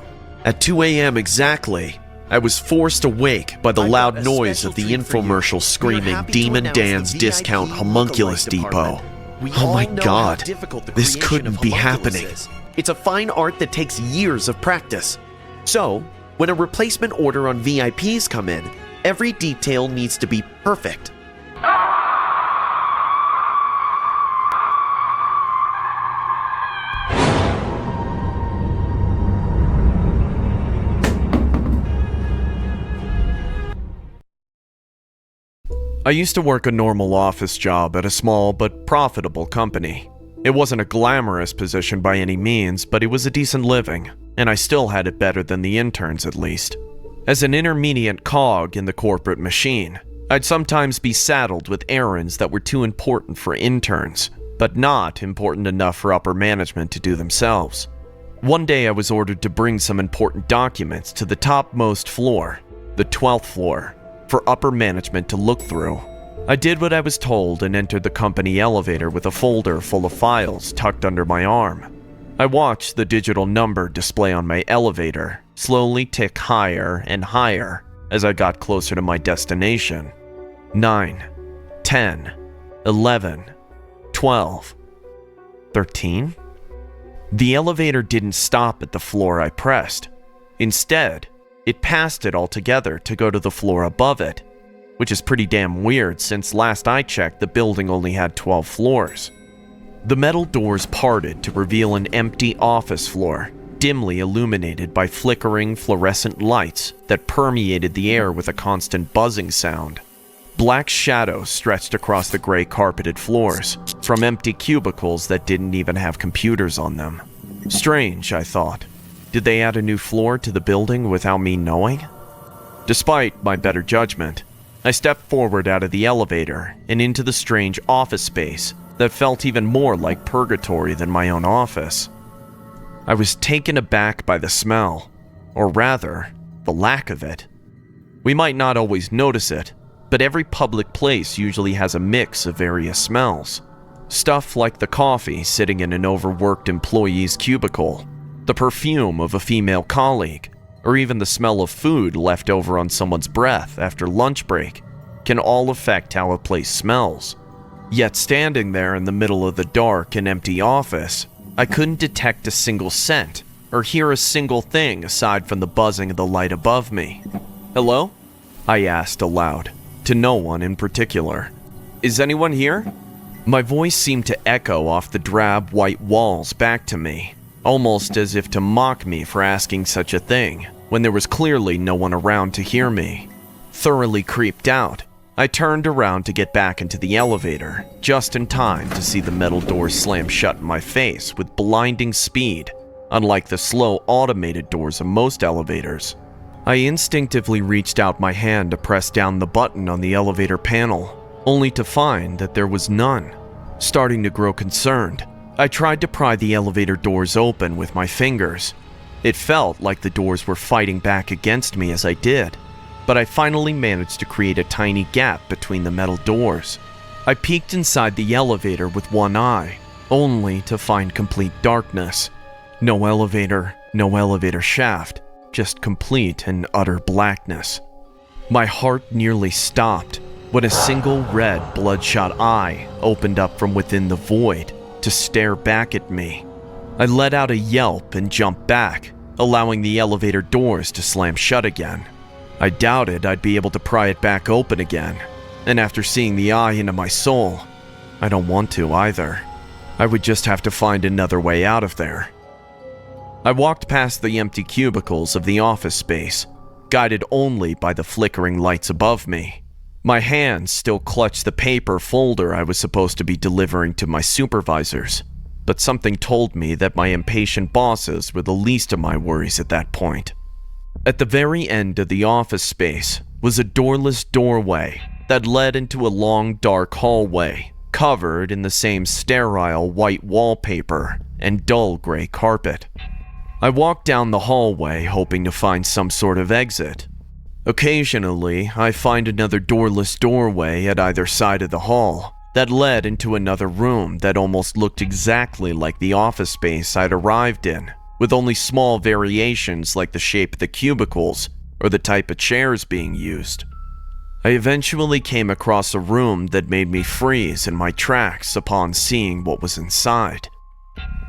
At 2 a.m. exactly, I was forced awake by the loud noise of the infomercial screaming Demon Dan's Discount Homunculus Depot. Oh my god, this couldn't be happening. It's a fine art that takes years of practice. So, when a replacement order on VIPs come in, every detail needs to be perfect. I used to work a normal office job at a small but profitable company. It wasn't a glamorous position by any means, but it was a decent living, and I still had it better than the interns at least. As an intermediate cog in the corporate machine, I'd sometimes be saddled with errands that were too important for interns, but not important enough for upper management to do themselves. One day I was ordered to bring some important documents to the topmost floor, the 12th floor, for upper management to look through. I did what I was told and entered the company elevator with a folder full of files tucked under my arm. I watched the digital number display on my elevator slowly tick higher and higher as I got closer to my destination. 9, 10, 11, 12, 13? The elevator didn't stop at the floor I pressed. Instead, it passed it altogether to go to the floor above it, which is pretty damn weird since last I checked the building only had 12 floors. The metal doors parted to reveal an empty office floor, dimly illuminated by flickering fluorescent lights that permeated the air with a constant buzzing sound. Black shadows stretched across the gray carpeted floors, from empty cubicles that didn't even have computers on them. Strange, I thought. Did they add a new floor to the building without me knowing? Despite my better judgment, I stepped forward out of the elevator and into the strange office space that felt even more like purgatory than my own office. I was taken aback by the smell, or rather, the lack of it. We might not always notice it, but every public place usually has a mix of various smells. Stuff like the coffee sitting in an overworked employee's cubicle, the perfume of a female colleague, or even the smell of food left over on someone's breath after lunch break can all affect how a place smells. Yet standing there in the middle of the dark and empty office, I couldn't detect a single scent or hear a single thing aside from the buzzing of the light above me. "Hello?" I asked aloud, to no one in particular. "Is anyone here?" My voice seemed to echo off the drab white walls back to me, almost as if to mock me for asking such a thing, when there was clearly no one around to hear me. Thoroughly creeped out, I turned around to get back into the elevator, just in time to see the metal doors slam shut in my face with blinding speed, unlike the slow automated doors of most elevators. I instinctively reached out my hand to press down the button on the elevator panel, only to find that there was none. Starting to grow concerned, I tried to pry the elevator doors open with my fingers. It felt like the doors were fighting back against me as I did, but I finally managed to create a tiny gap between the metal doors. I peeked inside the elevator with one eye, only to find complete darkness. No elevator shaft, just complete and utter blackness. My heart nearly stopped when a single red, bloodshot eye opened up from within the void to stare back at me. I let out a yelp and jumped back, allowing the elevator doors to slam shut again. I doubted I'd be able to pry it back open again, and after seeing the eye into my soul, I don't want to either. I would just have to find another way out of there. I walked past the empty cubicles of the office space, guided only by the flickering lights above me. My hands still clutched the paper folder I was supposed to be delivering to my supervisors, but something told me that my impatient bosses were the least of my worries at that point. At the very end of the office space was a doorless doorway that led into a long, dark hallway, covered in the same sterile white wallpaper and dull gray carpet. I walked down the hallway hoping to find some sort of exit. Occasionally, I find another doorless doorway at either side of the hall that led into another room that almost looked exactly like the office space I'd arrived in, with only small variations like the shape of the cubicles or the type of chairs being used. I eventually came across a room that made me freeze in my tracks upon seeing what was inside.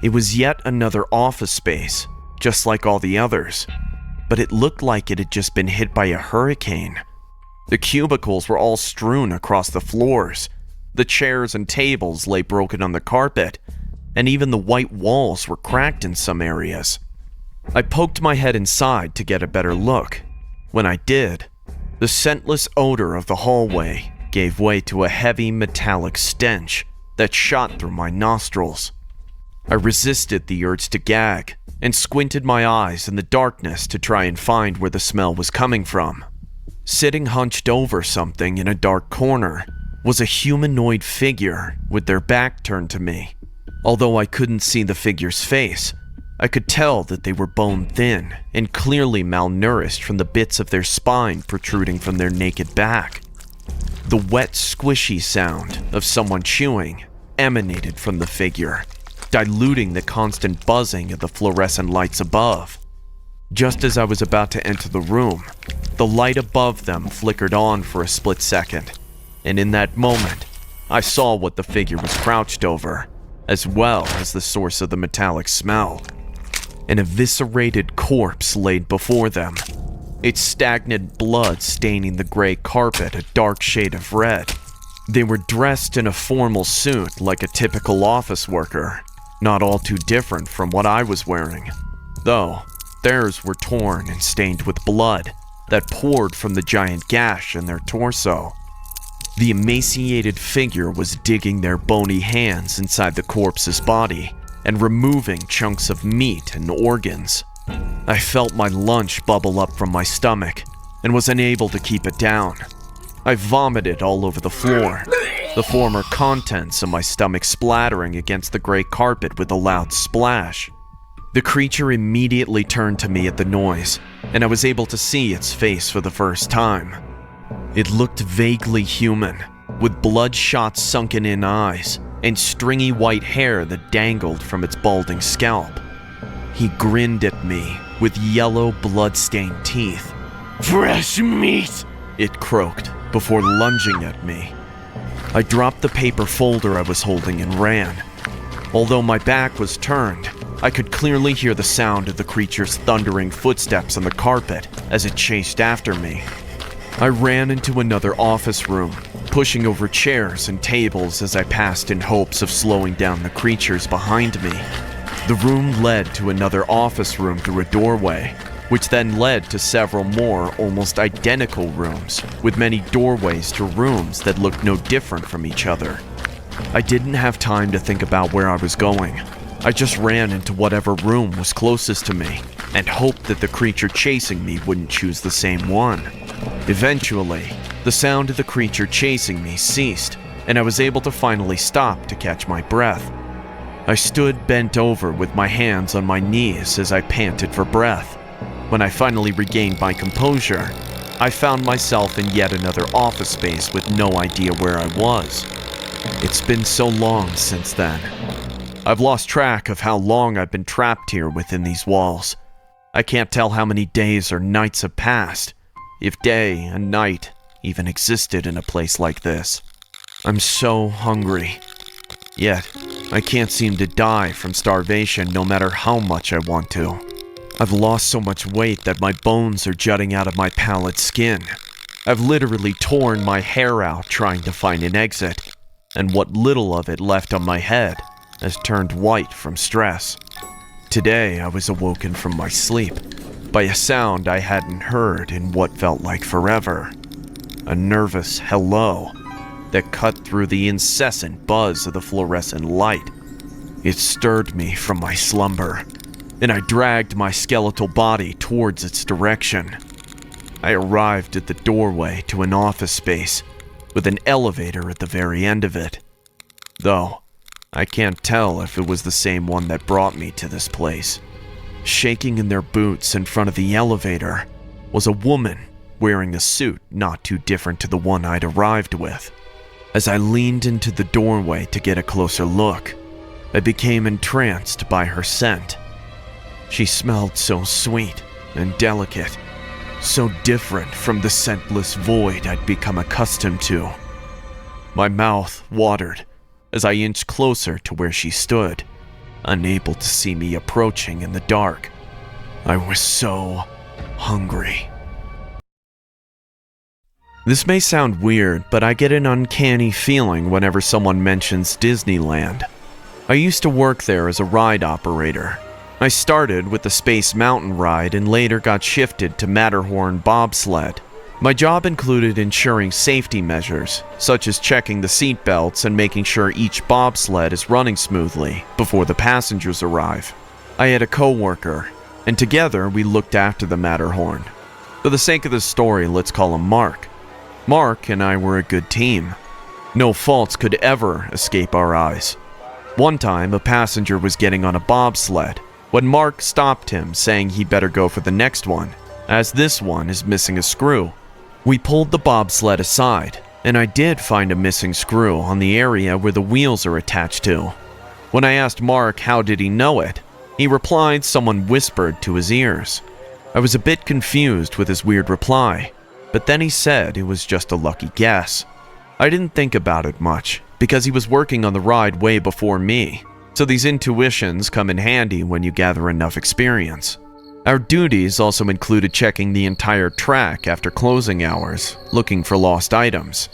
It was yet another office space, just like all the others, but it looked like it had just been hit by a hurricane. The cubicles were all strewn across the floors, the chairs and tables lay broken on the carpet, and even the white walls were cracked in some areas. I poked my head inside to get a better look. When I did, the scentless odor of the hallway gave way to a heavy metallic stench that shot through my nostrils. I resisted the urge to gag and squinted my eyes in the darkness to try and find where the smell was coming from. Sitting hunched over something in a dark corner was a humanoid figure with their back turned to me. Although I couldn't see the figure's face, I could tell that they were bone thin and clearly malnourished from the bits of their spine protruding from their naked back. The wet, squishy sound of someone chewing emanated from the figure, diluting the constant buzzing of the fluorescent lights above. Just as I was about to enter the room, the light above them flickered on for a split second, and in that moment, I saw what the figure was crouched over, as well as the source of the metallic smell. An eviscerated corpse laid before them, its stagnant blood staining the gray carpet a dark shade of red. They were dressed in a formal suit like a typical office worker, not all too different from what I was wearing, though theirs were torn and stained with blood that poured from the giant gash in their torso. The emaciated figure was digging their bony hands inside the corpse's body and removing chunks of meat and organs. I felt my lunch bubble up from my stomach and was unable to keep it down. I vomited all over the floor, the former contents of my stomach splattering against the gray carpet with a loud splash. The creature immediately turned to me at the noise, and I was able to see its face for the first time. It looked vaguely human, with bloodshot sunken-in eyes and stringy white hair that dangled from its balding scalp. He grinned at me with yellow blood-stained teeth. "Fresh meat!" it croaked before lunging at me. I dropped the paper folder I was holding and ran. Although my back was turned, I could clearly hear the sound of the creature's thundering footsteps on the carpet as it chased after me. I ran into another office room, pushing over chairs and tables as I passed in hopes of slowing down the creatures behind me. The room led to another office room through a doorway, which then led to several more almost identical rooms, with many doorways to rooms that looked no different from each other. I didn't have time to think about where I was going. I just ran into whatever room was closest to me and hoped that the creature chasing me wouldn't choose the same one. Eventually, the sound of the creature chasing me ceased, and I was able to finally stop to catch my breath. I stood bent over with my hands on my knees as I panted for breath. When I finally regained my composure, I found myself in yet another office space with no idea where I was. It's been so long since then. I've lost track of how long I've been trapped here within these walls. I can't tell how many days or nights have passed, if day and night even existed in a place like this. I'm so hungry. Yet, I can't seem to die from starvation no matter how much I want to. I've lost so much weight that my bones are jutting out of my pallid skin. I've literally torn my hair out trying to find an exit, and what little of it left on my head has turned white from stress. Today, I was awoken from my sleep by a sound I hadn't heard in what felt like forever. A nervous hello that cut through the incessant buzz of the fluorescent light. It stirred me from my slumber, and I dragged my skeletal body towards its direction. I arrived at the doorway to an office space with an elevator at the very end of it. Though, I can't tell if it was the same one that brought me to this place. Shaking in their boots in front of the elevator was a woman wearing a suit not too different to the one I'd arrived with. As I leaned into the doorway to get a closer look, I became entranced by her scent. She smelled so sweet and delicate, so different from the scentless void I'd become accustomed to. My mouth watered as I inched closer to where she stood, unable to see me approaching in the dark. I was so hungry. This may sound weird, but I get an uncanny feeling whenever someone mentions Disneyland. I used to work there as a ride operator. I started with the Space Mountain ride and later got shifted to Matterhorn bobsled. My job included ensuring safety measures, such as checking the seat belts and making sure each bobsled is running smoothly before the passengers arrive. I had a coworker, and together we looked after the Matterhorn. For the sake of the story, let's call him Mark. Mark and I were a good team. No faults could ever escape our eyes. One time, a passenger was getting on a bobsled, when Mark stopped him, saying he better go for the next one, as this one is missing a screw. We pulled the bobsled aside, and I did find a missing screw on the area where the wheels are attached to. When I asked Mark how did he know it, he replied someone whispered to his ears. I was a bit confused with his weird reply, but then he said it was just a lucky guess. I didn't think about it much, because he was working on the ride way before me, so these intuitions come in handy when you gather enough experience. Our duties also included checking the entire track after closing hours, looking for lost items.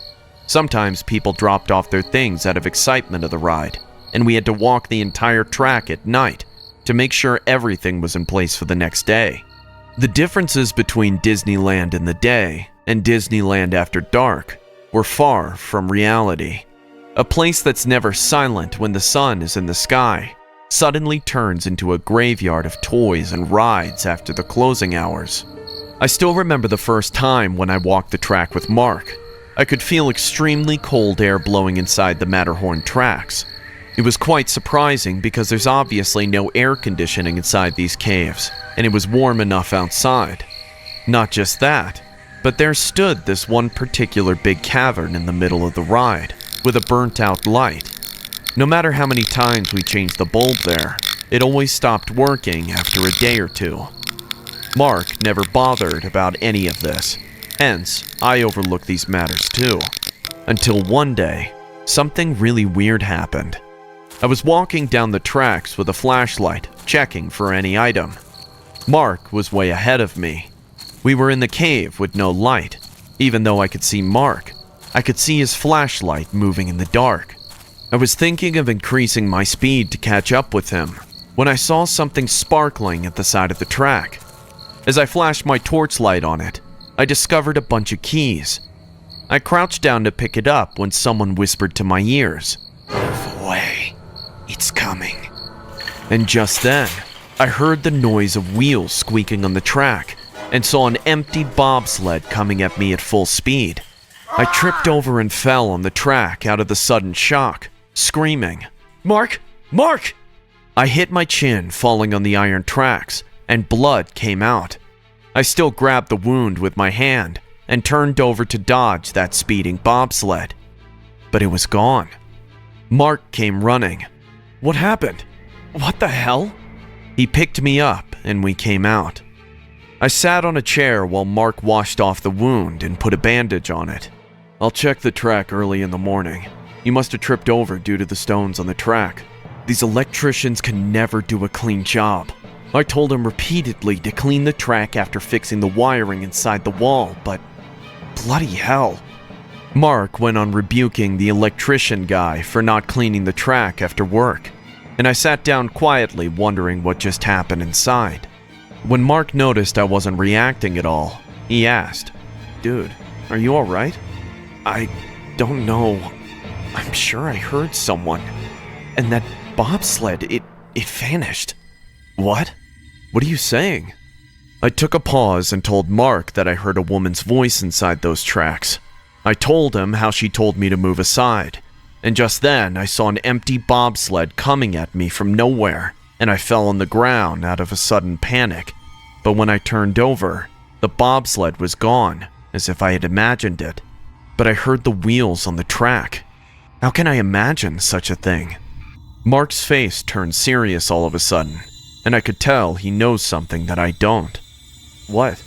Sometimes people dropped off their things out of excitement of the ride, and we had to walk the entire track at night to make sure everything was in place for the next day. The differences between Disneyland in the day and Disneyland after dark were far from reality. A place that's never silent when the sun is in the sky suddenly turns into a graveyard of toys and rides after the closing hours. I still remember the first time when I walked the track with Mark. I could feel extremely cold air blowing inside the Matterhorn tracks. It was quite surprising because there's obviously no air conditioning inside these caves, and it was warm enough outside. Not just that, but there stood this one particular big cavern in the middle of the ride, with a burnt-out light. No matter how many times we changed the bulb there, it always stopped working after a day or two. Mark never bothered about any of this, hence I overlooked these matters too. Until one day, something really weird happened. I was walking down the tracks with a flashlight, checking for any item. Mark was way ahead of me. We were in the cave with no light. Even though I could see Mark, I could see his flashlight moving in the dark. I was thinking of increasing my speed to catch up with him when I saw something sparkling at the side of the track. As I flashed my torchlight on it, I discovered a bunch of keys. I crouched down to pick it up when someone whispered to my ears, "Move away, it's coming." And just then, I heard the noise of wheels squeaking on the track and saw an empty bobsled coming at me at full speed. I tripped over and fell on the track out of the sudden shock, screaming, "Mark! Mark!" I hit my chin, falling on the iron tracks, and blood came out. I still grabbed the wound with my hand and turned over to dodge that speeding bobsled. But it was gone. Mark came running. "What happened? What the hell?" He picked me up and we came out. I sat on a chair while Mark washed off the wound and put a bandage on it. "I'll check the track early in the morning. You must have tripped over due to the stones on the track. These electricians can never do a clean job. I told him repeatedly to clean the track after fixing the wiring inside the wall, but bloody hell." Mark went on rebuking the electrician guy for not cleaning the track after work, and I sat down quietly wondering what just happened inside. When Mark noticed I wasn't reacting at all, he asked, "Dude, are you alright?" "I don't know. I'm sure I heard someone. And that bobsled, it vanished." "What? What are you saying?" I took a pause and told Mark that I heard a woman's voice inside those tracks. I told him how she told me to move aside, and just then I saw an empty bobsled coming at me from nowhere, and I fell on the ground out of a sudden panic. But when I turned over, the bobsled was gone, as if I had imagined it. But I heard the wheels on the track. How can I imagine such a thing? Mark's face turned serious all of a sudden, and I could tell he knows something that I don't. "What?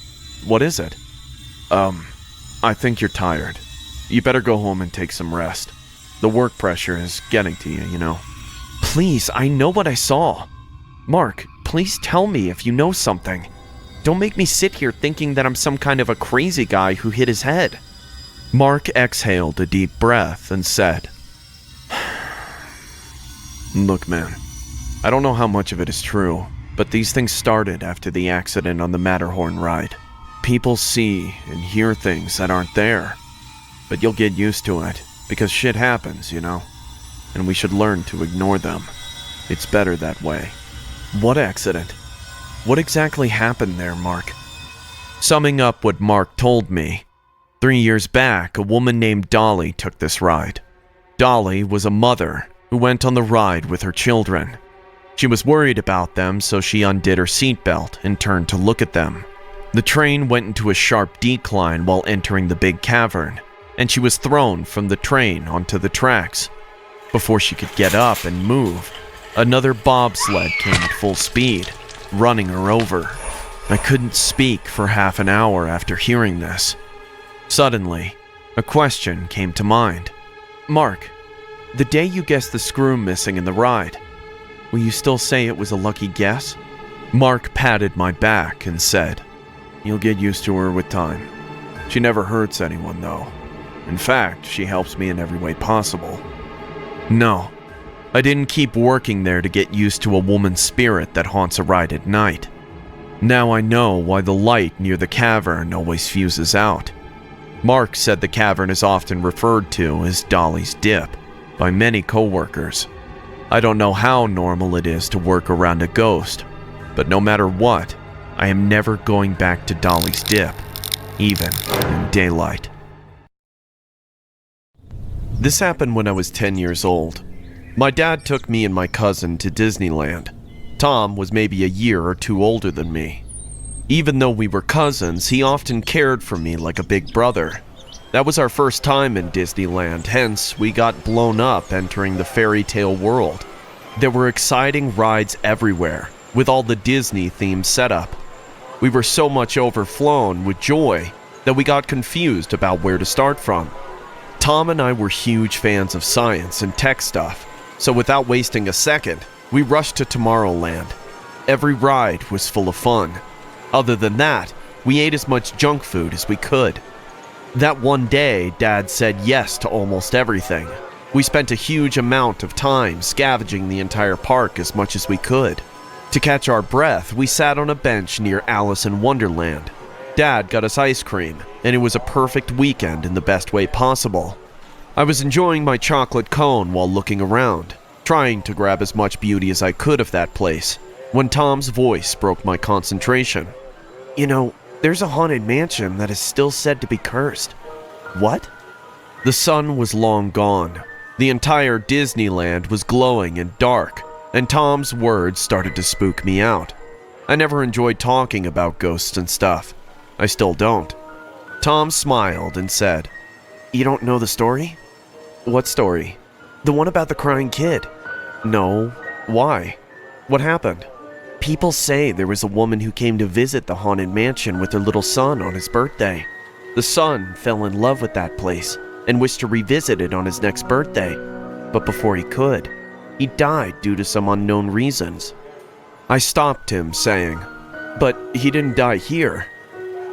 What is it?" I think you're tired. You better go home and take some rest. The work pressure is getting to you, you know." "Please, I know what I saw. Mark, please tell me if you know something. Don't make me sit here thinking that I'm some kind of a crazy guy who hit his head." Mark exhaled a deep breath and said, "Look, man, I don't know how much of it is true, but these things started after the accident on the Matterhorn ride. People see and hear things that aren't there, but you'll get used to it, because shit happens, you know, and we should learn to ignore them. It's better that way." "What accident? What exactly happened there, Mark?" Summing up what Mark told me, 3 years back, a woman named Dolly took this ride. Dolly was a mother who went on the ride with her children. She was worried about them, so she undid her seatbelt and turned to look at them. The train went into a sharp decline while entering the big cavern, and she was thrown from the train onto the tracks. Before she could get up and move, another bobsled came at full speed, running her over. I couldn't speak for half an hour after hearing this. Suddenly, a question came to mind. Mark, the day you guessed the screw missing in the ride, will you still say it was a lucky guess? Mark patted my back and said, "You'll get used to her with time. She never hurts anyone, though. In fact, she helps me in every way possible." No, I didn't keep working there to get used to a woman's spirit that haunts a ride at night. Now I know why the light near the cavern always fuses out. Mark said the cavern is often referred to as Dolly's Dip by many co-workers. I don't know how normal it is to work around a ghost, but no matter what, I am never going back to Dolly's Dip, even in daylight. This happened when I was 10 years old. My dad took me and my cousin to Disneyland. Tom was maybe a year or two older than me. Even though we were cousins, he often cared for me like a big brother. That was our first time in Disneyland, hence we got blown up entering the fairy tale world. There were exciting rides everywhere, with all the Disney-themed setup. We were so much overflown with joy that we got confused about where to start from. Tom and I were huge fans of science and tech stuff, so without wasting a second, we rushed to Tomorrowland. Every ride was full of fun. Other than that, we ate as much junk food as we could. That one day, Dad said yes to almost everything. We spent a huge amount of time scavenging the entire park as much as we could. To catch our breath, we sat on a bench near Alice in Wonderland. Dad got us ice cream, and it was a perfect weekend in the best way possible. I was enjoying my chocolate cone while looking around, trying to grab as much beauty as I could of that place, when Tom's voice broke my concentration. "You know, there's a haunted mansion that is still said to be cursed." "What?" The sun was long gone. The entire Disneyland was glowing and dark, and Tom's words started to spook me out. I never enjoyed talking about ghosts and stuff. I still don't. Tom smiled and said, "You don't know the story?" "What story?" "The one about the crying kid." "No. Why? What happened?" "People say there was a woman who came to visit the haunted mansion with her little son on his birthday. The son fell in love with that place and wished to revisit it on his next birthday. But before he could, he died due to some unknown reasons." I stopped him, saying, "But he didn't die here.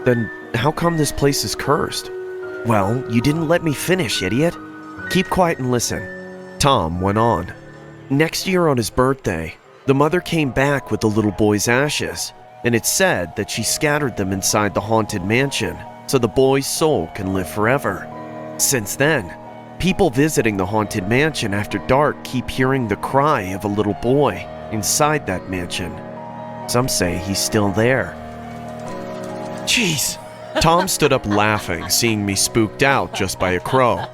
Then how come this place is cursed?" "Well, you didn't let me finish, idiot. Keep quiet and listen." Tom went on. "Next year on his birthday, the mother came back with the little boy's ashes, and it said that she scattered them inside the haunted mansion so the boy's soul can live forever. Since then, people visiting the haunted mansion after dark keep hearing the cry of a little boy inside that mansion. Some say he's still there." "Jeez." Tom stood up laughing, seeing me spooked out just by a crow.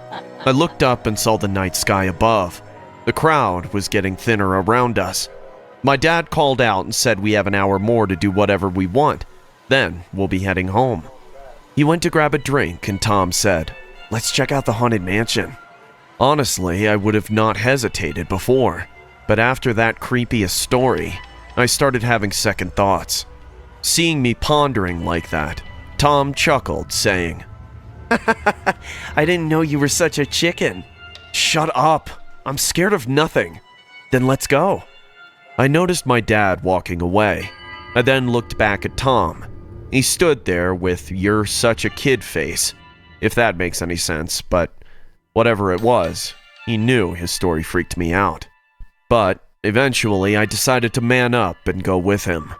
I looked up and saw the night sky above. The crowd was getting thinner around us. My dad called out and said we have an hour more to do whatever we want. Then we'll be heading home. He went to grab a drink and Tom said, "Let's check out the haunted mansion." Honestly, I would have not hesitated before, but after that creepiest story, I started having second thoughts. Seeing me pondering like that, Tom chuckled, saying, "I didn't know you were such a chicken." "Shut up. I'm scared of nothing." "Then let's go." I noticed my dad walking away. I then looked back at Tom. He stood there with "you're such a kid" face, if that makes any sense, but whatever it was, he knew his story freaked me out. But eventually I decided to man up and go with him.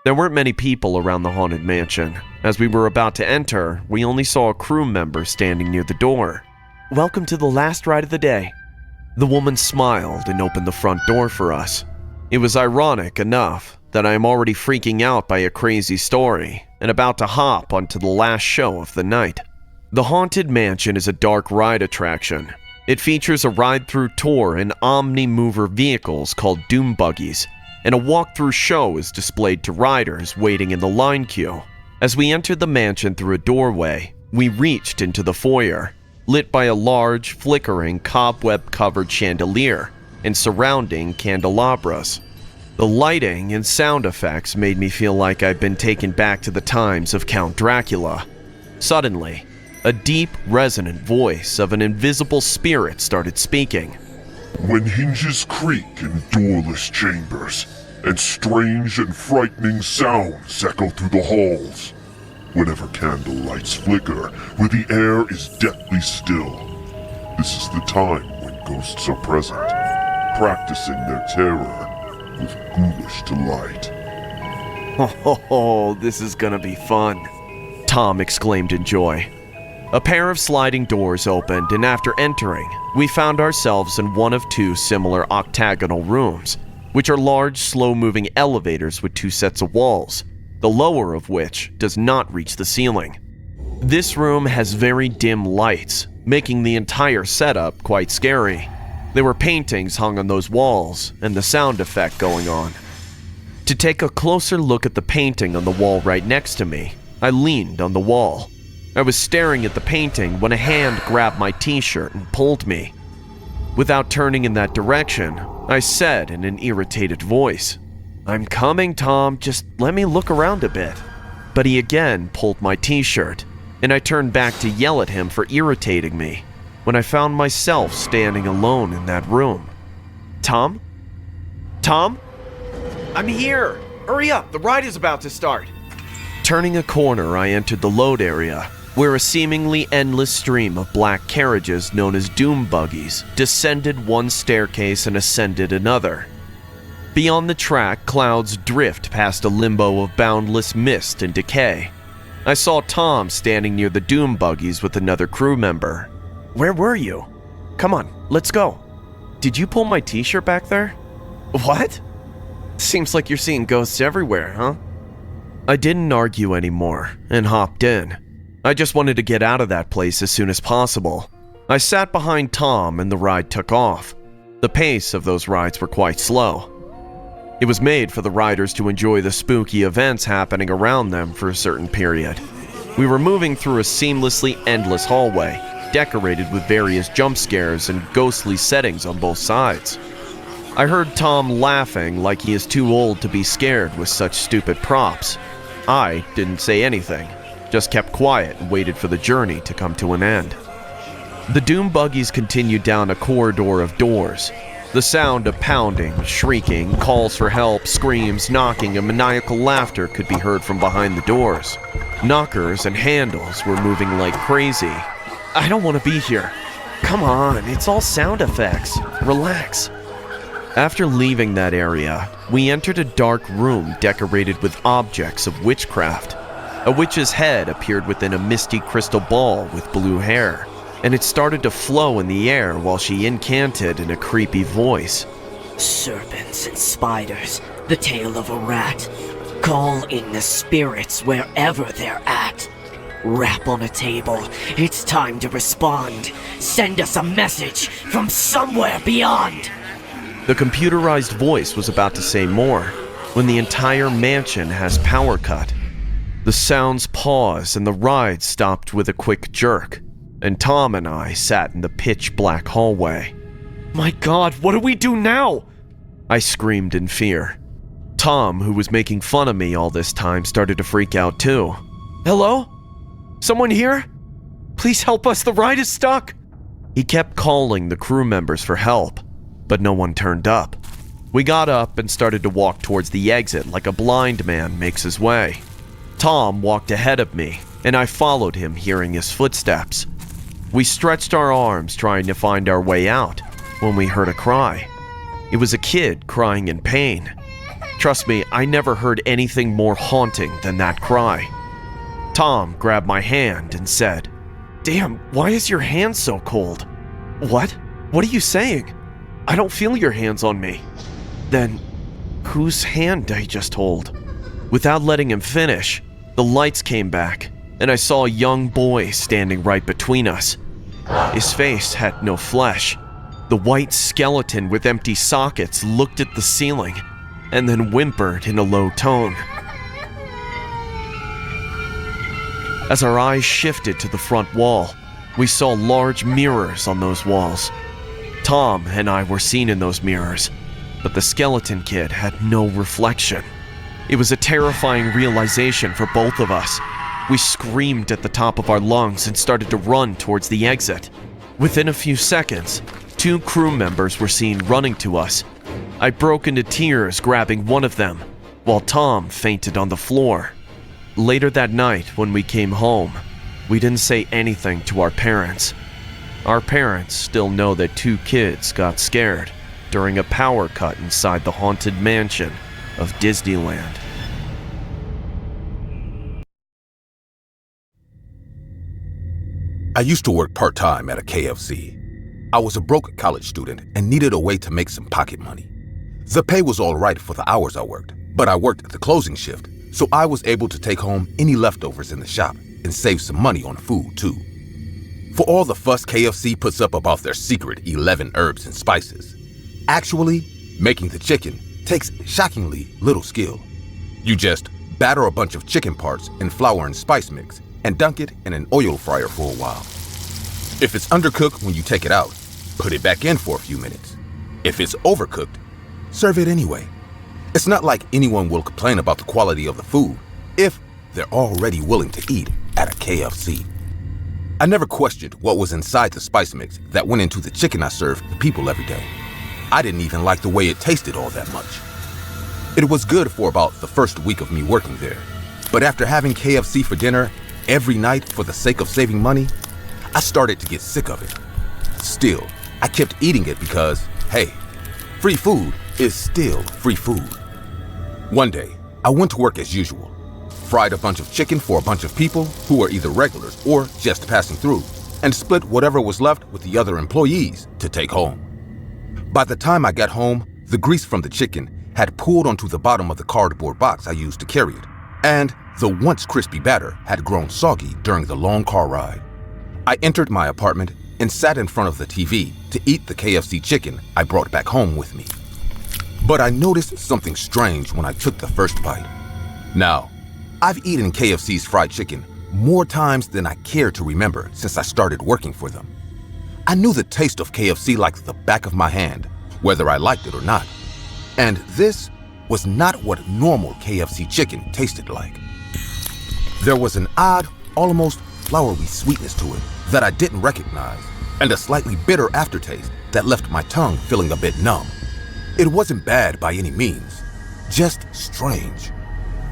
There weren't many people around the haunted mansion. As we were about to enter, we only saw a crew member standing near the door. "Welcome to the last ride of the day." The woman smiled and opened the front door for us. It was ironic enough that I am already freaking out by a crazy story and about to hop onto the last show of the night. The Haunted Mansion is a dark ride attraction. It features a ride-through tour in omni-mover vehicles called doom buggies. and a walkthrough show is displayed to riders waiting in the line queue. As we entered the mansion through a doorway, we reached into the foyer, lit by a large, flickering, cobweb-covered chandelier and surrounding candelabras. The lighting and sound effects made me feel like I'd been taken back to the times of Count Dracula. Suddenly, a deep, resonant voice of an invisible spirit started speaking. When hinges creak in doorless chambers, and strange and frightening sounds echo through the halls, whenever candle lights flicker, where the air is deathly still, this is the time when ghosts are present, practicing their terror with ghoulish delight. Oh, this is gonna be fun, Tom exclaimed in joy. A pair of sliding doors opened, and after entering, we found ourselves in one of two similar octagonal rooms, which are large, slow-moving elevators with two sets of walls, the lower of which does not reach the ceiling. This room has very dim lights, making the entire setup quite scary. There were paintings hung on those walls, and the sound effect going on. To take a closer look at the painting on the wall right next to me, I leaned on the wall. I was staring at the painting when a hand grabbed my t-shirt and pulled me. Without turning in that direction, I said in an irritated voice, "I'm coming, Tom, just let me look around a bit." But he again pulled my t-shirt, and I turned back to yell at him for irritating me, when I found myself standing alone in that room. Tom? Tom? I'm here! Hurry up, the ride is about to start! Turning a corner, I entered the load area, where a seemingly endless stream of black carriages known as doom buggies descended one staircase and ascended another. Beyond the track, clouds drift past a limbo of boundless mist and decay. I saw Tom standing near the doom buggies with another crew member. Where were you? Come on, let's go. Did you pull my t-shirt back there? What? Seems like you're seeing ghosts everywhere, huh? I didn't argue anymore and hopped in. I just wanted to get out of that place as soon as possible. I sat behind Tom and the ride took off. The pace of those rides were quite slow. It was made for the riders to enjoy the spooky events happening around them for a certain period. We were moving through a seamlessly endless hallway, decorated with various jump scares and ghostly settings on both sides. I heard Tom laughing like he is too old to be scared with such stupid props. I didn't say anything, just kept quiet and waited for the journey to come to an end. The doom buggies continued down a corridor of doors. The sound of pounding, shrieking, calls for help, screams, knocking, and maniacal laughter could be heard from behind the doors. Knockers and handles were moving like crazy. I don't want to be here. Come on, it's all sound effects. Relax. After leaving that area, we entered a dark room decorated with objects of witchcraft. A witch's head appeared within a misty crystal ball with blue hair, and it started to flow in the air while she incanted in a creepy voice. Serpents and spiders, the tail of a rat. Call in the spirits wherever they're at. Rap on a table, it's time to respond. Send us a message from somewhere beyond. The computerized voice was about to say more when the entire mansion has power cut. The sounds paused and the ride stopped with a quick jerk, and Tom and I sat in the pitch black hallway. My God, what do we do now? I screamed in fear. Tom, who was making fun of me all this time, started to freak out too. Hello? Someone here? Please help us, the ride is stuck. He kept calling the crew members for help, but no one turned up. We got up and started to walk towards the exit like a blind man makes his way. Tom walked ahead of me, and I followed him, hearing his footsteps. We stretched our arms trying to find our way out when we heard a cry. It was a kid crying in pain. Trust me, I never heard anything more haunting than that cry. Tom grabbed my hand and said, "Damn, why is your hand so cold?" What? What are you saying? I don't feel your hands on me. Then, whose hand did I just hold? Without letting him finish, the lights came back, and I saw a young boy standing right between us. His face had no flesh. The white skeleton with empty sockets looked at the ceiling, and then whimpered in a low tone. As our eyes shifted to the front wall, we saw large mirrors on those walls. Tom and I were seen in those mirrors, but the skeleton kid had no reflection. It was a terrifying realization for both of us. We screamed at the top of our lungs and started to run towards the exit. Within a few seconds, 2 crew members were seen running to us. I broke into tears grabbing one of them, while Tom fainted on the floor. Later that night, when we came home, we didn't say anything to our parents. Our parents still know that 2 kids got scared during a power cut inside the haunted mansion of Disneyland. I used to work part-time at a KFC. I was a broke college student and needed a way to make some pocket money. The pay was all right for the hours I worked, but I worked the closing shift, so I was able to take home any leftovers in the shop and save some money on food too. For all the fuss KFC puts up about their secret 11 herbs and spices, actually, making the chicken takes shockingly little skill. You just batter a bunch of chicken parts in flour and spice mix and dunk it in an oil fryer for a while. If it's undercooked when you take it out, put it back in for a few minutes. If it's overcooked, serve it anyway. It's not like anyone will complain about the quality of the food if they're already willing to eat at a KFC. I never questioned what was inside the spice mix that went into the chicken I served the people every day. I didn't even like the way it tasted all that much. It was good for about the first week of me working there, but after having KFC for dinner every night for the sake of saving money, I started to get sick of it. Still, I kept eating it because, hey, free food is still free food. One day, I went to work as usual, fried a bunch of chicken for a bunch of people who were either regulars or just passing through, and split whatever was left with the other employees to take home. By the time I got home, the grease from the chicken had pooled onto the bottom of the cardboard box I used to carry it, and the once crispy batter had grown soggy during the long car ride. I entered my apartment and sat in front of the TV to eat the KFC chicken I brought back home with me. But I noticed something strange when I took the first bite. Now, I've eaten KFC's fried chicken more times than I care to remember since I started working for them. I knew the taste of KFC like the back of my hand, whether I liked it or not. And this was not what normal KFC chicken tasted like. There was an odd, almost floury sweetness to it that I didn't recognize, and a slightly bitter aftertaste that left my tongue feeling a bit numb. It wasn't bad by any means, just strange.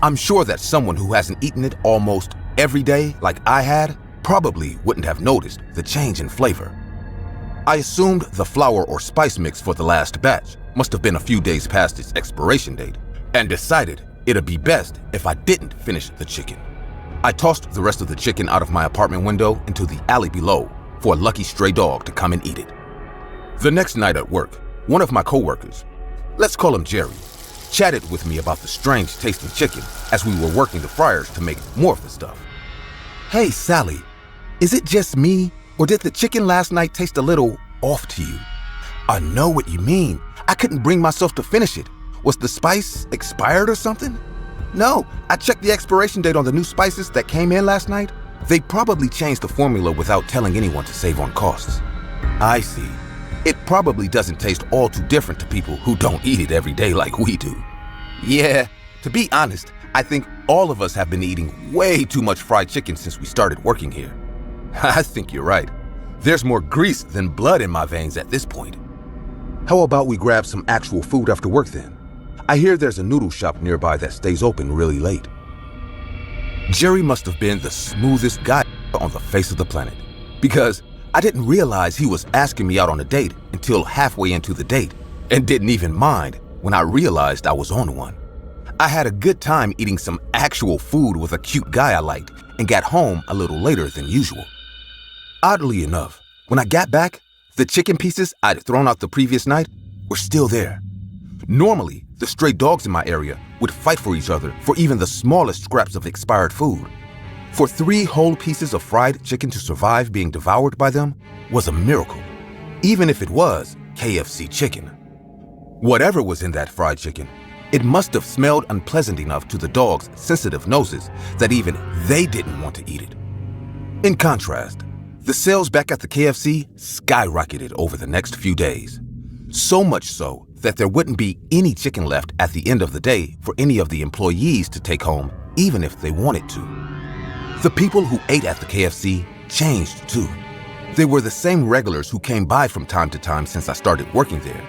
I'm sure that someone who hasn't eaten it almost every day like I had probably wouldn't have noticed the change in flavor. I assumed the flour or spice mix for the last batch must have been a few days past its expiration date, and decided it'd be best if I didn't finish the chicken. I tossed the rest of the chicken out of my apartment window into the alley below for a lucky stray dog to come and eat it. The next night at work, one of my coworkers, let's call him Jerry, chatted with me about the strange tasting chicken as we were working the fryers to make more of the stuff. Hey Sally, is it just me, or did the chicken last night taste a little off to you? I know what you mean. I couldn't bring myself to finish it. Was the spice expired or something? No, I checked the expiration date on the new spices that came in last night. They probably changed the formula without telling anyone to save on costs. I see. It probably doesn't taste all too different to people who don't eat it every day like we do. Yeah, to be honest, I think all of us have been eating way too much fried chicken since we started working here. I think you're right. There's more grease than blood in my veins at this point. How about we grab some actual food after work then? I hear there's a noodle shop nearby that stays open really late. Jerry must have been the smoothest guy on the face of the planet, because I didn't realize he was asking me out on a date until halfway into the date, and didn't even mind when I realized I was on one. I had a good time eating some actual food with a cute guy I liked and got home a little later than usual. Oddly enough, when I got back, the chicken pieces I'd thrown out the previous night were still there. Normally, the stray dogs in my area would fight for each other for even the smallest scraps of expired food. For 3 whole pieces of fried chicken to survive being devoured by them was a miracle, even if it was KFC chicken. Whatever was in that fried chicken, It must have smelled unpleasant enough to the dog's sensitive noses that even they didn't want to eat it. In contrast, the sales back at the KFC skyrocketed over the next few days. So much so that there wouldn't be any chicken left at the end of the day for any of the employees to take home, even if they wanted to. The people who ate at the KFC changed too. They were the same regulars who came by from time to time since I started working there.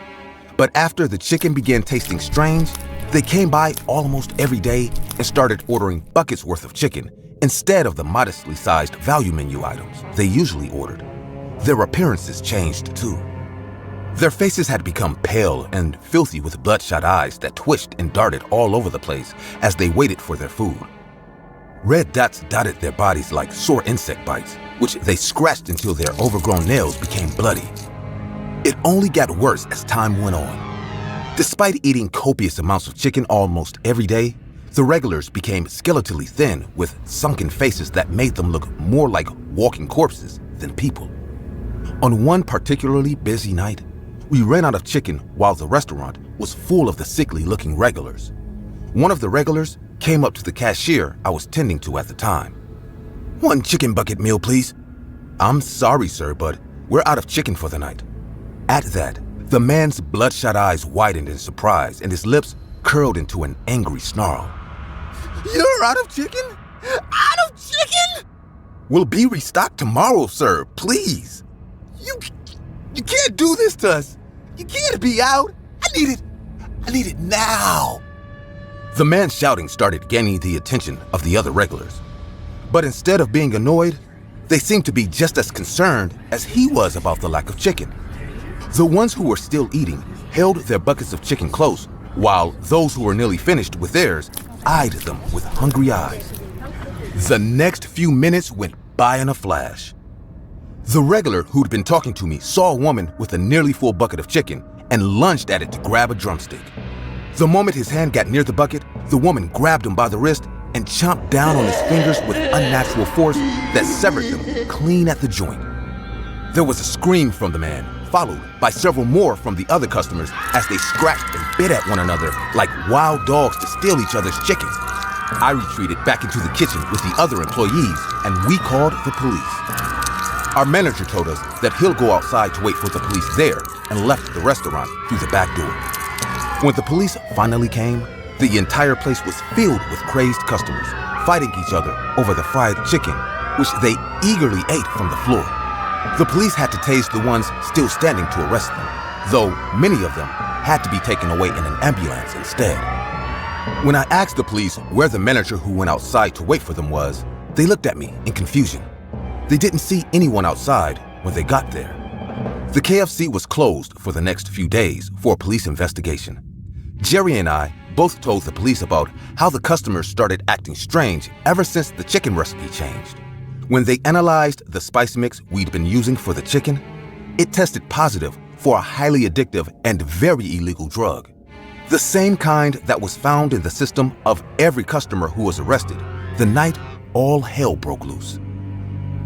But after the chicken began tasting strange, they came by almost every day and started ordering buckets worth of chicken instead of the modestly sized value menu items they usually ordered. Their appearances changed too. Their faces had become pale and filthy with bloodshot eyes that twitched and darted all over the place as they waited for their food. Red dots dotted their bodies like sore insect bites, which they scratched until their overgrown nails became bloody. It only got worse as time went on. Despite eating copious amounts of chicken almost every day, the regulars became skeletally thin with sunken faces that made them look more like walking corpses than people. On one particularly busy night, we ran out of chicken while the restaurant was full of the sickly-looking regulars. One of the regulars came up to the cashier I was tending to at the time. "One chicken bucket meal, please." "I'm sorry, sir, but we're out of chicken for the night." At that, the man's bloodshot eyes widened in surprise and his lips curled into an angry snarl. "You're out of chicken? Out of chicken?" "We'll be restocked tomorrow, sir, please." You can't do this to us. You can't be out. I need it now." The man shouting started gaining the attention of the other regulars. But instead of being annoyed, they seemed to be just as concerned as he was about the lack of chicken. The ones who were still eating held their buckets of chicken close, while those who were nearly finished with theirs eyed them with hungry eyes. The next few minutes went by in a flash. The regular who'd been talking to me saw a woman with a nearly full bucket of chicken and lunged at it to grab a drumstick. The moment his hand got near the bucket, the woman grabbed him by the wrist and chomped down on his fingers with unnatural force that severed them clean at the joint. There was a scream from the man, followed by several more from the other customers as they scratched and bit at one another like wild dogs to steal each other's chicken. I retreated back into the kitchen with the other employees and we called the police. Our manager told us that he'll go outside to wait for the police there and left the restaurant through the back door. When the police finally came, the entire place was filled with crazed customers, fighting each other over the fried chicken, which they eagerly ate from the floor. The police had to tase the ones still standing to arrest them, though many of them had to be taken away in an ambulance instead. When I asked the police where the manager who went outside to wait for them was, they looked at me in confusion. They didn't see anyone outside when they got there. The KFC was closed for the next few days for a police investigation. Jerry and I both told the police about how the customers started acting strange ever since the chicken recipe changed. When they analyzed the spice mix we'd been using for the chicken, it tested positive for a highly addictive and very illegal drug. The same kind that was found in the system of every customer who was arrested the night all hell broke loose.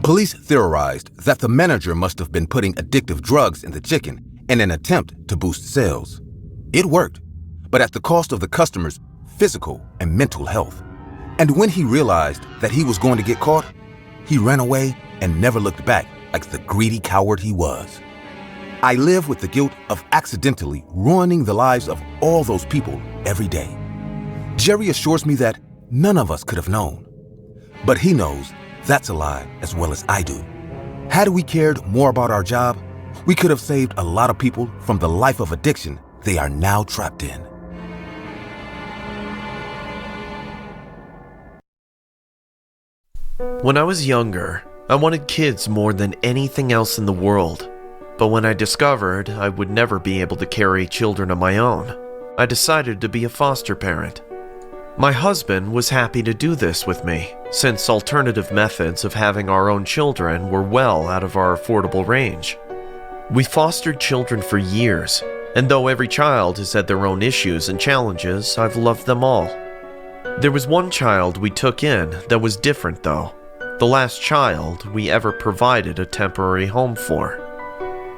Police theorized that the manager must have been putting addictive drugs in the chicken in an attempt to boost sales. It worked, but at the cost of the customer's physical and mental health. And when he realized that he was going to get caught, he ran away and never looked back like the greedy coward he was. I live with the guilt of accidentally ruining the lives of all those people every day. Jerry assures me that none of us could have known. But he knows that's a lie as well as I do. Had we cared more about our job, we could have saved a lot of people from the life of addiction they are now trapped in. When I was younger, I wanted kids more than anything else in the world. But when I discovered I would never be able to carry children of my own, I decided to be a foster parent. My husband was happy to do this with me, since alternative methods of having our own children were well out of our affordable range. We fostered children for years, and though every child has had their own issues and challenges, I've loved them all. There was one child we took in that was different though, the last child we ever provided a temporary home for.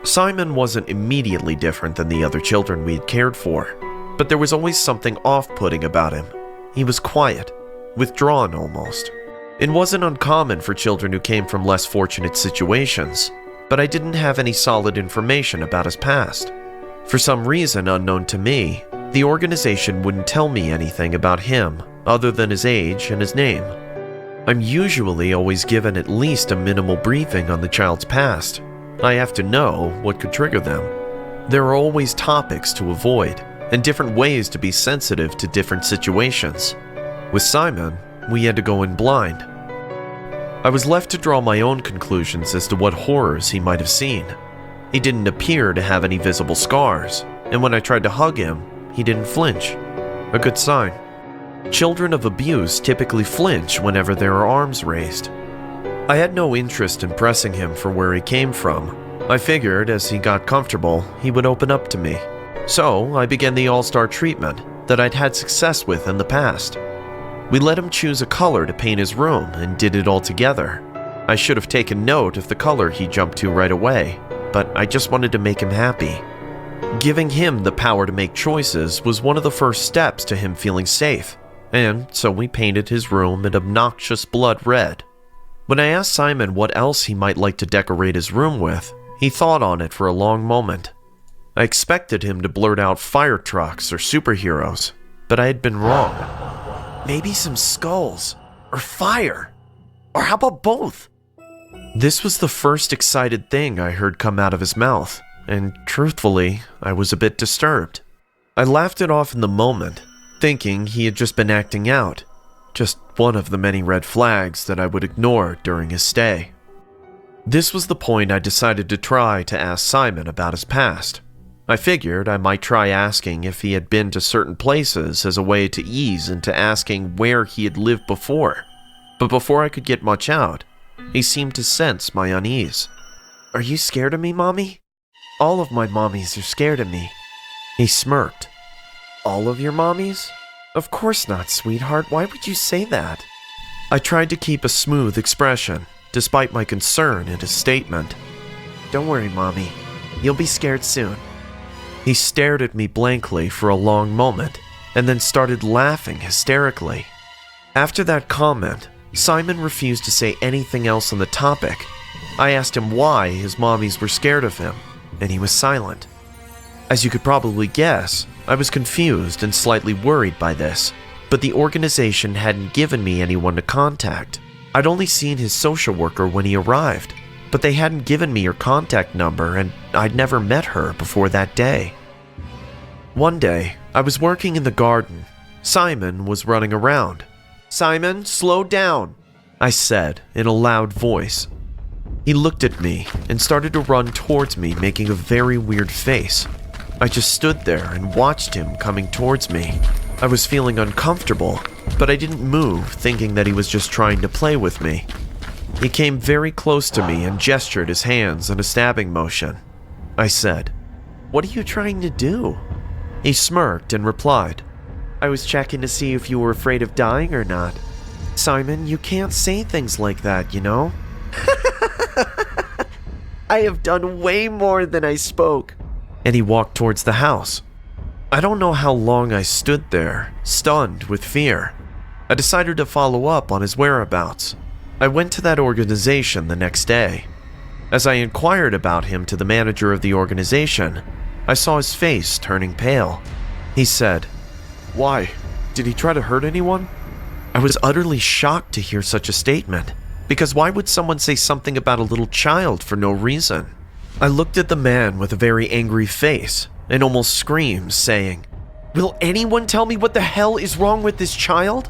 Simon wasn't immediately different than the other children we had cared for, but there was always something off-putting about him. He was quiet, withdrawn almost. It wasn't uncommon for children who came from less fortunate situations, but I didn't have any solid information about his past. For some reason unknown to me, the organization wouldn't tell me anything about him other than his age and his name. I'm usually always given at least a minimal briefing on the child's past. I have to know what could trigger them. There are always topics to avoid and different ways to be sensitive to different situations. With Simon, we had to go in blind. I was left to draw my own conclusions as to what horrors he might have seen. He didn't appear to have any visible scars, and when I tried to hug him, he didn't flinch. A good sign. Children of abuse typically flinch whenever there are arms raised. I had no interest in pressing him for where he came from. I figured as he got comfortable, he would open up to me. So I began the all-star treatment that I'd had success with in the past. We let him choose a color to paint his room and did it all together. I should have taken note of the color he jumped to right away, but I just wanted to make him happy. Giving him the power to make choices was one of the first steps to him feeling safe, and so we painted his room an obnoxious blood red. When I asked Simon what else he might like to decorate his room with, he thought on it for a long moment. I expected him to blurt out fire trucks or superheroes, but I had been wrong. Maybe some skulls, or fire, or how about both? This was the first excited thing I heard come out of his mouth, and truthfully, I was a bit disturbed. I laughed it off in the moment, thinking he had just been acting out, just one of the many red flags that I would ignore during his stay. This was the point I decided to try to ask Simon about his past. I figured I might try asking if he had been to certain places as a way to ease into asking where he had lived before. But before I could get much out, he seemed to sense my unease. "Are you scared of me, Mommy? All of my mommies are scared of me." He smirked. "All of your mommies? Of course not, sweetheart. Why would you say that?" I tried to keep a smooth expression, despite my concern at his statement. "Don't worry, Mommy. You'll be scared soon." He stared at me blankly for a long moment, and then started laughing hysterically. After that comment, Simon refused to say anything else on the topic. I asked him why his mommies were scared of him, and he was silent. As you could probably guess, I was confused and slightly worried by this, but the organization hadn't given me anyone to contact. I'd only seen his social worker when he arrived, but they hadn't given me her contact number, and I'd never met her before that day. One day, I was working in the garden. Simon was running around. "Simon, slow down," I said in a loud voice. He looked at me and started to run towards me, making a very weird face. I just stood there and watched him coming towards me. I was feeling uncomfortable, but I didn't move, thinking that he was just trying to play with me. He came very close to me and gestured his hands in a stabbing motion. I said, "What are you trying to do?" He smirked and replied, "I was checking to see if you were afraid of dying or not." "Simon, you can't say things like that, you know?" "I have done way more than I spoke." And he walked towards the house. I don't know how long I stood there, stunned with fear. I decided to follow up on his whereabouts. I went to that organization the next day. As I inquired about him to the manager of the organization, I saw his face turning pale. He said, "Why? Did he try to hurt anyone?" I was utterly shocked to hear such a statement, because why would someone say something about a little child for no reason? I looked at the man with a very angry face and almost screamed, saying, "Will anyone tell me what the hell is wrong with this child?"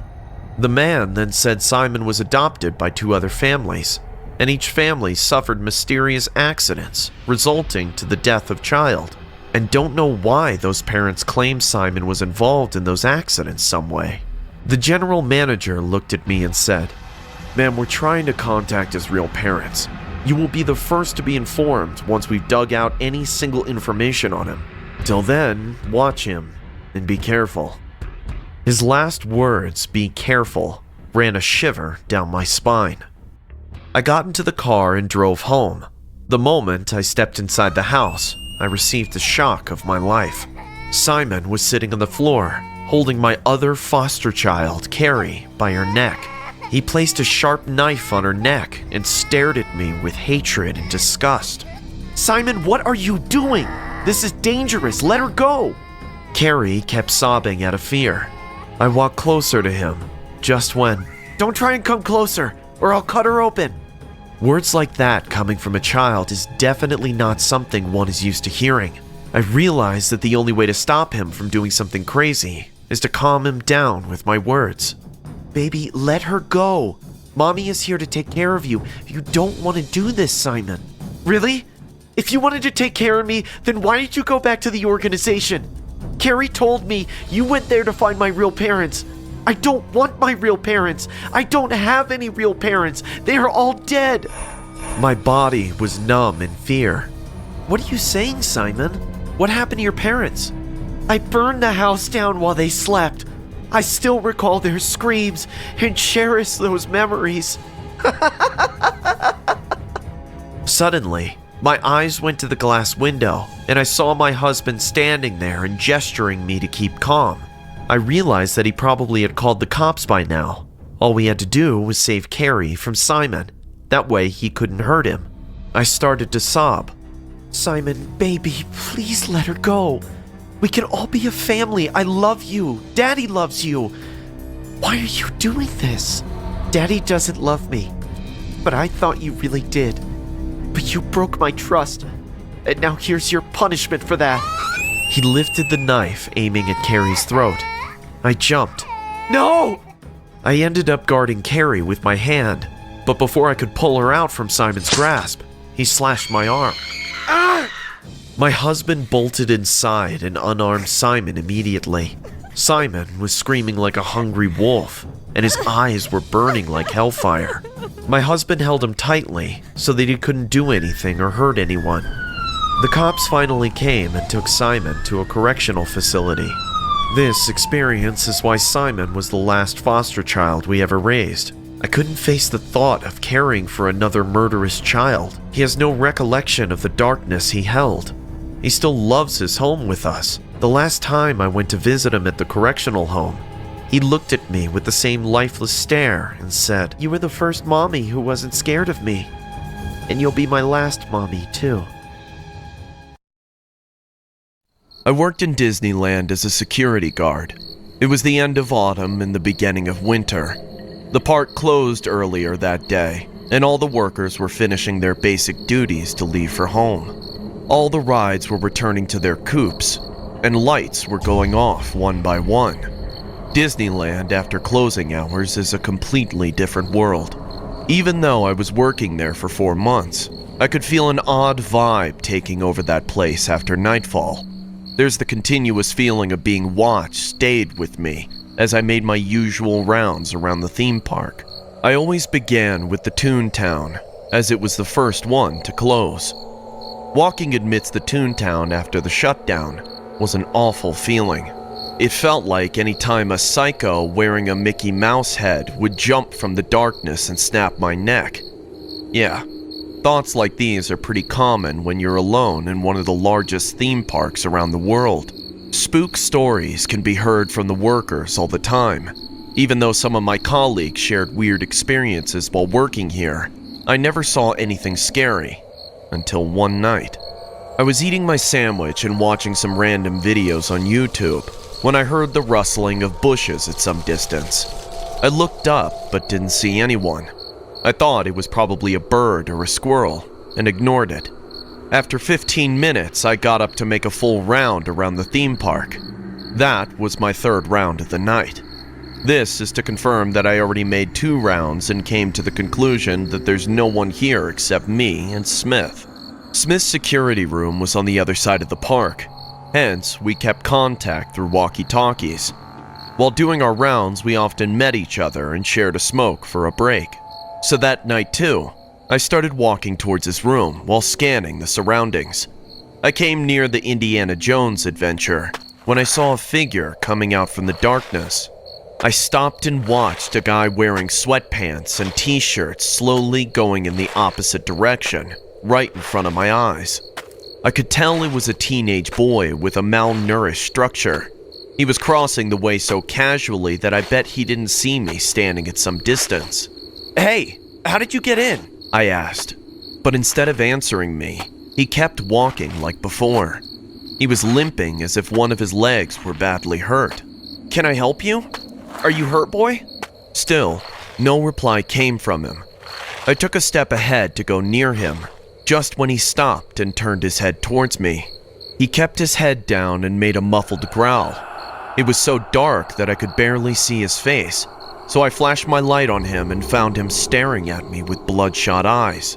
The man then said Simon was adopted by 2 other families, and each family suffered mysterious accidents resulting to the death of child, and don't know why those parents claim Simon was involved in those accidents some way. The general manager looked at me and said, "Ma'am, we're trying to contact his real parents. You will be the first to be informed once we've dug out any single information on him. Till then, watch him and be careful." His last words, "be careful," ran a shiver down my spine. I got into the car and drove home. The moment I stepped inside the house, I received the shock of my life. Simon was sitting on the floor, holding my other foster child, Carrie, by her neck. He placed a sharp knife on her neck and stared at me with hatred and disgust. "Simon, what are you doing? This is dangerous. Let her go." Carrie kept sobbing out of fear. I walked closer to him, just when, "Don't try and come closer, or I'll cut her open." Words like that coming from a child is definitely not something one is used to hearing. I realized that the only way to stop him from doing something crazy is to calm him down with my words. "Baby, let her go. Mommy is here to take care of you. You don't want to do this, Simon." "Really? If you wanted to take care of me, then why did you go back to the organization? Carrie told me you went there to find my real parents. I don't want my real parents. I don't have any real parents. They are all dead." My body was numb in fear. "What are you saying, Simon? What happened to your parents?" "I burned the house down while they slept. I still recall their screams and cherish those memories." Suddenly, my eyes went to the glass window, and I saw my husband standing there and gesturing me to keep calm. I realized that he probably had called the cops by now. All we had to do was save Carrie from Simon. That way he couldn't hurt him. I started to sob. "Simon, baby, please let her go. We can all be a family. I love you. Daddy loves you. Why are you doing this? Daddy doesn't love me, but I thought you really did. But you broke my trust, and now here's your punishment for that." He lifted the knife, aiming at Carrie's throat. I jumped. "No!" I ended up guarding Carrie with my hand, but before I could pull her out from Simon's grasp, he slashed my arm. Ah! My husband bolted inside and unarmed Simon immediately. Simon was screaming like a hungry wolf, and his eyes were burning like hellfire. My husband held him tightly so that he couldn't do anything or hurt anyone. The cops finally came and took Simon to a correctional facility. This experience is why Simon was the last foster child we ever raised. I couldn't face the thought of caring for another murderous child. He has no recollection of the darkness he held. He still loves his home with us. The last time I went to visit him at the correctional home, he looked at me with the same lifeless stare and said, "You were the first mommy who wasn't scared of me. And you'll be my last mommy, too." I worked in Disneyland as a security guard. It was the end of autumn and the beginning of winter. The park closed earlier that day, and all the workers were finishing their basic duties to leave for home. All the rides were returning to their coops, and lights were going off one by one. Disneyland after closing hours is a completely different world. Even though I was working there for 4 months, I could feel an odd vibe taking over that place after nightfall. There's the continuous feeling of being watched stayed with me as I made my usual rounds around the theme park. I always began with the Toontown, as it was the first one to close. Walking amidst the Toontown after the shutdown was an awful feeling. It felt like any time a psycho wearing a Mickey Mouse head would jump from the darkness and snap my neck. Yeah, thoughts like these are pretty common when you're alone in one of the largest theme parks around the world. Spook stories can be heard from the workers all the time. Even though some of my colleagues shared weird experiences while working here, I never saw anything scary. Until one night. I was eating my sandwich and watching some random videos on YouTube when I heard the rustling of bushes at some distance. I looked up but didn't see anyone. I thought it was probably a bird or a squirrel and ignored it. After 15 minutes, I got up to make a full round around the theme park. That was my 3rd round of the night. This is to confirm that I already made 2 rounds and came to the conclusion that there's no one here except me and Smith. Smith's security room was on the other side of the park, hence we kept contact through walkie-talkies. While doing our rounds, we often met each other and shared a smoke for a break. So that night too, I started walking towards his room while scanning the surroundings. I came near the Indiana Jones adventure when I saw a figure coming out from the darkness. I stopped and watched a guy wearing sweatpants and t-shirts slowly going in the opposite direction, right in front of my eyes. I could tell it was a teenage boy with a malnourished structure. He was crossing the way so casually that I bet he didn't see me standing at some distance. "Hey, how did you get in?" I asked. But instead of answering me, he kept walking like before. He was limping as if one of his legs were badly hurt. "Can I help you? Are you hurt, boy?" Still, no reply came from him. I took a step ahead to go near him, just when he stopped and turned his head towards me. He kept his head down and made a muffled growl. It was so dark that I could barely see his face, so I flashed my light on him and found him staring at me with bloodshot eyes.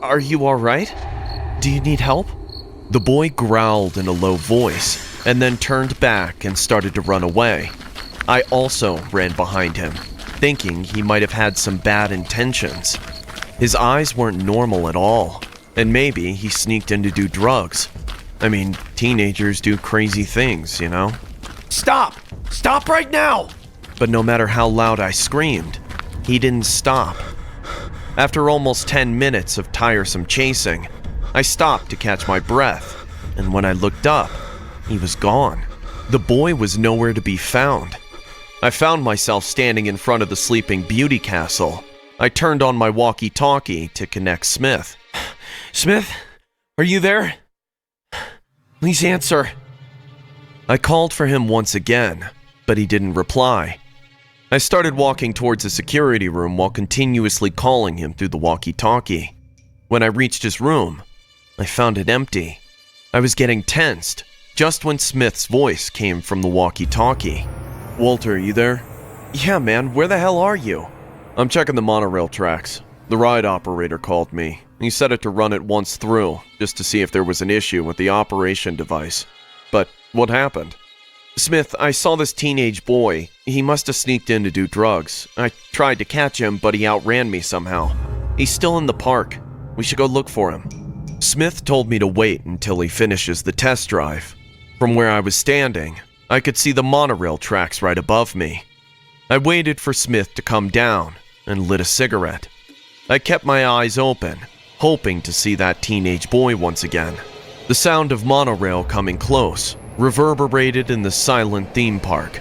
"Are you all right? Do you need help?" The boy growled in a low voice and then turned back and started to run away. I also ran behind him, thinking he might have had some bad intentions. His eyes weren't normal at all, and maybe he sneaked in to do drugs. I mean, teenagers do crazy things, you know? "Stop! Stop right now!" But no matter how loud I screamed, he didn't stop. After almost 10 minutes of tiresome chasing, I stopped to catch my breath, and when I looked up, he was gone. The boy was nowhere to be found. I found myself standing in front of the Sleeping Beauty castle. I turned on my walkie-talkie to connect Smith. "Smith, are you there? Please answer." I called for him once again, but he didn't reply. I started walking towards the security room while continuously calling him through the walkie-talkie. When I reached his room, I found it empty. I was getting tensed just when Smith's voice came from the walkie-talkie. "Walter, are you there?" "Yeah, man, where the hell are you?" "I'm checking the monorail tracks. The ride operator called me. He set it to run it once through, just to see if there was an issue with the operation device. But what happened?" "Smith, I saw this teenage boy. He must have sneaked in to do drugs. I tried to catch him, but he outran me somehow. He's still in the park. We should go look for him." Smith told me to wait until he finishes the test drive. From where I was standing, I could see the monorail tracks right above me. I waited for Smith to come down and lit a cigarette. I kept my eyes open, hoping to see that teenage boy once again. The sound of monorail coming close reverberated in the silent theme park.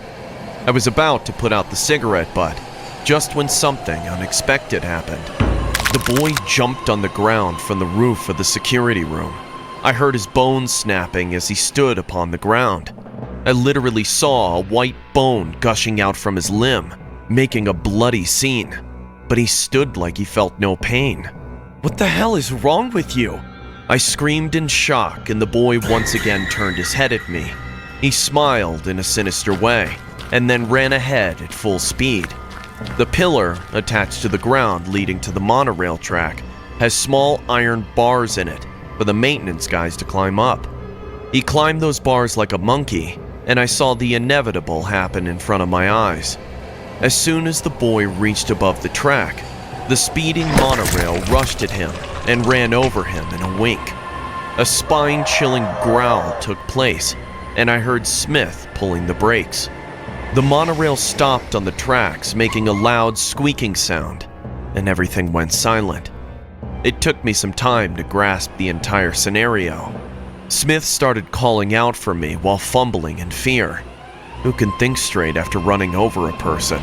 I was about to put out the cigarette butt, just when something unexpected happened. The boy jumped on the ground from the roof of the security room. I heard his bones snapping as he stood upon the ground. I literally saw a white bone gushing out from his limb, making a bloody scene. But he stood like he felt no pain. "What the hell is wrong with you?" I screamed in shock, and the boy once again turned his head at me. He smiled in a sinister way, and then ran ahead at full speed. The pillar attached to the ground leading to the monorail track has small iron bars in it for the maintenance guys to climb up. He climbed those bars like a monkey, and I saw the inevitable happen in front of my eyes. As soon as the boy reached above the track, the speeding monorail rushed at him and ran over him in a wink. A spine-chilling growl took place, and I heard Smith pulling the brakes. The monorail stopped on the tracks, making a loud squeaking sound, and everything went silent. It took me some time to grasp the entire scenario. Smith started calling out for me while fumbling in fear. Who can think straight after running over a person,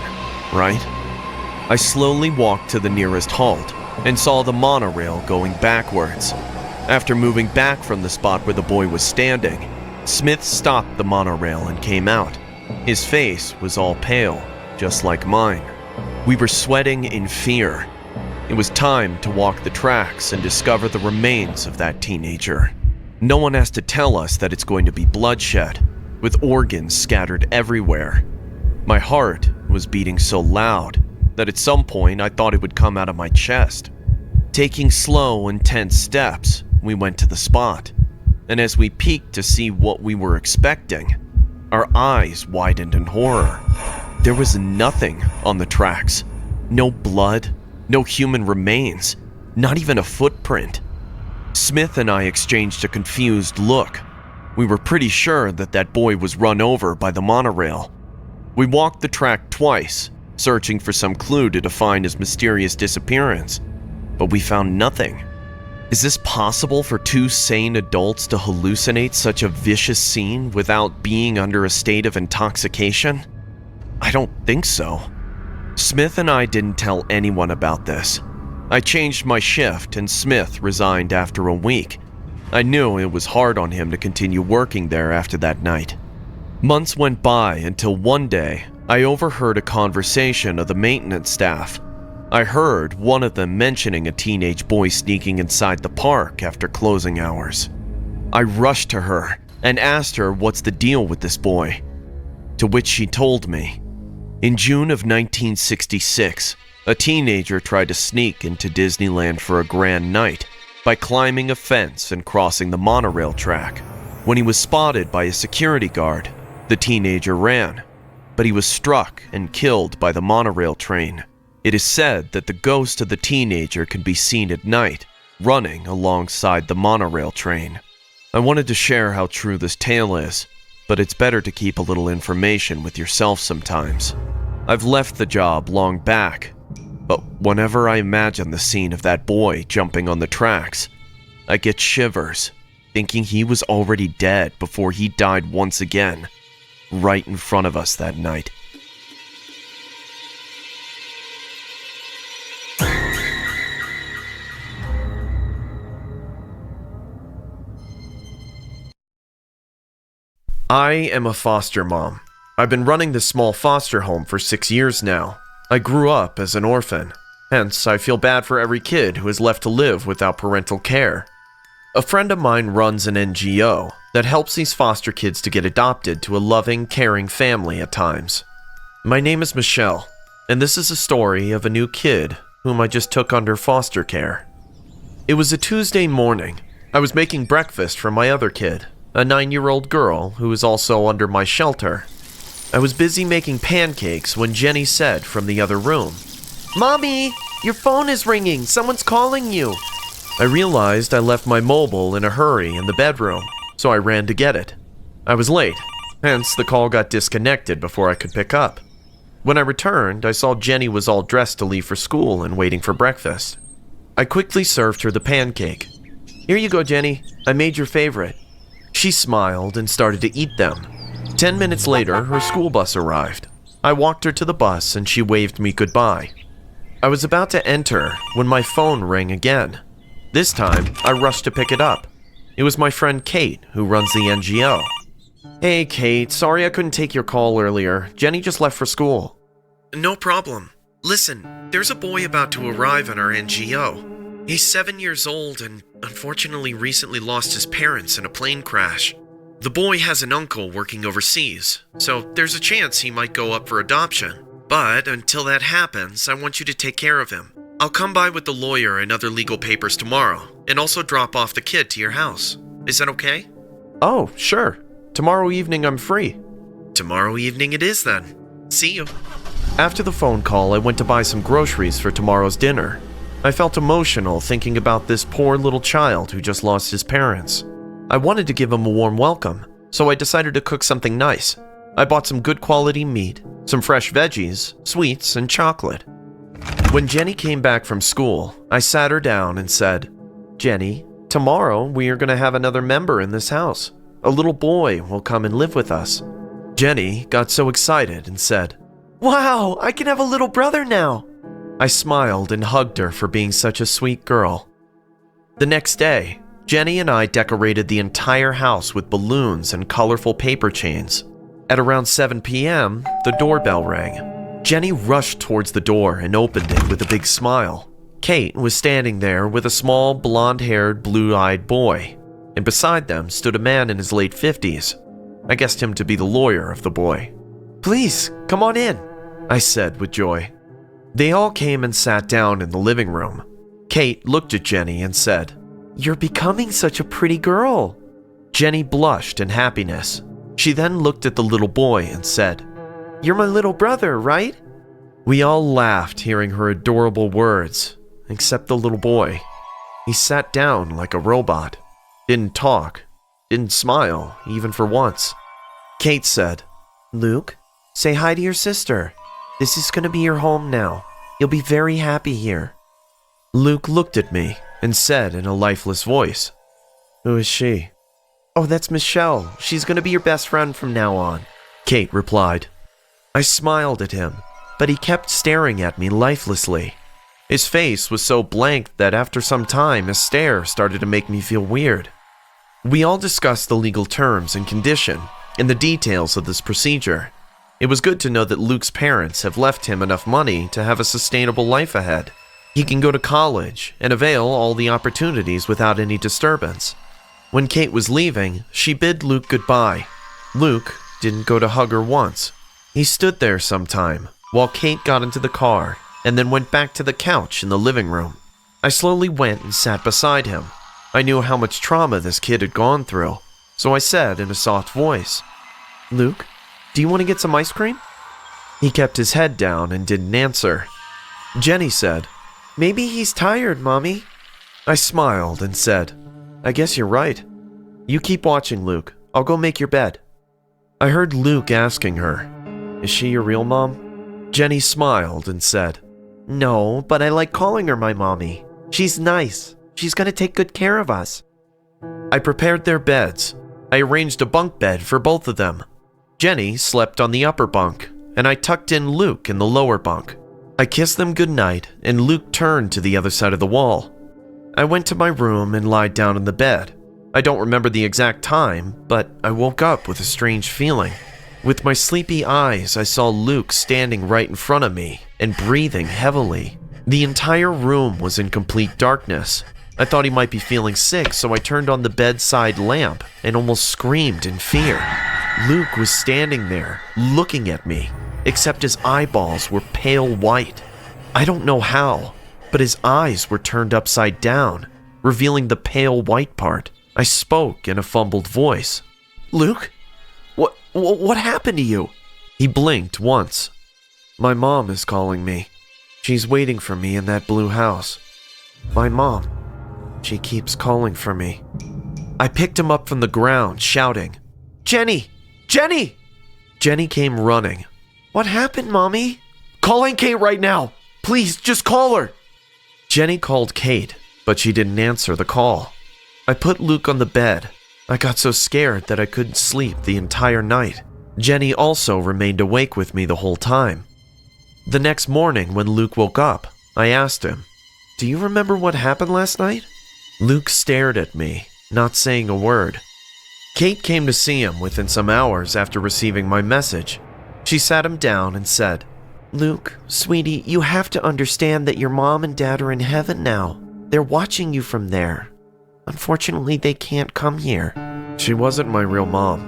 right? I slowly walked to the nearest halt and saw the monorail going backwards. After moving back from the spot where the boy was standing, Smith stopped the monorail and came out. His face was all pale, just like mine. We were sweating in fear. It was time to walk the tracks and discover the remains of that teenager. No one has to tell us that it's going to be bloodshed, with organs scattered everywhere. My heart was beating so loud that at some point I thought it would come out of my chest. Taking slow and tense steps, we went to the spot, and as we peeked to see what we were expecting, our eyes widened in horror. There was nothing on the tracks. No blood, no human remains, not even a footprint. Smith and I exchanged a confused look. We were pretty sure that that boy was run over by the monorail. We walked the track twice, searching for some clue to define his mysterious disappearance, but we found nothing. Is this possible for two sane adults to hallucinate such a vicious scene without being under a state of intoxication? I don't think so. Smith and I didn't tell anyone about this. I changed my shift and Smith resigned after a week. I knew it was hard on him to continue working there after that night. Months went by until one day I overheard a conversation of the maintenance staff. I heard one of them mentioning a teenage boy sneaking inside the park after closing hours. I rushed to her and asked her what's the deal with this boy, to which she told me. In June of 1966, a teenager tried to sneak into Disneyland for a grand night by climbing a fence and crossing the monorail track. When he was spotted by a security guard, the teenager ran, but he was struck and killed by the monorail train. It is said that the ghost of the teenager can be seen at night, running alongside the monorail train. I wanted to share how true this tale is, but it's better to keep a little information with yourself sometimes. I've left the job long back, but whenever I imagine the scene of that boy jumping on the tracks, I get shivers, thinking he was already dead before he died once again, right in front of us that night. I am a foster mom. I've been running this small foster home for 6 years now. I grew up as an orphan, hence I feel bad for every kid who is left to live without parental care. A friend of mine runs an NGO that helps these foster kids to get adopted to a loving, caring family at times. My name is Michelle, and this is a story of a new kid whom I just took under foster care. It was a Tuesday morning. I was making breakfast for my other kid, a 9-year-old girl who is also under my shelter. I was busy making pancakes when Jenny said from the other room, "Mommy, your phone is ringing. Someone's calling you." I realized I left my mobile in a hurry in the bedroom, so I ran to get it. I was late, hence the call got disconnected before I could pick up. When I returned, I saw Jenny was all dressed to leave for school and waiting for breakfast. I quickly served her the pancake. "Here you go, Jenny. I made your favorite." She smiled and started to eat them. 10 minutes later, her school bus arrived. I walked her to the bus and she waved me goodbye. I was about to enter when my phone rang again. This time, I rushed to pick it up. It was my friend Kate, who runs the NGO. "Hey Kate, sorry I couldn't take your call earlier. Jenny just left for school." "No problem. Listen, there's a boy about to arrive in our NGO. He's 7 years old and unfortunately recently lost his parents in a plane crash. The boy has an uncle working overseas, so there's a chance he might go up for adoption. But until that happens, I want you to take care of him. I'll come by with the lawyer and other legal papers tomorrow, and also drop off the kid to your house. Is that okay?" "Oh, sure. Tomorrow evening I'm free." "Tomorrow evening it is then. See you." After the phone call, I went to buy some groceries for tomorrow's dinner. I felt emotional thinking about this poor little child who just lost his parents. I wanted to give him a warm welcome, so I decided to cook something nice. I bought some good quality meat, some fresh veggies, sweets, and chocolate. When Jenny came back from school, I sat her down and said, "Jenny, tomorrow we are going to have another member in this house. A little boy will come and live with us." Jenny got so excited and said, "Wow, I can have a little brother now." I smiled and hugged her for being such a sweet girl. The next day, Jenny and I decorated the entire house with balloons and colorful paper chains. At around 7 p.m., the doorbell rang. Jenny rushed towards the door and opened it with a big smile. Kate was standing there with a small, blonde-haired, blue-eyed boy, and beside them stood a man in his late 50s. I guessed him to be the lawyer of the boy. "Please, come on in," I said with joy. They all came and sat down in the living room. Kate looked at Jenny and said, "You're becoming such a pretty girl." Jenny blushed in happiness. She then looked at the little boy and said, "You're my little brother, right?" We all laughed hearing her adorable words, except the little boy. He sat down like a robot, didn't talk, didn't smile, even for once. Kate said, "Luke, say hi to your sister. This is going to be your home now. You'll be very happy here." Luke looked at me and said in a lifeless voice, "Who is she?" "Oh, that's Michelle. She's gonna be your best friend from now on," Kate replied. I smiled at him, but he kept staring at me lifelessly. His face was so blank that after some time, his stare started to make me feel weird. We all discussed the legal terms and condition and the details of this procedure. It was good to know that Luke's parents have left him enough money to have a sustainable life ahead. He can go to college and avail all the opportunities without any disturbance. When Kate was leaving, she bid Luke goodbye. Luke didn't go to hug her once. He stood there some time while Kate got into the car and then went back to the couch in the living room. I slowly went and sat beside him. I knew how much trauma this kid had gone through, so I said in a soft voice, "Luke, do you want to get some ice cream?" He kept his head down and didn't answer. Jenny said, "Maybe he's tired, Mommy." I smiled and said, "I guess you're right. You keep watching, Luke. I'll go make your bed." I heard Luke asking her, "Is she your real mom?" Jenny smiled and said, "No, but I like calling her my mommy. She's nice. She's gonna take good care of us." I prepared their beds. I arranged a bunk bed for both of them. Jenny slept on the upper bunk, and I tucked in Luke in the lower bunk. I kissed them goodnight, and Luke turned to the other side of the wall. I went to my room and lied down in the bed. I don't remember the exact time, but I woke up with a strange feeling. With my sleepy eyes, I saw Luke standing right in front of me and breathing heavily. The entire room was in complete darkness. I thought he might be feeling sick, so I turned on the bedside lamp and almost screamed in fear. Luke was standing there, looking at me, except his eyeballs were pale white. I don't know how, but his eyes were turned upside down, revealing the pale white part. I spoke in a fumbled voice. "Luke? What happened to you?" He blinked once. "My mom is calling me. She's waiting for me in that blue house. My mom. She keeps calling for me." I picked him up from the ground, shouting, "Jenny! Jenny!" Jenny came running. "What happened, Mommy?" "Calling Kate right now! Please, just call her!" Jenny called Kate, but she didn't answer the call. I put Luke on the bed. I got so scared that I couldn't sleep the entire night. Jenny also remained awake with me the whole time. The next morning, when Luke woke up, I asked him, "Do you remember what happened last night?" Luke stared at me, not saying a word. Kate came to see him within some hours after receiving my message. She sat him down and said, "Luke, sweetie, you have to understand that your mom and dad are in heaven now. They're watching you from there. Unfortunately, they can't come here." She wasn't my real mom.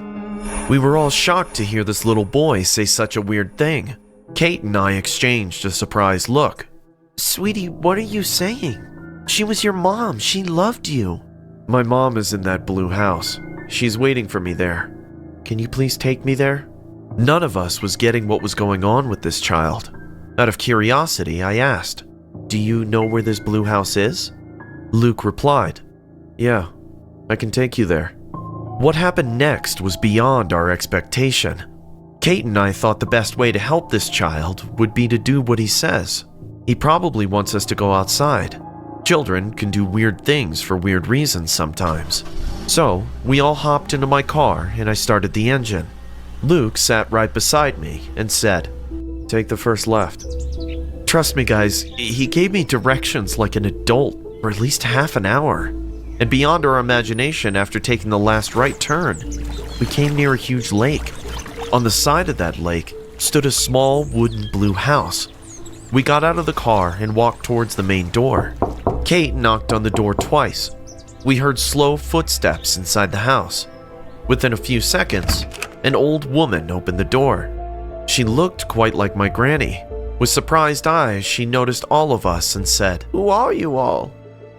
We were all shocked to hear this little boy say such a weird thing. Kate and I exchanged a surprised look. "Sweetie, what are you saying? She was your mom. She loved you." "My mom is in that blue house. She's waiting for me there. Can you please take me there?" None of us was getting what was going on with this child. Out of curiosity, I asked, "Do you know where this blue house is?" Luke replied, "Yeah, I can take you there." What happened next was beyond our expectation. Kate and I thought the best way to help this child would be to do what he says. He probably wants us to go outside. Children can do weird things for weird reasons sometimes. So, we all hopped into my car and I started the engine. Luke sat right beside me and said, "Take the first left." Trust me, guys, he gave me directions like an adult for at least half an hour. And beyond our imagination, after taking the last right turn, we came near a huge lake. On the side of that lake stood a small wooden blue house. We got out of the car and walked towards the main door. Kate knocked on the door twice. We heard slow footsteps inside the house. Within a few seconds, an old woman opened the door. She looked quite like my granny. With surprised eyes, she noticed all of us and said, "Who are you all?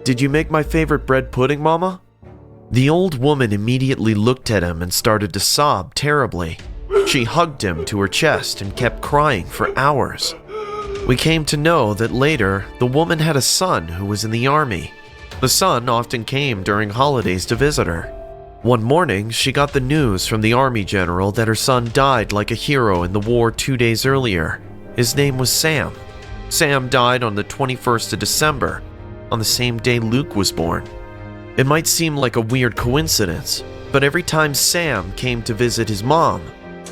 Did you make my favorite bread pudding, Mama?" The old woman immediately looked at him and started to sob terribly. She hugged him to her chest and kept crying for hours. We came to know that later, the woman had a son who was in the army. The son often came during holidays to visit her. One morning, she got the news from the army general that her son died like a hero in the war 2 days earlier. His name was Sam. Sam died on the 21st of December. on the same day Luke was born. It might seem like a weird coincidence, but every time Sam came to visit his mom,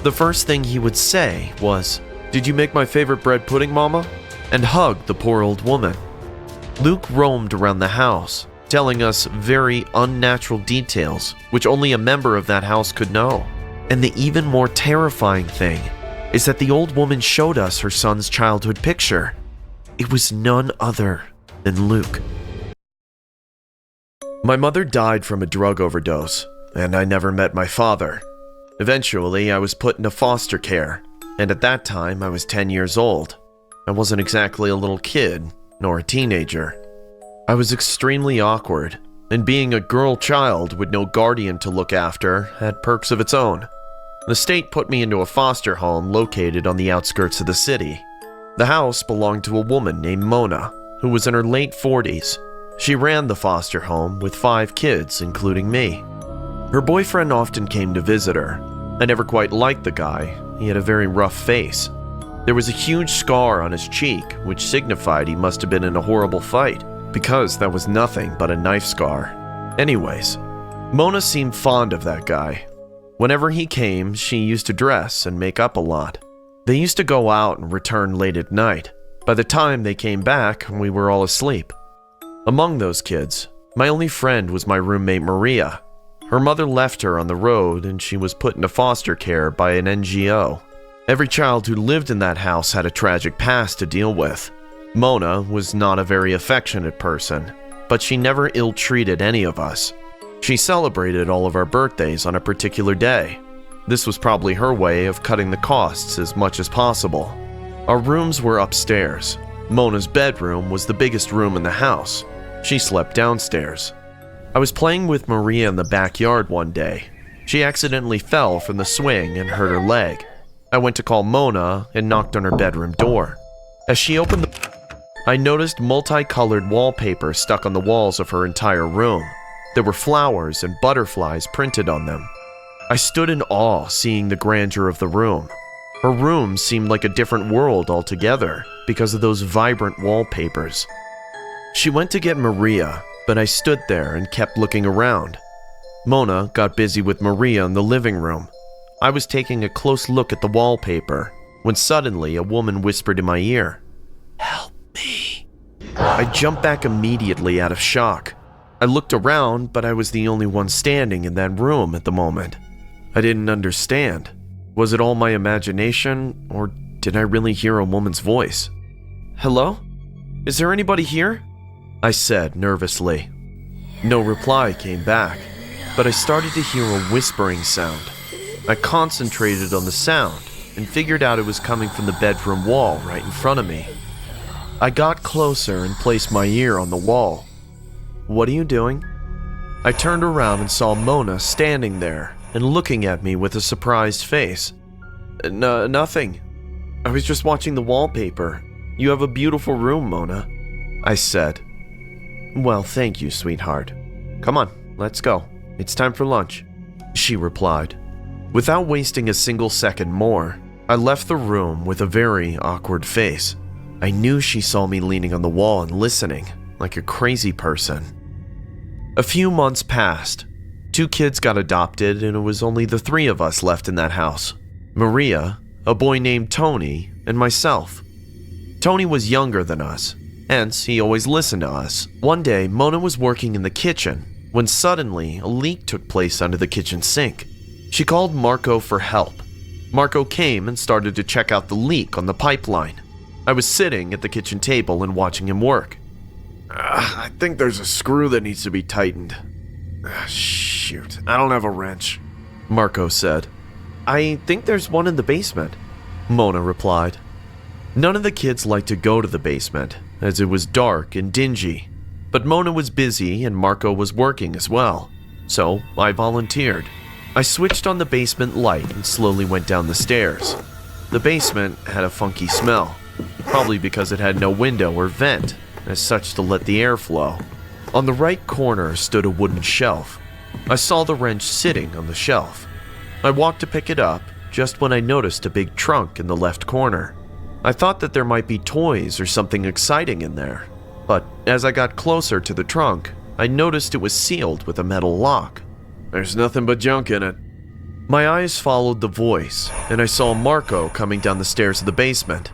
the first thing he would say was, "Did you make my favorite bread pudding, Mama?" and hug the poor old woman. Luke roamed around the house, telling us very unnatural details which only a member of that house could know. And the even more terrifying thing is that the old woman showed us her son's childhood picture. It was none other than Luke. My mother died from a drug overdose, and I never met my father. Eventually, I was put into foster care, and at that time I was 10 years old. I wasn't exactly a little kid, nor a teenager. I was extremely awkward, and being a girl child with no guardian to look after had perks of its own. The state put me into a foster home located on the outskirts of the city. The house belonged to a woman named Mona, who was in her late 40s. She ran the foster home with 5 kids, including me. Her boyfriend often came to visit her. I never quite liked the guy. He had a very rough face. There was a huge scar on his cheek, which signified he must have been in a horrible fight, because that was nothing but a knife scar. Anyways, Mona seemed fond of that guy. Whenever he came, she used to dress and make up a lot. They used to go out and return late at night. By the time they came back, we were all asleep. Among those kids, my only friend was my roommate Maria. Her mother left her on the road and she was put into foster care by an NGO. Every child who lived in that house had a tragic past to deal with. Mona was not a very affectionate person, but she never ill-treated any of us. She celebrated all of our birthdays on a particular day. This was probably her way of cutting the costs as much as possible. Our rooms were upstairs. Mona's bedroom was the biggest room in the house. She slept downstairs. I was playing with Maria in the backyard one day. She accidentally fell from the swing and hurt her leg. I went to call Mona and knocked on her bedroom door. As she opened I noticed multicolored wallpaper stuck on the walls of her entire room. There were flowers and butterflies printed on them. I stood in awe seeing the grandeur of the room. Her room seemed like a different world altogether because of those vibrant wallpapers. She went to get Maria, but I stood there and kept looking around. Mona got busy with Maria in the living room. I was taking a close look at the wallpaper when suddenly a woman whispered in my ear, "Help me." I jumped back immediately out of shock. I looked around, but I was the only one standing in that room at the moment. I didn't understand. Was it all my imagination, or did I really hear a woman's voice? "Hello? Is there anybody here?" I said nervously. No reply came back, but I started to hear a whispering sound. I concentrated on the sound and figured out it was coming from the bedroom wall right in front of me. I got closer and placed my ear on the wall. "What are you doing?" I turned around and saw Mona standing there and looking at me with a surprised face. Nothing. I was just watching the wallpaper. You have a beautiful room, Mona," I said. "Well, thank you, sweetheart. Come on, let's go. It's time for lunch," she replied. Without wasting a single second more, I left the room with a very awkward face. I knew she saw me leaning on the wall and listening, like a crazy person. A few months passed. 2 kids got adopted, and it was only the 3 of us left in that house. Maria, a boy named Tony, and myself. Tony was younger than us, hence he always listened to us. One day, Mona was working in the kitchen when suddenly a leak took place under the kitchen sink. She called Marco for help. Marco came and started to check out the leak on the pipeline. I was sitting at the kitchen table and watching him work. "I think there's a screw that needs to be tightened." "Shoot, I don't have a wrench," Marco said. "I think there's one in the basement," Mona replied. None of the kids liked to go to the basement, as it was dark and dingy. But Mona was busy and Marco was working as well, so I volunteered. I switched on the basement light and slowly went down the stairs. The basement had a funky smell, probably because it had no window or vent, as such to let the air flow. On the right corner stood a wooden shelf. I saw the wrench sitting on the shelf. I walked to pick it up just when I noticed a big trunk in the left corner. I thought that there might be toys or something exciting in there. But as I got closer to the trunk, I noticed it was sealed with a metal lock. "There's nothing but junk in it." My eyes followed the voice, and I saw Marco coming down the stairs of the basement.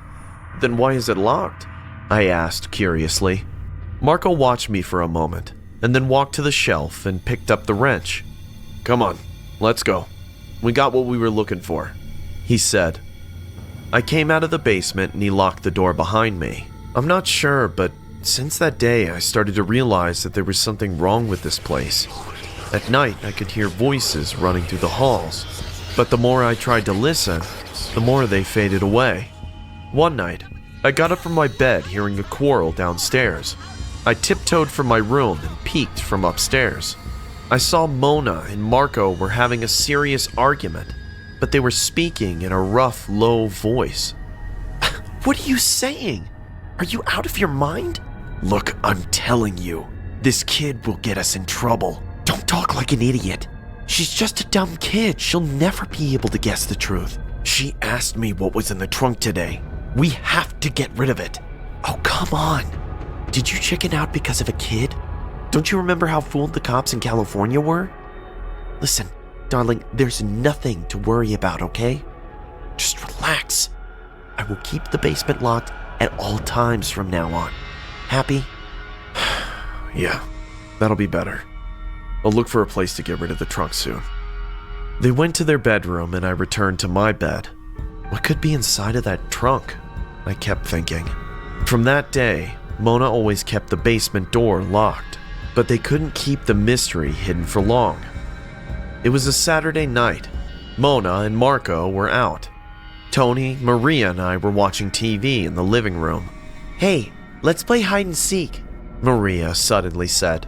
"Then why is it locked?" I asked curiously. Marco watched me for a moment, and then walked to the shelf and picked up the wrench. "Come on, let's go. We got what we were looking for," he said. I came out of the basement and he locked the door behind me. I'm not sure, but since that day I started to realize that there was something wrong with this place. At night I could hear voices running through the halls, but the more I tried to listen, the more they faded away. One night, I got up from my bed hearing a quarrel downstairs. I tiptoed from my room and peeked from upstairs. I saw Mona and Marco were having a serious argument, but they were speaking in a rough, low voice. "What are you saying? Are you out of your mind?" "Look, I'm telling you, this kid will get us in trouble. Don't talk like an idiot. She's just a dumb kid. She'll never be able to guess the truth. She asked me what was in the trunk today. We have to get rid of it." "Oh, come on. Did you chicken out because of a kid? Don't you remember how fooled the cops in California were? Listen, darling, there's nothing to worry about, okay? Just relax. I will keep the basement locked at all times from now on. Happy?" "Yeah, that'll be better. I'll look for a place to get rid of the trunk soon." They went to their bedroom and I returned to my bed. What could be inside of that trunk? I kept thinking. From that day, Mona always kept the basement door locked, but they couldn't keep the mystery hidden for long. It was a Saturday night. Mona and Marco were out. Tony, Maria, and I were watching TV in the living room. "Hey, let's play hide and seek," Maria suddenly said.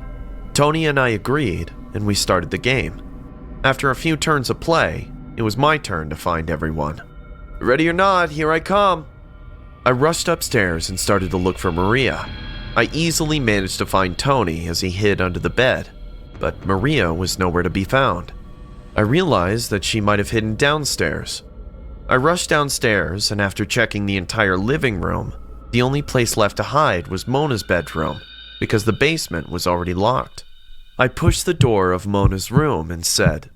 Tony and I agreed, and we started the game. After a few turns of play, it was my turn to find everyone. "Ready or not, here I come." I rushed upstairs and started to look for Maria. I easily managed to find Tony as he hid under the bed, but Maria was nowhere to be found. I realized that she might have hidden downstairs. I rushed downstairs, and after checking the entire living room, the only place left to hide was Mona's bedroom, because the basement was already locked. I pushed the door of Mona's room and said,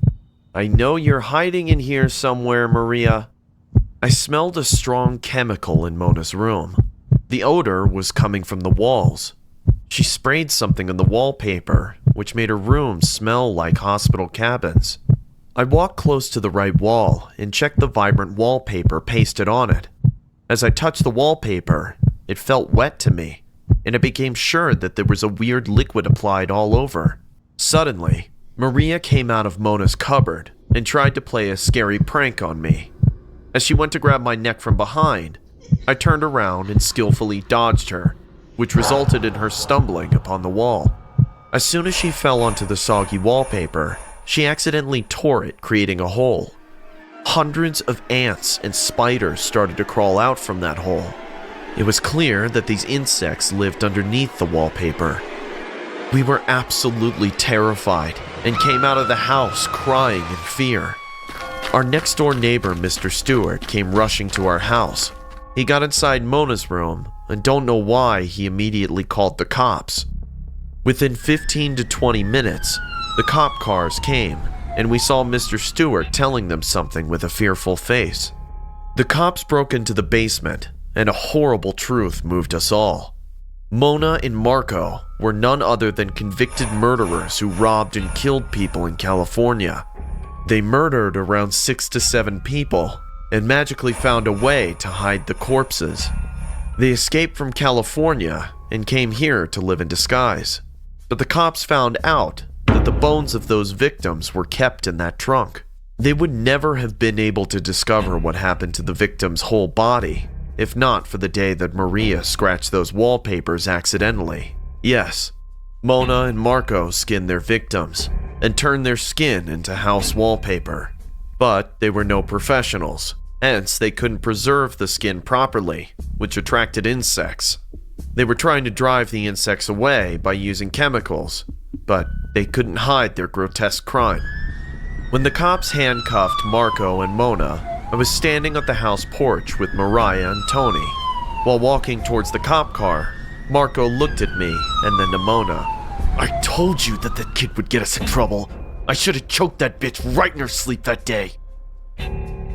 "I know you're hiding in here somewhere, Maria." I smelled a strong chemical in Mona's room. The odor was coming from the walls. She sprayed something on the wallpaper, which made her room smell like hospital cabins. I walked close to the right wall and checked the vibrant wallpaper pasted on it. As I touched the wallpaper, it felt wet to me, and I became sure that there was a weird liquid applied all over. Suddenly, Maria came out of Mona's cupboard and tried to play a scary prank on me. As she went to grab my neck from behind, I turned around and skillfully dodged her, which resulted in her stumbling upon the wall. As soon as she fell onto the soggy wallpaper, she accidentally tore it, creating a hole. Hundreds of ants and spiders started to crawl out from that hole. It was clear that these insects lived underneath the wallpaper. We were absolutely terrified and came out of the house crying in fear. Our next door neighbor, Mr. Stewart, came rushing to our house. He got inside Mona's room, and don't know why he immediately called the cops. Within 15 to 20 minutes, the cop cars came, and we saw Mr. Stewart telling them something with a fearful face. The cops broke into the basement, and a horrible truth moved us all. Mona and Marco were none other than convicted murderers who robbed and killed people in California. They murdered around 6 to 7 people and magically found a way to hide the corpses. They escaped from California and came here to live in disguise. But the cops found out that the bones of those victims were kept in that trunk. They would never have been able to discover what happened to the victim's whole body, if not for the day that Maria scratched those wallpapers accidentally. Yes, Mona and Marco skinned their victims and turned their skin into house wallpaper. But they were no professionals, hence they couldn't preserve the skin properly, which attracted insects. They were trying to drive the insects away by using chemicals, but they couldn't hide their grotesque crime. When the cops handcuffed Marco and Mona, I was standing at the house porch with Mariah and Tony. While walking towards the cop car, Marco looked at me and then to Mona. "I told you that kid would get us in trouble. I should have choked that bitch right in her sleep that day."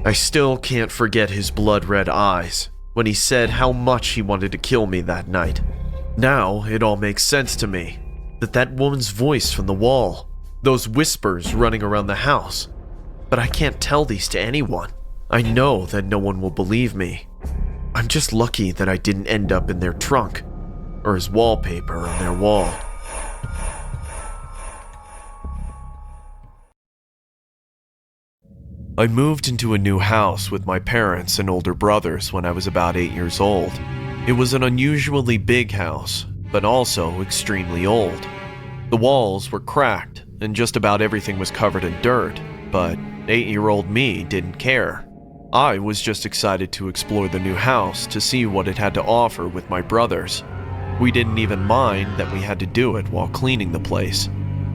I still can't forget his blood-red eyes when he said how much he wanted to kill me that night. Now it all makes sense to me. That woman's voice from the wall, those whispers running around the house. But I can't tell these to anyone. I know that no one will believe me. I'm just lucky that I didn't end up in their trunk or as wallpaper on their wall. I moved into a new house with my parents and older brothers when I was about 8 years old. It was an unusually big house, but also extremely old. The walls were cracked and just about everything was covered in dirt, but 8-year-old me didn't care. I was just excited to explore the new house to see what it had to offer with my brothers. We didn't even mind that we had to do it while cleaning the place.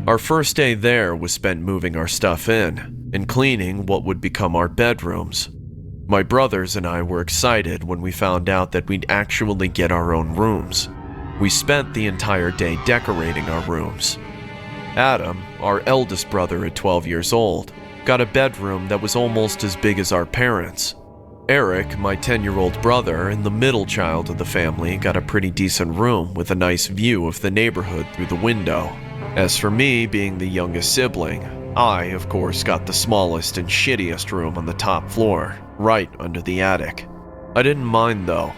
Our first day there was spent moving our stuff in and cleaning what would become our bedrooms. My brothers and I were excited when we found out that we'd actually get our own rooms. We spent the entire day decorating our rooms. Adam, our eldest brother at 12 years old, got a bedroom that was almost as big as our parents'. Eric, my 10-year-old brother and the middle child of the family, got a pretty decent room with a nice view of the neighborhood through the window. As for me, being the youngest sibling, I, of course, got the smallest and shittiest room on the top floor, right under the attic. I didn't mind though.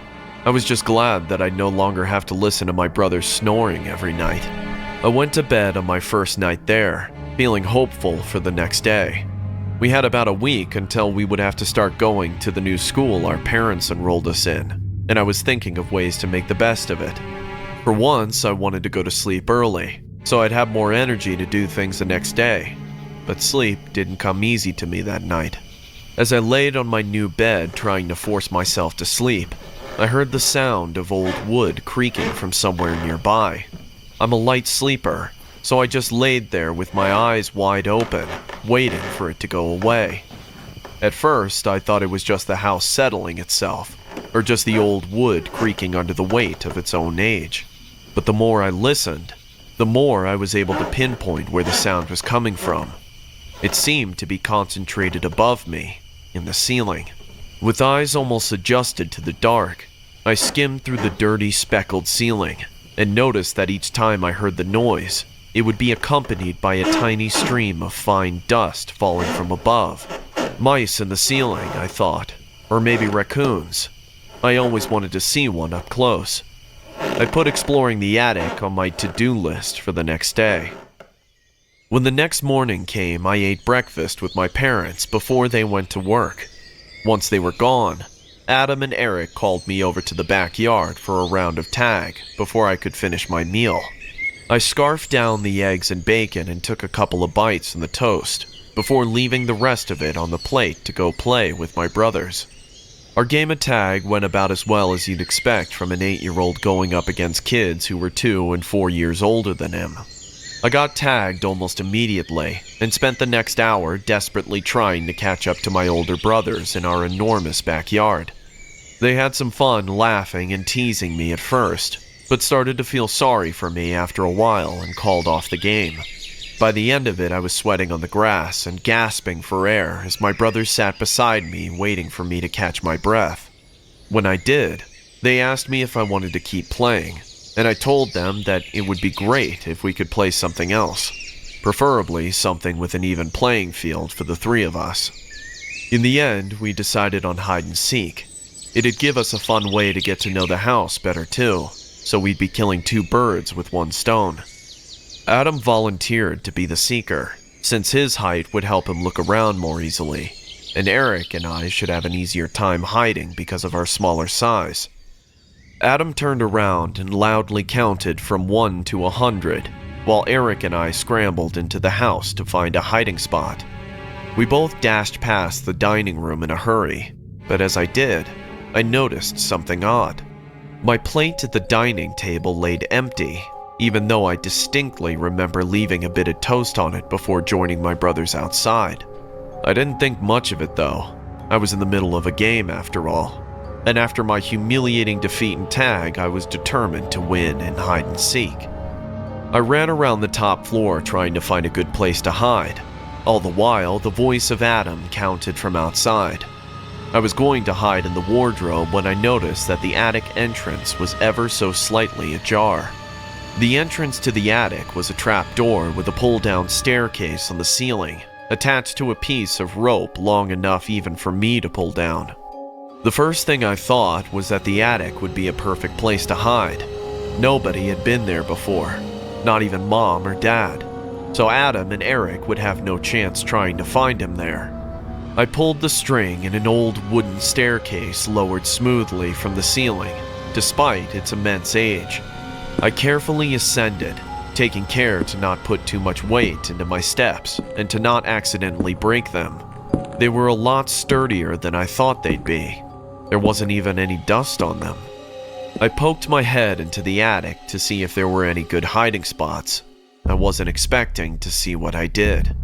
I was just glad that I'd no longer have to listen to my brother snoring every night. I went to bed on my first night there, feeling hopeful for the next day. We had about a week until we would have to start going to the new school our parents enrolled us in, and I was thinking of ways to make the best of it. For once, I wanted to go to sleep early, so I'd have more energy to do things the next day. But sleep didn't come easy to me that night. As I laid on my new bed trying to force myself to sleep, I heard the sound of old wood creaking from somewhere nearby. I'm a light sleeper, so I just laid there with my eyes wide open, waiting for it to go away. At first, I thought it was just the house settling itself, or just the old wood creaking under the weight of its own age. But the more I listened, the more I was able to pinpoint where the sound was coming from. It seemed to be concentrated above me, in the ceiling. With eyes almost adjusted to the dark, I skimmed through the dirty, speckled ceiling and noticed that each time I heard the noise, it would be accompanied by a tiny stream of fine dust falling from above. Mice in the ceiling, I thought, or maybe raccoons. I always wanted to see one up close. I put exploring the attic on my to-do list for the next day. When the next morning came, I ate breakfast with my parents before they went to work. Once they were gone, Adam and Eric called me over to the backyard for a round of tag before I could finish my meal. I scarfed down the eggs and bacon and took a couple of bites in the toast before leaving the rest of it on the plate to go play with my brothers. Our game of tag went about as well as you'd expect from an 8-year-old going up against kids who were 2 and 4 years older than him. I got tagged almost immediately and spent the next hour desperately trying to catch up to my older brothers in our enormous backyard. They had some fun laughing and teasing me at first, but started to feel sorry for me after a while and called off the game. By the end of it, I was sweating on the grass and gasping for air as my brothers sat beside me waiting for me to catch my breath. When I did, they asked me if I wanted to keep playing, and I told them that it would be great if we could play something else, preferably something with an even playing field for the 3 of us. In the end, we decided on hide and seek. It'd give us a fun way to get to know the house better too, so we'd be killing 2 birds with 1 stone. Adam volunteered to be the seeker, since his height would help him look around more easily, and Eric and I should have an easier time hiding because of our smaller size. Adam turned around and loudly counted from 1 to 100, while Eric and I scrambled into the house to find a hiding spot. We both dashed past the dining room in a hurry, but as I did, I noticed something odd. My plate at the dining table laid empty, even though I distinctly remember leaving a bit of toast on it before joining my brothers outside. I didn't think much of it though. I was in the middle of a game after all. and after my humiliating defeat in tag, I was determined to win in hide and seek. I ran around the top floor trying to find a good place to hide. All the while, the voice of Adam counted from outside. I was going to hide in the wardrobe when I noticed that the attic entrance was ever so slightly ajar. The entrance to the attic was a trap door with a pull-down staircase on the ceiling, attached to a piece of rope long enough even for me to pull down. The first thing I thought was that the attic would be a perfect place to hide. Nobody had been there before, not even Mom or Dad, so Adam and Eric would have no chance trying to find him there. I pulled the string and an old wooden staircase lowered smoothly from the ceiling, despite its immense age. I carefully ascended, taking care to not put too much weight into my steps and to not accidentally break them. They were a lot sturdier than I thought they'd be. There wasn't even any dust on them. I poked my head into the attic to see if there were any good hiding spots. I wasn't expecting to see what I did.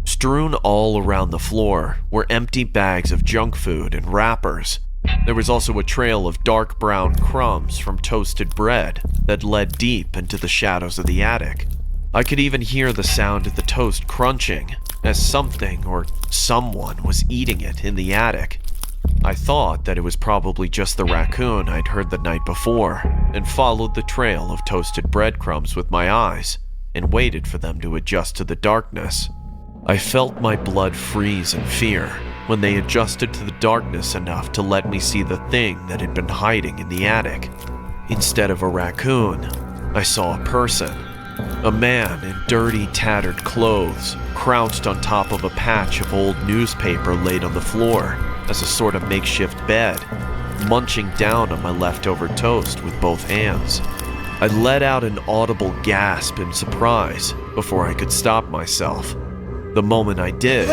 Strewn all around the floor were empty bags of junk food and wrappers. There was also a trail of dark brown crumbs from toasted bread that led deep into the shadows of the attic. I could even hear the sound of the toast crunching as something or someone was eating it in the attic. I thought that it was probably just the raccoon I'd heard the night before and followed the trail of toasted breadcrumbs with my eyes and waited for them to adjust to the darkness. I felt my blood freeze in fear when they adjusted to the darkness enough to let me see the thing that had been hiding in the attic. Instead of a raccoon, I saw a person. A man in dirty, tattered clothes, crouched on top of a patch of old newspaper laid on the floor as a sort of makeshift bed, munching down on my leftover toast with both hands. I let out an audible gasp in surprise before I could stop myself. The moment I did,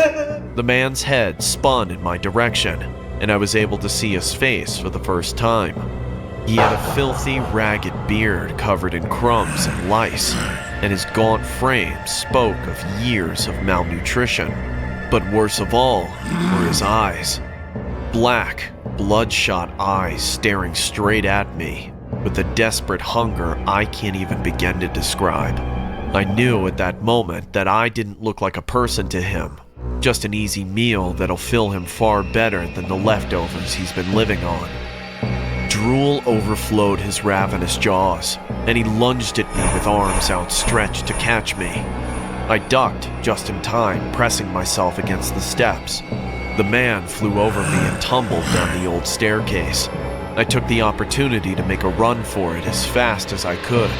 the man's head spun in my direction, and I was able to see his face for the first time. He had a filthy, ragged beard covered in crumbs and lice, and his gaunt frame spoke of years of malnutrition. But worse of all were his eyes. Black, bloodshot eyes staring straight at me, with a desperate hunger I can't even begin to describe. I knew at that moment that I didn't look like a person to him, just an easy meal that'll fill him far better than the leftovers he's been living on. Drool overflowed his ravenous jaws, and he lunged at me with arms outstretched to catch me. I ducked just in time, pressing myself against the steps. The man flew over me and tumbled down the old staircase. I took the opportunity to make a run for it as fast as I could.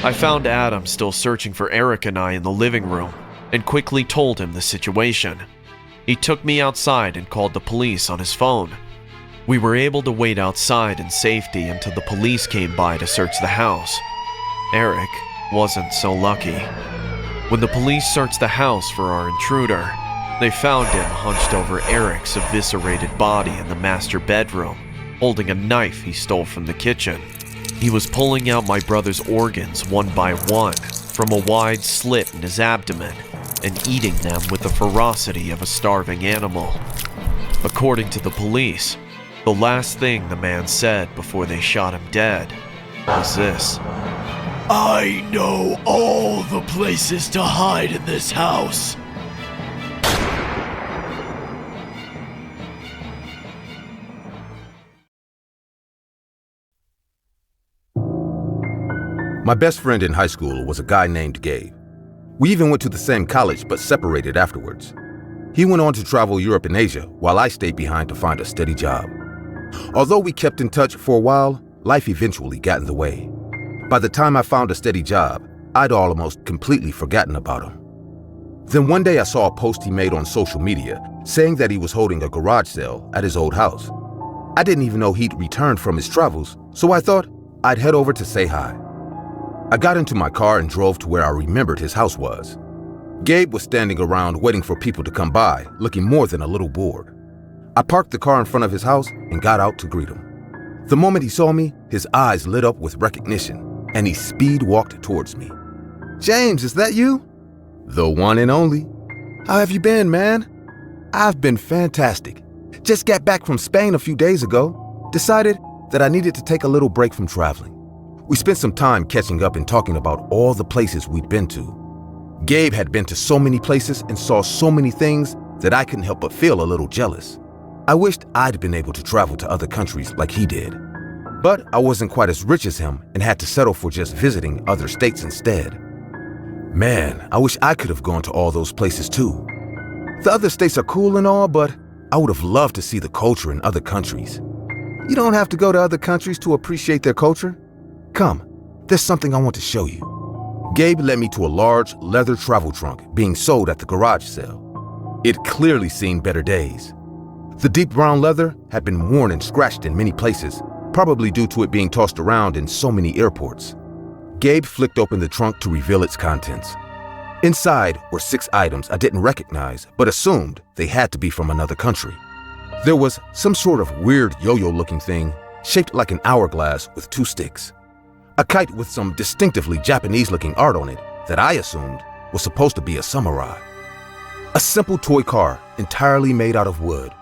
I found Adam still searching for Eric and I in the living room, and quickly told him the situation. He took me outside and called the police on his phone. We were able to wait outside in safety until the police came by to search the house. Eric wasn't so lucky. When the police searched the house for our intruder, they found him hunched over Eric's eviscerated body in the master bedroom, holding a knife he stole from the kitchen. He was pulling out my brother's organs one by one from a wide slit in his abdomen and eating them with the ferocity of a starving animal. According to the police, the last thing the man said before they shot him dead was this: "I know all the places to hide in this house." My best friend in high school was a guy named Gabe. We even went to the same college but separated afterwards. He went on to travel Europe and Asia while I stayed behind to find a steady job. Although we kept in touch for a while, life eventually got in the way. By the time I found a steady job, I'd almost completely forgotten about him. Then one day I saw a post he made on social media saying that he was holding a garage sale at his old house. I didn't even know he'd returned from his travels, so I thought I'd head over to say hi. I got into my car and drove to where I remembered his house was. Gabe was standing around waiting for people to come by, looking more than a little bored. I parked the car in front of his house and got out to greet him. The moment he saw me, his eyes lit up with recognition, and he speed walked towards me. "James, is that you?" "The one and only." "How have you been, man?" "I've been fantastic. Just got back from Spain a few days ago. decided that I needed to take a little break from traveling. We spent some time catching up and talking about all the places we'd been to. Gabe had been to so many places and saw so many things that I couldn't help but feel a little jealous. I wished I'd been able to travel to other countries like he did. But I wasn't quite as rich as him and had to settle for just visiting other states instead. Man, I wish I could have gone to all those places too. The other states are cool and all, but I would have loved to see the culture in other countries. You don't have to go to other countries to appreciate their culture. Come, there's something I want to show you. Gabe led me to a large leather travel trunk being sold at the garage sale. It clearly seen better days. The deep brown leather had been worn and scratched in many places, probably due to it being tossed around in so many airports. Gabe flicked open the trunk to reveal its contents. Inside were 6 items I didn't recognize, but assumed they had to be from another country. There was some sort of weird yo-yo looking thing, shaped like an hourglass with 2 sticks. A kite with some distinctively Japanese looking art on it that I assumed was supposed to be a samurai. A simple toy car entirely made out of wood.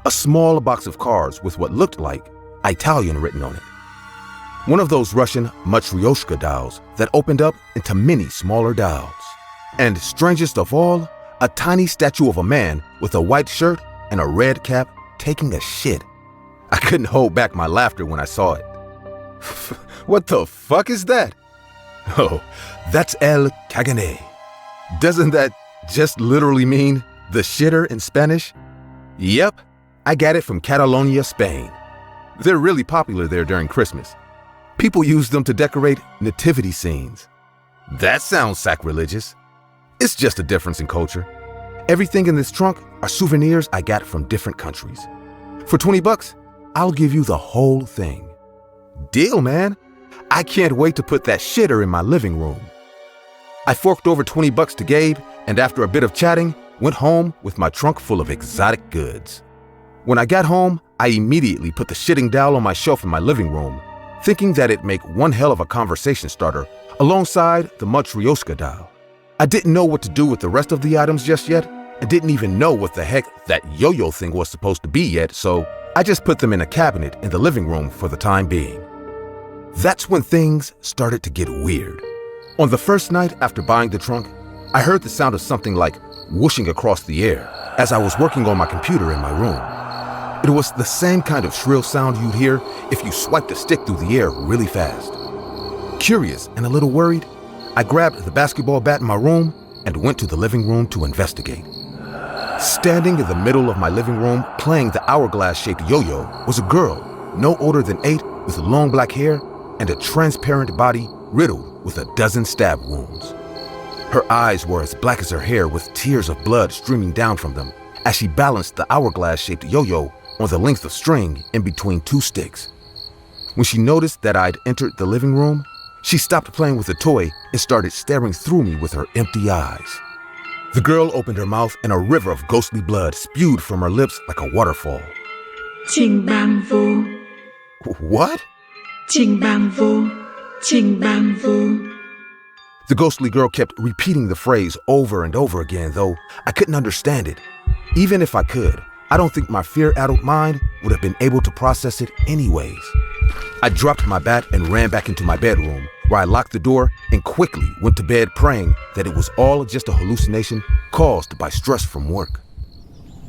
A small box of cards with what looked like Italian written on it. One of those Russian Matryoshka dolls that opened up into many smaller dolls. And strangest of all, a tiny statue of a man with a white shirt and a red cap taking a shit. I couldn't hold back my laughter when I saw it. What the fuck is that? Oh, that's El Cagane. Doesn't that just literally mean the shitter in Spanish? Yep, I got it from Catalonia, Spain. They're really popular there during Christmas. People use them to decorate nativity scenes. That sounds sacrilegious. It's just a difference in culture. Everything in this trunk are souvenirs I got from different countries. For $20, I'll give you the whole thing. Deal, man. I can't wait to put that shitter in my living room. I forked over $20 to Gabe, and after a bit of chatting, went home with my trunk full of exotic goods. When I got home, I immediately put the shitting doll on my shelf in my living room, thinking that it'd make one hell of a conversation starter alongside the Matryoshka doll. I didn't know what to do with the rest of the items just yet, and didn't even know what the heck that yo-yo thing was supposed to be yet, so I just put them in a cabinet in the living room for the time being. That's when things started to get weird. On the first night after buying the trunk, I heard the sound of something like whooshing across the air as I was working on my computer in my room. It was the same kind of shrill sound you'd hear if you swiped a stick through the air really fast. Curious and a little worried, I grabbed the basketball bat in my room and went to the living room to investigate. Standing in the middle of my living room playing the hourglass-shaped yo-yo was a girl no older than 8 with long black hair and a transparent body riddled with a dozen stab wounds. Her eyes were as black as her hair with tears of blood streaming down from them as she balanced the hourglass-shaped yo-yo on the length of string in between 2 sticks. When she noticed that I'd entered the living room, she stopped playing with the toy and started staring through me with her empty eyes. The girl opened her mouth and a river of ghostly blood spewed from her lips like a waterfall. Trình bang vô. What? Trình bang vô. Trình bang vô. The ghostly girl kept repeating the phrase over and over again, though I couldn't understand it. Even if I could, I don't think my fear-addled mind would have been able to process it anyways. I dropped my bat and ran back into my bedroom, where I locked the door and quickly went to bed praying that it was all just a hallucination caused by stress from work.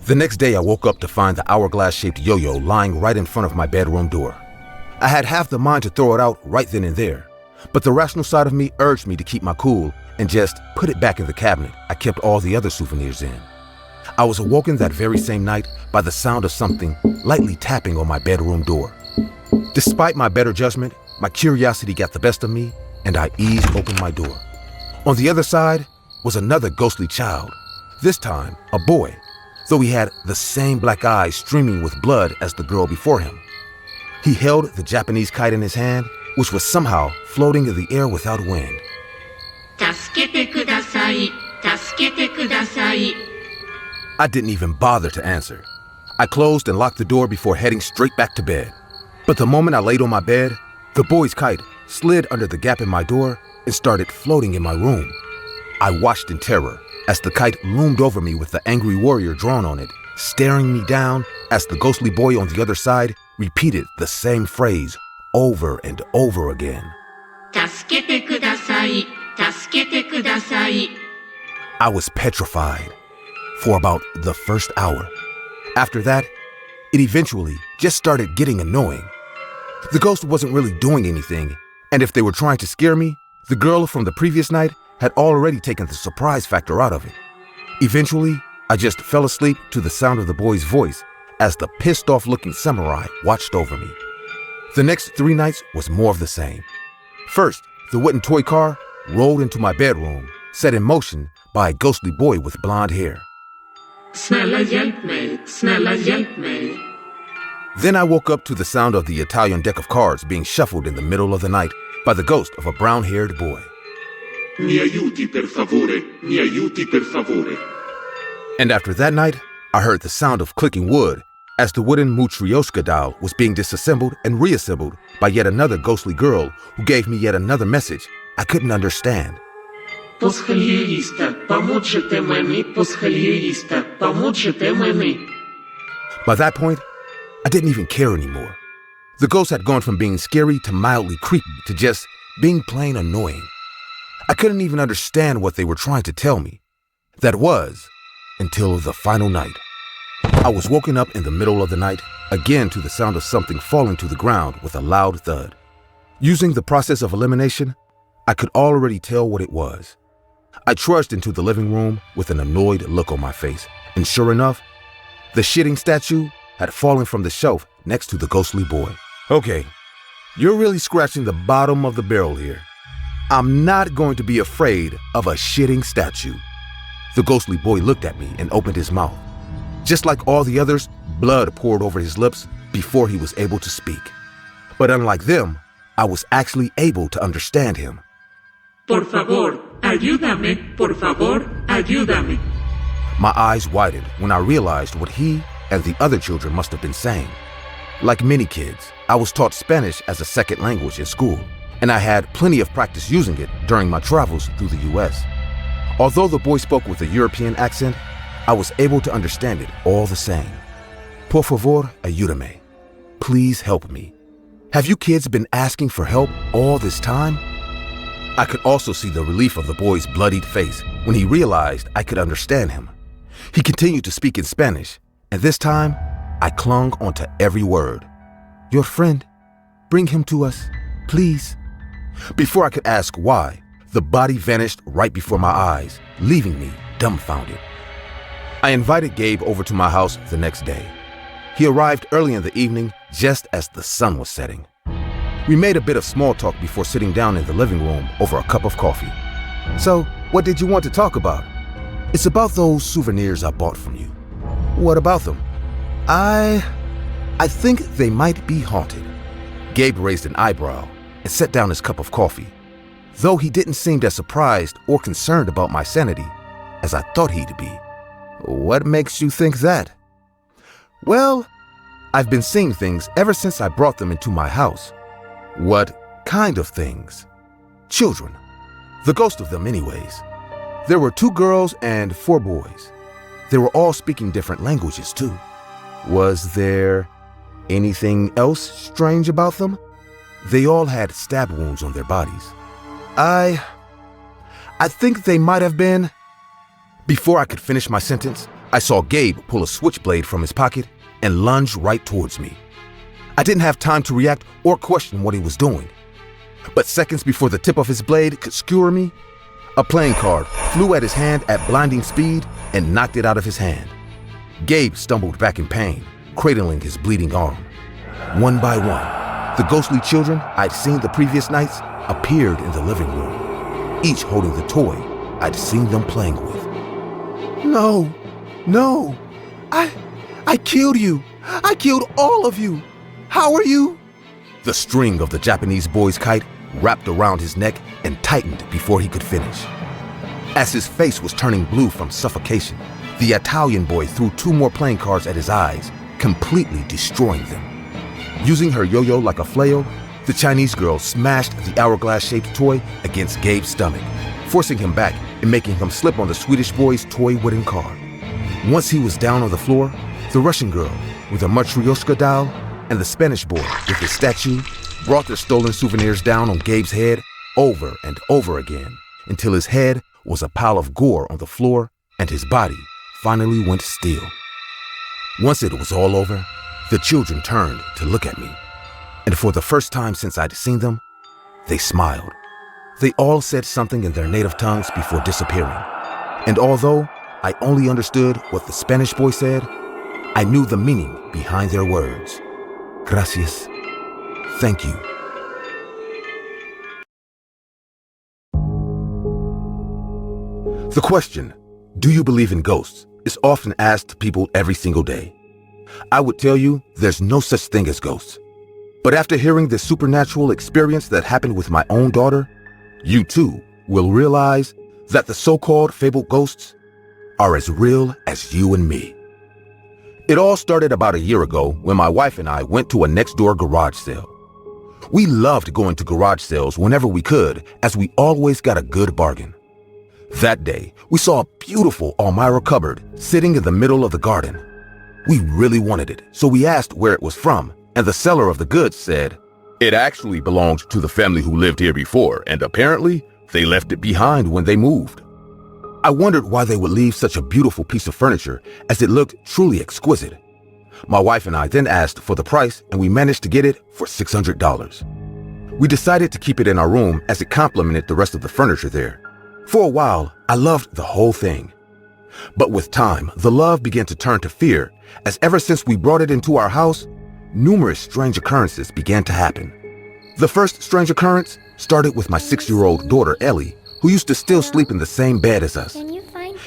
The next day I woke up to find the hourglass-shaped yo-yo lying right in front of my bedroom door. I had half the mind to throw it out right then and there, but the rational side of me urged me to keep my cool and just put it back in the cabinet I kept all the other souvenirs in. I was awoken that very same night by the sound of something lightly tapping on my bedroom door. Despite my better judgment, my curiosity got the best of me, and I eased open my door. On the other side was another ghostly child, this time a boy, though he had the same black eyes streaming with blood as the girl before him. He held the Japanese kite in his hand, which was somehow floating in the air without wind. 助けてください。助けてください。 I didn't even bother to answer. I closed and locked the door before heading straight back to bed. But the moment I laid on my bed, the boy's kite slid under the gap in my door and started floating in my room. I watched in terror as the kite loomed over me with the angry warrior drawn on it, staring me down as the ghostly boy on the other side repeated the same phrase over and over again. 助けてください。助けてください。 I was petrified for about the first hour. After that, it eventually just started getting annoying. The ghost wasn't really doing anything, and if they were trying to scare me, the girl from the previous night had already taken the surprise factor out of it. Eventually, I just fell asleep to the sound of the boy's voice as the pissed-off-looking samurai watched over me. The next 3 nights was more of the same. First, the wooden toy car rolled into my bedroom, set in motion by a ghostly boy with blonde hair. Snälla hjälp mig, snälla hjälp mig. Then I woke up to the sound of the Italian deck of cards being shuffled in the middle of the night by the ghost of a brown-haired boy. Mi aiuti per favore, mi aiuti per favore. And after that night, I heard the sound of clicking wood as the wooden Matryoshka doll was being disassembled and reassembled by yet another ghostly girl who gave me yet another message I couldn't understand. Посхаліїста, поможете мені, посхаліїста, поможете мені. By that point, I didn't even care anymore. The ghost had gone from being scary to mildly creepy to just being plain annoying. I couldn't even understand what they were trying to tell me. That was until the final night. I was woken up in the middle of the night, again to the sound of something falling to the ground with a loud thud. Using the process of elimination, I could already tell what it was. I trudged into the living room with an annoyed look on my face, and sure enough, the shitting statue had fallen from the shelf next to the ghostly boy. Okay, you're really scratching the bottom of the barrel here. I'm not going to be afraid of a shitting statue. The ghostly boy looked at me and opened his mouth. Just like all the others, blood poured over his lips before he was able to speak. But unlike them, I was actually able to understand him. Por favor, ayúdame, por favor, ayúdame. My eyes widened when I realized what he and the other children must have been saying. Like many kids, I was taught Spanish as a second language in school, and I had plenty of practice using it during my travels through the US. Although the boy spoke with a European accent, I was able to understand it all the same. Por favor, ayúdame. Please help me. Have you kids been asking for help all this time? I could also see the relief of the boy's bloodied face when he realized I could understand him. He continued to speak in Spanish, and this time, I clung onto every word. Your friend, bring him to us, please. Before I could ask why, the body vanished right before my eyes, leaving me dumbfounded. I invited Gabe over to my house the next day. He arrived early in the evening, just as the sun was setting. We made a bit of small talk before sitting down in the living room over a cup of coffee. So, what did you want to talk about? It's about those souvenirs I bought from you. What about them? I think they might be haunted. Gabe raised an eyebrow and set down his cup of coffee, though he didn't seem as surprised or concerned about my sanity as I thought he'd be. What makes you think that? Well, I've been seeing things ever since I brought them into my house. What kind of things? Children. The ghost of them anyways. There were 2 girls and 4 boys. They were all speaking different languages too. Was there anything else strange about them? They all had stab wounds on their bodies. I think they might have been... Before I could finish my sentence, I saw Gabe pull a switchblade from his pocket and lunge right towards me. I didn't have time to react or question what he was doing. But seconds before the tip of his blade could skewer me, a playing card flew at his hand at blinding speed and knocked it out of his hand. Gabe stumbled back in pain, cradling his bleeding arm. One by one, the ghostly children I'd seen the previous nights appeared in the living room, each holding the toy I'd seen them playing with. No, I killed you. I killed all of you. How are you? The string of the Japanese boy's kite wrapped around his neck and tightened before he could finish. As his face was turning blue from suffocation, the Italian boy threw 2 more playing cards at his eyes, completely destroying them. Using her yo-yo like a flail, the Chinese girl smashed the hourglass-shaped toy against Gabe's stomach, forcing him back and making him slip on the Swedish boy's toy wooden card. Once he was down on the floor, the Russian girl, with a Matryoshka doll, and the Spanish boy with his statue brought their stolen souvenirs down on Gabe's head over and over again until his head was a pile of gore on the floor and his body finally went still. Once it was all over, the children turned to look at me, and for the first time since I'd seen them, they smiled. They all said something in their native tongues before disappearing, and although I only understood what the Spanish boy said, I knew the meaning behind their words. Gracias. Thank you. The question, do you believe in ghosts, is often asked to people every single day. I would tell you there's no such thing as ghosts. But after hearing the supernatural experience that happened with my own daughter, you too will realize that the so-called fabled ghosts are as real as you and me. It all started about a year ago when my wife and I went to a next-door garage sale. We loved going to garage sales whenever we could, as we always got a good bargain. That day, we saw a beautiful Elmira cupboard sitting in the middle of the garden. We really wanted it, so we asked where it was from, and the seller of the goods said, "It actually belonged to the family who lived here before, and apparently they left it behind when they moved." I wondered why they would leave such a beautiful piece of furniture, as it looked truly exquisite. My wife and I then asked for the price, and we managed to get it for $600. We decided to keep it in our room as it complemented the rest of the furniture there. For a while, I loved the whole thing. But with time, the love began to turn to fear, as ever since we brought it into our house, numerous strange occurrences began to happen. The first strange occurrence started with my 6-year-old daughter, Ellie, who used to still sleep in the same bed as us.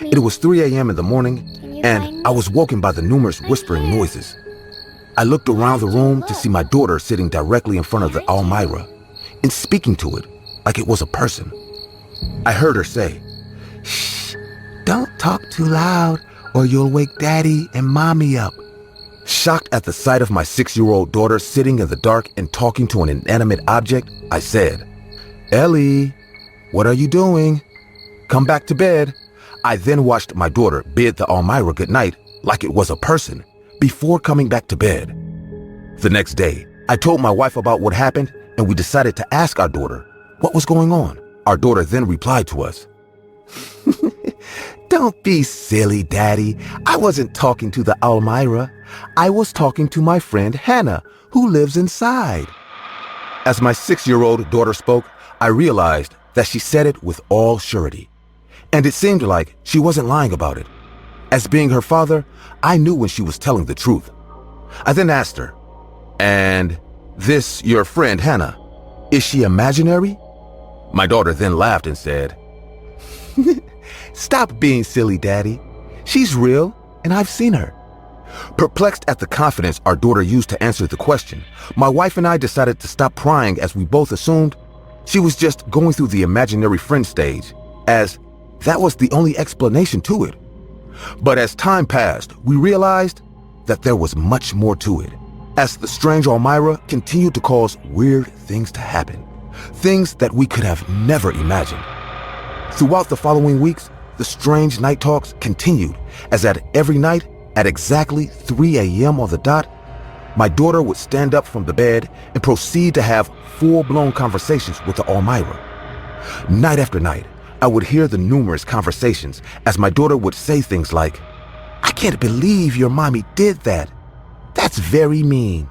It was 3 a.m. in the morning, and I was woken by the numerous whispering noises. I looked around the room to see my daughter sitting directly in front of the Elmira and speaking to it like it was a person. I heard her say, "Shh, don't talk too loud or you'll wake Daddy and Mommy up." Shocked at the sight of my 6-year-old daughter sitting in the dark and talking to an inanimate object, I said, "Ellie, what are you doing? Come back to bed." I then watched my daughter bid the Elmira goodnight like it was a person before coming back to bed. The next day, I told my wife about what happened, and we decided to ask our daughter what was going on. Our daughter then replied to us, "Don't be silly, Daddy. I wasn't talking to the Elmira. I was talking to my friend Hannah, who lives inside." As my 6-year-old daughter spoke, I realized that she said it with all surety. And it seemed like she wasn't lying about it. As being her father, I knew when she was telling the truth. I then asked her, "And this, your friend Hannah, is she imaginary?" My daughter then laughed and said, "Stop being silly, Daddy. She's real, and I've seen her." Perplexed at the confidence our daughter used to answer the question, my wife and I decided to stop prying, as we both assumed she was just going through the imaginary friend stage, as that was the only explanation to it. But as time passed, we realized that there was much more to it, as the strange Elmira continued to cause weird things to happen, things that we could have never imagined. Throughout the following weeks, the strange night talks continued, as at every night, at exactly 3 a.m. on the dot, my daughter would stand up from the bed and proceed to have full-blown conversations with the Elmira. Night after night, I would hear the numerous conversations, as my daughter would say things like, "I can't believe your mommy did that. That's very mean.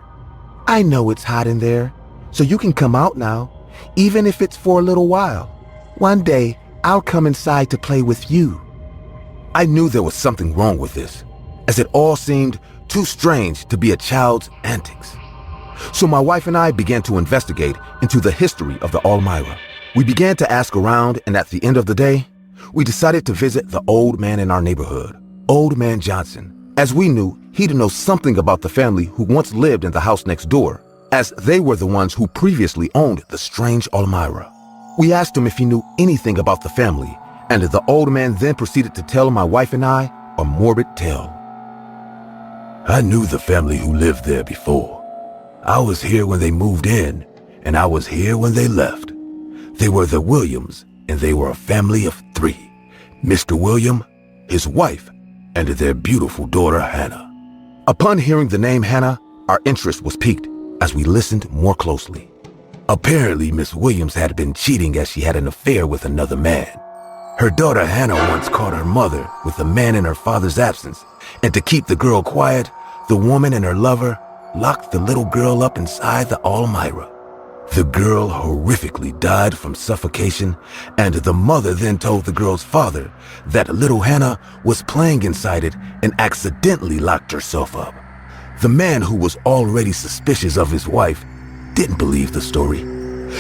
I know it's hot in there, so you can come out now, even if it's for a little while. One day, I'll come inside to play with you." I knew there was something wrong with this, as it all seemed too strange to be a child's antics. So my wife and I began to investigate into the history of the Elmira. We began to ask around, and at the end of the day, we decided to visit the old man in our neighborhood, Old Man Johnson, as we knew he'd know something about the family who once lived in the house next door, as they were the ones who previously owned the strange Elmira. We asked him if he knew anything about the family, and the old man then proceeded to tell my wife and I a morbid tale. "I knew the family who lived there before. I was here when they moved in, and I was here when they left. They were the Williams, and they were a family of 3. Mr. William, his wife, and their beautiful daughter Hannah." Upon hearing the name Hannah, Our interest was piqued as we listened more closely. Apparently, Miss Williams had been cheating as she had an affair with another man. Her daughter Hannah once caught her mother with a man in her father's absence, and to keep the girl quiet, the woman and her lover locked the little girl up inside the Almira. The girl horrifically died from suffocation, and the mother then told the girl's father that little Hannah was playing inside it and accidentally locked herself up. The man, who was already suspicious of his wife, didn't believe the story,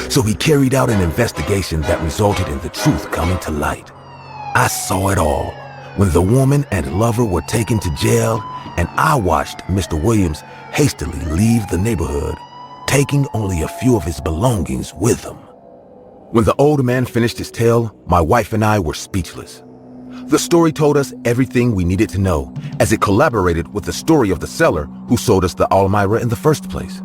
so he carried out an investigation that resulted in the truth coming to light. I saw it all when the woman and lover were taken to jail, and I watched Mr. Williams hastily leave the neighborhood, taking only a few of his belongings with him. When the old man finished his tale, my wife and I were speechless. The story told us everything we needed to know, as it collaborated with the story of the seller who sold us the Almira in the first place.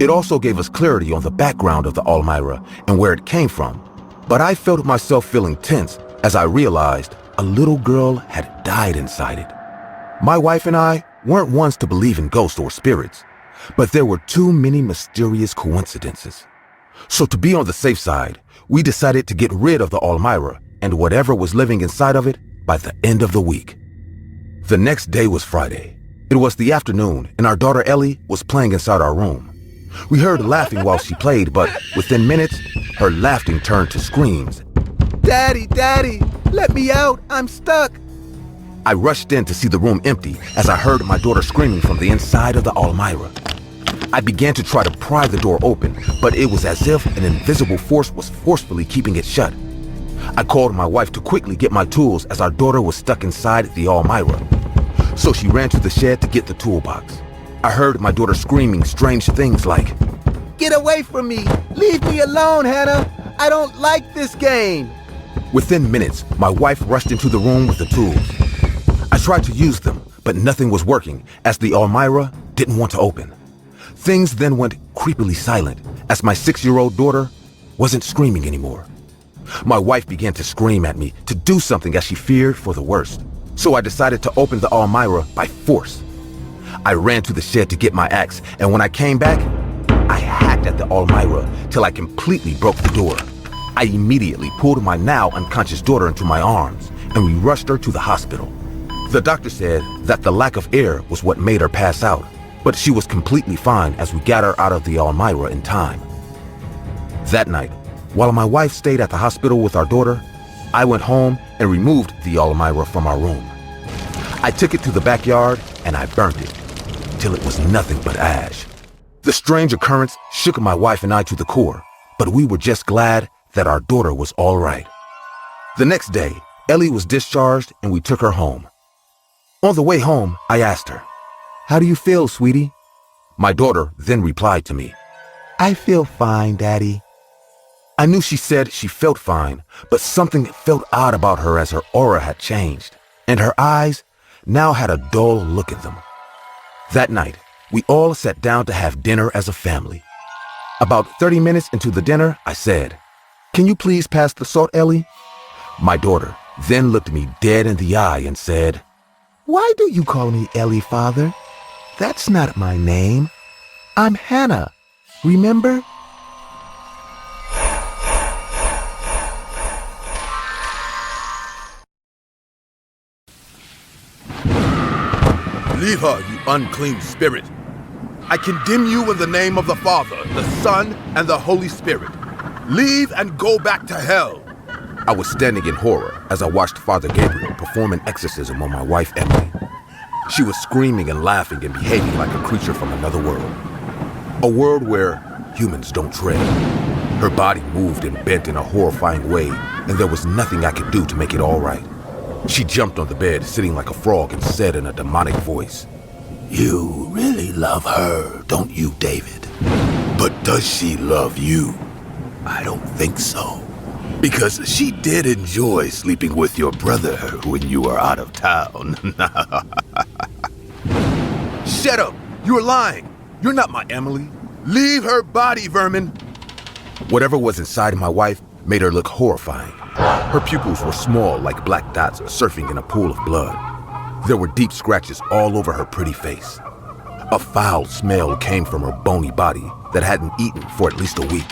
It also gave us clarity on the background of the Almira and where it came from, but I felt myself feeling tense as I realized a little girl had died inside it. My wife and I weren't ones to believe in ghosts or spirits, but there were too many mysterious coincidences. So to be on the safe side, we decided to get rid of the Almira and whatever was living inside of it by the end of the week. The next day was Friday. It was the afternoon, and our daughter Ellie was playing inside our room. We heard laughing while she played, but within minutes, her laughing turned to screams. "Daddy, Daddy, let me out, I'm stuck." I rushed in to see the room empty as I heard my daughter screaming from the inside of the Almira. I began to try to pry the door open, but it was as if an invisible force was forcefully keeping it shut. I called my wife to quickly get my tools as our daughter was stuck inside the Almira. So she ran to the shed to get the toolbox. I heard my daughter screaming strange things like, "Get away from me! Leave me alone, Hannah! I don't like this game!" Within minutes, my wife rushed into the room with the tools. I tried to use them, but nothing was working as the Almira didn't want to open. Things then went creepily silent as my 6-year-old daughter wasn't screaming anymore. My wife began to scream at me to do something as she feared for the worst. So I decided to open the Almira by force. I ran to the shed to get my axe, and when I came back, I hacked at the Almira till I completely broke the door. I immediately pulled my now unconscious daughter into my arms, and we rushed her to the hospital. The doctor said that the lack of air was what made her pass out, but she was completely fine as we got her out of the Almira in time. That night, while my wife stayed at the hospital with our daughter, I went home and removed the Almira from our room. I took it to the backyard and I burnt it till it was nothing but ash. The strange occurrence shook my wife and I to the core, but we were just glad that our daughter was all right. The next day, Ellie was discharged and we took her home. On the way home, I asked her, "How do you feel, sweetie?" My daughter then replied to me, "I feel fine, Daddy." I knew she said she felt fine, but something felt odd about her as her aura had changed, and her eyes now had a dull look in them. That night, we all sat down to have dinner as a family. About 30 minutes into the dinner, I said, "Can you please pass the salt, Ellie?" My daughter then looked me dead in the eye and said, "Why do you call me Ellie, Father? That's not my name. I'm Hannah. Remember?" Leave her, you unclean spirit. I condemn you in the name of the Father, the Son, and the Holy Spirit. Leave and go back to hell. I was standing in horror as I watched Father Gabriel perform an exorcism on my wife, Emily. She was screaming and laughing and behaving like a creature from another world. A world where humans don't tread. Her body moved and bent in a horrifying way, and there was nothing I could do to make it all right. She jumped on the bed, sitting like a frog, and said in a demonic voice, "You really love her, don't you, David? But does she love you? I don't think so. Because she did enjoy sleeping with your brother when you were out of town." Shut up! You're lying! You're not my Emily! Leave her body, vermin! Whatever was inside my wife made her look horrifying. Her pupils were small like black dots surfing in a pool of blood. There were deep scratches all over her pretty face. A foul smell came from her bony body that hadn't eaten for at least a week.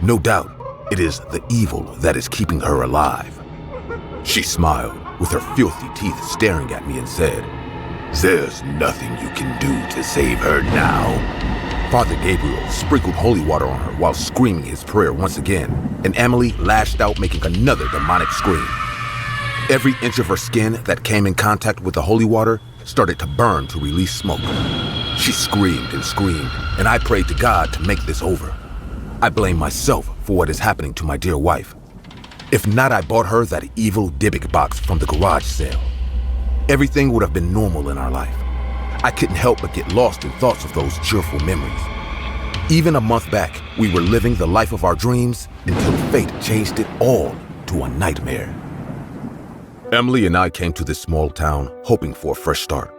No doubt, it is the evil that is keeping her alive. She smiled, with her filthy teeth staring at me, and said, "There's nothing you can do to save her now." Father Gabriel sprinkled holy water on her while screaming his prayer once again, and Emily lashed out, making another demonic scream. Every inch of her skin that came in contact with the holy water started to burn to release smoke. She screamed and screamed, and I prayed to God to make this over. I blame myself for what is happening to my dear wife. If not, I bought her that evil Dybbuk box from the garage sale. Everything would have been normal in our life. I couldn't help but get lost in thoughts of those cheerful memories. Even a month back, we were living the life of our dreams until fate changed it all to a nightmare. Emily and I came to this small town hoping for a fresh start.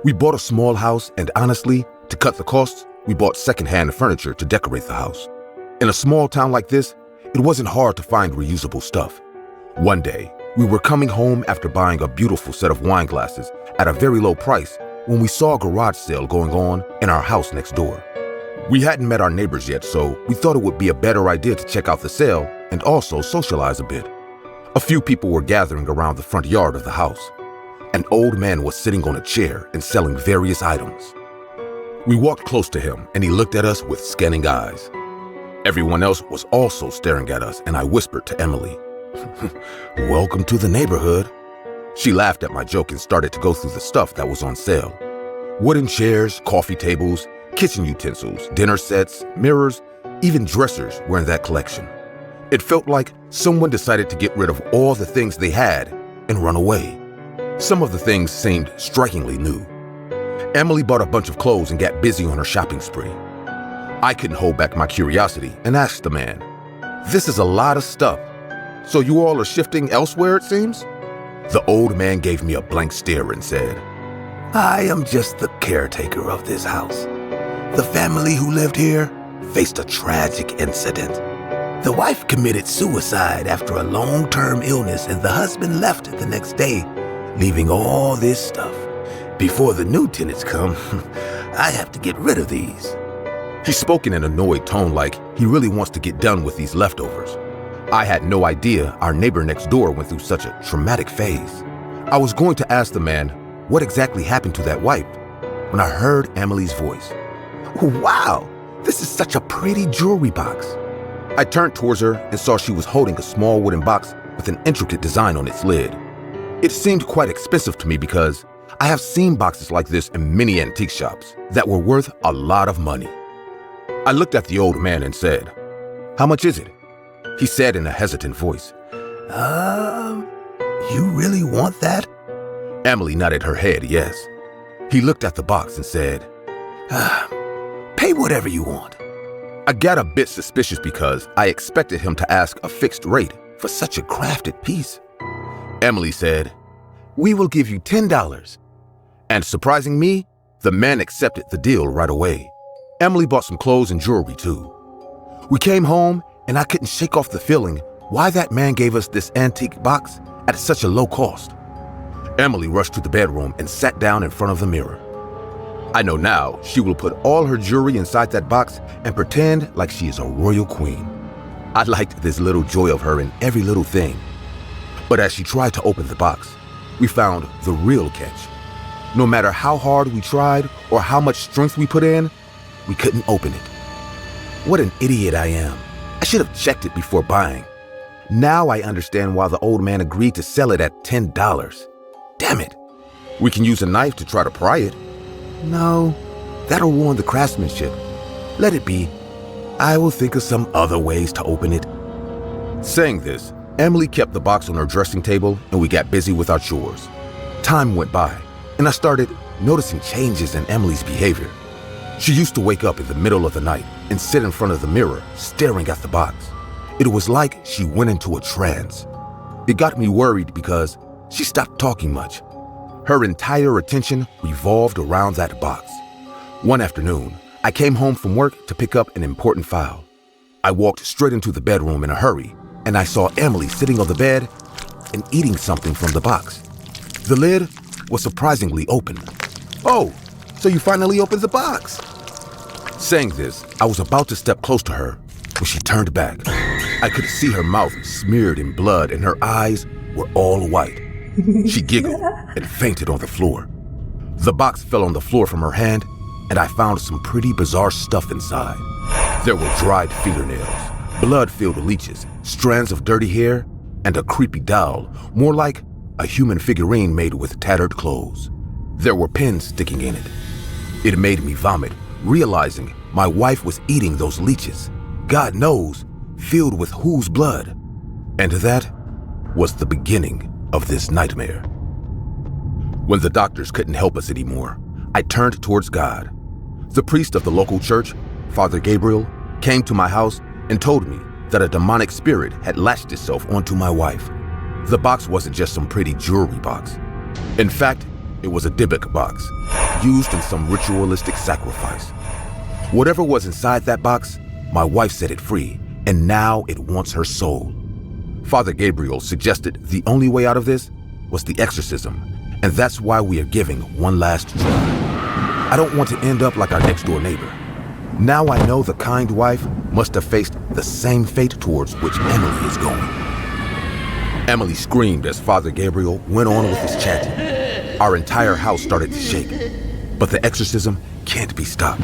We bought a small house, and honestly, to cut the costs, we bought secondhand furniture to decorate the house. In a small town like this, it wasn't hard to find reusable stuff. One day, we were coming home after buying a beautiful set of wine glasses at a very low price when we saw a garage sale going on in our house next door. We hadn't met our neighbors yet, so we thought it would be a better idea to check out the sale and also socialize a bit. A few people were gathering around the front yard of the house. An old man was sitting on a chair and selling various items. We walked close to him, and he looked at us with scanning eyes. Everyone else was also staring at us, and I whispered to Emily, "Welcome to the neighborhood." She laughed at my joke and started to go through the stuff that was on sale. Wooden chairs, coffee tables, kitchen utensils, dinner sets, mirrors, even dressers were in that collection. It felt like someone decided to get rid of all the things they had and run away. Some of the things seemed strikingly new. Emily bought a bunch of clothes and got busy on her shopping spree. I couldn't hold back my curiosity and asked the man, "This is a lot of stuff. So you all are shifting elsewhere, it seems?" The old man gave me a blank stare and said, "I am just the caretaker of this house. The family who lived here faced a tragic incident. The wife committed suicide after a long-term illness, and the husband left the next day, leaving all this stuff. Before the new tenants come, I have to get rid of these." He spoke in an annoyed tone, like he really wants to get done with these leftovers. I had no idea our neighbor next door went through such a traumatic phase. I was going to ask the man what exactly happened to that wife when I heard Emily's voice. "Wow, this is such a pretty jewelry box." I turned towards her and saw she was holding a small wooden box with an intricate design on its lid. It seemed quite expensive to me because I have seen boxes like this in many antique shops that were worth a lot of money. I looked at the old man and said, "How much is it?" He said in a hesitant voice, You really want that?" Emily nodded her head yes. He looked at the box and said, "Pay whatever you want." I got a bit suspicious because I expected him to ask a fixed rate for such a crafted piece. Emily said, "We will give you $10. And surprising me, the man accepted the deal right away. Emily bought some clothes and jewelry too. We came home and I couldn't shake off the feeling why that man gave us this antique box at such a low cost. Emily rushed to the bedroom and sat down in front of the mirror. I know now she will put all her jewelry inside that box and pretend like she is a royal queen. I liked this little joy of her in every little thing. But as she tried to open the box, we found the real catch. No matter how hard we tried or how much strength we put in, we couldn't open it. What an idiot I am. I should have checked it before buying. Now I understand why the old man agreed to sell it at $10. Damn it. We can use a knife to try to pry it. No, that'll ruin the craftsmanship. Let it be. I will think of some other ways to open it. Saying this, Emily kept the box on her dressing table and we got busy with our chores. Time went by and I started noticing changes in Emily's behavior. She used to wake up in the middle of the night and sit in front of the mirror staring at the box. It was like she went into a trance. It got me worried because she stopped talking much. Her entire attention revolved around that box. One afternoon, I came home from work to pick up an important file. I walked straight into the bedroom in a hurry, and I saw Emily sitting on the bed and eating something from the box. The lid was surprisingly open. "Oh, So you finally opened the box. Saying this, I was about to step close to her when she turned back. I could see her mouth smeared in blood and her eyes were all white. She giggled and fainted on the floor. The box fell on the floor from her hand, and I found some pretty bizarre stuff inside. There were dried fingernails, blood-filled leeches, strands of dirty hair, and a creepy doll, more like a human figurine made with tattered clothes. There were pins sticking in it. It made me vomit, realizing my wife was eating those leeches, God knows, filled with whose blood? And that was the beginning of this nightmare. When the doctors couldn't help us anymore, I turned towards God. The priest of the local church, Father Gabriel, came to my house and told me that a demonic spirit had latched itself onto my wife. The box wasn't just some pretty jewelry box. In fact, it was a Dybbuk box, used in some ritualistic sacrifice. Whatever was inside that box, my wife set it free, and now it wants her soul. Father Gabriel suggested the only way out of this was the exorcism, and that's why we are giving one last try. I don't want to end up like our next-door neighbor. Now I know the kind wife must have faced the same fate towards which Emily is going. Emily screamed as Father Gabriel went on with his chanting. Our entire house started to shake, but the exorcism can't be stopped.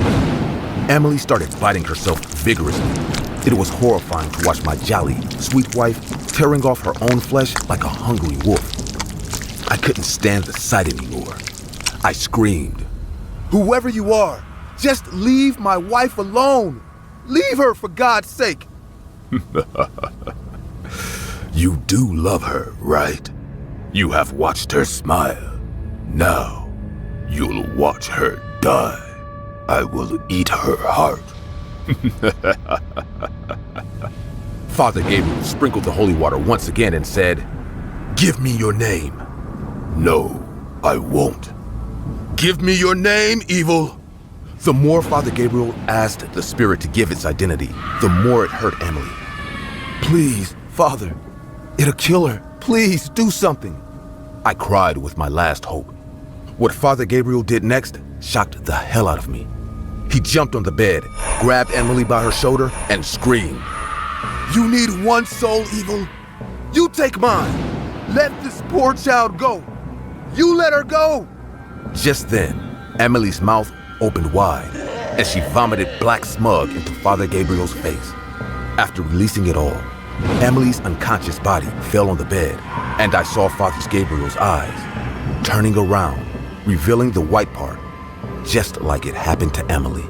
Emily started biting herself vigorously. It was horrifying to watch my jolly, sweet wife tearing off her own flesh like a hungry wolf. I couldn't stand the sight anymore. I screamed, "Whoever you are, just leave my wife alone! Leave her for God's sake!" You do love her, right? You have watched her smile. Now, you'll watch her die. I will eat her heart. Father Gabriel sprinkled the holy water once again and said, "Give me your name." "No, I won't." "Give me your name, evil." The more Father Gabriel asked the spirit to give its identity, the more it hurt Emily. "Please, Father, it'll kill her. Please, do something." I cried with my last hope. What Father Gabriel did next shocked the hell out of me. He jumped on the bed, grabbed Emily by her shoulder, and screamed, "You need one soul, evil. You take mine. Let this poor child go. You let her go." Just then, Emily's mouth opened wide, and she vomited black smug into Father Gabriel's face. After releasing it all, Emily's unconscious body fell on the bed, and I saw Father Gabriel's eyes turning around, revealing the white part, just like it happened to Emily.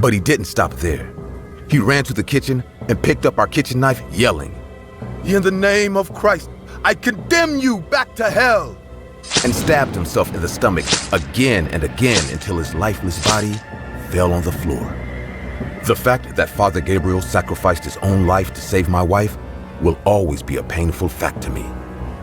But he didn't stop there. He ran to the kitchen and picked up our kitchen knife, yelling, "In the name of Christ, I condemn you back to hell!" and stabbed himself in the stomach again and again until his lifeless body fell on the floor. The fact that Father Gabriel sacrificed his own life to save my wife will always be a painful fact to me.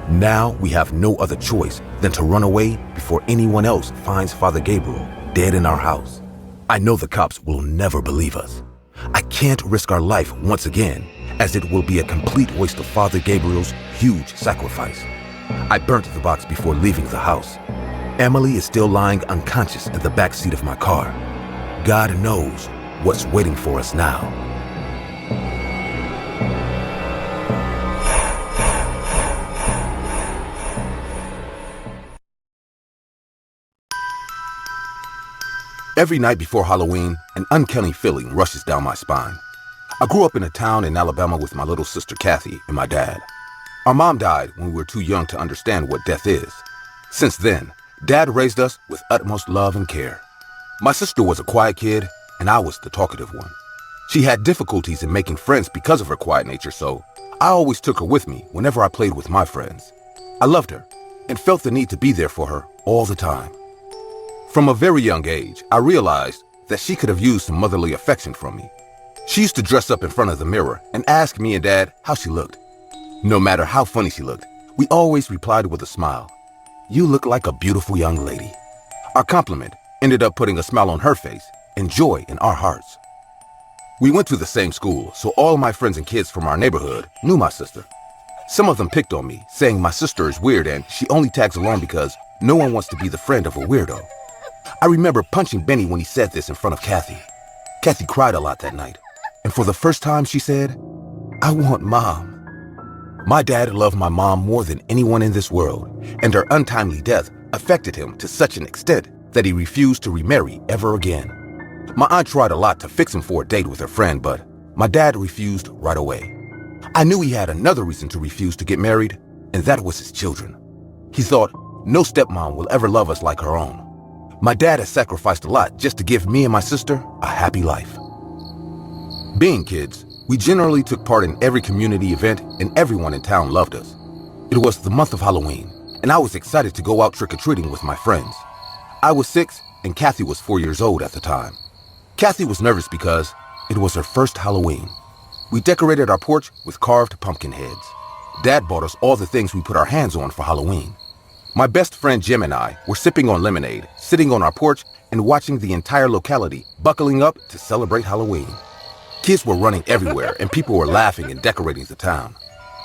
Now we have no other choice than to run away before anyone else finds Father Gabriel dead in our house. I know the cops will never believe us. I can't risk our life once again, as it will be a complete waste of Father Gabriel's huge sacrifice. I burnt the box before leaving the house. Emily is still lying unconscious in the back seat of my car. God knows what's waiting for us now. Every night before Halloween, an uncanny feeling rushes down my spine. I grew up in a town in Alabama with my little sister Kathy and my dad. Our mom died when we were too young to understand what death is. Since then, Dad raised us with utmost love and care. My sister was a quiet kid, and I was the talkative one. She had difficulties in making friends because of her quiet nature, so I always took her with me whenever I played with my friends. I loved her and felt the need to be there for her all the time. From a very young age, I realized that she could have used some motherly affection from me. She used to dress up in front of the mirror and ask me and Dad how she looked. No matter how funny she looked, we always replied with a smile. "You look like a beautiful young lady." Our compliment ended up putting a smile on her face and joy in our hearts. We went to the same school, so all my friends and kids from our neighborhood knew my sister. Some of them picked on me, saying my sister is weird and she only tags along because no one wants to be the friend of a weirdo. I remember punching Benny when he said this in front of Kathy. Kathy cried a lot that night, and for the first time she said, "I want Mom." My dad loved my mom more than anyone in this world, and her untimely death affected him to such an extent that he refused to remarry ever again. My aunt tried a lot to fix him for a date with her friend, but my dad refused right away. I knew he had another reason to refuse to get married, and that was his children. He thought, no stepmom will ever love us like her own. My dad has sacrificed a lot just to give me and my sister a happy life. Being kids, we generally took part in every community event and everyone in town loved us. It was the month of Halloween, and I was excited to go out trick-or-treating with my friends. I was 6 and Kathy was 4 years old at the time. Kathy was nervous because it was her first Halloween. We decorated our porch with carved pumpkin heads. Dad bought us all the things we put our hands on for Halloween. My best friend Jim and I were sipping on lemonade, sitting on our porch and watching the entire locality buckling up to celebrate Halloween. Kids were running everywhere and people were laughing and decorating the town.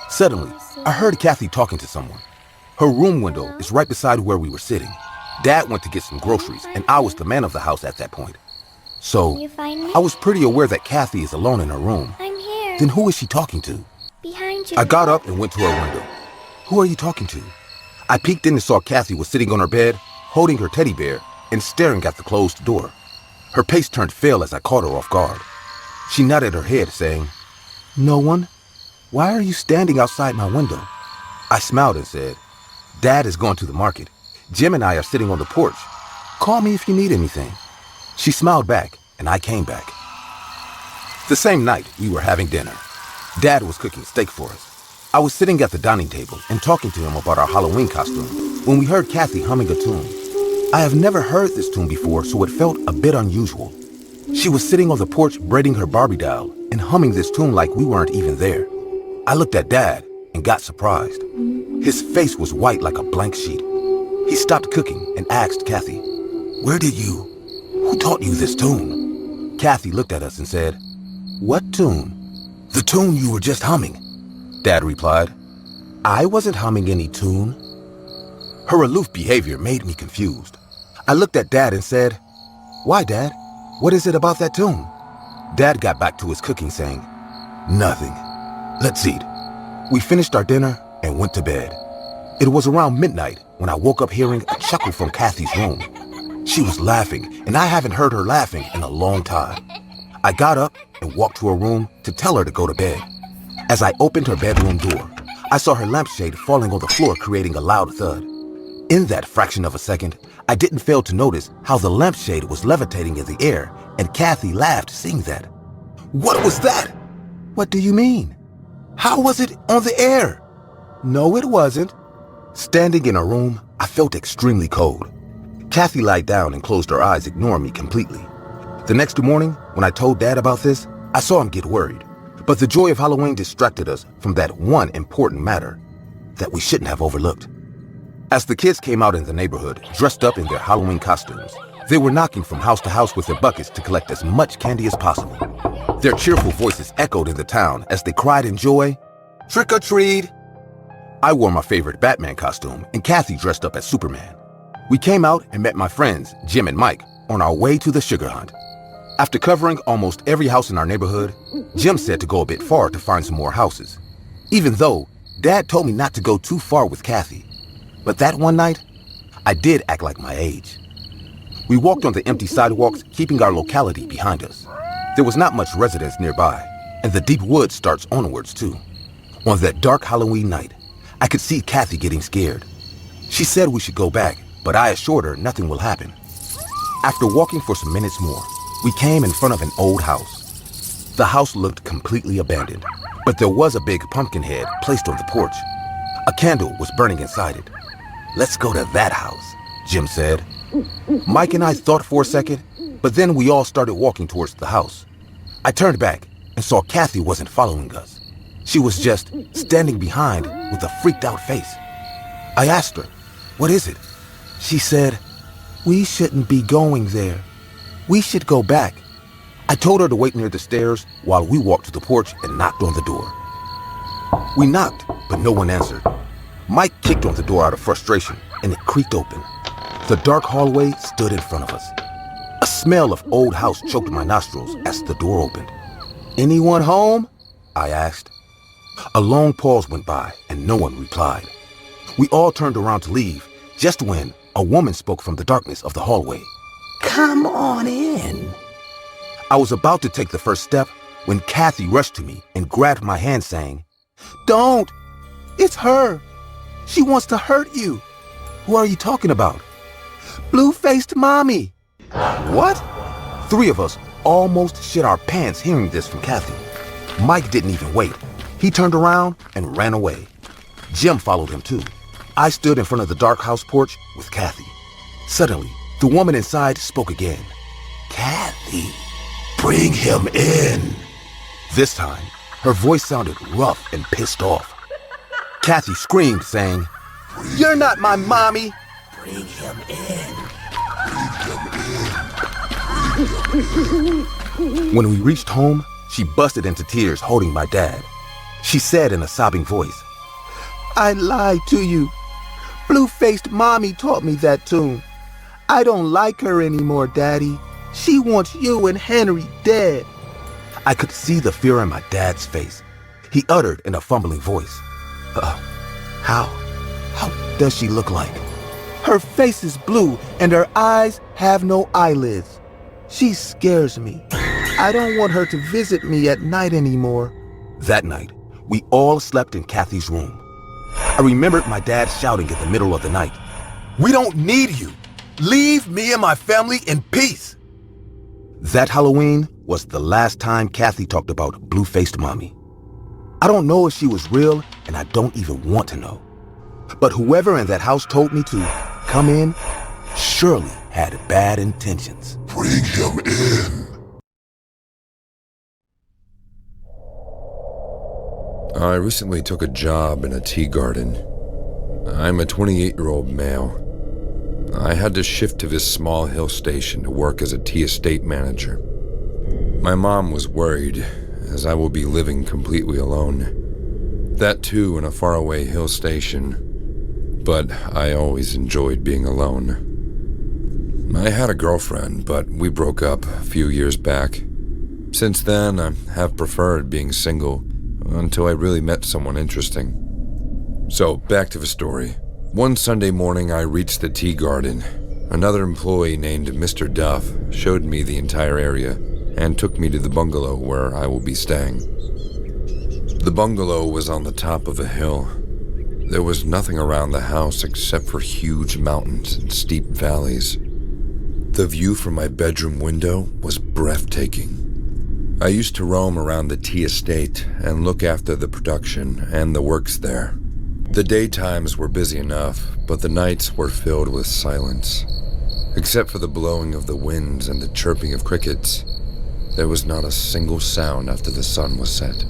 Suddenly, I heard Kathy talking to someone. Her room window is right beside where we were sitting. Dad went to get some groceries and I was the man of the house at that point. So, I was pretty aware that Kathy is alone in her room. I'm here. Then who is she talking to? Behind you. I got up and went to her window. Who are you talking to? I peeked in and saw Kathy was sitting on her bed, holding her teddy bear, and staring at the closed door. Her pace turned pale as I caught her off guard. She nodded her head, saying, "No one? Why are you standing outside my window?" I smiled and said, "Dad is going to the market. Jim and I are sitting on the porch. Call me if you need anything." She smiled back, and I came back. The same night, we were having dinner. Dad was cooking steak for us. I was sitting at the dining table and talking to him about our Halloween costume when we heard Kathy humming a tune. I have never heard this tune before, so it felt a bit unusual. She was sitting on the porch braiding her Barbie doll and humming this tune like we weren't even there. I looked at Dad and got surprised. His face was white like a blank sheet. He stopped cooking and asked Kathy, "Who taught you this tune?" Kathy looked at us and said, "What tune?" "The tune you were just humming," Dad replied. "I wasn't humming any tune." Her aloof behavior made me confused. I looked at Dad and said, "Why, Dad? What is it about that tune?" Dad got back to his cooking saying, "Nothing. Let's eat." We finished our dinner and went to bed. It was around midnight when I woke up hearing a chuckle from Kathy's room. She was laughing, and I haven't heard her laughing in a long time. I got up and walked to her room to tell her to go to bed. As I opened her bedroom door, I saw her lampshade falling on the floor, creating a loud thud. In that fraction of a second, I didn't fail to notice how the lampshade was levitating in the air, and Kathy laughed seeing that. "What was that?" "What do you mean? How was it on the air?" "No, it wasn't." Standing in her room, I felt extremely cold. Kathy lied down and closed her eyes, ignoring me completely. The next morning, when I told Dad about this, I saw him get worried. But the joy of Halloween distracted us from that one important matter that we shouldn't have overlooked. As the kids came out in the neighborhood, dressed up in their Halloween costumes, they were knocking from house to house with their buckets to collect as much candy as possible. Their cheerful voices echoed in the town as they cried in joy, "Trick or treat!" I wore my favorite Batman costume, and Kathy dressed up as Superman. We came out and met my friends, Jim and Mike, on our way to the sugar hunt. After covering almost every house in our neighborhood, Jim said to go a bit far to find some more houses. Even though Dad told me not to go too far with Kathy. But that one night, I did act like my age. We walked on the empty sidewalks, keeping our locality behind us. There was not much residence nearby, and the deep woods starts onwards too. On that dark Halloween night, I could see Kathy getting scared. She said we should go back, but I assured her nothing will happen. After walking for some minutes more, we came in front of an old house. The house looked completely abandoned, but there was a big pumpkin head placed on the porch. A candle was burning inside it. "Let's go to that house," Jim said. Mike and I thought for a second, but then we all started walking towards the house. I turned back and saw Kathy wasn't following us. She was just standing behind with a freaked out face. I asked her, "What is it?" She said, "We shouldn't be going there. We should go back." I told her to wait near the stairs while we walked to the porch and knocked on the door. We knocked, but no one answered. Mike kicked on the door out of frustration, and it creaked open. The dark hallway stood in front of us. A smell of old house choked my nostrils as the door opened. "Anyone home?" I asked. A long pause went by and no one replied. We all turned around to leave just when a woman spoke from the darkness of the hallway. "Come on in." I was about to take the first step when Kathy rushed to me and grabbed my hand saying, "Don't! It's her! She wants to hurt you!" "Who are you talking about?" "Blue-faced mommy." What? 3 of us almost shit our pants hearing this from Kathy. Mike didn't even wait. He turned around and ran away. Jim followed him too. I stood in front of the dark house porch with Kathy. Suddenly, the woman inside spoke again. "Kathy, bring him in." This time, her voice sounded rough and pissed off. Kathy screamed, saying, "You're not my mommy." "Bring him in. When we reached home, she busted into tears holding my dad. She said in a sobbing voice, "I lied to you. Blue-faced mommy taught me that tune. I don't like her anymore, Daddy. She wants you and Henry dead." I could see the fear in my dad's face. He uttered in a fumbling voice, How does she look like?" "Her face is blue and her eyes have no eyelids. She scares me. I don't want her to visit me at night anymore." That night, we all slept in Kathy's room. I remembered my dad shouting in the middle of the night, "We don't need you. Leave me and my family in peace." That Halloween was the last time Kathy talked about blue-faced mommy. I don't know if she was real, and I don't even want to know. But whoever in that house told me to come in surely had bad intentions. "Bring him in." I recently took a job in a tea garden. I'm a 28-year-old male. I had to shift to this small hill station to work as a tea estate manager. My mom was worried, as I will be living completely alone. That too in a faraway hill station. But I always enjoyed being alone. I had a girlfriend, but we broke up a few years back. Since then, I have preferred being single until I really met someone interesting. So, back to the story. One Sunday morning, I reached the tea garden. Another employee named Mr. Duff showed me the entire area and took me to the bungalow where I will be staying. The bungalow was on the top of a hill. There was nothing around the house except for huge mountains and steep valleys. The view from my bedroom window was breathtaking. I used to roam around the tea estate and look after the production and the works there. The daytimes were busy enough, but the nights were filled with silence. Except for the blowing of the winds and the chirping of crickets, there was not a single sound after the sun was set.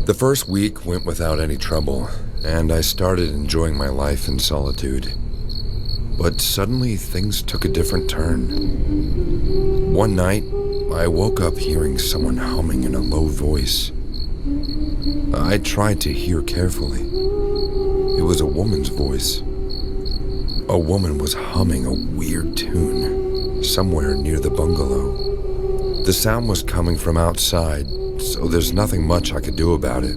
The first week went without any trouble, and I started enjoying my life in solitude. But suddenly things took a different turn. One night, I woke up hearing someone humming in a low voice. I tried to hear carefully. It was a woman's voice. A woman was humming a weird tune somewhere near the bungalow. The sound was coming from outside, so there's nothing much I could do about it.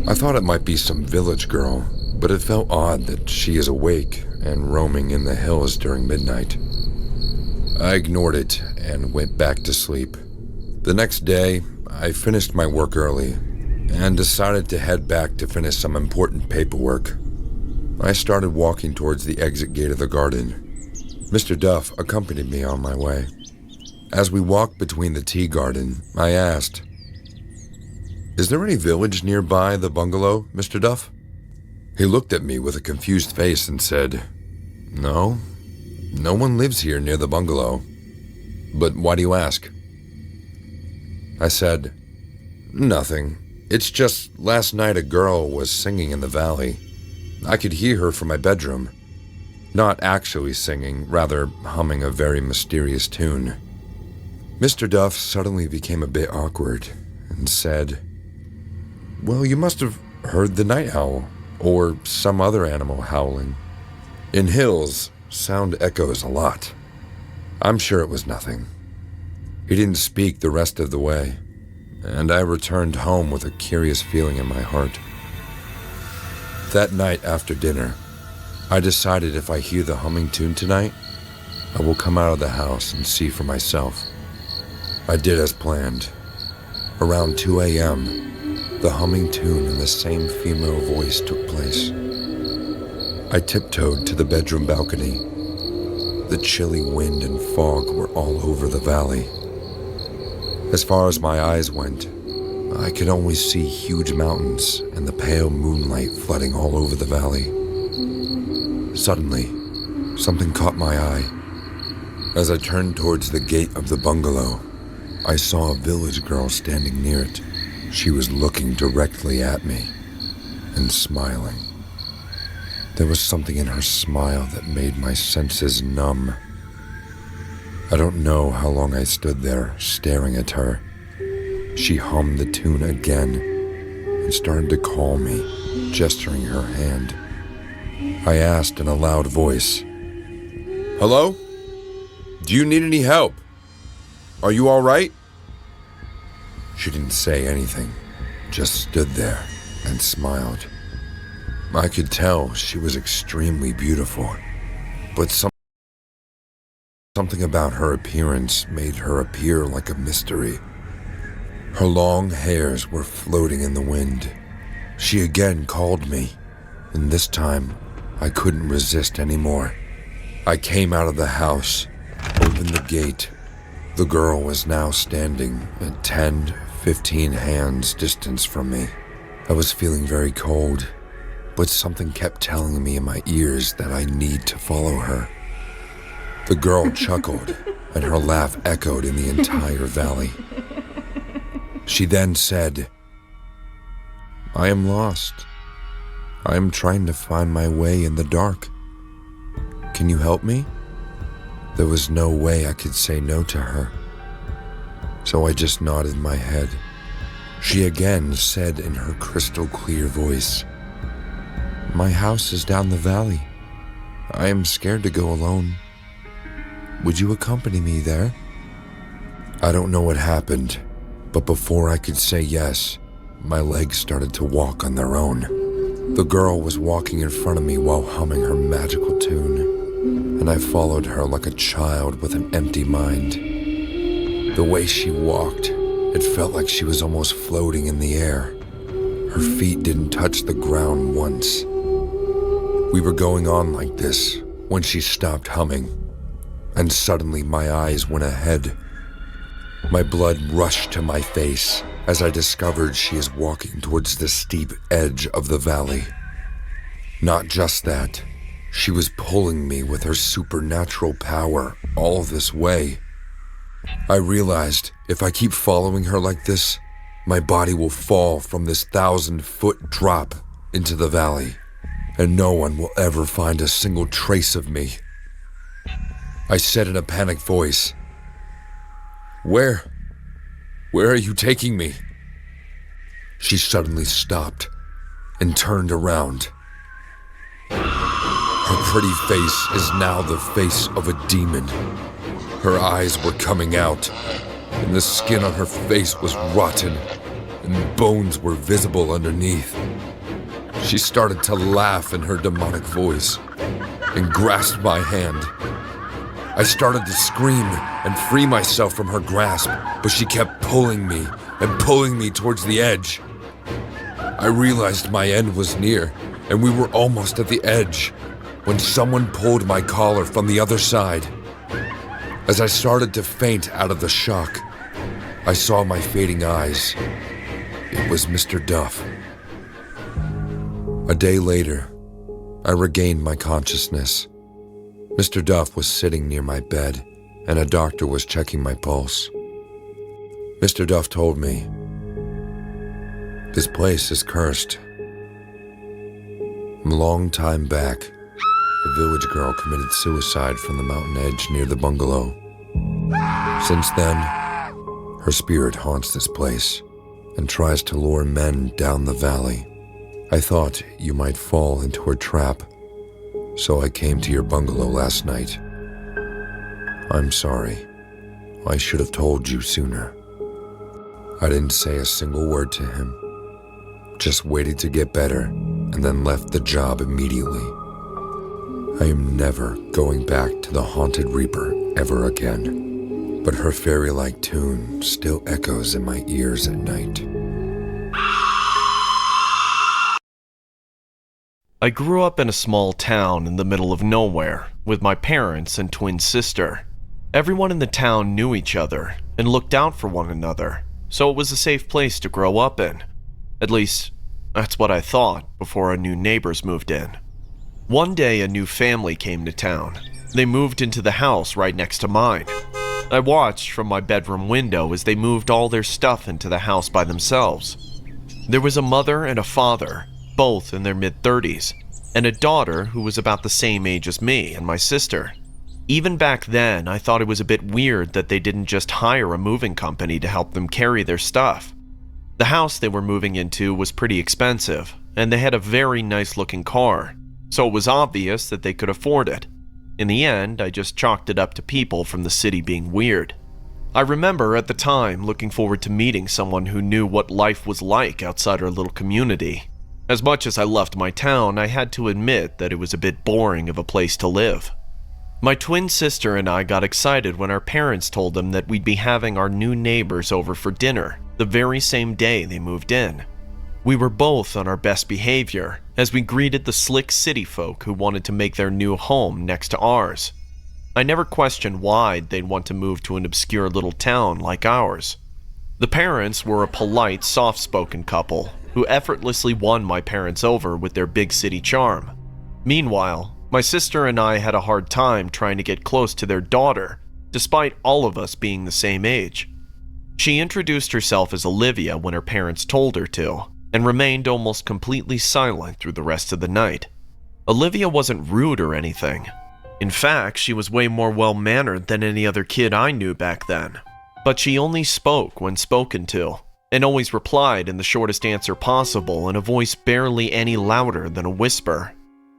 I thought it might be some village girl, but it felt odd that she is awake and roaming in the hills during midnight. I ignored it and went back to sleep. The next day, I finished my work early and decided to head back to finish some important paperwork. I started walking towards the exit gate of the garden. Mr. Duff accompanied me on my way. As we walked between the tea garden, I asked, "Is there any village nearby the bungalow, Mr. Duff?" He looked at me with a confused face and said, No one lives here near the bungalow. But why do you ask?" I said, "Nothing. It's just last night a girl was singing in the valley. I could hear her from my bedroom. Not actually singing, rather humming a very mysterious tune." Mr. Duff suddenly became a bit awkward and said, "Well, you must have heard the night owl, or some other animal howling. In hills, Sound echoes a lot. I'm sure it was nothing. He didn't speak the rest of the way, and I returned home with a curious feeling in my heart. That night after dinner, I decided if I hear the humming tune tonight, I will come out of the house and see for myself. I did as planned. Around 2 a.m., the humming tune in the same female voice took place. I tiptoed to the bedroom balcony. The chilly wind and fog were all over the valley. As far as my eyes went, I could only see huge mountains and the pale moonlight flooding all over the valley. Suddenly, something caught my eye. As I turned towards the gate of the bungalow, I saw a village girl standing near it. She was looking directly at me and smiling. There was something in her smile that made my senses numb. I don't know how long I stood there staring at her. She hummed the tune again and started to call me, gesturing her hand. I asked in a loud voice, "Hello? Do you need any help? Are you all right?" She didn't say anything, just stood there and smiled. I could tell she was extremely beautiful, but something about her appearance made her appear like a mystery. Her long hairs were floating in the wind. She again called me, and this time I couldn't resist anymore. I came out of the house, opened the gate. The girl was now standing at 10, 15 hands distance from me. I was feeling very cold, but something kept telling me in my ears that I need to follow her. The girl chuckled, and her laugh echoed in the entire valley. She then said, "I am lost. I am trying to find my way in the dark. Can you help me?" There was no way I could say no to her, so I just nodded my head. She again said in her crystal clear voice, "My house is down the valley. I am scared to go alone. Would you accompany me there?" I don't know what happened, but before I could say yes, my legs started to walk on their own. The girl was walking in front of me while humming her magical tune, and I followed her like a child with an empty mind. The way she walked, it felt like she was almost floating in the air. Her feet didn't touch the ground once. We were going on like this when she stopped humming, and suddenly my eyes went ahead. My blood rushed to my face as I discovered she is walking towards the steep edge of the valley. Not just that, she was pulling me with her supernatural power all this way. I realized if I keep following her like this, my body will fall from this 1,000-foot drop into the valley, and no one will ever find a single trace of me. I said in a panicked voice, Where are you taking me?" She suddenly stopped and turned around. Her pretty face is now the face of a demon. Her eyes were coming out, and the skin on her face was rotten, and bones were visible underneath. She started to laugh in her demonic voice and grasped my hand. I started to scream and free myself from her grasp, but she kept pulling me and pulling me towards the edge. I realized my end was near, and we were almost at the edge, when someone pulled my collar from the other side. As I started to faint out of the shock, I saw my fading eyes. It was Mr. Duff. A day later, I regained my consciousness. Mr. Duff was sitting near my bed, and a doctor was checking my pulse. Mr. Duff told me, "This place is cursed. A long time back, a village girl committed suicide from the mountain edge near the bungalow. Since then, her spirit haunts this place and tries to lure men down the valley. I thought you might fall into her trap. so I came to your bungalow last night. I'm sorry. I should have told you sooner. I didn't say a single word to him. Just waited to get better and then left the job immediately. I am never going back to the Haunted Reaper ever again, but her fairy-like tune still echoes in my ears at night. I grew up in a small town in the middle of nowhere with my parents and twin sister. Everyone in the town knew each other and looked out for one another, so it was a safe place to grow up in. At least, that's what I thought before our new neighbors moved in. One day, a new family came to town. They moved into the house right next to mine. I watched from my bedroom window as they moved all their stuff into the house by themselves. There was a mother and a father, both in their mid-30s, and a daughter who was about the same age as me and my sister. Even back then, I thought it was a bit weird that they didn't just hire a moving company to help them carry their stuff. The house they were moving into was pretty expensive, and they had a very nice-looking car, so it was obvious that they could afford it. In the end, I just chalked it up to people from the city being weird. I remember at the time looking forward to meeting someone who knew what life was like outside our little community. As much as I loved my town, I had to admit that it was a bit boring of a place to live. My twin sister and I got excited when our parents told them that we'd be having our new neighbors over for dinner the very same day they moved in. We were both on our best behavior as we greeted the slick city folk who wanted to make their new home next to ours. I never questioned why they'd want to move to an obscure little town like ours. The parents were a polite, soft-spoken couple who effortlessly won my parents over with their big city charm. Meanwhile, my sister and I had a hard time trying to get close to their daughter, despite all of us being the same age. She introduced herself as Olivia when her parents told her to, and remained almost completely silent through the rest of the night. Olivia wasn't rude or anything. In fact, she was way more well-mannered than any other kid I knew back then. But she only spoke when spoken to, and always replied in the shortest answer possible in a voice barely any louder than a whisper.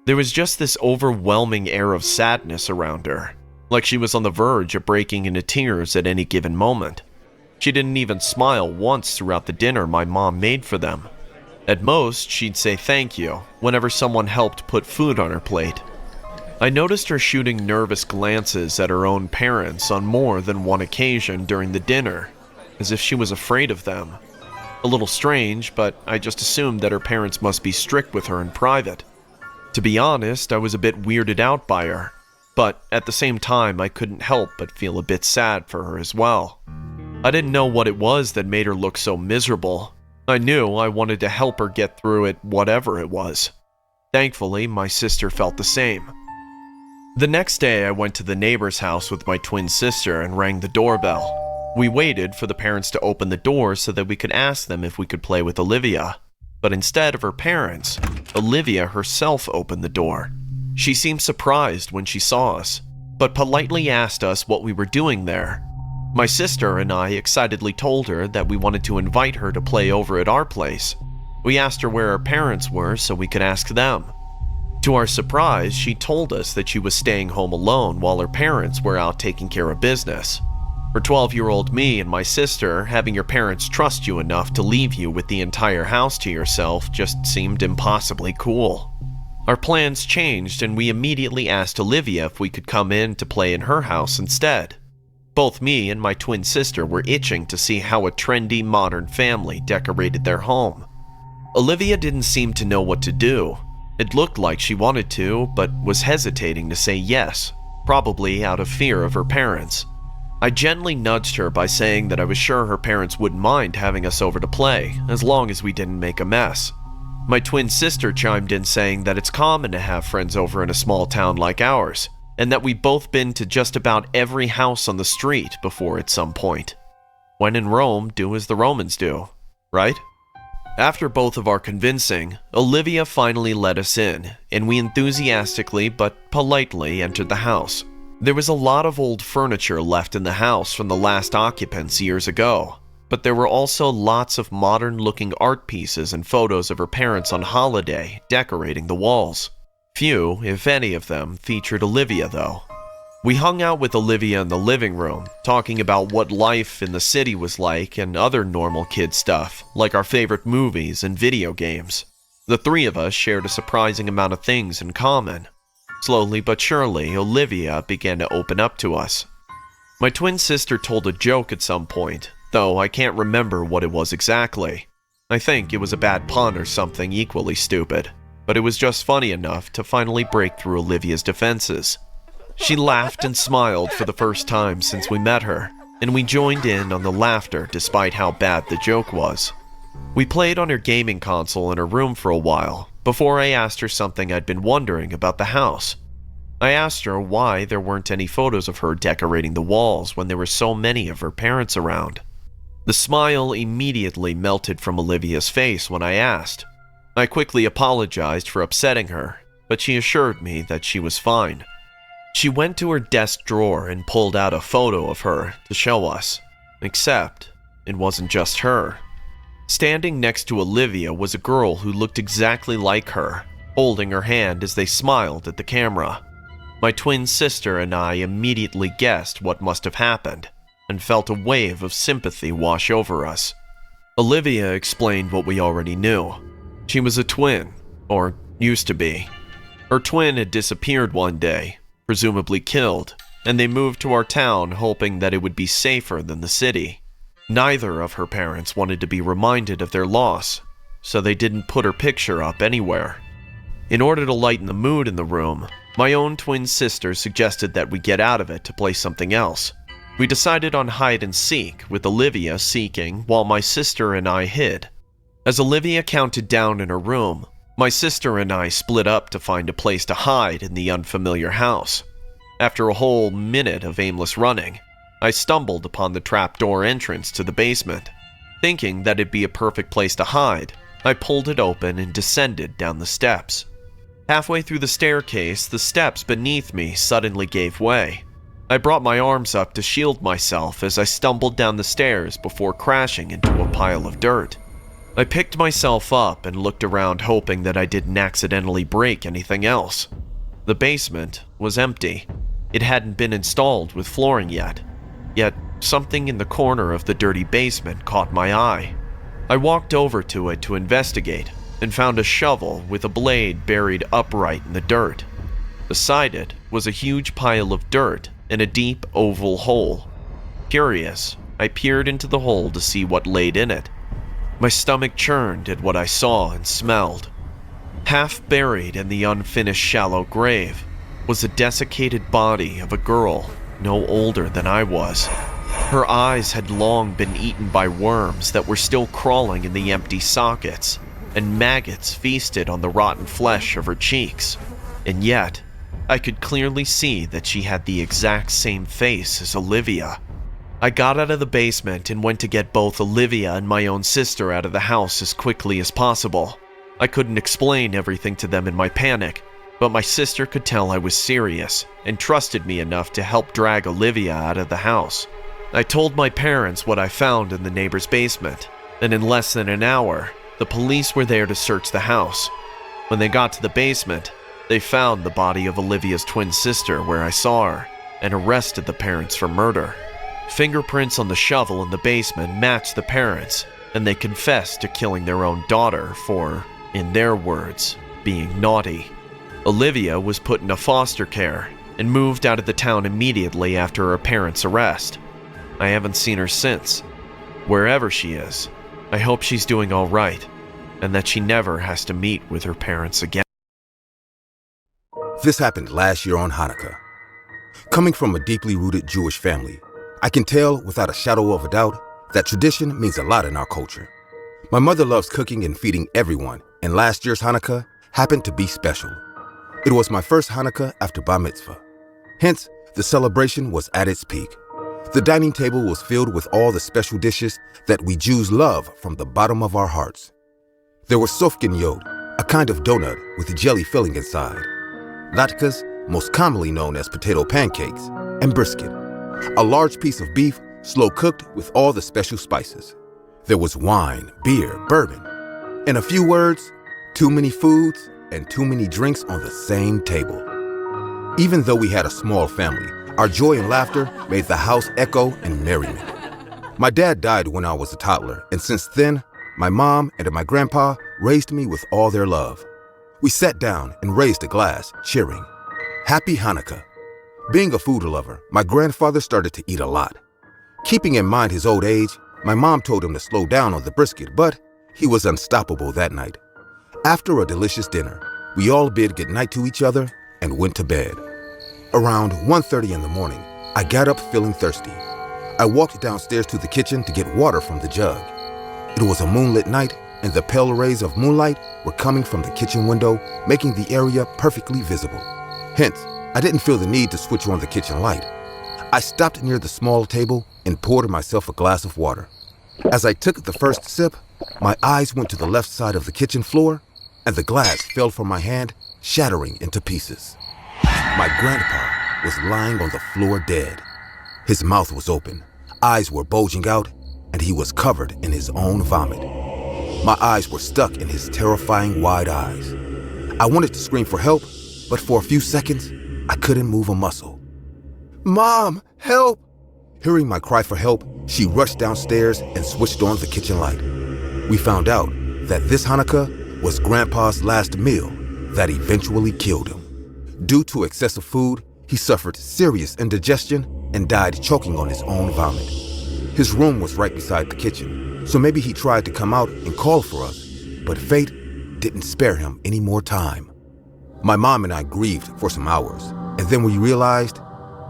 There was just this overwhelming air of sadness around her, like she was on the verge of breaking into tears at any given moment. She didn't even smile once throughout the dinner my mom made for them. At most, she'd say thank you whenever someone helped put food on her plate. I noticed her shooting nervous glances at her own parents on more than one occasion during the dinner, as if she was afraid of them. A little strange, but I just assumed that her parents must be strict with her in private. To be honest, I was a bit weirded out by her, but at the same time I couldn't help but feel a bit sad for her as well. I didn't know what it was that made her look so miserable. I knew I wanted to help her get through it, whatever it was. Thankfully, my sister felt the same. The next day, I went to the neighbor's house with my twin sister and rang the doorbell. We waited for the parents to open the door so that we could ask them if we could play with Olivia. But instead of her parents, Olivia herself opened the door. She seemed surprised when she saw us, but politely asked us what we were doing there. My sister and I excitedly told her that we wanted to invite her to play over at our place. We asked her where her parents were so we could ask them. To our surprise, she told us that she was staying home alone while her parents were out taking care of business. For 12-year-old me and my sister, having your parents trust you enough to leave you with the entire house to yourself just seemed impossibly cool. Our plans changed and we immediately asked Olivia if we could come in to play in her house instead. Both me and my twin sister were itching to see how a trendy modern family decorated their home. Olivia didn't seem to know what to do. It looked like she wanted to, but was hesitating to say yes, probably out of fear of her parents. I gently nudged her by saying that I was sure her parents wouldn't mind having us over to play, as long as we didn't make a mess. My twin sister chimed in saying that it's common to have friends over in a small town like ours, and that we've both been to just about every house on the street before at some point. When in Rome, do as the Romans do, right? After both of our convincing, Olivia finally let us in, and we enthusiastically but politely entered the house. There was a lot of old furniture left in the house from the last occupants years ago, but there were also lots of modern-looking art pieces and photos of her parents on holiday decorating the walls. Few, if any of them, featured Olivia though. We hung out with Olivia in the living room, talking about what life in the city was like and other normal kid stuff, like our favorite movies and video games. The three of us shared a surprising amount of things in common. Slowly but surely, Olivia began to open up to us. My twin sister told a joke at some point, though I can't remember what it was exactly. I think it was a bad pun or something equally stupid, but it was just funny enough to finally break through Olivia's defenses. She laughed and smiled for the first time since we met her, and we joined in on the laughter despite how bad the joke was. We played on her gaming console in her room for a while, before I asked her something I'd been wondering about the house. I asked her why there weren't any photos of her decorating the walls when there were so many of her parents around. The smile immediately melted from Olivia's face when I asked. I quickly apologized for upsetting her, but she assured me that she was fine. She went to her desk drawer and pulled out a photo of her to show us, except it wasn't just her. Standing next to Olivia was a girl who looked exactly like her, holding her hand as they smiled at the camera. My twin sister and I immediately guessed what must have happened, and felt a wave of sympathy wash over us. Olivia explained what we already knew. She was a twin, or used to be. Her twin had disappeared one day, presumably killed, and they moved to our town hoping that it would be safer than the city. Neither of her parents wanted to be reminded of their loss, so they didn't put her picture up anywhere. In order to lighten the mood in the room, my own twin sister suggested that we get out of it to play something else. We decided on hide and seek, with Olivia seeking while my sister and I hid. As Olivia counted down in her room, my sister and I split up to find a place to hide in the unfamiliar house. After a whole minute of aimless running, I stumbled upon the trapdoor entrance to the basement. Thinking that it'd be a perfect place to hide, I pulled it open and descended down the steps. Halfway through the staircase, the steps beneath me suddenly gave way. I brought my arms up to shield myself as I stumbled down the stairs before crashing into a pile of dirt. I picked myself up and looked around hoping that I didn't accidentally break anything else. The basement was empty. It hadn't been installed with flooring yet. Yet something in the corner of the dirty basement caught my eye. I walked over to it to investigate and found a shovel with a blade buried upright in the dirt. Beside it was a huge pile of dirt and a deep oval hole. Curious, I peered into the hole to see what laid in it. My stomach churned at what I saw and smelled. Half buried in the unfinished shallow grave was the desiccated body of a girl no older than I was. Her eyes had long been eaten by worms that were still crawling in the empty sockets, and maggots feasted on the rotten flesh of her cheeks. And yet, I could clearly see that she had the exact same face as Olivia. I got out of the basement and went to get both Olivia and my own sister out of the house as quickly as possible. I couldn't explain everything to them in my panic, but my sister could tell I was serious and trusted me enough to help drag Olivia out of the house. I told my parents what I found in the neighbor's basement, and in less than an hour, the police were there to search the house. When they got to the basement, they found the body of Olivia's twin sister where I saw her, and arrested the parents for murder. Fingerprints on the shovel in the basement matched the parents, and they confessed to killing their own daughter for, in their words, being naughty. Olivia was put into foster care and moved out of the town immediately after her parents' arrest. I haven't seen her since. Wherever she is, I hope she's doing all right, and that she never has to meet with her parents again. This happened last year on Hanukkah. Coming from a deeply rooted Jewish family, I can tell without a shadow of a doubt that tradition means a lot in our culture. My mother loves cooking and feeding everyone, and last year's Hanukkah happened to be special. It was my first Hanukkah after Bar Mitzvah. Hence, the celebration was at its peak. The dining table was filled with all the special dishes that we Jews love from the bottom of our hearts. There was sofkin yod, a kind of donut with a jelly filling inside, latkes, most commonly known as potato pancakes, and brisket, a large piece of beef slow cooked with all the special spices. There was wine, beer, bourbon. In a few words, too many foods, and too many drinks on the same table. Even though we had a small family, our joy and laughter made the house echo in merriment. My dad died when I was a toddler, and since then, my mom and my grandpa raised me with all their love. We sat down and raised a glass, cheering, "Happy Hanukkah." Being a food lover, my grandfather started to eat a lot. Keeping in mind his old age, my mom told him to slow down on the brisket, but he was unstoppable that night. After a delicious dinner, we all bid goodnight to each other and went to bed. Around 1:30 in the morning, I got up feeling thirsty. I walked downstairs to the kitchen to get water from the jug. It was a moonlit night, and the pale rays of moonlight were coming from the kitchen window, making the area perfectly visible. Hence, I didn't feel the need to switch on the kitchen light. I stopped near the small table and poured myself a glass of water. As I took the first sip, my eyes went to the left side of the kitchen floor, and the glass fell from my hand, shattering into pieces. My grandpa was lying on the floor dead. His mouth was open, eyes were bulging out, and he was covered in his own vomit. My eyes were stuck in his terrifying wide eyes. I wanted to scream for help, but for a few seconds, I couldn't move a muscle. "Mom, help!" Hearing my cry for help, she rushed downstairs and switched on the kitchen light. We found out that this Hanukkah was Grandpa's last meal that eventually killed him. Due to excessive food, he suffered serious indigestion and died choking on his own vomit. His room was right beside the kitchen, so maybe he tried to come out and call for us, but fate didn't spare him any more time. My mom and I grieved for some hours, and then we realized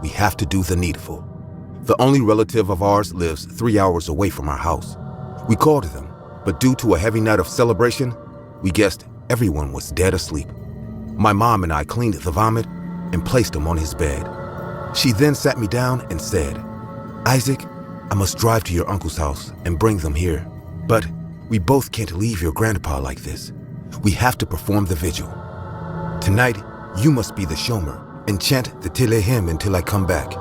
we have to do the needful. The only relative of ours lives 3 hours away from our house. We called them, but due to a heavy night of celebration, we guessed everyone was dead asleep. My mom and I cleaned the vomit and placed him on his bed. She then sat me down and said, "Isaac, I must drive to your uncle's house and bring them here. But we both can't leave your grandpa like this. We have to perform the vigil. Tonight, you must be the shomer and chant the Tehillim until I come back."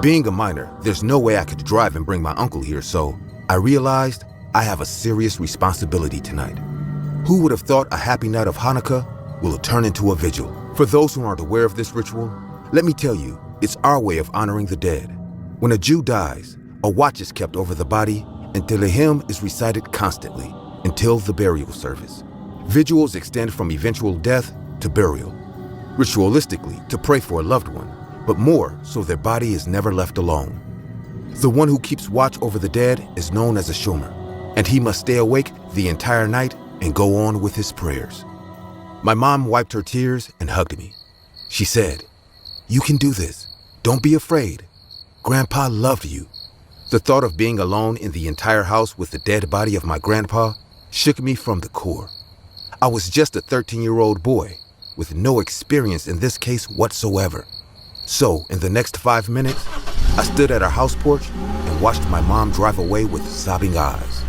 Being a minor, there's no way I could drive and bring my uncle here, so I realized I have a serious responsibility tonight. Who would have thought a happy night of Hanukkah will turn into a vigil? For those who aren't aware of this ritual, let me tell you, it's our way of honoring the dead. When a Jew dies, a watch is kept over the body, and Tehillim is recited constantly until the burial service. Vigils extend from eventual death to burial, ritualistically to pray for a loved one, but more so their body is never left alone. The one who keeps watch over the dead is known as a shomer, and he must stay awake the entire night and go on with his prayers. My mom wiped her tears and hugged me. She said, "You can do this. Don't be afraid. Grandpa loved you." The thought of being alone in the entire house with the dead body of my grandpa shook me from the core. I was just a 13-year-old boy with no experience in this case whatsoever. So, in the next 5 minutes, I stood at our house porch and watched my mom drive away with sobbing eyes.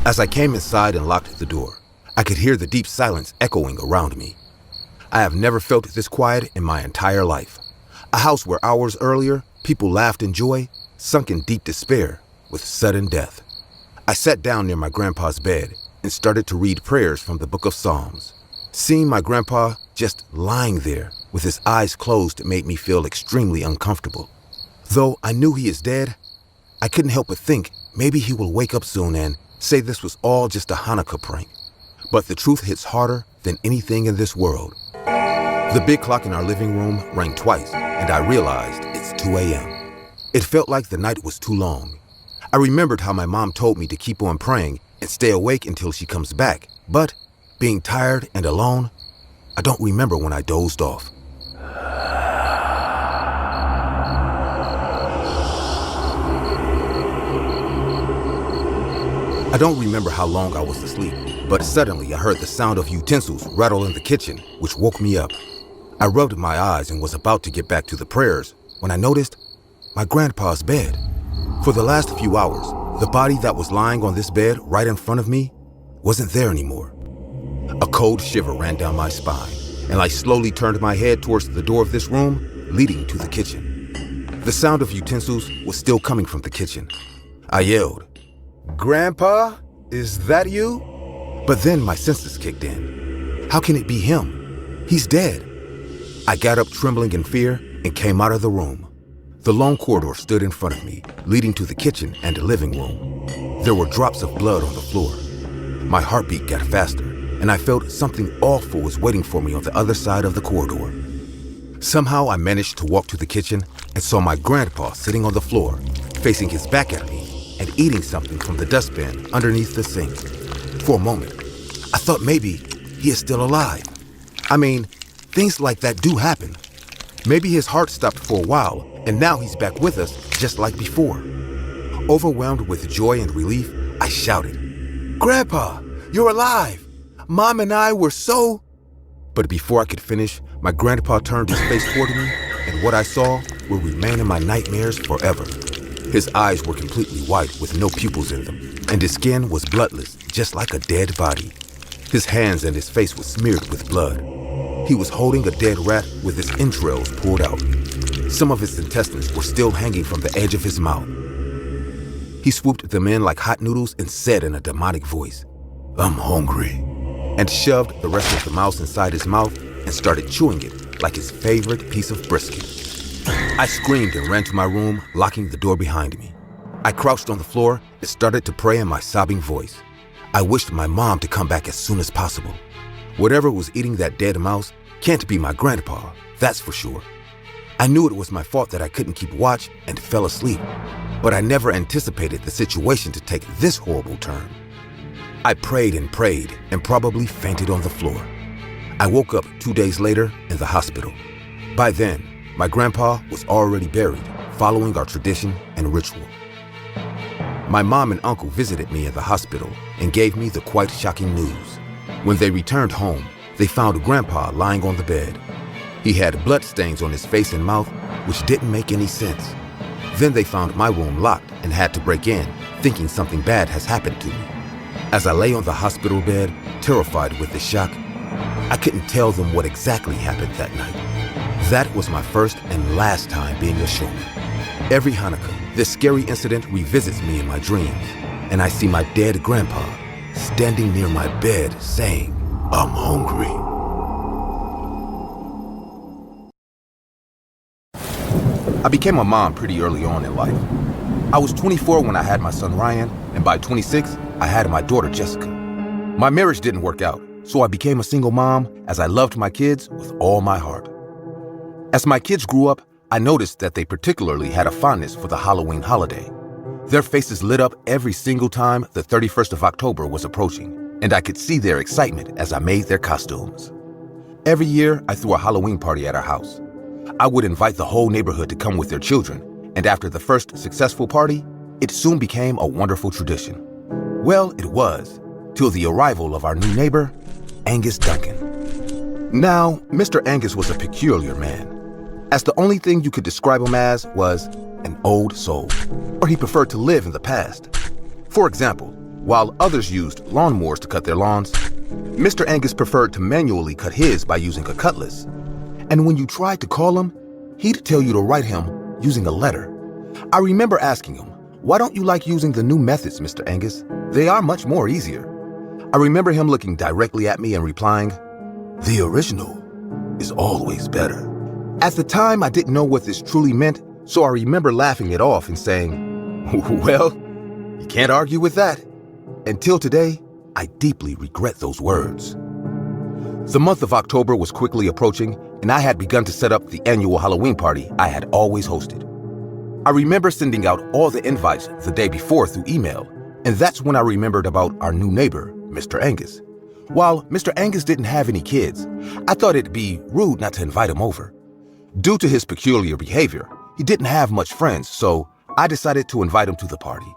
As I came inside and locked the door, I could hear the deep silence echoing around me. I have never felt this quiet in my entire life. A house where hours earlier, people laughed in joy, sunk in deep despair with sudden death. I sat down near my grandpa's bed and started to read prayers from the book of Psalms. Seeing my grandpa just lying there with his eyes closed made me feel extremely uncomfortable. Though I knew he is dead, I couldn't help but think maybe he will wake up soon and say this was all just a Hanukkah prank. But the truth hits harder than anything in this world. The big clock in our living room rang twice, and I realized it's 2 a.m. It felt like the night was too long. I remembered how my mom told me to keep on praying and stay awake until she comes back, but being tired and alone, I don't remember when I dozed off. I don't remember how long I was asleep, but suddenly I heard the sound of utensils rattle in the kitchen, which woke me up. I rubbed my eyes and was about to get back to the prayers when I noticed my grandpa's bed. For the last few hours, the body that was lying on this bed right in front of me wasn't there anymore. A cold shiver ran down my spine, and I slowly turned my head towards the door of this room leading to the kitchen. The sound of utensils was still coming from the kitchen. I yelled, "Grandpa, is that you?" But then my senses kicked in. How can it be him? He's dead. I got up trembling in fear and came out of the room. The long corridor stood in front of me, leading to the kitchen and the living room. There were drops of blood on the floor. My heartbeat got faster, and I felt something awful was waiting for me on the other side of the corridor. Somehow I managed to walk to the kitchen and saw my grandpa sitting on the floor, facing his back at me and eating something from the dustbin underneath the sink. For a moment, I thought maybe he is still alive. I mean, things like that do happen. Maybe his heart stopped for a while, and now he's back with us just like before. Overwhelmed with joy and relief, I shouted, "Grandpa, you're alive! Mom and I were so..." But before I could finish, my grandpa turned his face toward me, and what I saw will remain in my nightmares forever. His eyes were completely white with no pupils in them, and his skin was bloodless, just like a dead body. His hands and his face were smeared with blood. He was holding a dead rat with his entrails pulled out. Some of his intestines were still hanging from the edge of his mouth. He swooped them in like hot noodles and said in a demonic voice, "I'm hungry," and shoved the rest of the mouse inside his mouth and started chewing it like his favorite piece of brisket. I screamed and ran to my room, locking the door behind me. I crouched on the floor and started to pray in my sobbing voice. I wished my mom to come back as soon as possible. Whatever was eating that dead mouse can't be my grandpa, that's for sure. I knew it was my fault that I couldn't keep watch and fell asleep, but I never anticipated the situation to take this horrible turn. I prayed and probably fainted on the floor. I woke up 2 days later in the hospital. By then, my grandpa was already buried, following our tradition and ritual. My mom and uncle visited me at the hospital and gave me the quite shocking news. When they returned home, they found Grandpa lying on the bed. He had blood stains on his face and mouth, which didn't make any sense. Then they found my room locked and had to break in, thinking something bad has happened to me. As I lay on the hospital bed, terrified with the shock, I couldn't tell them what exactly happened that night. That was my first and last time being a showman. Every Hanukkah, this scary incident revisits me in my dreams, and I see my dead grandpa standing near my bed saying, "I'm hungry." I became a mom pretty early on in life. I was 24 when I had my son Ryan, and by 26, I had my daughter Jessica. My marriage didn't work out, so I became a single mom as I loved my kids with all my heart. As my kids grew up, I noticed that they particularly had a fondness for the Halloween holiday. Their faces lit up every single time the 31st of October was approaching, and I could see their excitement as I made their costumes. Every year, I threw a Halloween party at our house. I would invite the whole neighborhood to come with their children, and after the first successful party, it soon became a wonderful tradition. Well, it was, till the arrival of our new neighbor, Angus Duncan. Now, Mr. Angus was a peculiar man, as the only thing you could describe him as was an old soul, or he preferred to live in the past. For example, while others used lawnmowers to cut their lawns, Mr. Angus preferred to manually cut his by using a cutlass. And when you tried to call him, he'd tell you to write him using a letter. I remember asking him, "Why don't you like using the new methods, Mr. Angus? They are much more easier." I remember him looking directly at me and replying, "The original is always better." At the time, I didn't know what this truly meant, so I remember laughing it off and saying, "Well, you can't argue with that." Until today, I deeply regret those words. The month of October was quickly approaching, and I had begun to set up the annual Halloween party I had always hosted. I remember sending out all the invites the day before through email, and that's when I remembered about our new neighbor, Mr. Angus. While Mr. Angus didn't have any kids, I thought it'd be rude not to invite him over. Due to his peculiar behavior, he didn't have much friends, so I decided to invite him to the party.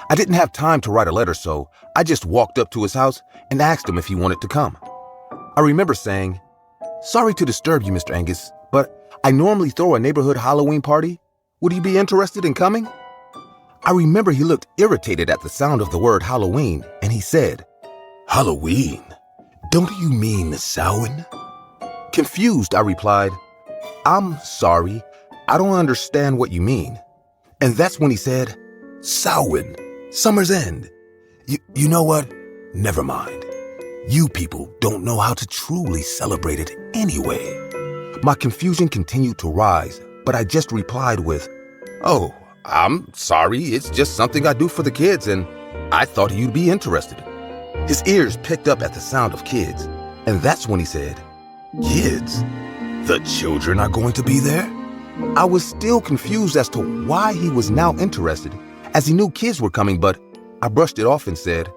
I didn't have time to write a letter, so I just walked up to his house and asked him if he wanted to come. I remember saying, "Sorry to disturb you, Mr. Angus, but I normally throw a neighborhood Halloween party. Would you be interested in coming?" I remember he looked irritated at the sound of the word Halloween, and he said, "Halloween? Don't you mean Samhain?" Confused, I replied, "I'm sorry, I don't understand what you mean." And that's when he said, "Samhain, Summer's End. You know what? Never mind. You people don't know how to truly celebrate it anyway. My confusion continued to rise, but I just replied with, "Oh, I'm sorry, it's just something I do for the kids, and I thought you'd be interested." His ears picked up at the sound of kids, and that's when he said, "Kids? The children are going to be there?" I was still confused as to why he was now interested, as he knew kids were coming, but I brushed it off and said,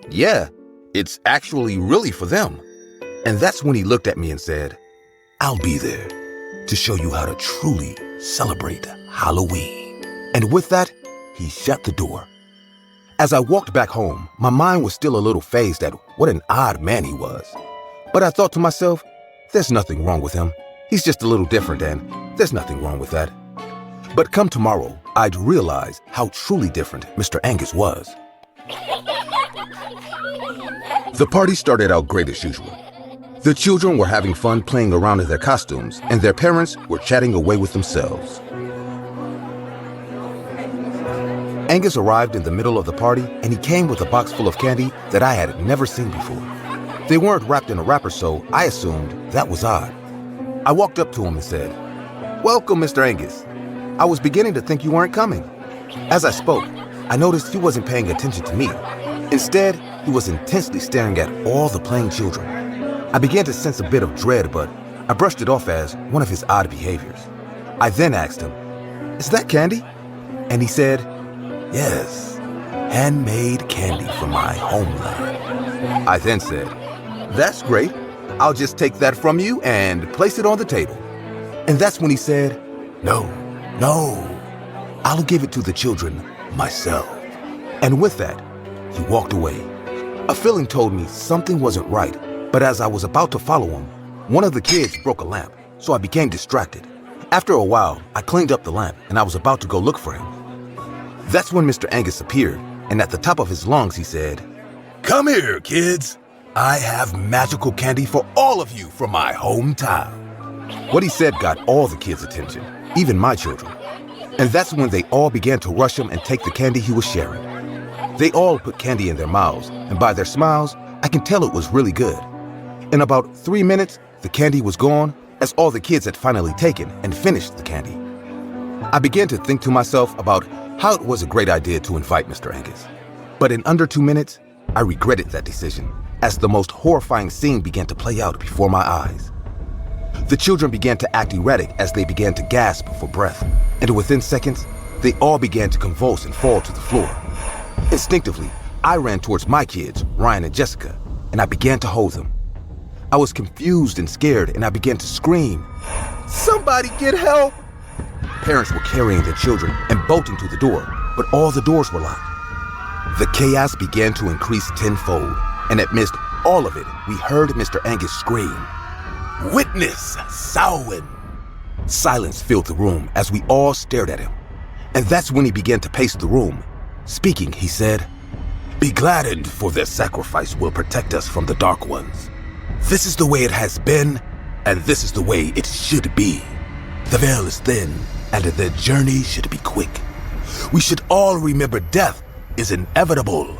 "Yeah, it's actually really for them." And that's when he looked at me and said, "I'll be there to show you how to truly celebrate Halloween." And with that, he shut the door. As I walked back home, my mind was still a little phased at what an odd man he was. But I thought to myself, there's nothing wrong with him. He's just a little different, and there's nothing wrong with that. But come tomorrow, I'd realize how truly different Mr. Angus was. The party started out great as usual. The children were having fun playing around in their costumes, and their parents were chatting away with themselves. Angus arrived in the middle of the party, and he came with a box full of candy that I had never seen before. They weren't wrapped in a wrapper, so I assumed that was odd. I walked up to him and said, "Welcome, Mr. Angus. I was beginning to think you weren't coming." As I spoke, I noticed he wasn't paying attention to me. Instead, he was intensely staring at all the playing children. I began to sense a bit of dread, but I brushed it off as one of his odd behaviors. I then asked him, "Is that candy?" And he said, "Yes, handmade candy from my homeland." I then said, "That's great. I'll just take that from you and place it on the table." And that's when he said, No, I'll give it to the children myself." And with that, he walked away. A feeling told me something wasn't right, but as I was about to follow him, one of the kids broke a lamp, so I became distracted. After a while, I cleaned up the lamp and I was about to go look for him. That's when Mr. Angus appeared, and at the top of his lungs he said, "Come here, kids. I have magical candy for all of you from my hometown." What he said got all the kids' attention, even my children. And that's when they all began to rush him and take the candy he was sharing. They all put candy in their mouths, and by their smiles, I can tell it was really good. In about 3 minutes, the candy was gone, as all the kids had finally taken and finished the candy. I began to think to myself about how it was a great idea to invite Mr. Angus. But in under 2 minutes, I regretted that decision, as the most horrifying scene began to play out before my eyes. The children began to act erratic as they began to gasp for breath, and within seconds, they all began to convulse and fall to the floor. Instinctively, I ran towards my kids, Ryan and Jessica, and I began to hold them. I was confused and scared, and I began to scream, "Somebody get help!" Parents were carrying their children and bolting to the door, but all the doors were locked. The chaos began to increase tenfold, and amidst all of it, we heard Mr. Angus scream, "Witness, Samhain!" Silence filled the room as we all stared at him. And that's when he began to pace the room. Speaking, he said, "Be gladdened, for their sacrifice will protect us from the Dark Ones. This is the way it has been, and this is the way it should be. The veil is thin, and the journey should be quick. We should all remember death is inevitable.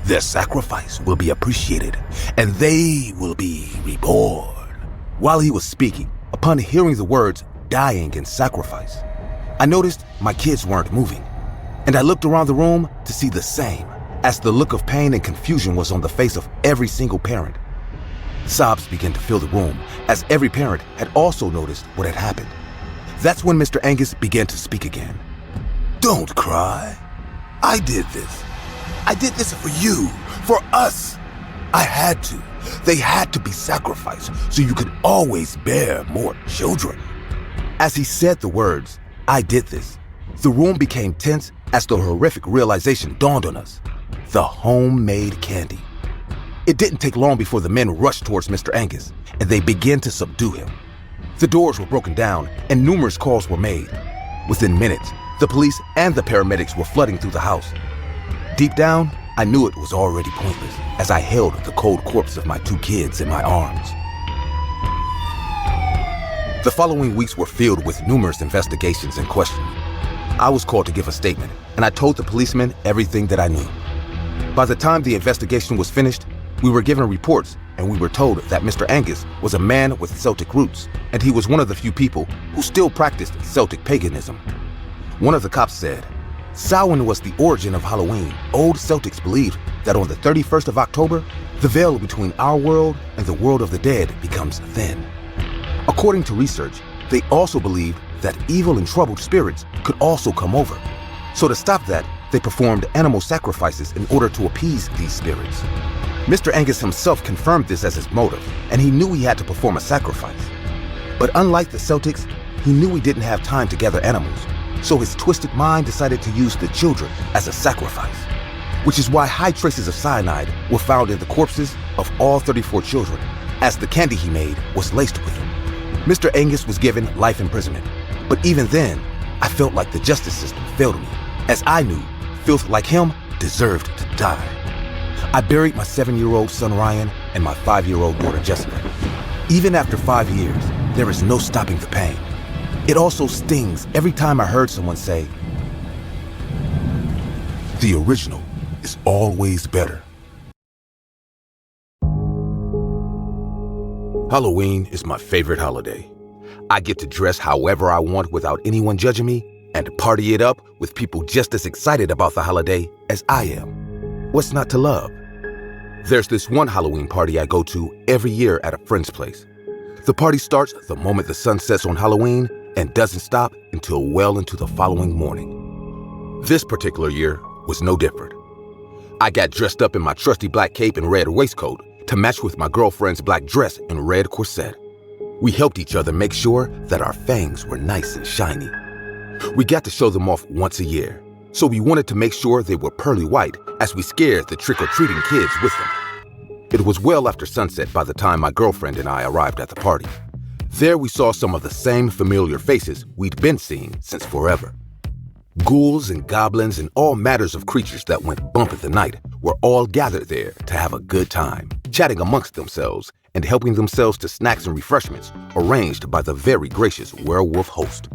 Their sacrifice will be appreciated, and they will be reborn." While he was speaking, upon hearing the words dying and sacrifice, I noticed my kids weren't moving, and I looked around the room to see the same, as the look of pain and confusion was on the face of every single parent. Sobs began to fill the room, as every parent had also noticed what had happened. That's when Mr. Angus began to speak again. "Don't cry. I did this. I did this for you, for us. I had to. They had to be sacrificed so you could always bear more children." As he said the words, "I did this," the room became tense as the horrific realization dawned on us. The homemade candy. It didn't take long before the men rushed towards Mr. Angus, and they began to subdue him. The doors were broken down, and numerous calls were made. Within minutes, the police and the paramedics were flooding through the house. Deep down, I knew it was already pointless, as I held the cold corpse of my 2 kids in my arms. The following weeks were filled with numerous investigations and questioning. I was called to give a statement, and I told the policemen everything that I knew. By the time the investigation was finished, We were given reports, and we were told that Mr. Angus was a man with Celtic roots, and he was one of the few people who still practiced Celtic paganism. One of the cops said, Samhain was the origin of Halloween. Old Celtics believed that on the 31st of October, the veil between our world and the world of the dead becomes thin. According to research, they also believed that evil and troubled spirits could also come over. So to stop that, they performed animal sacrifices in order to appease these spirits. Mr. Angus himself confirmed this as his motive, and he knew he had to perform a sacrifice. But unlike the Celtics, he knew he didn't have time to gather animals, so his twisted mind decided to use the children as a sacrifice, which is why high traces of cyanide were found in the corpses of all 34 children, as the candy he made was laced with them. Mr. Angus was given life imprisonment, but even then, I felt like the justice system failed me, as I knew filth like him deserved to die. I buried my 7-year-old son Ryan and my 5-year-old daughter Jessica. Even after 5 years, there is no stopping the pain. It also stings every time I heard someone say, "The original is always better." Halloween is my favorite holiday. I get to dress however I want without anyone judging me and party it up with people just as excited about the holiday as I am. What's not to love? There's this one Halloween party I go to every year at a friend's place. The party starts the moment the sun sets on Halloween and doesn't stop until well into the following morning. This particular year was no different. I got dressed up in my trusty black cape and red waistcoat to match with my girlfriend's black dress and red corset. We helped each other make sure that our fangs were nice and shiny. We got to show them off once a year, so we wanted to make sure they were pearly white as we scared the trick-or-treating kids with them. It was well after sunset by the time my girlfriend and I arrived at the party. There we saw some of the same familiar faces we'd been seeing since forever. Ghouls and goblins and all matters of creatures that went bump at the night were all gathered there to have a good time, chatting amongst themselves and helping themselves to snacks and refreshments arranged by the very gracious werewolf host.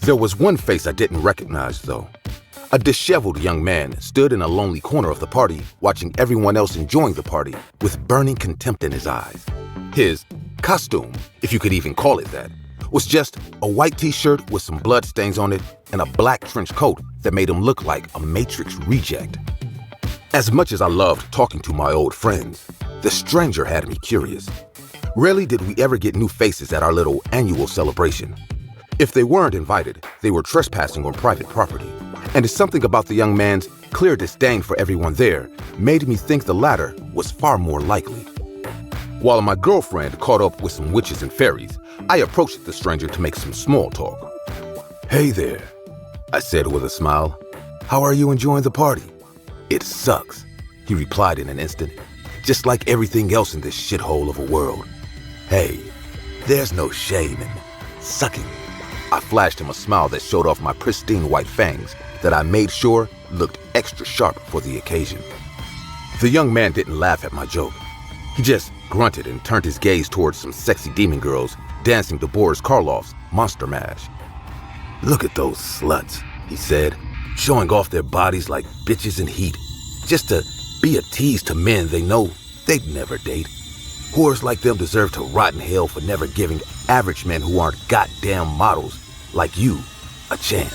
There was one face I didn't recognize, though. A disheveled young man stood in a lonely corner of the party, watching everyone else enjoying the party with burning contempt in his eyes. His costume, if you could even call it that, was just a white t-shirt with some blood stains on it and a black trench coat that made him look like a Matrix reject. As much as I loved talking to my old friends, the stranger had me curious. Rarely did we ever get new faces at our little annual celebration. If they weren't invited, they were trespassing on private property. And something about the young man's clear disdain for everyone there made me think the latter was far more likely. While my girlfriend caught up with some witches and fairies, I approached the stranger to make some small talk. "Hey there," I said with a smile. "How are you enjoying the party?" "It sucks," he replied in an instant, "just like everything else in this shithole of a world." "Hey, there's no shame in sucking." I flashed him a smile that showed off my pristine white fangs that I made sure looked extra sharp for the occasion. The young man didn't laugh at my joke. He just grunted and turned his gaze towards some sexy demon girls dancing to Boris Karloff's Monster Mash. "Look at those sluts," he said, "showing off their bodies like bitches in heat, just to be a tease to men they know they'd never date. Whores like them deserve to rot in hell for never giving average men who aren't goddamn models like you a chance."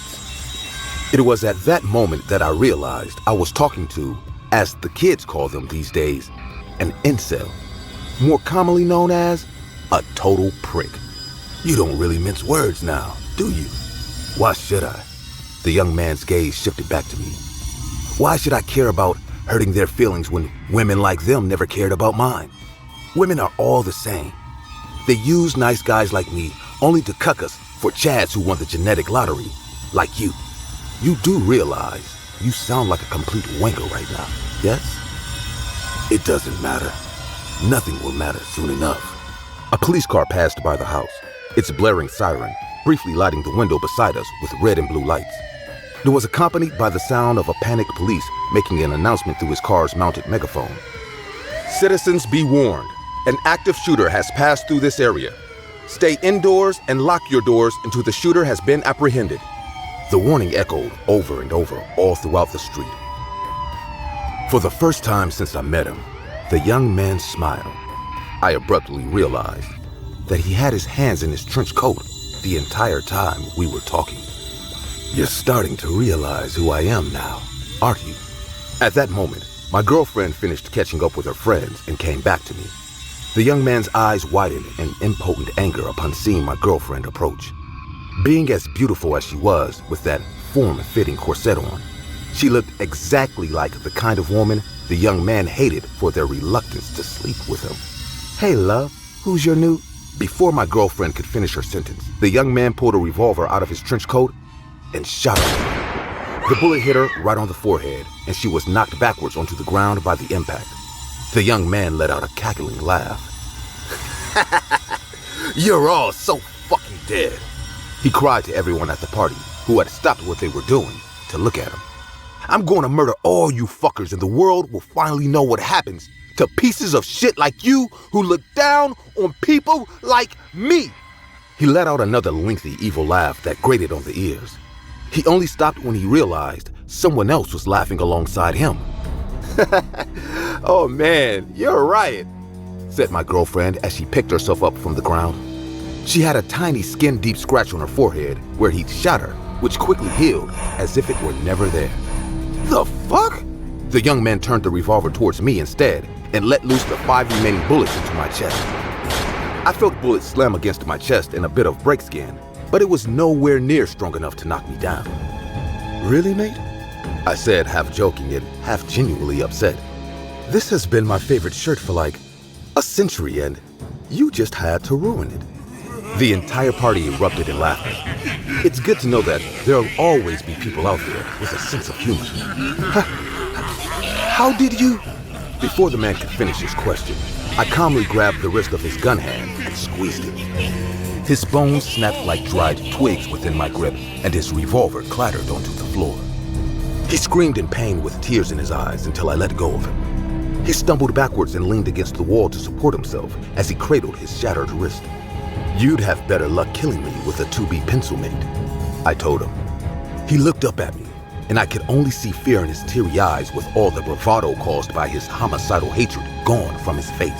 It was at that moment that I realized I was talking to, as the kids call them these days, an incel, more commonly known as a total prick. "You don't really mince words now, do you?" "Why should I?" The young man's gaze shifted back to me. "Why should I care about hurting their feelings when women like them never cared about mine? Women are all the same. They use nice guys like me only to cuck us for chads who won the genetic lottery, like you. You do realize you sound like a complete wanker right now, yes?" "It doesn't matter. Nothing will matter soon enough." A police car passed by the house, its blaring siren briefly lighting the window beside us with red and blue lights. It was accompanied by the sound of a panicked police making an announcement through his car's mounted megaphone. "Citizens, be warned. An active shooter has passed through this area. Stay indoors and lock your doors until the shooter has been apprehended." The warning echoed over and over all throughout the street. For the first time since I met him, The young man smiled. I abruptly realized that he had his hands in his trench coat the entire time we were talking. You're starting to realize who I am now, aren't you? At that moment, my girlfriend finished catching up with her friends and came back to me. The young man's eyes widened in impotent anger upon seeing my girlfriend approach. Being as beautiful as she was with that form-fitting corset on, she looked exactly like the kind of woman the young man hated for their reluctance to sleep with him. Hey, love, who's your new... Before my girlfriend could finish her sentence, the young man pulled a revolver out of his trench coat and shot her. The bullet hit her right on the forehead, and she was knocked backwards onto the ground by the impact. The young man let out a cackling laugh. You're all so fucking dead, he cried to everyone at the party who had stopped what they were doing to look at him. I'm going to murder all you fuckers, and the world will finally know what happens to pieces of shit like you who look down on people like me. He let out another lengthy, evil laugh that grated on the ears. He only stopped when he realized someone else was laughing alongside him. Oh man, you're right, said my girlfriend as she picked herself up from the ground. She had a tiny skin-deep scratch on her forehead where he'd shot her, which quickly healed as if it were never there. The fuck? The young man turned the revolver towards me instead and let loose the 5 remaining bullets into my chest. I felt bullets slam against my chest and a bit of brake skin, but it was nowhere near strong enough to knock me down. Really, mate? I said, half joking and half genuinely upset. This has been my favorite shirt for like a century, and you just had to ruin it. The entire party erupted in laughter. It's good to know that there'll always be people out there with a sense of humor. How did you? Before the man could finish his question, I calmly grabbed the wrist of his gun hand and squeezed it. His bones snapped like dried twigs within my grip, and his revolver clattered onto the floor. He screamed in pain with tears in his eyes until I let go of him. He stumbled backwards and leaned against the wall to support himself as he cradled his shattered wrist. You'd have better luck killing me with a 2B pencil, mate, I told him. He looked up at me, and I could only see fear in his teary eyes with all the bravado caused by his homicidal hatred gone from his face.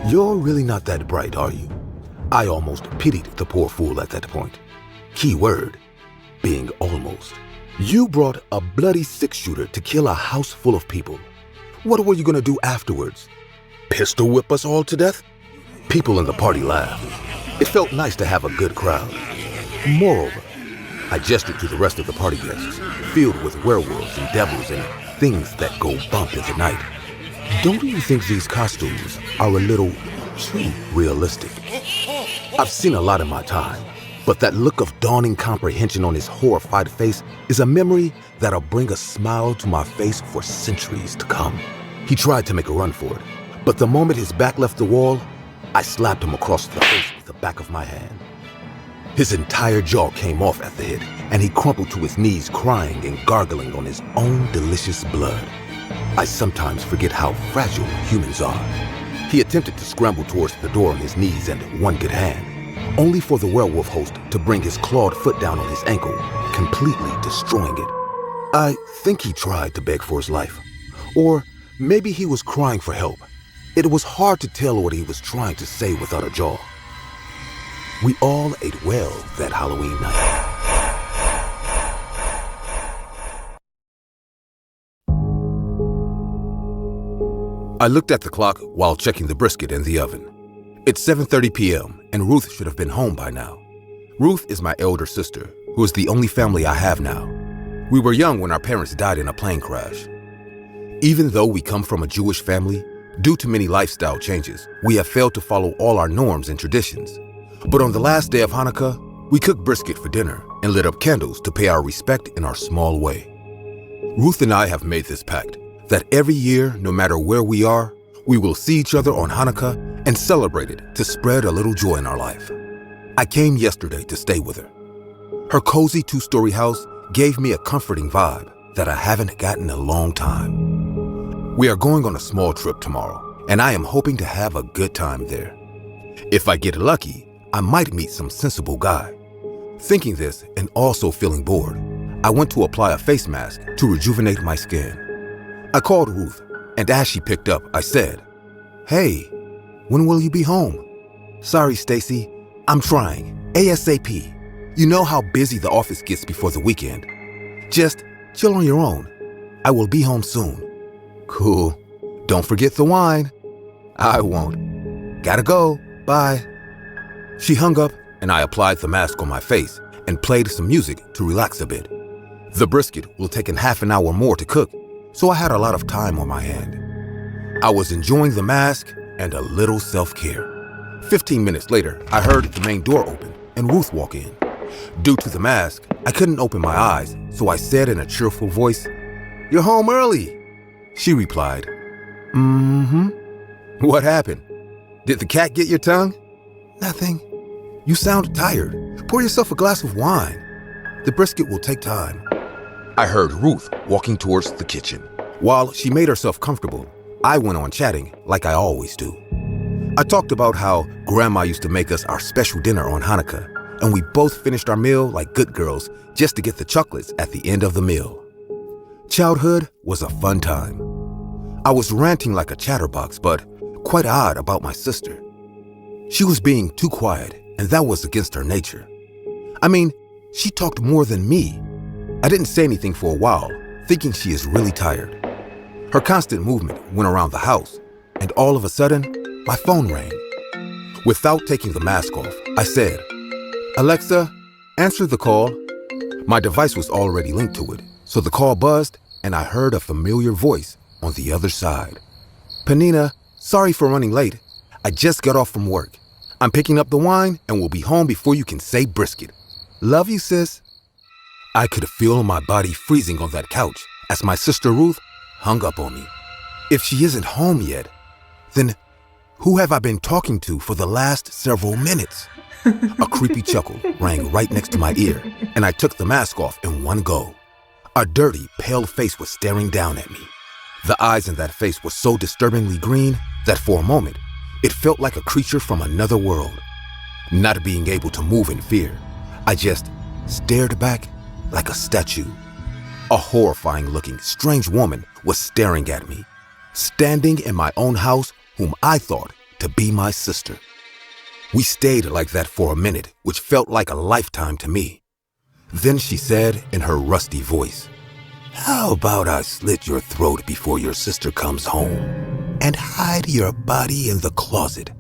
You're really not that bright, are you? I almost pitied the poor fool at that point. Key word, being almost. You brought a bloody 6-shooter to kill a house full of people. What were you gonna do afterwards? Pistol whip us all to death? People in the party laughed. It felt nice to have a good crowd. Moreover, I gestured to the rest of the party guests, filled with werewolves and devils and things that go bump in the night. Don't you think these costumes are a little too realistic? I've seen a lot in my time, but that look of dawning comprehension on his horrified face is a memory that'll bring a smile to my face for centuries to come. He tried to make a run for it, but the moment his back left the wall, I slapped him across the face with the back of my hand. His entire jaw came off at the hit, and he crumpled to his knees crying and gargling on his own delicious blood. I sometimes forget how fragile humans are. He attempted to scramble towards the door on his knees and one good hand, only for the werewolf host to bring his clawed foot down on his ankle, completely destroying it. I think he tried to beg for his life, or maybe he was crying for help. It was hard to tell what he was trying to say without a jaw. We all ate well that Halloween night. I looked at the clock while checking the brisket in the oven. It's 7:30 p.m. and Ruth should have been home by now. Ruth is my elder sister, who is the only family I have now. We were young when our parents died in a plane crash. Even though we come from a Jewish family, due to many lifestyle changes, we have failed to follow all our norms and traditions. But on the last day of Hanukkah, we cooked brisket for dinner and lit up candles to pay our respect in our small way. Ruth and I have made this pact that every year, no matter where we are, we will see each other on Hanukkah and celebrate it to spread a little joy in our life. I came yesterday to stay with her. Her cozy 2-story house gave me a comforting vibe that I haven't gotten in a long time. We are going on a small trip tomorrow, and I am hoping to have a good time there. If I get lucky, I might meet some sensible guy. Thinking this and also feeling bored, I went to apply a face mask to rejuvenate my skin. I called Ruth, and as she picked up, I said, Hey, when will you be home? Sorry, Stacy. I'm trying. ASAP. You know how busy the office gets before the weekend. Just chill on your own. I will be home soon. Cool. Don't forget the wine. I won't. Gotta go. Bye. She hung up and I applied the mask on my face and played some music to relax a bit. The brisket will take half an hour more to cook, so I had a lot of time on my hand. I was enjoying the mask and a little self-care. 15 minutes later, I heard the main door open and Ruth walk in. Due to the mask, I couldn't open my eyes, so I said in a cheerful voice, "You're home early." She replied, "Mm-hmm." What happened? Did the cat get your tongue? Nothing. You sound tired. Pour yourself a glass of wine. The brisket will take time. I heard Ruth walking towards the kitchen. While she made herself comfortable, I went on chatting like I always do. I talked about how Grandma used to make us our special dinner on Hanukkah, and we both finished our meal like good girls just to get the chocolates at the end of the meal. Childhood was a fun time. I was ranting like a chatterbox, but quite odd about my sister. She was being too quiet, and that was against her nature. I mean, she talked more than me. I didn't say anything for a while, thinking she is really tired. Her constant movement went around the house, and all of a sudden, my phone rang. Without taking the mask off, I said, "Alexa, answer the call." My device was already linked to it, so the call buzzed, and I heard a familiar voice on the other side. "Penina, sorry for running late. I just got off from work. I'm picking up the wine and will be home before you can say brisket. Love you, sis." I could feel my body freezing on that couch as my sister Ruth hung up on me. If she isn't home yet, then who have I been talking to for the last several minutes? A creepy chuckle rang right next to my ear, and I took the mask off in one go. A dirty, pale face was staring down at me. The eyes in that face were so disturbingly green that for a moment, it felt like a creature from another world. Not being able to move in fear, I just stared back like a statue. A horrifying-looking, strange woman was staring at me, standing in my own house, whom I thought to be my sister. We stayed like that for a minute, which felt like a lifetime to me. Then she said in her rusty voice, "How about I slit your throat before your sister comes home and hide your body in the closet?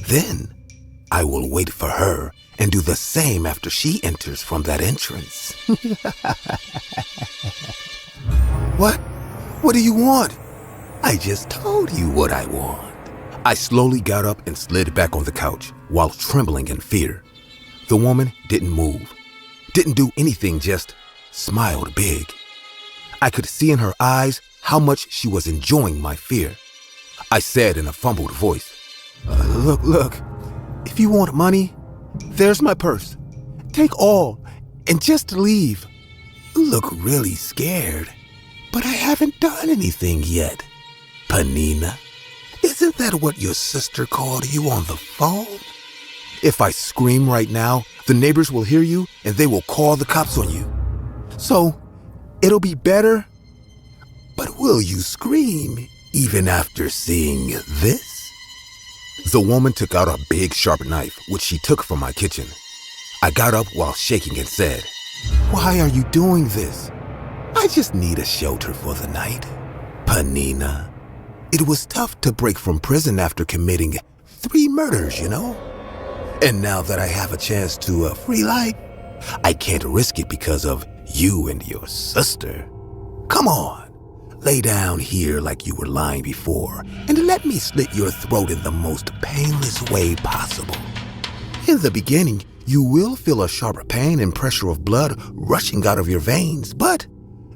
Then I will wait for her and do the same after she enters from that entrance." What? What do you want? I just told you what I want. I slowly got up and slid back on the couch while trembling in fear. The woman didn't move, didn't do anything, just smiled big. I could see in her eyes how much she was enjoying my fear. I said in a fumbled voice, Look, if you want money, there's my purse. Take all and just leave." "You look really scared, but I haven't done anything yet, Penina. Isn't that what your sister called you on the phone? If I scream right now, the neighbors will hear you and they will call the cops on you. So, it'll be better. But will you scream even after seeing this?" The woman took out a big sharp knife, which she took from my kitchen. I got up while shaking and said, "Why are you doing this? I just need a shelter for the night, Penina. It was tough to break from prison after committing 3 murders, you know? And now that I have a chance to a free life, I can't risk it because of you and your sister. Come on, lay down here like you were lying before and let me slit your throat in the most painless way possible. In the beginning, you will feel a sharp pain and pressure of blood rushing out of your veins, but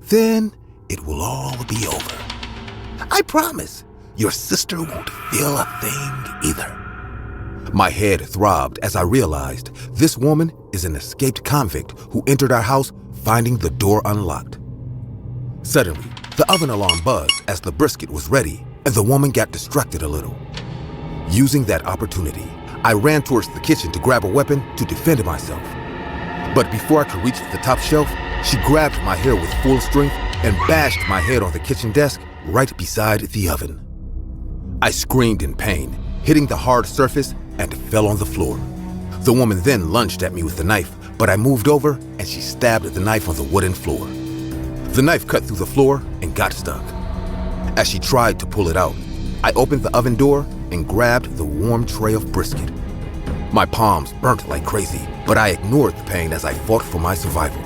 then it will all be over. I promise, your sister won't feel a thing either." My head throbbed as I realized this woman is an escaped convict who entered our house finding the door unlocked. Suddenly, the oven alarm buzzed as the brisket was ready, and the woman got distracted a little. Using that opportunity, I ran towards the kitchen to grab a weapon to defend myself. But before I could reach the top shelf, she grabbed my hair with full strength and bashed my head on the kitchen desk right beside the oven. I screamed in pain, hitting the hard surface, and fell on the floor. The woman then lunged at me with the knife, but I moved over and she stabbed the knife on the wooden floor. The knife cut through the floor and got stuck. As she tried to pull it out, I opened the oven door and grabbed the warm tray of brisket. My palms burnt like crazy, but I ignored the pain as I fought for my survival.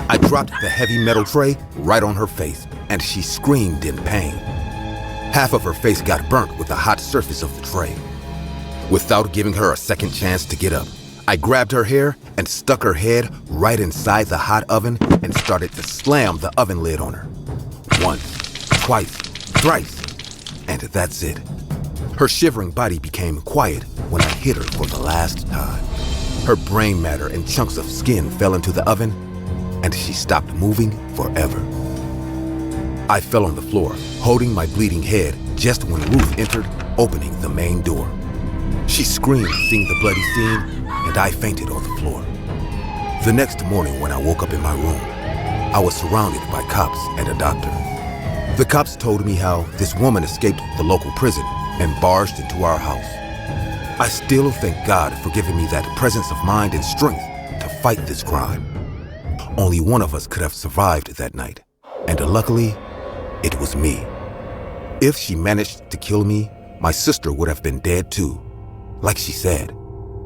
I dropped the heavy metal tray right on her face, and she screamed in pain. Half of her face got burnt with the hot surface of the tray. Without giving her a second chance to get up, I grabbed her hair and stuck her head right inside the hot oven and started to slam the oven lid on her. Once, twice, thrice, and that's it. Her shivering body became quiet when I hit her for the last time. Her brain matter and chunks of skin fell into the oven, and she stopped moving forever. I fell on the floor, holding my bleeding head just when Ruth entered, opening the main door. She screamed, seeing the bloody scene, and I fainted on the floor. The next morning when I woke up in my room, I was surrounded by cops and a doctor. The cops told me how this woman escaped the local prison and barged into our house. I still thank God for giving me that presence of mind and strength to fight this crime. Only one of us could have survived that night, and luckily, it was me. If she managed to kill me, my sister would have been dead too. Like she said,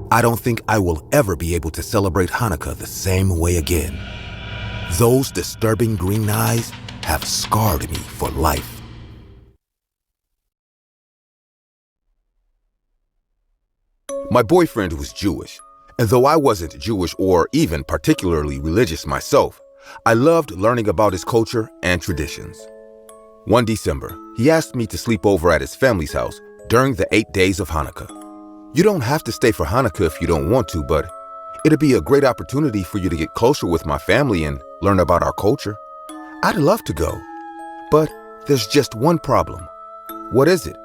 I don't think I will ever be able to celebrate Hanukkah the same way again. Those disturbing green eyes have scarred me for life. My boyfriend was Jewish, and though I wasn't Jewish or even particularly religious myself, I loved learning about his culture and traditions. One December, he asked me to sleep over at his family's house during the 8 days of Hanukkah. You don't have to stay for Hanukkah if you don't want to, but it'd be a great opportunity for you to get closer with my family and learn about our culture. I'd love to go, but there's just one problem. What is it?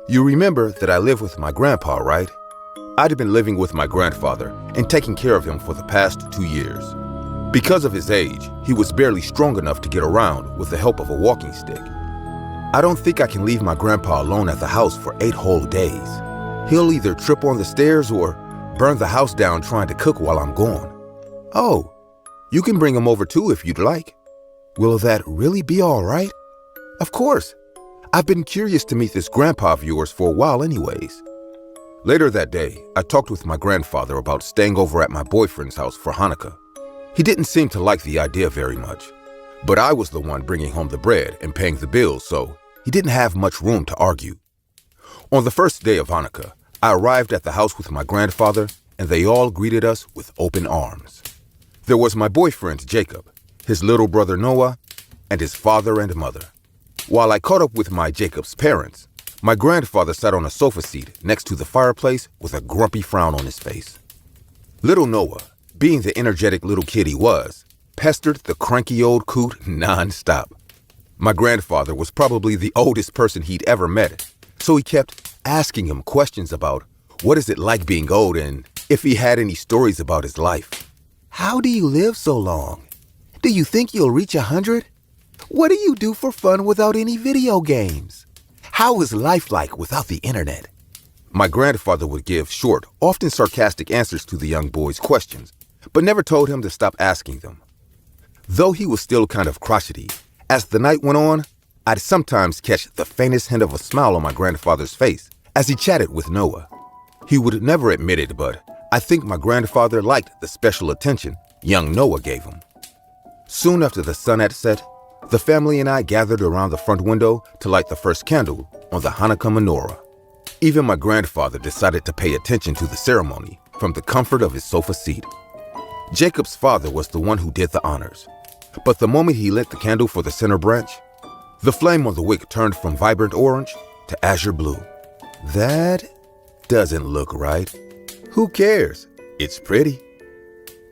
You remember that I live with my grandpa, right? I'd been living with my grandfather and taking care of him for the past 2 years. Because of his age, he was barely strong enough to get around with the help of a walking stick. I don't think I can leave my grandpa alone at the house for 8 whole days. He'll either trip on the stairs or burn the house down trying to cook while I'm gone. Oh, you can bring him over too if you'd like. Will that really be all right? Of course. I've been curious to meet this grandpa of yours for a while anyways. Later that day, I talked with my grandfather about staying over at my boyfriend's house for Hanukkah. He didn't seem to like the idea very much, but I was the one bringing home the bread and paying the bills, so he didn't have much room to argue. On the first day of Hanukkah, I arrived at the house with my grandfather, and they all greeted us with open arms. There was my boyfriend, Jacob, his little brother, Noah, and his father and mother. While I caught up with my Jacob's parents, my grandfather sat on a sofa seat next to the fireplace with a grumpy frown on his face. Little Noah, being the energetic little kid he was, pestered the cranky old coot non-stop. My grandfather was probably the oldest person he'd ever met, so he kept asking him questions about what is it like being old and if he had any stories about his life. How do you live so long? Do you think you'll reach 100? What do you do for fun without any video games? How is life like without the internet? My grandfather would give short, often sarcastic answers to the young boy's questions, but never told him to stop asking them. Though he was still kind of crotchety, as the night went on, I'd sometimes catch the faintest hint of a smile on my grandfather's face as he chatted with Noah. He would never admit it, but I think my grandfather liked the special attention young Noah gave him. Soon after the sun had set, the family and I gathered around the front window to light the first candle on the Hanukkah menorah. Even my grandfather decided to pay attention to the ceremony from the comfort of his sofa seat. Jacob's father was the one who did the honors, but the moment he lit the candle for the center branch, the flame on the wick turned from vibrant orange to azure blue. That doesn't look right. Who cares? It's pretty.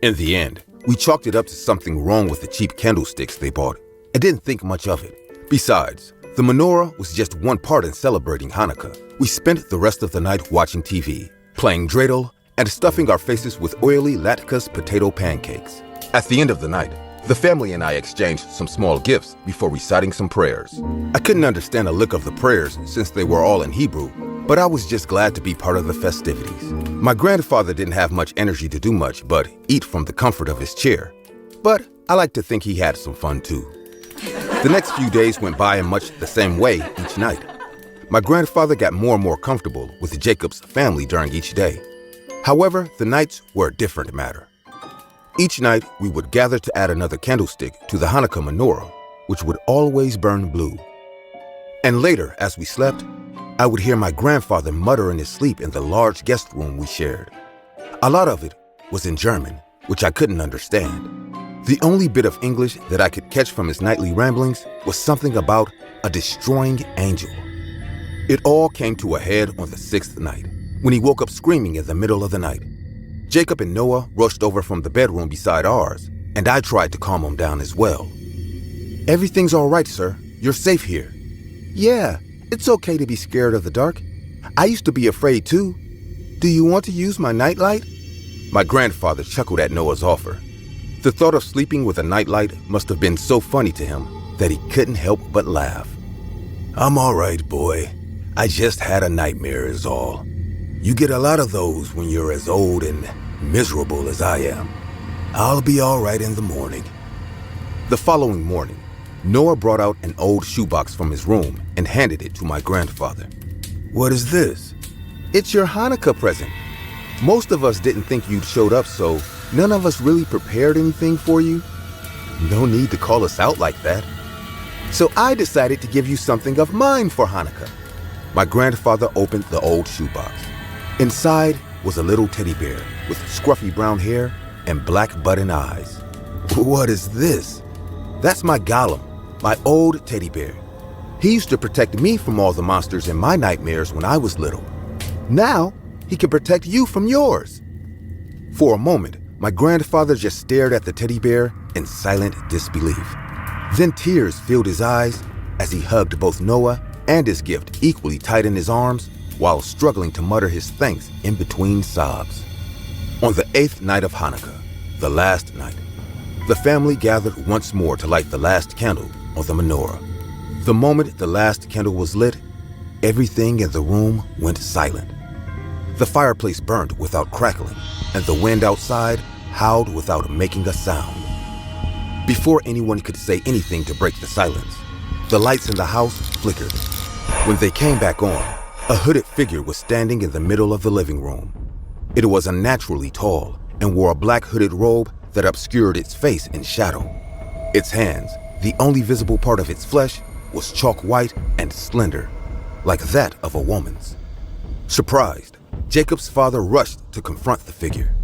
In the end, we chalked it up to something wrong with the cheap candlesticks they bought and didn't think much of it. Besides, the menorah was just one part in celebrating Hanukkah. We spent the rest of the night watching TV, playing dreidel, and stuffing our faces with oily latkes potato pancakes. At the end of the night, The family and I exchanged some small gifts before reciting some prayers. I couldn't understand a lick of the prayers since they were all in Hebrew, but I was just glad to be part of the festivities. My grandfather didn't have much energy to do much but eat from the comfort of his chair. But I like to think he had some fun too. The next few days went by in much the same way each night. My grandfather got more and more comfortable with Jacob's family during each day. However, the nights were a different matter. Each night, we would gather to add another candlestick to the Hanukkah menorah, which would always burn blue. And later, as we slept, I would hear my grandfather mutter in his sleep in the large guest room we shared. A lot of it was in German, which I couldn't understand. The only bit of English that I could catch from his nightly ramblings was something about a destroying angel. It all came to a head on the 6th night, when he woke up screaming in the middle of the night. Jacob and Noah rushed over from the bedroom beside ours, and I tried to calm him down as well. "Everything's all right, sir. You're safe here." "Yeah, it's okay to be scared of the dark. I used to be afraid too. Do you want to use my nightlight?" My grandfather chuckled at Noah's offer. The thought of sleeping with a nightlight must have been so funny to him that he couldn't help but laugh. "I'm all right, boy. I just had a nightmare is all. You get a lot of those when you're as old and miserable as I am. I'll be all right in the morning." The following morning, Noah brought out an old shoebox from his room and handed it to my grandfather. "What is this?" "It's your Hanukkah present. Most of us didn't think you'd showed up, so none of us really prepared anything for you." "No need to call us out like that." "So I decided to give you something of mine for Hanukkah." My grandfather opened the old shoebox. Inside was a little teddy bear with scruffy brown hair and black button eyes. "What is this?" "That's my Gollum, my old teddy bear. He used to protect me from all the monsters in my nightmares when I was little. Now, he can protect you from yours." For a moment, my grandfather just stared at the teddy bear in silent disbelief. Then tears filled his eyes as he hugged both Noah and his gift equally tight in his arms while struggling to mutter his thanks in between sobs. On the 8th night of Hanukkah, the last night, the family gathered once more to light the last candle on the menorah. The moment the last candle was lit, everything in the room went silent. The fireplace burned without crackling, and the wind outside howled without making a sound. Before anyone could say anything to break the silence, the lights in the house flickered. When they came back on, a hooded figure was standing in the middle of the living room. It was unnaturally tall and wore a black hooded robe that obscured its face in shadow. Its hands, the only visible part of its flesh, was chalk white and slender, like that of a woman's. Surprised, Jacob's father rushed to confront the figure.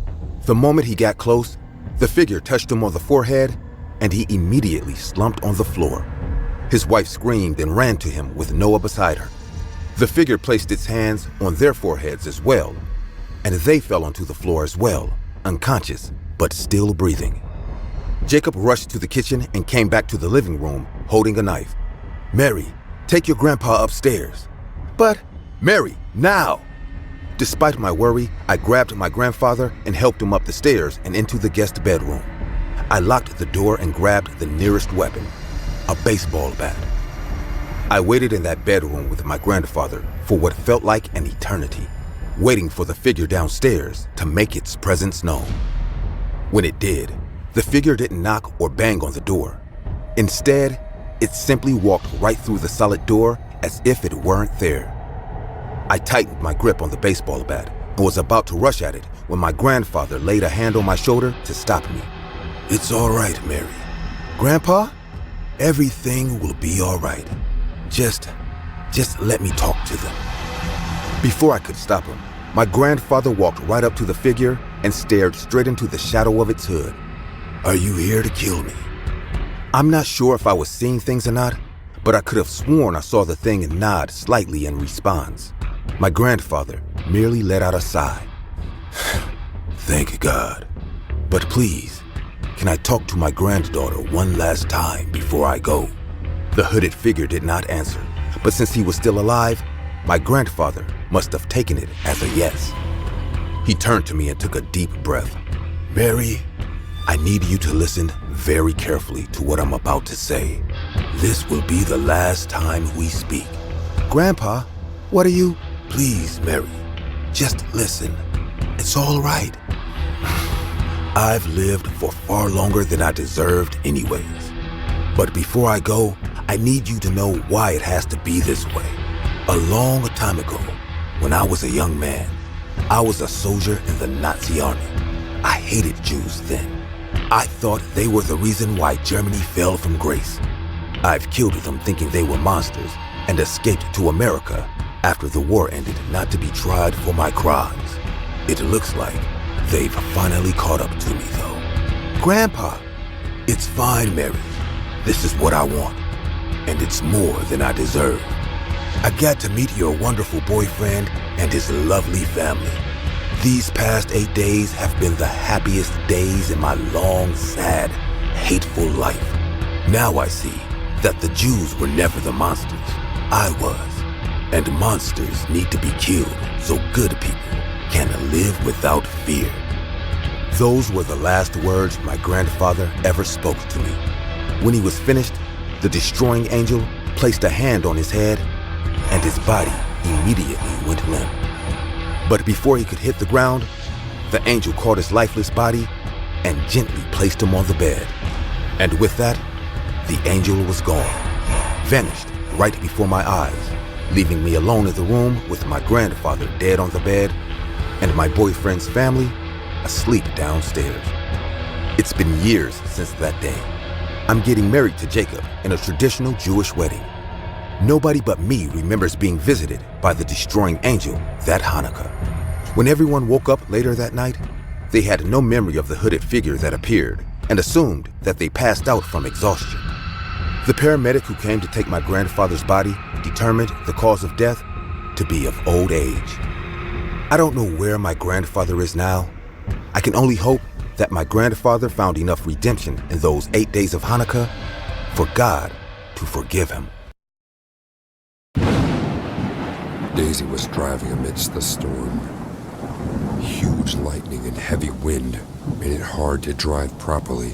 The moment he got close, the figure touched him on the forehead, and he immediately slumped on the floor. His wife screamed and ran to him with Noah beside her. The figure placed its hands on their foreheads as well, and they fell onto the floor as well, unconscious, but still breathing. Jacob rushed to the kitchen and came back to the living room holding a knife. "Mary, take your grandpa upstairs." "But, Mary, now!" Despite my worry, I grabbed my grandfather and helped him up the stairs and into the guest bedroom. I locked the door and grabbed the nearest weapon, a baseball bat. I waited in that bedroom with my grandfather for what felt like an eternity, waiting for the figure downstairs to make its presence known. When it did, the figure didn't knock or bang on the door. Instead, it simply walked right through the solid door as if it weren't there. I tightened my grip on the baseball bat and was about to rush at it when my grandfather laid a hand on my shoulder to stop me. "It's all right, Mary. Grandpa, everything will be all right. Just let me talk to them." Before I could stop him, my grandfather walked right up to the figure and stared straight into the shadow of its hood. "Are you here to kill me?" I'm not sure if I was seeing things or not, but I could have sworn I saw the thing nod slightly in response. My grandfather merely let out a sigh. "Thank God. But please, can I talk to my granddaughter one last time before I go?" The hooded figure did not answer, but since he was still alive, my grandfather must have taken it as a yes. He turned to me and took a deep breath. "Mary, I need you to listen very carefully to what I'm about to say. This will be the last time we speak. Grandpa, what are you? Please, Mary, just listen. It's all right. I've lived for far longer than I deserved anyways. But before I go, I need you to know why it has to be this way. A long time ago, when I was a young man, I was a soldier in the Nazi army. I hated Jews then. I thought they were the reason why Germany fell from grace. I've killed them thinking they were monsters and escaped to America after the war ended, not to be tried for my crimes. It looks like they've finally caught up to me though. Grandpa, it's fine, Mary. This is what I want, and it's more than I deserve. I got to meet your wonderful boyfriend and his lovely family. These past 8 days have been the happiest days in my long, sad, hateful life. Now I see that the Jews were never the monsters. I was. And monsters need to be killed so good people can live without fear. Those were the last words my grandfather ever spoke to me. When he was finished, the destroying angel placed a hand on his head and his body immediately went limp. But before he could hit the ground, the angel caught his lifeless body and gently placed him on the bed. And with that, the angel was gone, vanished right before my eyes, leaving me alone in the room with my grandfather dead on the bed and my boyfriend's family asleep downstairs. It's been years since that day. I'm getting married to Jacob in a traditional Jewish wedding. Nobody but me remembers being visited by the destroying angel that Hanukkah. When everyone woke up later that night, they had no memory of the hooded figure that appeared and assumed that they passed out from exhaustion. The paramedic who came to take my grandfather's body determined the cause of death to be of old age. I don't know where my grandfather is now. I can only hope that my grandfather found enough redemption in those 8 days of Hanukkah for God to forgive him. Daisy was driving amidst the storm. Huge lightning and heavy wind made it hard to drive properly.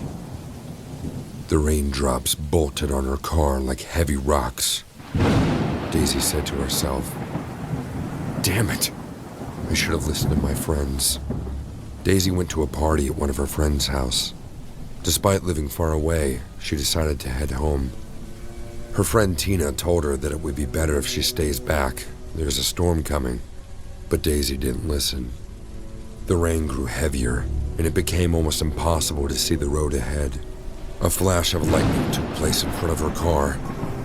The raindrops bolted on her car like heavy rocks. Daisy said to herself, "Damn it! I should have listened to my friends." Daisy went to a party at one of her friends' house. Despite living far away, she decided to head home. Her friend Tina told her that it would be better if she stays back. There's a storm coming. But Daisy didn't listen. The rain grew heavier, and it became almost impossible to see the road ahead. A flash of lightning took place in front of her car.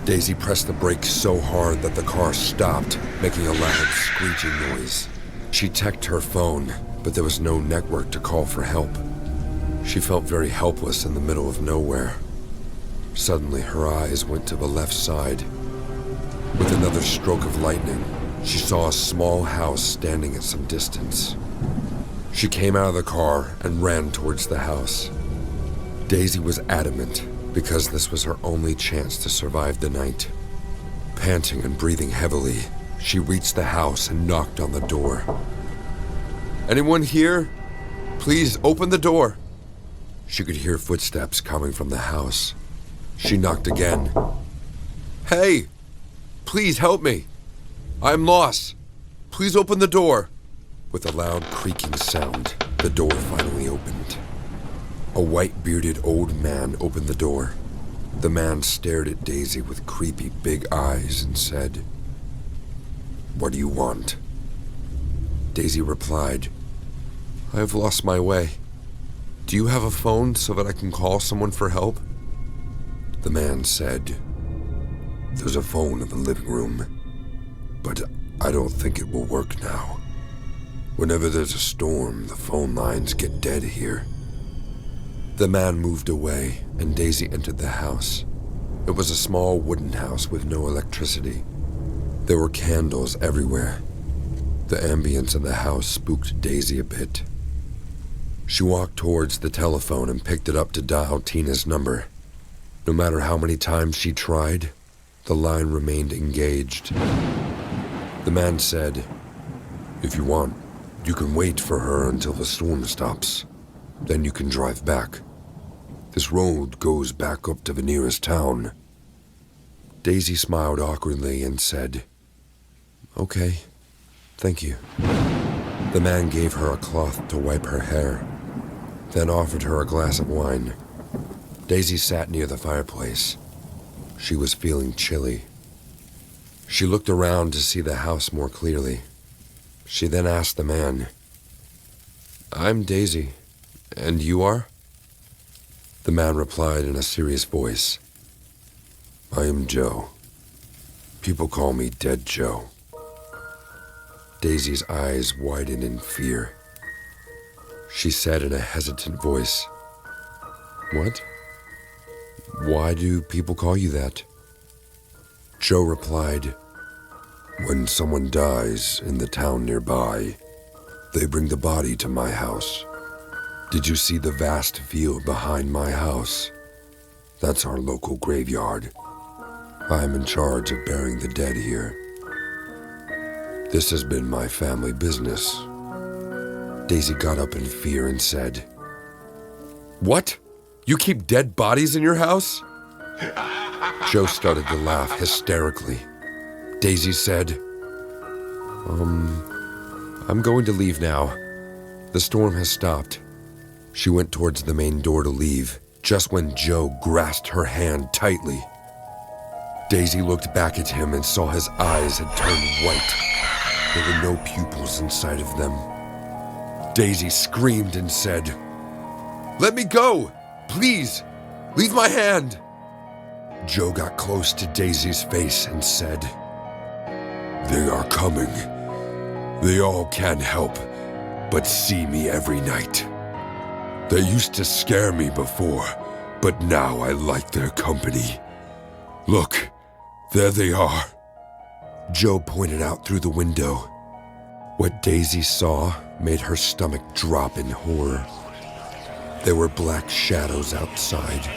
Daisy pressed the brakes so hard that the car stopped, making a loud screeching noise. She checked her phone, but there was no network to call for help. She felt very helpless in the middle of nowhere. Suddenly, her eyes went to the left side. With another stroke of lightning, she saw a small house standing at some distance. She came out of the car and ran towards the house. Daisy was adamant because this was her only chance to survive the night. Panting and breathing heavily, she reached the house and knocked on the door. "Anyone here? Please open the door." She could hear footsteps coming from the house. She knocked again. "Hey! Please help me! I'm lost! Please open the door!" With a loud creaking sound, the door finally opened. A white-bearded old man opened the door. The man stared at Daisy with creepy big eyes and said, "What do you want?" Daisy replied, "I have lost my way. Do you have a phone so that I can call someone for help?" The man said, "There's a phone in the living room, but I don't think it will work now. Whenever there's a storm, the phone lines get dead here." The man moved away, and Daisy entered the house. It was a small wooden house with no electricity. There were candles everywhere. The ambience in the house spooked Daisy a bit. She walked towards the telephone and picked it up to dial Tina's number. No matter how many times she tried, the line remained engaged. The man said, "If you want, you can wait for her until the storm stops. Then you can drive back. This road goes back up to the nearest town. Daisy smiled awkwardly and said, "Okay, thank you." The man gave her a cloth to wipe her hair, then offered her a glass of wine. Daisy sat near the fireplace. She was feeling chilly. She looked around to see the house more clearly. She then asked the man, "I'm Daisy, and you are?" The man replied in a serious voice, "I am Joe. People call me Dead Joe." Daisy's eyes widened in fear. She said in a hesitant voice, "What? Why do people call you that?" Joe replied, "When someone dies in the town nearby, they bring the body to my house. Did you see the vast field behind my house? That's our local graveyard. I'm in charge of burying the dead here. This has been my family business." Daisy got up in fear and said, "What? You keep dead bodies in your house?" Joe started to laugh hysterically. Daisy said, I'm going to leave now. The storm has stopped." She went towards the main door to leave, just when Joe grasped her hand tightly. Daisy looked back at him and saw his eyes had turned white. There were no pupils inside of them. Daisy screamed and said, "Let me go! Please! Leave my hand!" Joe got close to Daisy's face and said, "They are coming. They all can't help but see me every night. They used to scare me before, but now I like their company. Look, there they are." Joe pointed out through the window. What Daisy saw made her stomach drop in horror. There were black shadows outside.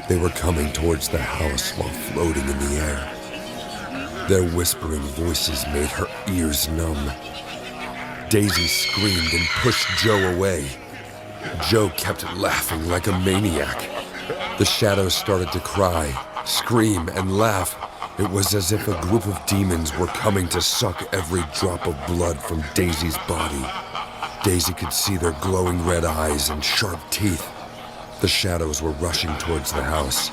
They were coming towards the house while floating in the air. Their whispering voices made her ears numb. Daisy screamed and pushed Joe away. Joe kept laughing like a maniac. The shadows started to cry, scream, and laugh. It was as if a group of demons were coming to suck every drop of blood from Daisy's body. Daisy could see their glowing red eyes and sharp teeth. The shadows were rushing towards the house.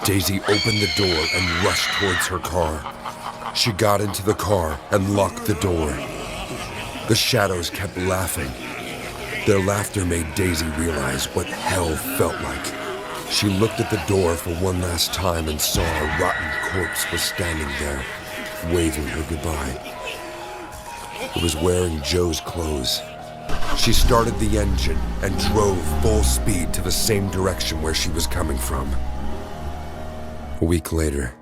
Daisy opened the door and rushed towards her car. She got into the car and locked the door. The shadows kept laughing. Their laughter made Daisy realize what hell felt like. She looked at the door for one last time and saw a rotten corpse was standing there, waving her goodbye. It was wearing Joe's clothes. She started the engine and drove full speed to the same direction where she was coming from. A week later,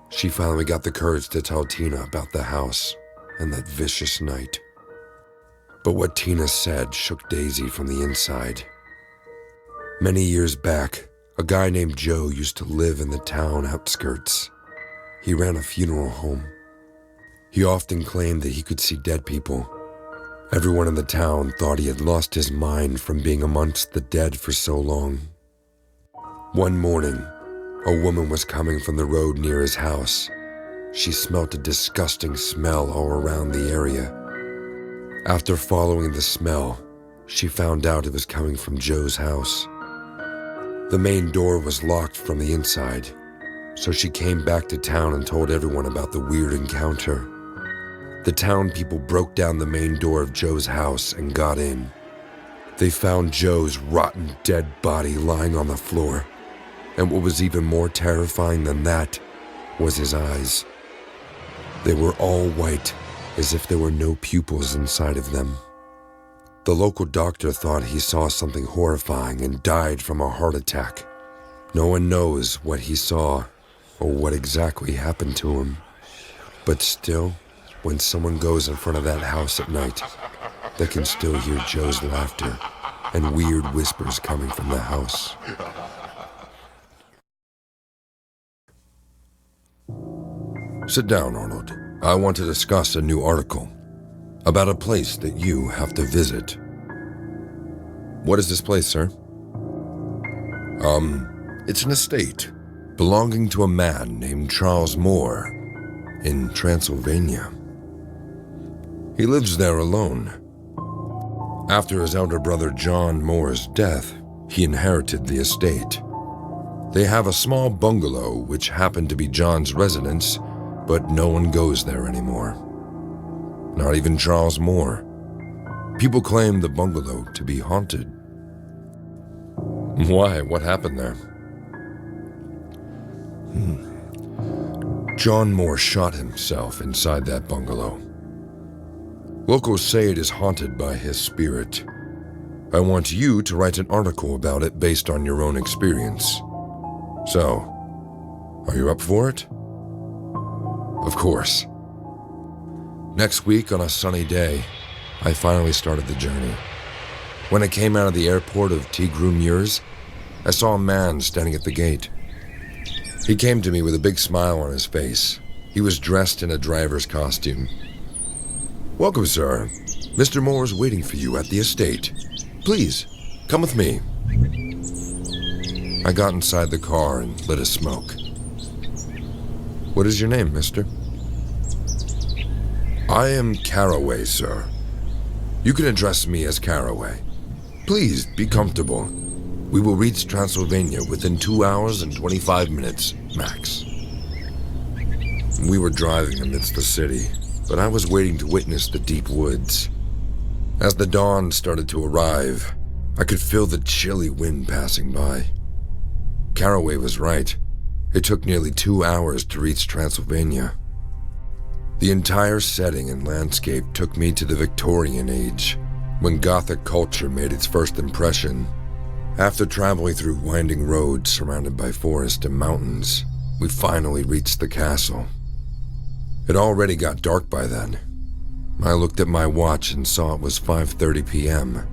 she finally got the courage to tell Tina about the house and that vicious night. But what Tina said shook Daisy from the inside. Many years back, a guy named Joe used to live in the town outskirts. He ran a funeral home. He often claimed that he could see dead people. Everyone in the town thought he had lost his mind from being amongst the dead for so long. One morning, a woman was coming from the road near his house. She smelt a disgusting smell all around the area. After following the smell, she found out it was coming from Joe's house. The main door was locked from the inside, so she came back to town and told everyone about the weird encounter. The town people broke down the main door of Joe's house and got in. They found Joe's rotten dead body lying on the floor, and what was even more terrifying than that was his eyes. They were all white, as if there were no pupils inside of them. The local doctor thought he saw something horrifying and died from a heart attack. No one knows what he saw or what exactly happened to him. But still, when someone goes in front of that house at night, they can still hear Joe's laughter and weird whispers coming from the house. Sit down, Arnold. I want to discuss a new article about a place that you have to visit. What is this place, sir? It's an estate belonging to a man named Charles Moore in Transylvania. He lives there alone. After his elder brother John Moore's death, he inherited the estate. They have a small bungalow which happened to be John's residence, but no one goes there anymore. Not even Charles Moore. People claim the bungalow to be haunted. Why? What happened there? John Moore shot himself inside that bungalow. Locals say it is haunted by his spirit. I want you to write an article about it based on your own experience. So, are you up for it? Of course. Next week, on a sunny day, I finally started the journey. When I came out of the airport of Tigru-Mures, I saw a man standing at the gate. He came to me with a big smile on his face. He was dressed in a driver's costume. "Welcome, sir. Mr. Moore is waiting for you at the estate. Please, come with me." I got inside the car and lit a smoke. "What is your name, mister?" "I am Caraway, sir. You can address me as Caraway. Please be comfortable. We will reach Transylvania within 2 hours and 25 minutes, max." We were driving amidst the city, but I was waiting to witness the deep woods. As the dawn started to arrive, I could feel the chilly wind passing by. Caraway was right. It took nearly 2 hours to reach Transylvania. The entire setting and landscape took me to the Victorian age, when Gothic culture made its first impression. After traveling through winding roads surrounded by forest and mountains, we finally reached the castle. It already got dark by then. I looked at my watch and saw it was 5:30 p.m.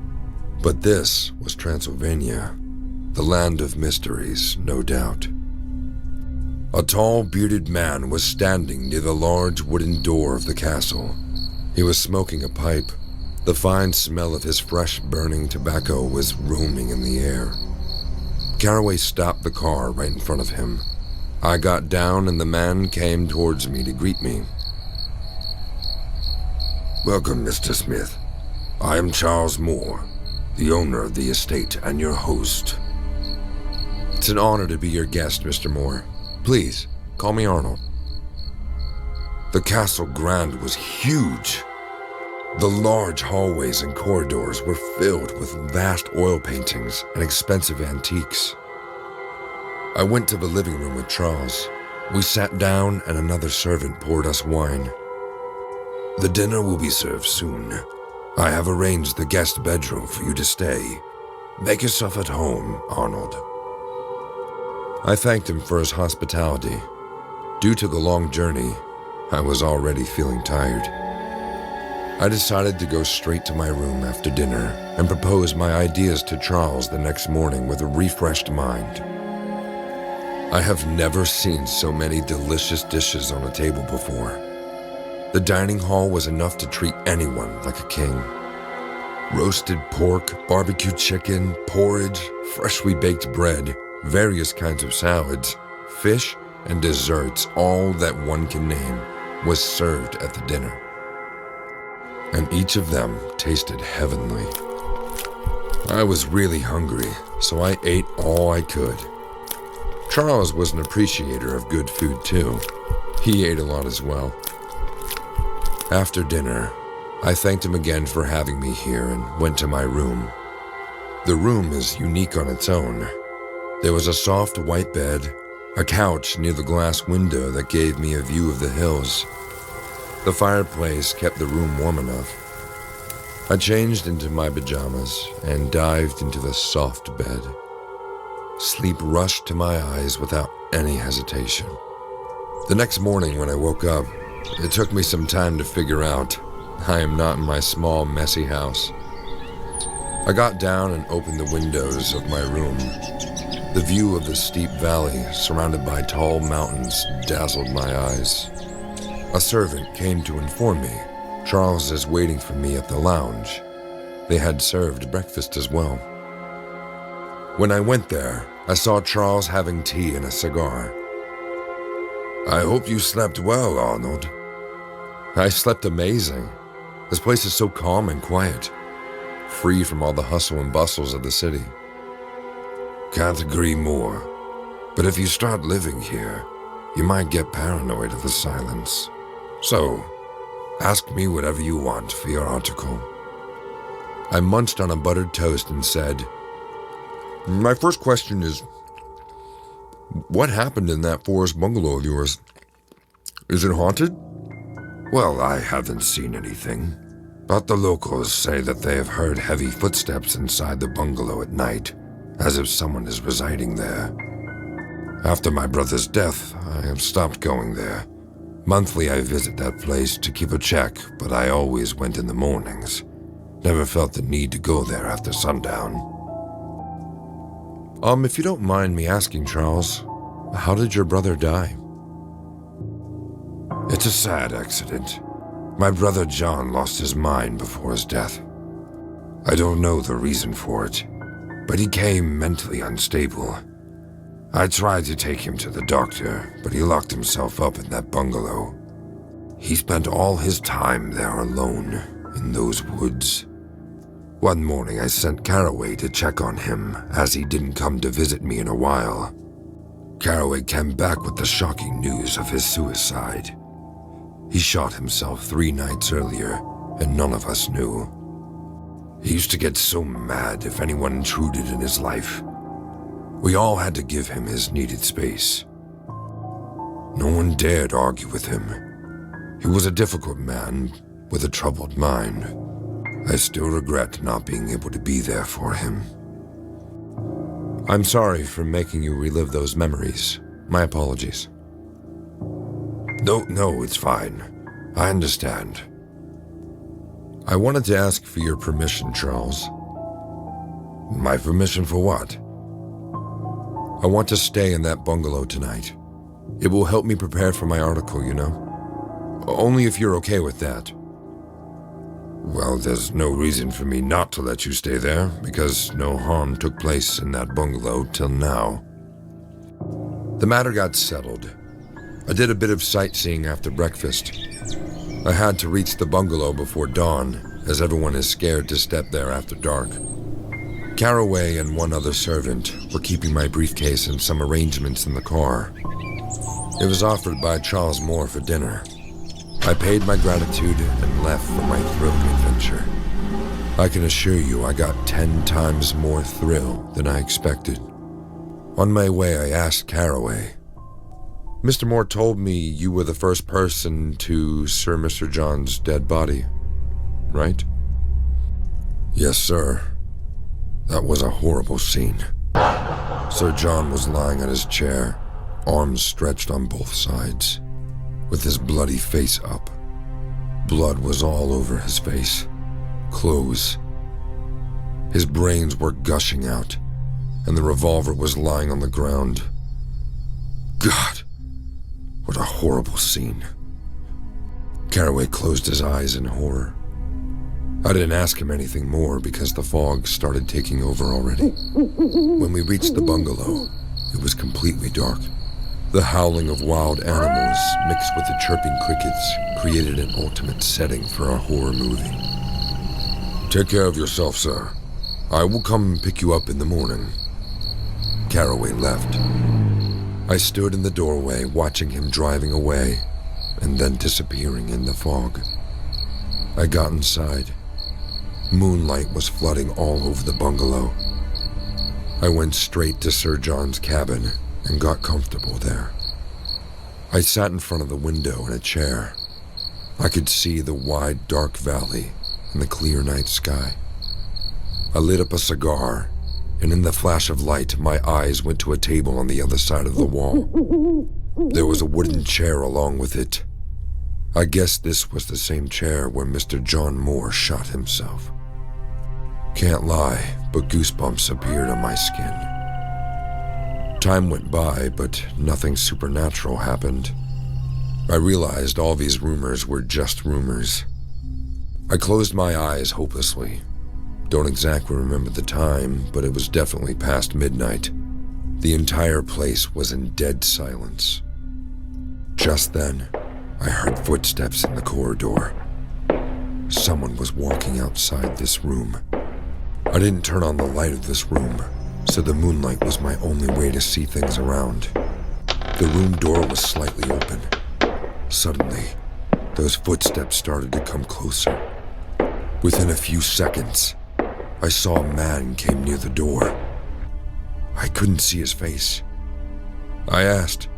But this was Transylvania, the land of mysteries, no doubt. A tall, bearded man was standing near the large wooden door of the castle. He was smoking a pipe. The fine smell of his fresh burning tobacco was roaming in the air. Caraway stopped the car right in front of him. I got down and the man came towards me to greet me. "Welcome, Mr. Smith. I am Charles Moore, the owner of the estate and your host." "It's an honor to be your guest, Mr. Moore. Please, call me Arnold." The Castle Grand was huge. The large hallways and corridors were filled with vast oil paintings and expensive antiques. I went to the living room with Charles. We sat down and another servant poured us wine. "The dinner will be served soon. I have arranged the guest bedroom for you to stay. Make yourself at home, Arnold." I thanked him for his hospitality. Due to the long journey, I was already feeling tired. I decided to go straight to my room after dinner and propose my ideas to Charles the next morning with a refreshed mind. I have never seen so many delicious dishes on a table before. The dining hall was enough to treat anyone like a king. Roasted pork, barbecue chicken, porridge, freshly baked bread, various kinds of salads, fish, and desserts, all that one can name, was served at the dinner. And each of them tasted heavenly. I was really hungry, so I ate all I could. Charles was an appreciator of good food too. He ate a lot as well. After dinner, I thanked him again for having me here and went to my room. The room is unique on its own. There was a soft white bed, a couch near the glass window that gave me a view of the hills. The fireplace kept the room warm enough. I changed into my pajamas and dived into the soft bed. Sleep rushed to my eyes without any hesitation. The next morning when I woke up, it took me some time to figure out I am not in my small, messy house. I got down and opened the windows of my room. The view of the steep valley, surrounded by tall mountains, dazzled my eyes. A servant came to inform me Charles is waiting for me at the lounge. They had served breakfast as well. When I went there, I saw Charles having tea and a cigar. I hope you slept well, Arnold. I slept amazing. This place is so calm and quiet, free from all the hustle and bustles of the city. Can't agree more. But if you start living here, you might get paranoid of the silence. So, ask me whatever you want for your article. I munched on a buttered toast and said, my first question is, what happened in that forest bungalow of yours? Is it haunted? Well, I haven't seen anything, but the locals say that they have heard heavy footsteps inside the bungalow at night, as if someone is residing there. After my brother's death, I have stopped going there. Monthly I visit that place to keep a check, but I always went in the mornings. Never felt the need to go there after sundown. If you don't mind me asking, Charles, how did your brother die? It's a sad accident. My brother John lost his mind before his death. I don't know the reason for it, but he came mentally unstable. I tried to take him to the doctor, but he locked himself up in that bungalow. He spent all his time there alone, in those woods. One morning I sent Caraway to check on him, as he didn't come to visit me in a while. Caraway came back with the shocking news of his suicide. He shot himself 3 nights earlier, and none of us knew. He used to get so mad if anyone intruded in his life. We all had to give him his needed space. No one dared argue with him. He was a difficult man with a troubled mind. I still regret not being able to be there for him. I'm sorry for making you relive those memories. My apologies. No, it's fine. I understand. I wanted to ask for your permission, Charles. My permission for what? I want to stay in that bungalow tonight. It will help me prepare for my article, you know? Only if you're okay with that. Well, there's no reason for me not to let you stay there, because no harm took place in that bungalow till now. The matter got settled. I did a bit of sightseeing after breakfast. I had to reach the bungalow before dawn, as everyone is scared to step there after dark. Caraway and one other servant were keeping my briefcase and some arrangements in the car. It was offered by Charles Moore for dinner. I paid my gratitude and left for my thrilling adventure. I can assure you I got 10 times more thrill than I expected. On my way, I asked Caraway, Mr. Moore told me you were the first person to Sir Mr. John's dead body, right? Yes, sir. That was a horrible scene. Sir John was lying on his chair, arms stretched on both sides, with his bloody face up. Blood was all over his face, clothes. His brains were gushing out, and the revolver was lying on the ground. God, what a horrible scene. Caraway closed his eyes in horror. I didn't ask him anything more because the fog started taking over already. When we reached the bungalow, it was completely dark. The howling of wild animals mixed with the chirping crickets created an ultimate setting for a horror movie. Take care of yourself, sir. I will come pick you up in the morning. Caraway left. I stood in the doorway watching him driving away and then disappearing in the fog. I got inside. Moonlight was flooding all over the bungalow. I went straight to Sir John's cabin and got comfortable there. I sat in front of the window in a chair. I could see the wide, dark valley and the clear night sky. I lit up a cigar, and in the flash of light, my eyes went to a table on the other side of the wall. There was a wooden chair along with it. I guess this was the same chair where Mr. John Moore shot himself. Can't lie, but goosebumps appeared on my skin. Time went by, but nothing supernatural happened. I realized all these rumors were just rumors. I closed my eyes hopelessly. Don't exactly remember the time, but it was definitely past midnight. The entire place was in dead silence. Just then, I heard footsteps in the corridor. Someone was walking outside this room. I didn't turn on the light of this room, so the moonlight was my only way to see things around. The room door was slightly open. Suddenly, those footsteps started to come closer. Within a few seconds, I saw a man came near the door. I couldn't see his face. I asked,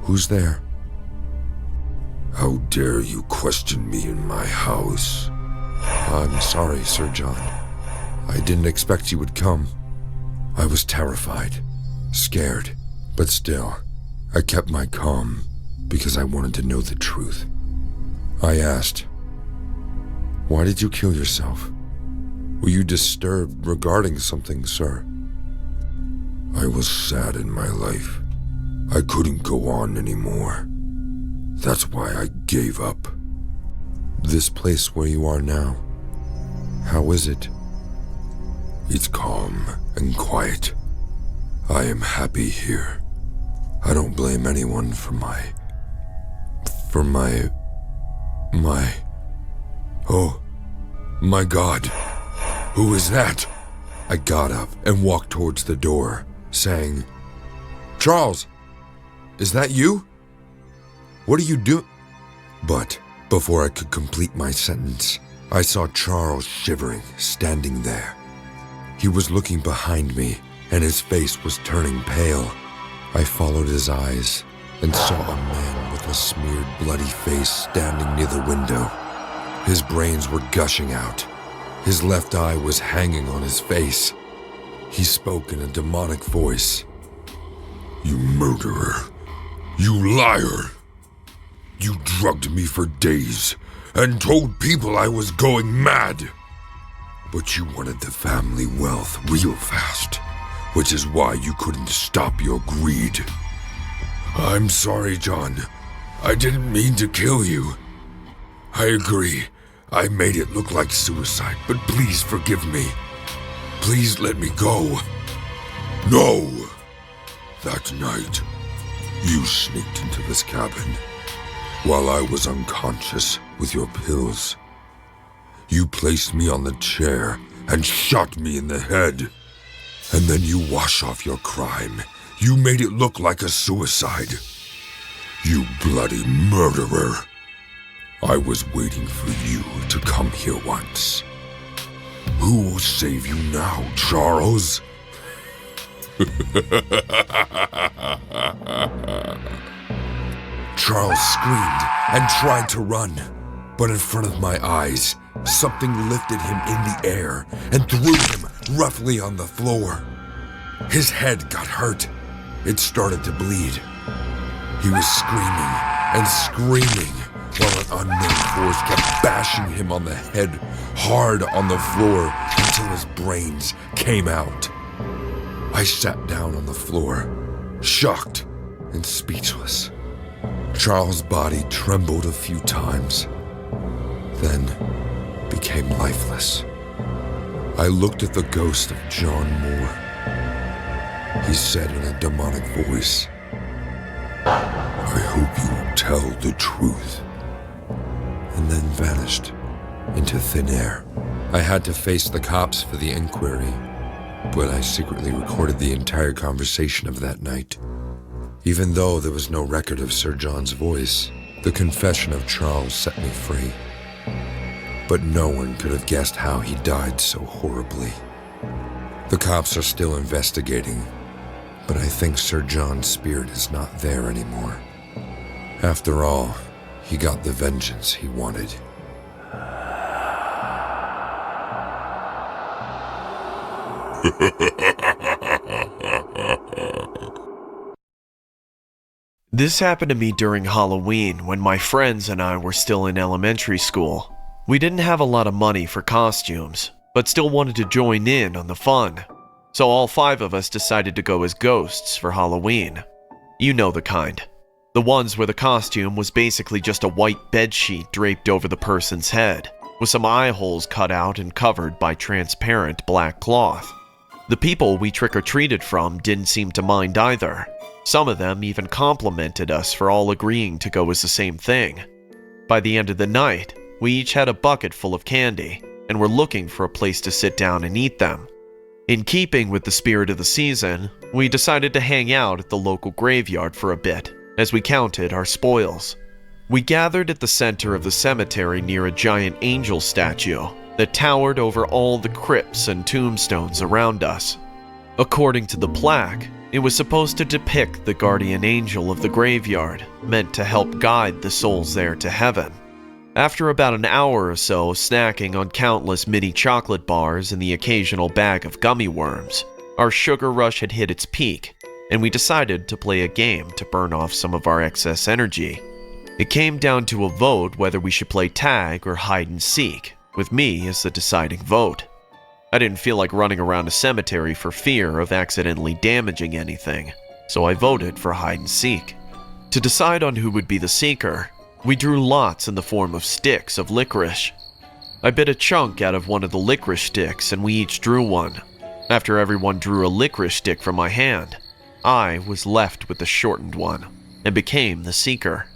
"Who's there?" "How dare you question me in my house?" "I'm sorry, Sir John. I didn't expect you would come." I was terrified, scared, but still, I kept my calm because I wanted to know the truth. I asked, "Why did you kill yourself? Were you disturbed regarding something, sir?" "I was sad in my life. I couldn't go on anymore. That's why I gave up." "This place where you are now, how is it?" "It's calm and quiet. I am happy here. I don't blame anyone for my... Oh, my God. Who is that?" I got up and walked towards the door, saying, "Charles, is that you? What are you doing?" But before I could complete my sentence, I saw Charles shivering, standing there. He was looking behind me, and his face was turning pale. I followed his eyes and saw a man with a smeared, bloody face standing near the window. His brains were gushing out. His left eye was hanging on his face. He spoke in a demonic voice. "You murderer. You liar. You drugged me for days and told people I was going mad. But you wanted the family wealth real fast, which is why you couldn't stop your greed. I'm sorry, John. I didn't mean to kill you. I agree. I made it look like suicide, but please forgive me. Please let me go." "No! That night, you sneaked into this cabin while I was unconscious with your pills. You placed me on the chair and shot me in the head. And then you wash off your crime. You made it look like a suicide. You bloody murderer. I was waiting for you to come here once. Who will save you now, Charles?" Charles screamed and tried to run, but in front of my eyes, something lifted him in the air and threw him roughly on the floor. His head got hurt. It started to bleed. He was screaming and screaming while an unknown force kept bashing him on the head hard on the floor until his brains came out. I sat down on the floor, shocked and speechless. Charles' body trembled a few times, then became lifeless. I looked at the ghost of John Moore. He said in a demonic voice, "I hope you will tell the truth," and then vanished into thin air. I had to face the cops for the inquiry, but I secretly recorded the entire conversation of that night. Even though there was no record of Sir John's voice, the confession of Charles set me free. But no one could have guessed how he died so horribly. The cops are still investigating, but I think Sir John's spirit is not there anymore. After all, he got the vengeance he wanted. This happened to me during Halloween when my friends and I were still in elementary school. We didn't have a lot of money for costumes, but still wanted to join in on the fun. So all 5 of us decided to go as ghosts for Halloween. You know the kind. The ones where the costume was basically just a white bedsheet draped over the person's head. with some eye holes cut out and covered by transparent black cloth. The people we trick-or-treated from didn't seem to mind either. Some of them even complimented us for all agreeing to go as the same thing. By the end of the night, we each had a bucket full of candy, and were looking for a place to sit down and eat them. In keeping with the spirit of the season, we decided to hang out at the local graveyard for a bit, as we counted our spoils. We gathered at the center of the cemetery near a giant angel statue that towered over all the crypts and tombstones around us. According to the plaque, it was supposed to depict the guardian angel of the graveyard, meant to help guide the souls there to heaven. After about an hour or so snacking on countless mini chocolate bars and the occasional bag of gummy worms, our sugar rush had hit its peak, and we decided to play a game to burn off some of our excess energy. It came down to a vote whether we should play tag or hide and seek, with me as the deciding vote. I didn't feel like running around a cemetery for fear of accidentally damaging anything, so I voted for hide and seek. To decide on who would be the seeker, we drew lots in the form of sticks of licorice. I bit a chunk out of one of the licorice sticks and we each drew one. After everyone drew a licorice stick from my hand, I was left with the shortened one and became the seeker.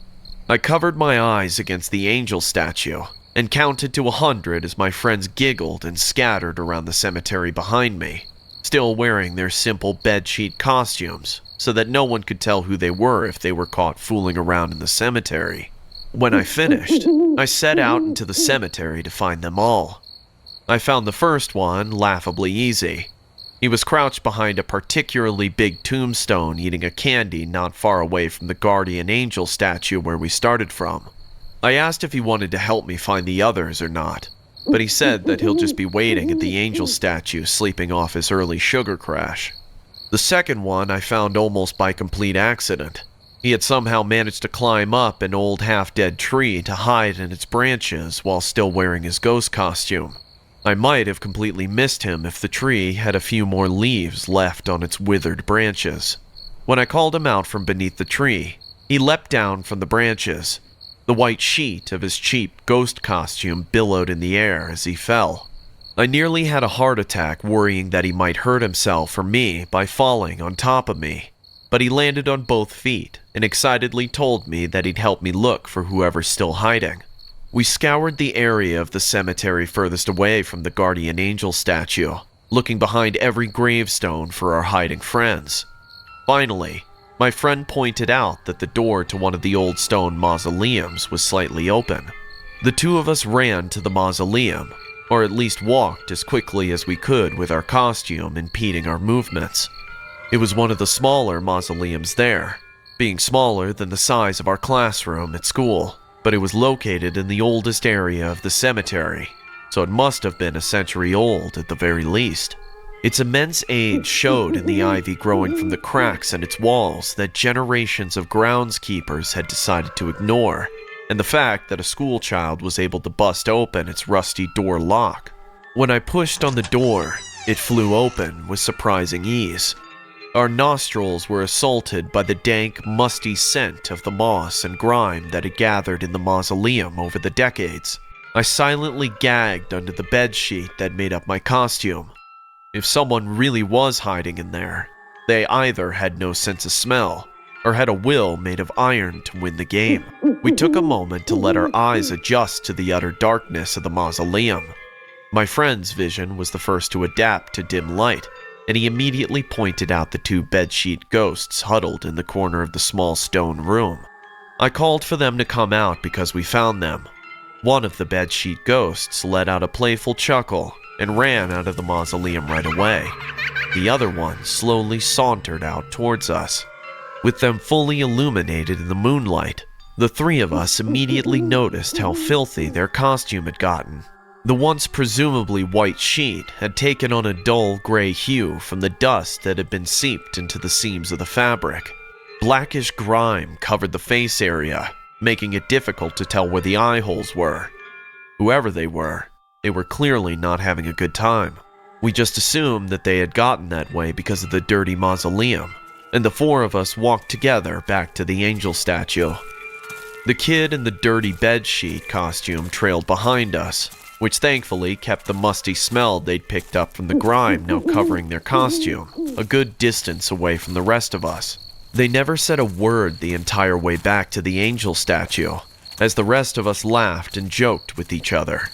I covered my eyes against the angel statue and counted to 100 as my friends giggled and scattered around the cemetery behind me, still wearing their simple bedsheet costumes so that no one could tell who they were if they were caught fooling around in the cemetery. When I finished, I set out into the cemetery to find them all. I found the first one laughably easy. He was crouched behind a particularly big tombstone eating a candy not far away from the guardian angel statue where we started from. I asked if he wanted to help me find the others or not, but he said that he'll just be waiting at the angel statue sleeping off his early sugar crash. The second one I found almost by complete accident. He had somehow managed to climb up an old half-dead tree to hide in its branches while still wearing his ghost costume. I might have completely missed him if the tree had a few more leaves left on its withered branches. When I called him out from beneath the tree, he leapt down from the branches. The white sheet of his cheap ghost costume billowed in the air as he fell. I nearly had a heart attack worrying that he might hurt himself or me by falling on top of me. But he landed on both feet and excitedly told me that he'd help me look for whoever's still hiding. We scoured the area of the cemetery furthest away from the guardian angel statue, looking behind every gravestone for our hiding friends. Finally, my friend pointed out that the door to one of the old stone mausoleums was slightly open. The two of us ran to the mausoleum, or at least walked as quickly as we could with our costume impeding our movements. It was one of the smaller mausoleums there, being smaller than the size of our classroom at school, but it was located in the oldest area of the cemetery, so it must have been a century old at the very least. Its immense age showed in the ivy growing from the cracks in its walls that generations of groundskeepers had decided to ignore, and the fact that a schoolchild was able to bust open its rusty door lock. When I pushed on the door, it flew open with surprising ease. Our nostrils were assaulted by the dank, musty scent of the moss and grime that had gathered in the mausoleum over the decades. I silently gagged under the bedsheet that made up my costume. If someone really was hiding in there, they either had no sense of smell or had a will made of iron to win the game. We took a moment to let our eyes adjust to the utter darkness of the mausoleum. My friend's vision was the first to adapt to dim light, and he immediately pointed out the two bedsheet ghosts huddled in the corner of the small stone room. I called for them to come out because we found them. One of the bedsheet ghosts let out a playful chuckle and ran out of the mausoleum right away. The other one slowly sauntered out towards us. With them fully illuminated in the moonlight, the three of us immediately noticed how filthy their costume had gotten. The once presumably white sheet had taken on a dull gray hue from the dust that had been seeped into the seams of the fabric. Blackish grime covered the face area, making it difficult to tell where the eye holes were. Whoever they were clearly not having a good time. We just assumed that they had gotten that way because of the dirty mausoleum, and the four of us walked together back to the angel statue. The kid in the dirty bedsheet costume trailed behind us, which thankfully kept the musty smell they'd picked up from the grime now covering their costume a good distance away from the rest of us. They never said a word the entire way back to the angel statue, as the rest of us laughed and joked with each other.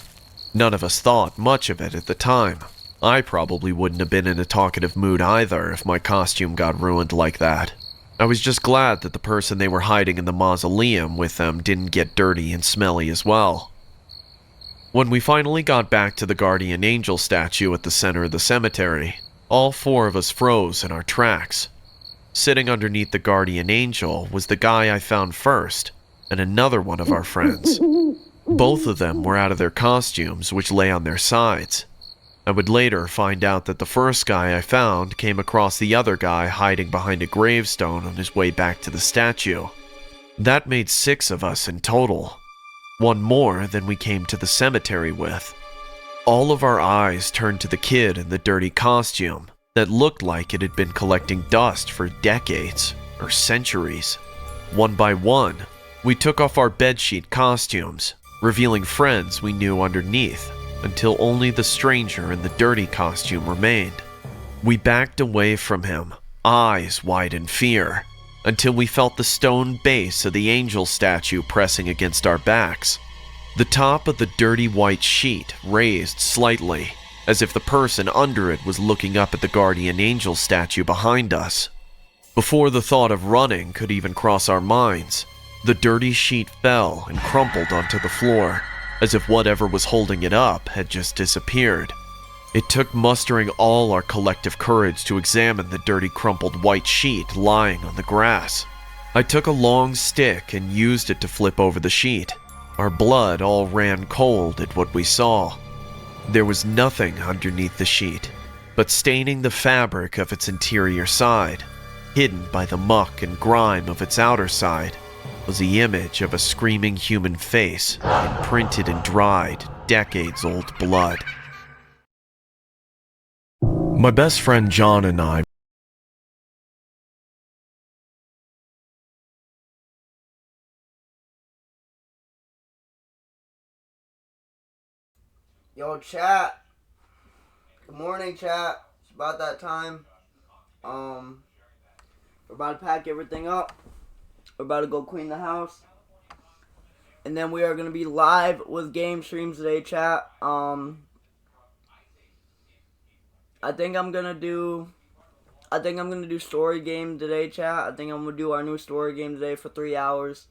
None of us thought much of it at the time. I probably wouldn't have been in a talkative mood either if my costume got ruined like that. I was just glad that the person they were hiding in the mausoleum with them didn't get dirty and smelly as well. When we finally got back to the guardian angel statue at the center of the cemetery, all four of us froze in our tracks. Sitting underneath the guardian angel was the guy I found first, and another one of our friends. Both of them were out of their costumes, which lay on their sides. I would later find out that the first guy I found came across the other guy hiding behind a gravestone on his way back to the statue. That made 6 of us in total, one more than we came to the cemetery with. All of our eyes turned to the kid in the dirty costume that looked like it had been collecting dust for decades or centuries. One by one, we took off our bedsheet costumes, revealing friends we knew underneath, until only the stranger in the dirty costume remained. We backed away from him, eyes wide in fear, until we felt the stone base of the angel statue pressing against our backs. The top of the dirty white sheet raised slightly, as if the person under it was looking up at the guardian angel statue behind us. Before the thought of running could even cross our minds, the dirty sheet fell and crumpled onto the floor, as if whatever was holding it up had just disappeared. It took mustering all our collective courage to examine the dirty crumpled white sheet lying on the grass. I took a long stick and used it to flip over the sheet. Our blood all ran cold at what we saw. There was nothing underneath the sheet, but staining the fabric of its interior side, hidden by the muck and grime of its outer side, was the image of a screaming human face imprinted in dried, decades-old blood. My best friend John and I Yo, chat. Good morning, chat. It's about that time. We're about to pack everything up. We're about to go clean the house. And then we are going to be live with game streams today, chat. I think I'm going to do story game today, chat. I think I'm going to do our new story game today for 3 hours.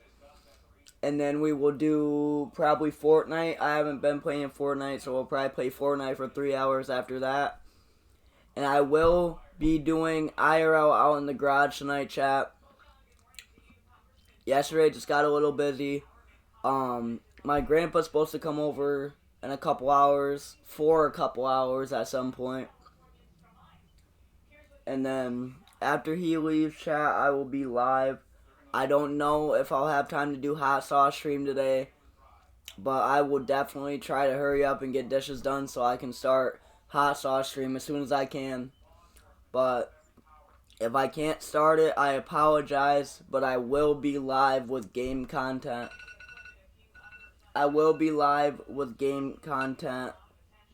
And then we will do probably Fortnite. I haven't been playing Fortnite, so we'll probably play Fortnite for 3 hours after that. And I will be doing IRL out in the garage tonight, chat. Yesterday just got a little busy. My grandpa's supposed to come over in a couple hours, for a couple hours at some point. And then after he leaves, chat, I will be live. I don't know if I'll have time to do hot sauce stream today, but I will definitely try to hurry up and get dishes done so I can start hot sauce stream as soon as I can. But if I can't start it, I apologize, but I will be live with game content. I will be live with game content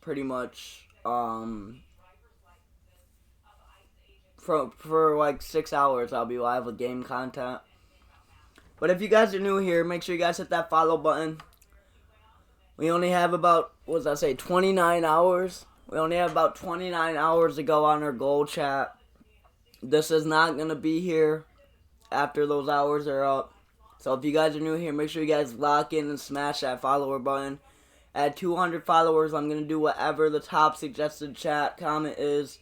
pretty much for like 6 hours. I'll be live with game content. But if you guys are new here, make sure you guys hit that follow button. We only have about, 29 hours? We only have about 29 hours to go on our goal, chat. This is not going to be here after those hours are up. So if you guys are new here, make sure you guys lock in and smash that follower button. At 200 followers, I'm going to do whatever the top suggested chat comment is.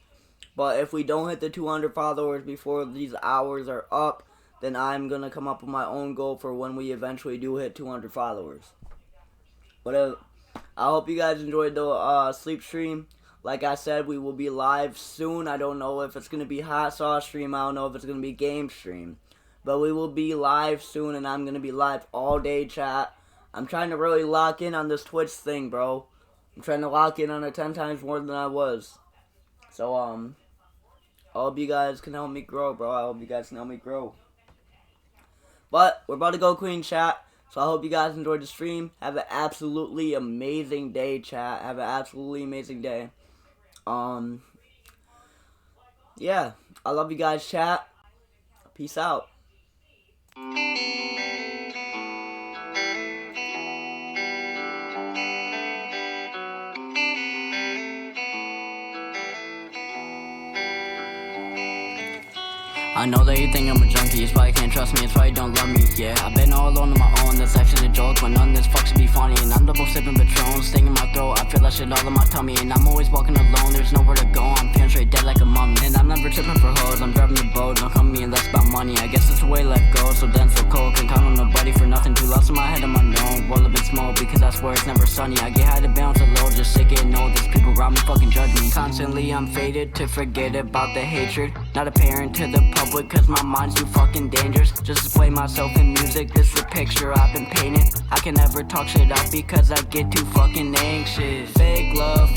But if we don't hit the 200 followers before these hours are up, then I'm going to come up with my own goal for when we eventually do hit 200 followers. But I hope you guys enjoyed the sleep stream. Like I said, we will be live soon. I don't know if it's going to be hot sauce stream. I don't know if it's going to be game stream. But we will be live soon, and I'm going to be live all day, chat. I'm trying to really lock in on this Twitch thing, bro. I'm trying to lock in on it 10 times more than I was. So, I hope you guys can help me grow, bro. I hope you guys can help me grow. But we're about to go clean, chat. So I hope you guys enjoyed the stream. Have an absolutely amazing day, chat. Have an absolutely amazing day. Yeah, I love you guys, chat. Peace out. I know that you think I'm a junkie, it's why you can't trust me, it's why you don't love me, yeah. I've been all alone on my own, that's actually a joke, when none of this fuck should be funny. And I'm double sipping Patron, stinging my throat, I feel that shit all in my tummy. And I'm always walking alone, there's nowhere to go, I'm feeling straight dead like a mummy. And I'm never tripping for hoes, I'm driving the boat, don't come me and that's about money. I guess it's the way life goes, so dense, so cold, can't count on nobody for nothing. Too lost in my head, on my known, world a bit small, because I swear it's never sunny. I get high to bounce a low, just sick getting old, these people around me fucking judge me. Constantly I'm faded to forget about the hatred, not apparent to the public, cause my mind's too fucking dangerous. Just display myself in music, this is a picture I've been painting. I can never talk shit out because I get too fucking anxious. Fake love,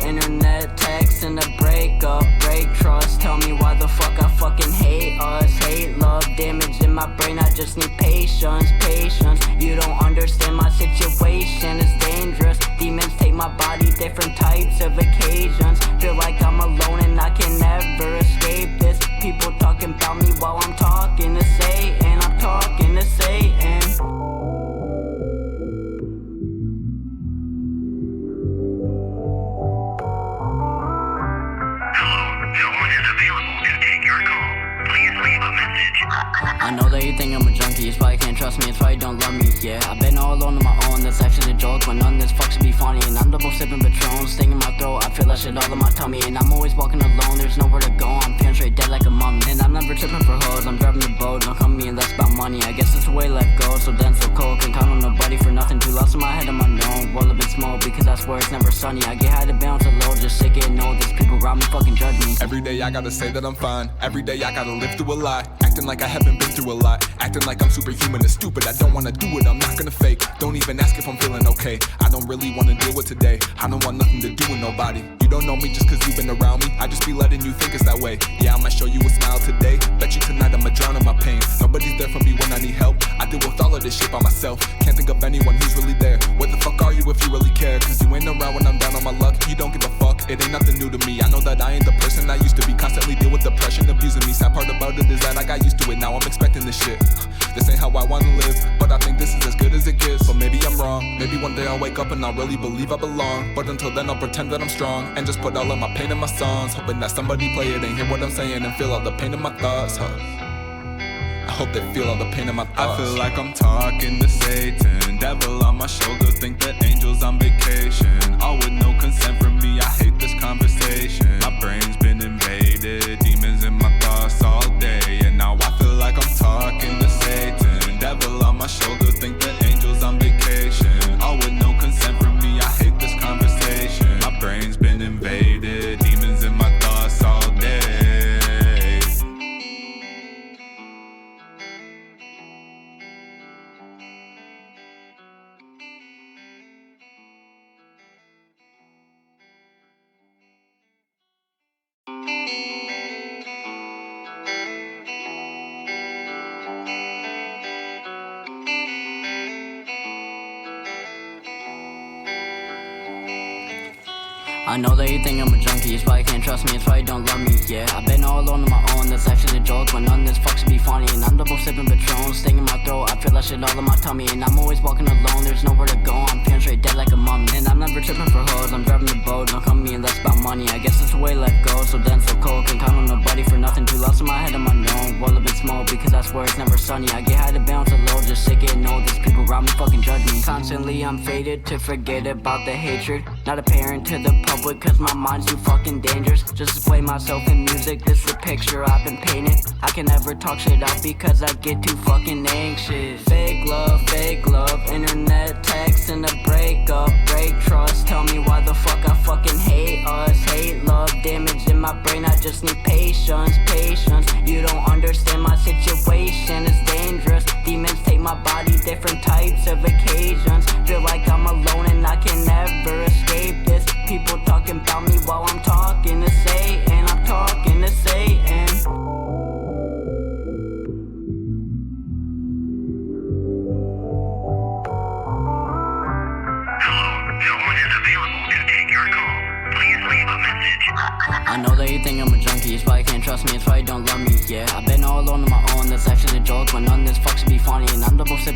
internet text and a breakup, break trust. Tell me why the fuck I fucking hate us. Hate love, damage in my brain, I just need patience, patience. You don't understand my situation, it's dangerous. Demons take my body, different types of occasions. Feel like I'm alone and I can never escape this. People talking about me while I'm talking to Satan, I'm talking to Satan. I know that you think I'm a junkie, it's why you can't trust me, it's why you don't love me, yeah. I've been all alone on my own, that's actually a joke, when none of this fuck should be funny. And I'm double sipping Patron, stinging my throat, I feel that shit all in my tummy. And I'm always walking alone, there's nowhere to go, I'm feeling straight dead like a mummy. And I'm never tripping for hoes, I'm driving the boat, don't come me and that's about money. I guess it's the way life goes, so dense, so cold, can't count on nobody for nothing. Too lost in my head, on my known, world a bit small, because I swear it's never sunny. I get high to bounce a low, just sick getting old, these people around me fucking judge me. Every day I gotta say that I'm fine, every day I gotta live through a lie. Acting like I haven't been through a lot, acting like I'm superhuman and stupid. I don't wanna do it, I'm not gonna fake. Don't even ask if I'm feeling okay. I don't really wanna deal with today. I don't want nothing to do with nobody. You don't know me just cause you've been around me. I just be letting you think it's that way. Yeah, I'ma show you a smile today. Bet you tonight I'ma drown in my pain. Nobody's there for me when I need help. I deal with all of this shit by myself. Can't think of anyone who's really there. Where the fuck are you if you really care? Cause you ain't around when I'm down on my luck. You don't give a fuck, it ain't nothing new to me. I know that I ain't the person I used to be. Constantly deal with depression, abusing me. Sad part about it is that I got used to it. Now I'm expecting this shit. This ain't how I wanna live, but I think this is as good as it gets. But maybe I'm wrong, maybe one day I'll wake up and I'll really believe I belong. But until then I'll pretend that I'm strong, and just put all of my pain in my songs, hoping that somebody play it and hear what I'm saying and feel all the pain in my thoughts, I hope they feel all the pain in my thoughts. I feel like I'm talking to Satan, devil on my shoulder, think that angels on vacation, all with no consent from me. I hate this conversation, my brain's been invaded, demons in my thoughts all day. And now I feel like I'm talking to Satan, devil on my shoulder, think that angels on vacation, all with no consent from me. I hate this conversation, my brain's been invaded, demons in my thoughts all day. I know that you think I'm a junkie, it's why you can't trust me, it's why you don't love me, yeah. I've been all alone on my own, that's actually a joke, when none of this fuck should be funny. And I'm double sipping Patron, stinging my throat, I feel that shit all in my tummy. And I'm always walking alone, there's nowhere to go, I'm feeling straight dead like a mummy. And I'm never tripping for hoes, I'm driving the boat, don't come me and that's about money. I guess it's the way life goes, so dense, so cold, can't count on nobody for nothing. Too lost in my head, on my known, world a bit small, because I swear it's never sunny. I get high to bounce a low, just sick getting old, these people around me fucking judge me. Constantly I'm faded to forget about the hatred, not apparent to the public, cause my mind's too fucking dangerous. Just display myself in music, this is a picture I've been painting. I can never talk shit out because I get too fucking anxious. Fake love, internet text and a breakup, break trust. Tell me why the fuck I fucking hate us. Hate love, damage in my brain, I just need patience, patience. You don't understand my situation, it's dangerous. Demons take my body, different types of occasions. Feel like I'm alone and I can never escape this. People talking about me while I'm talking to Satan, I'm talking to Satan. I know that you think I'm a junkie, it's why you can't trust me, it's why you don't love me, yeah. I've been all alone on my own, that's actually a joke, when none of this fucks to be funny, and I'm double sipping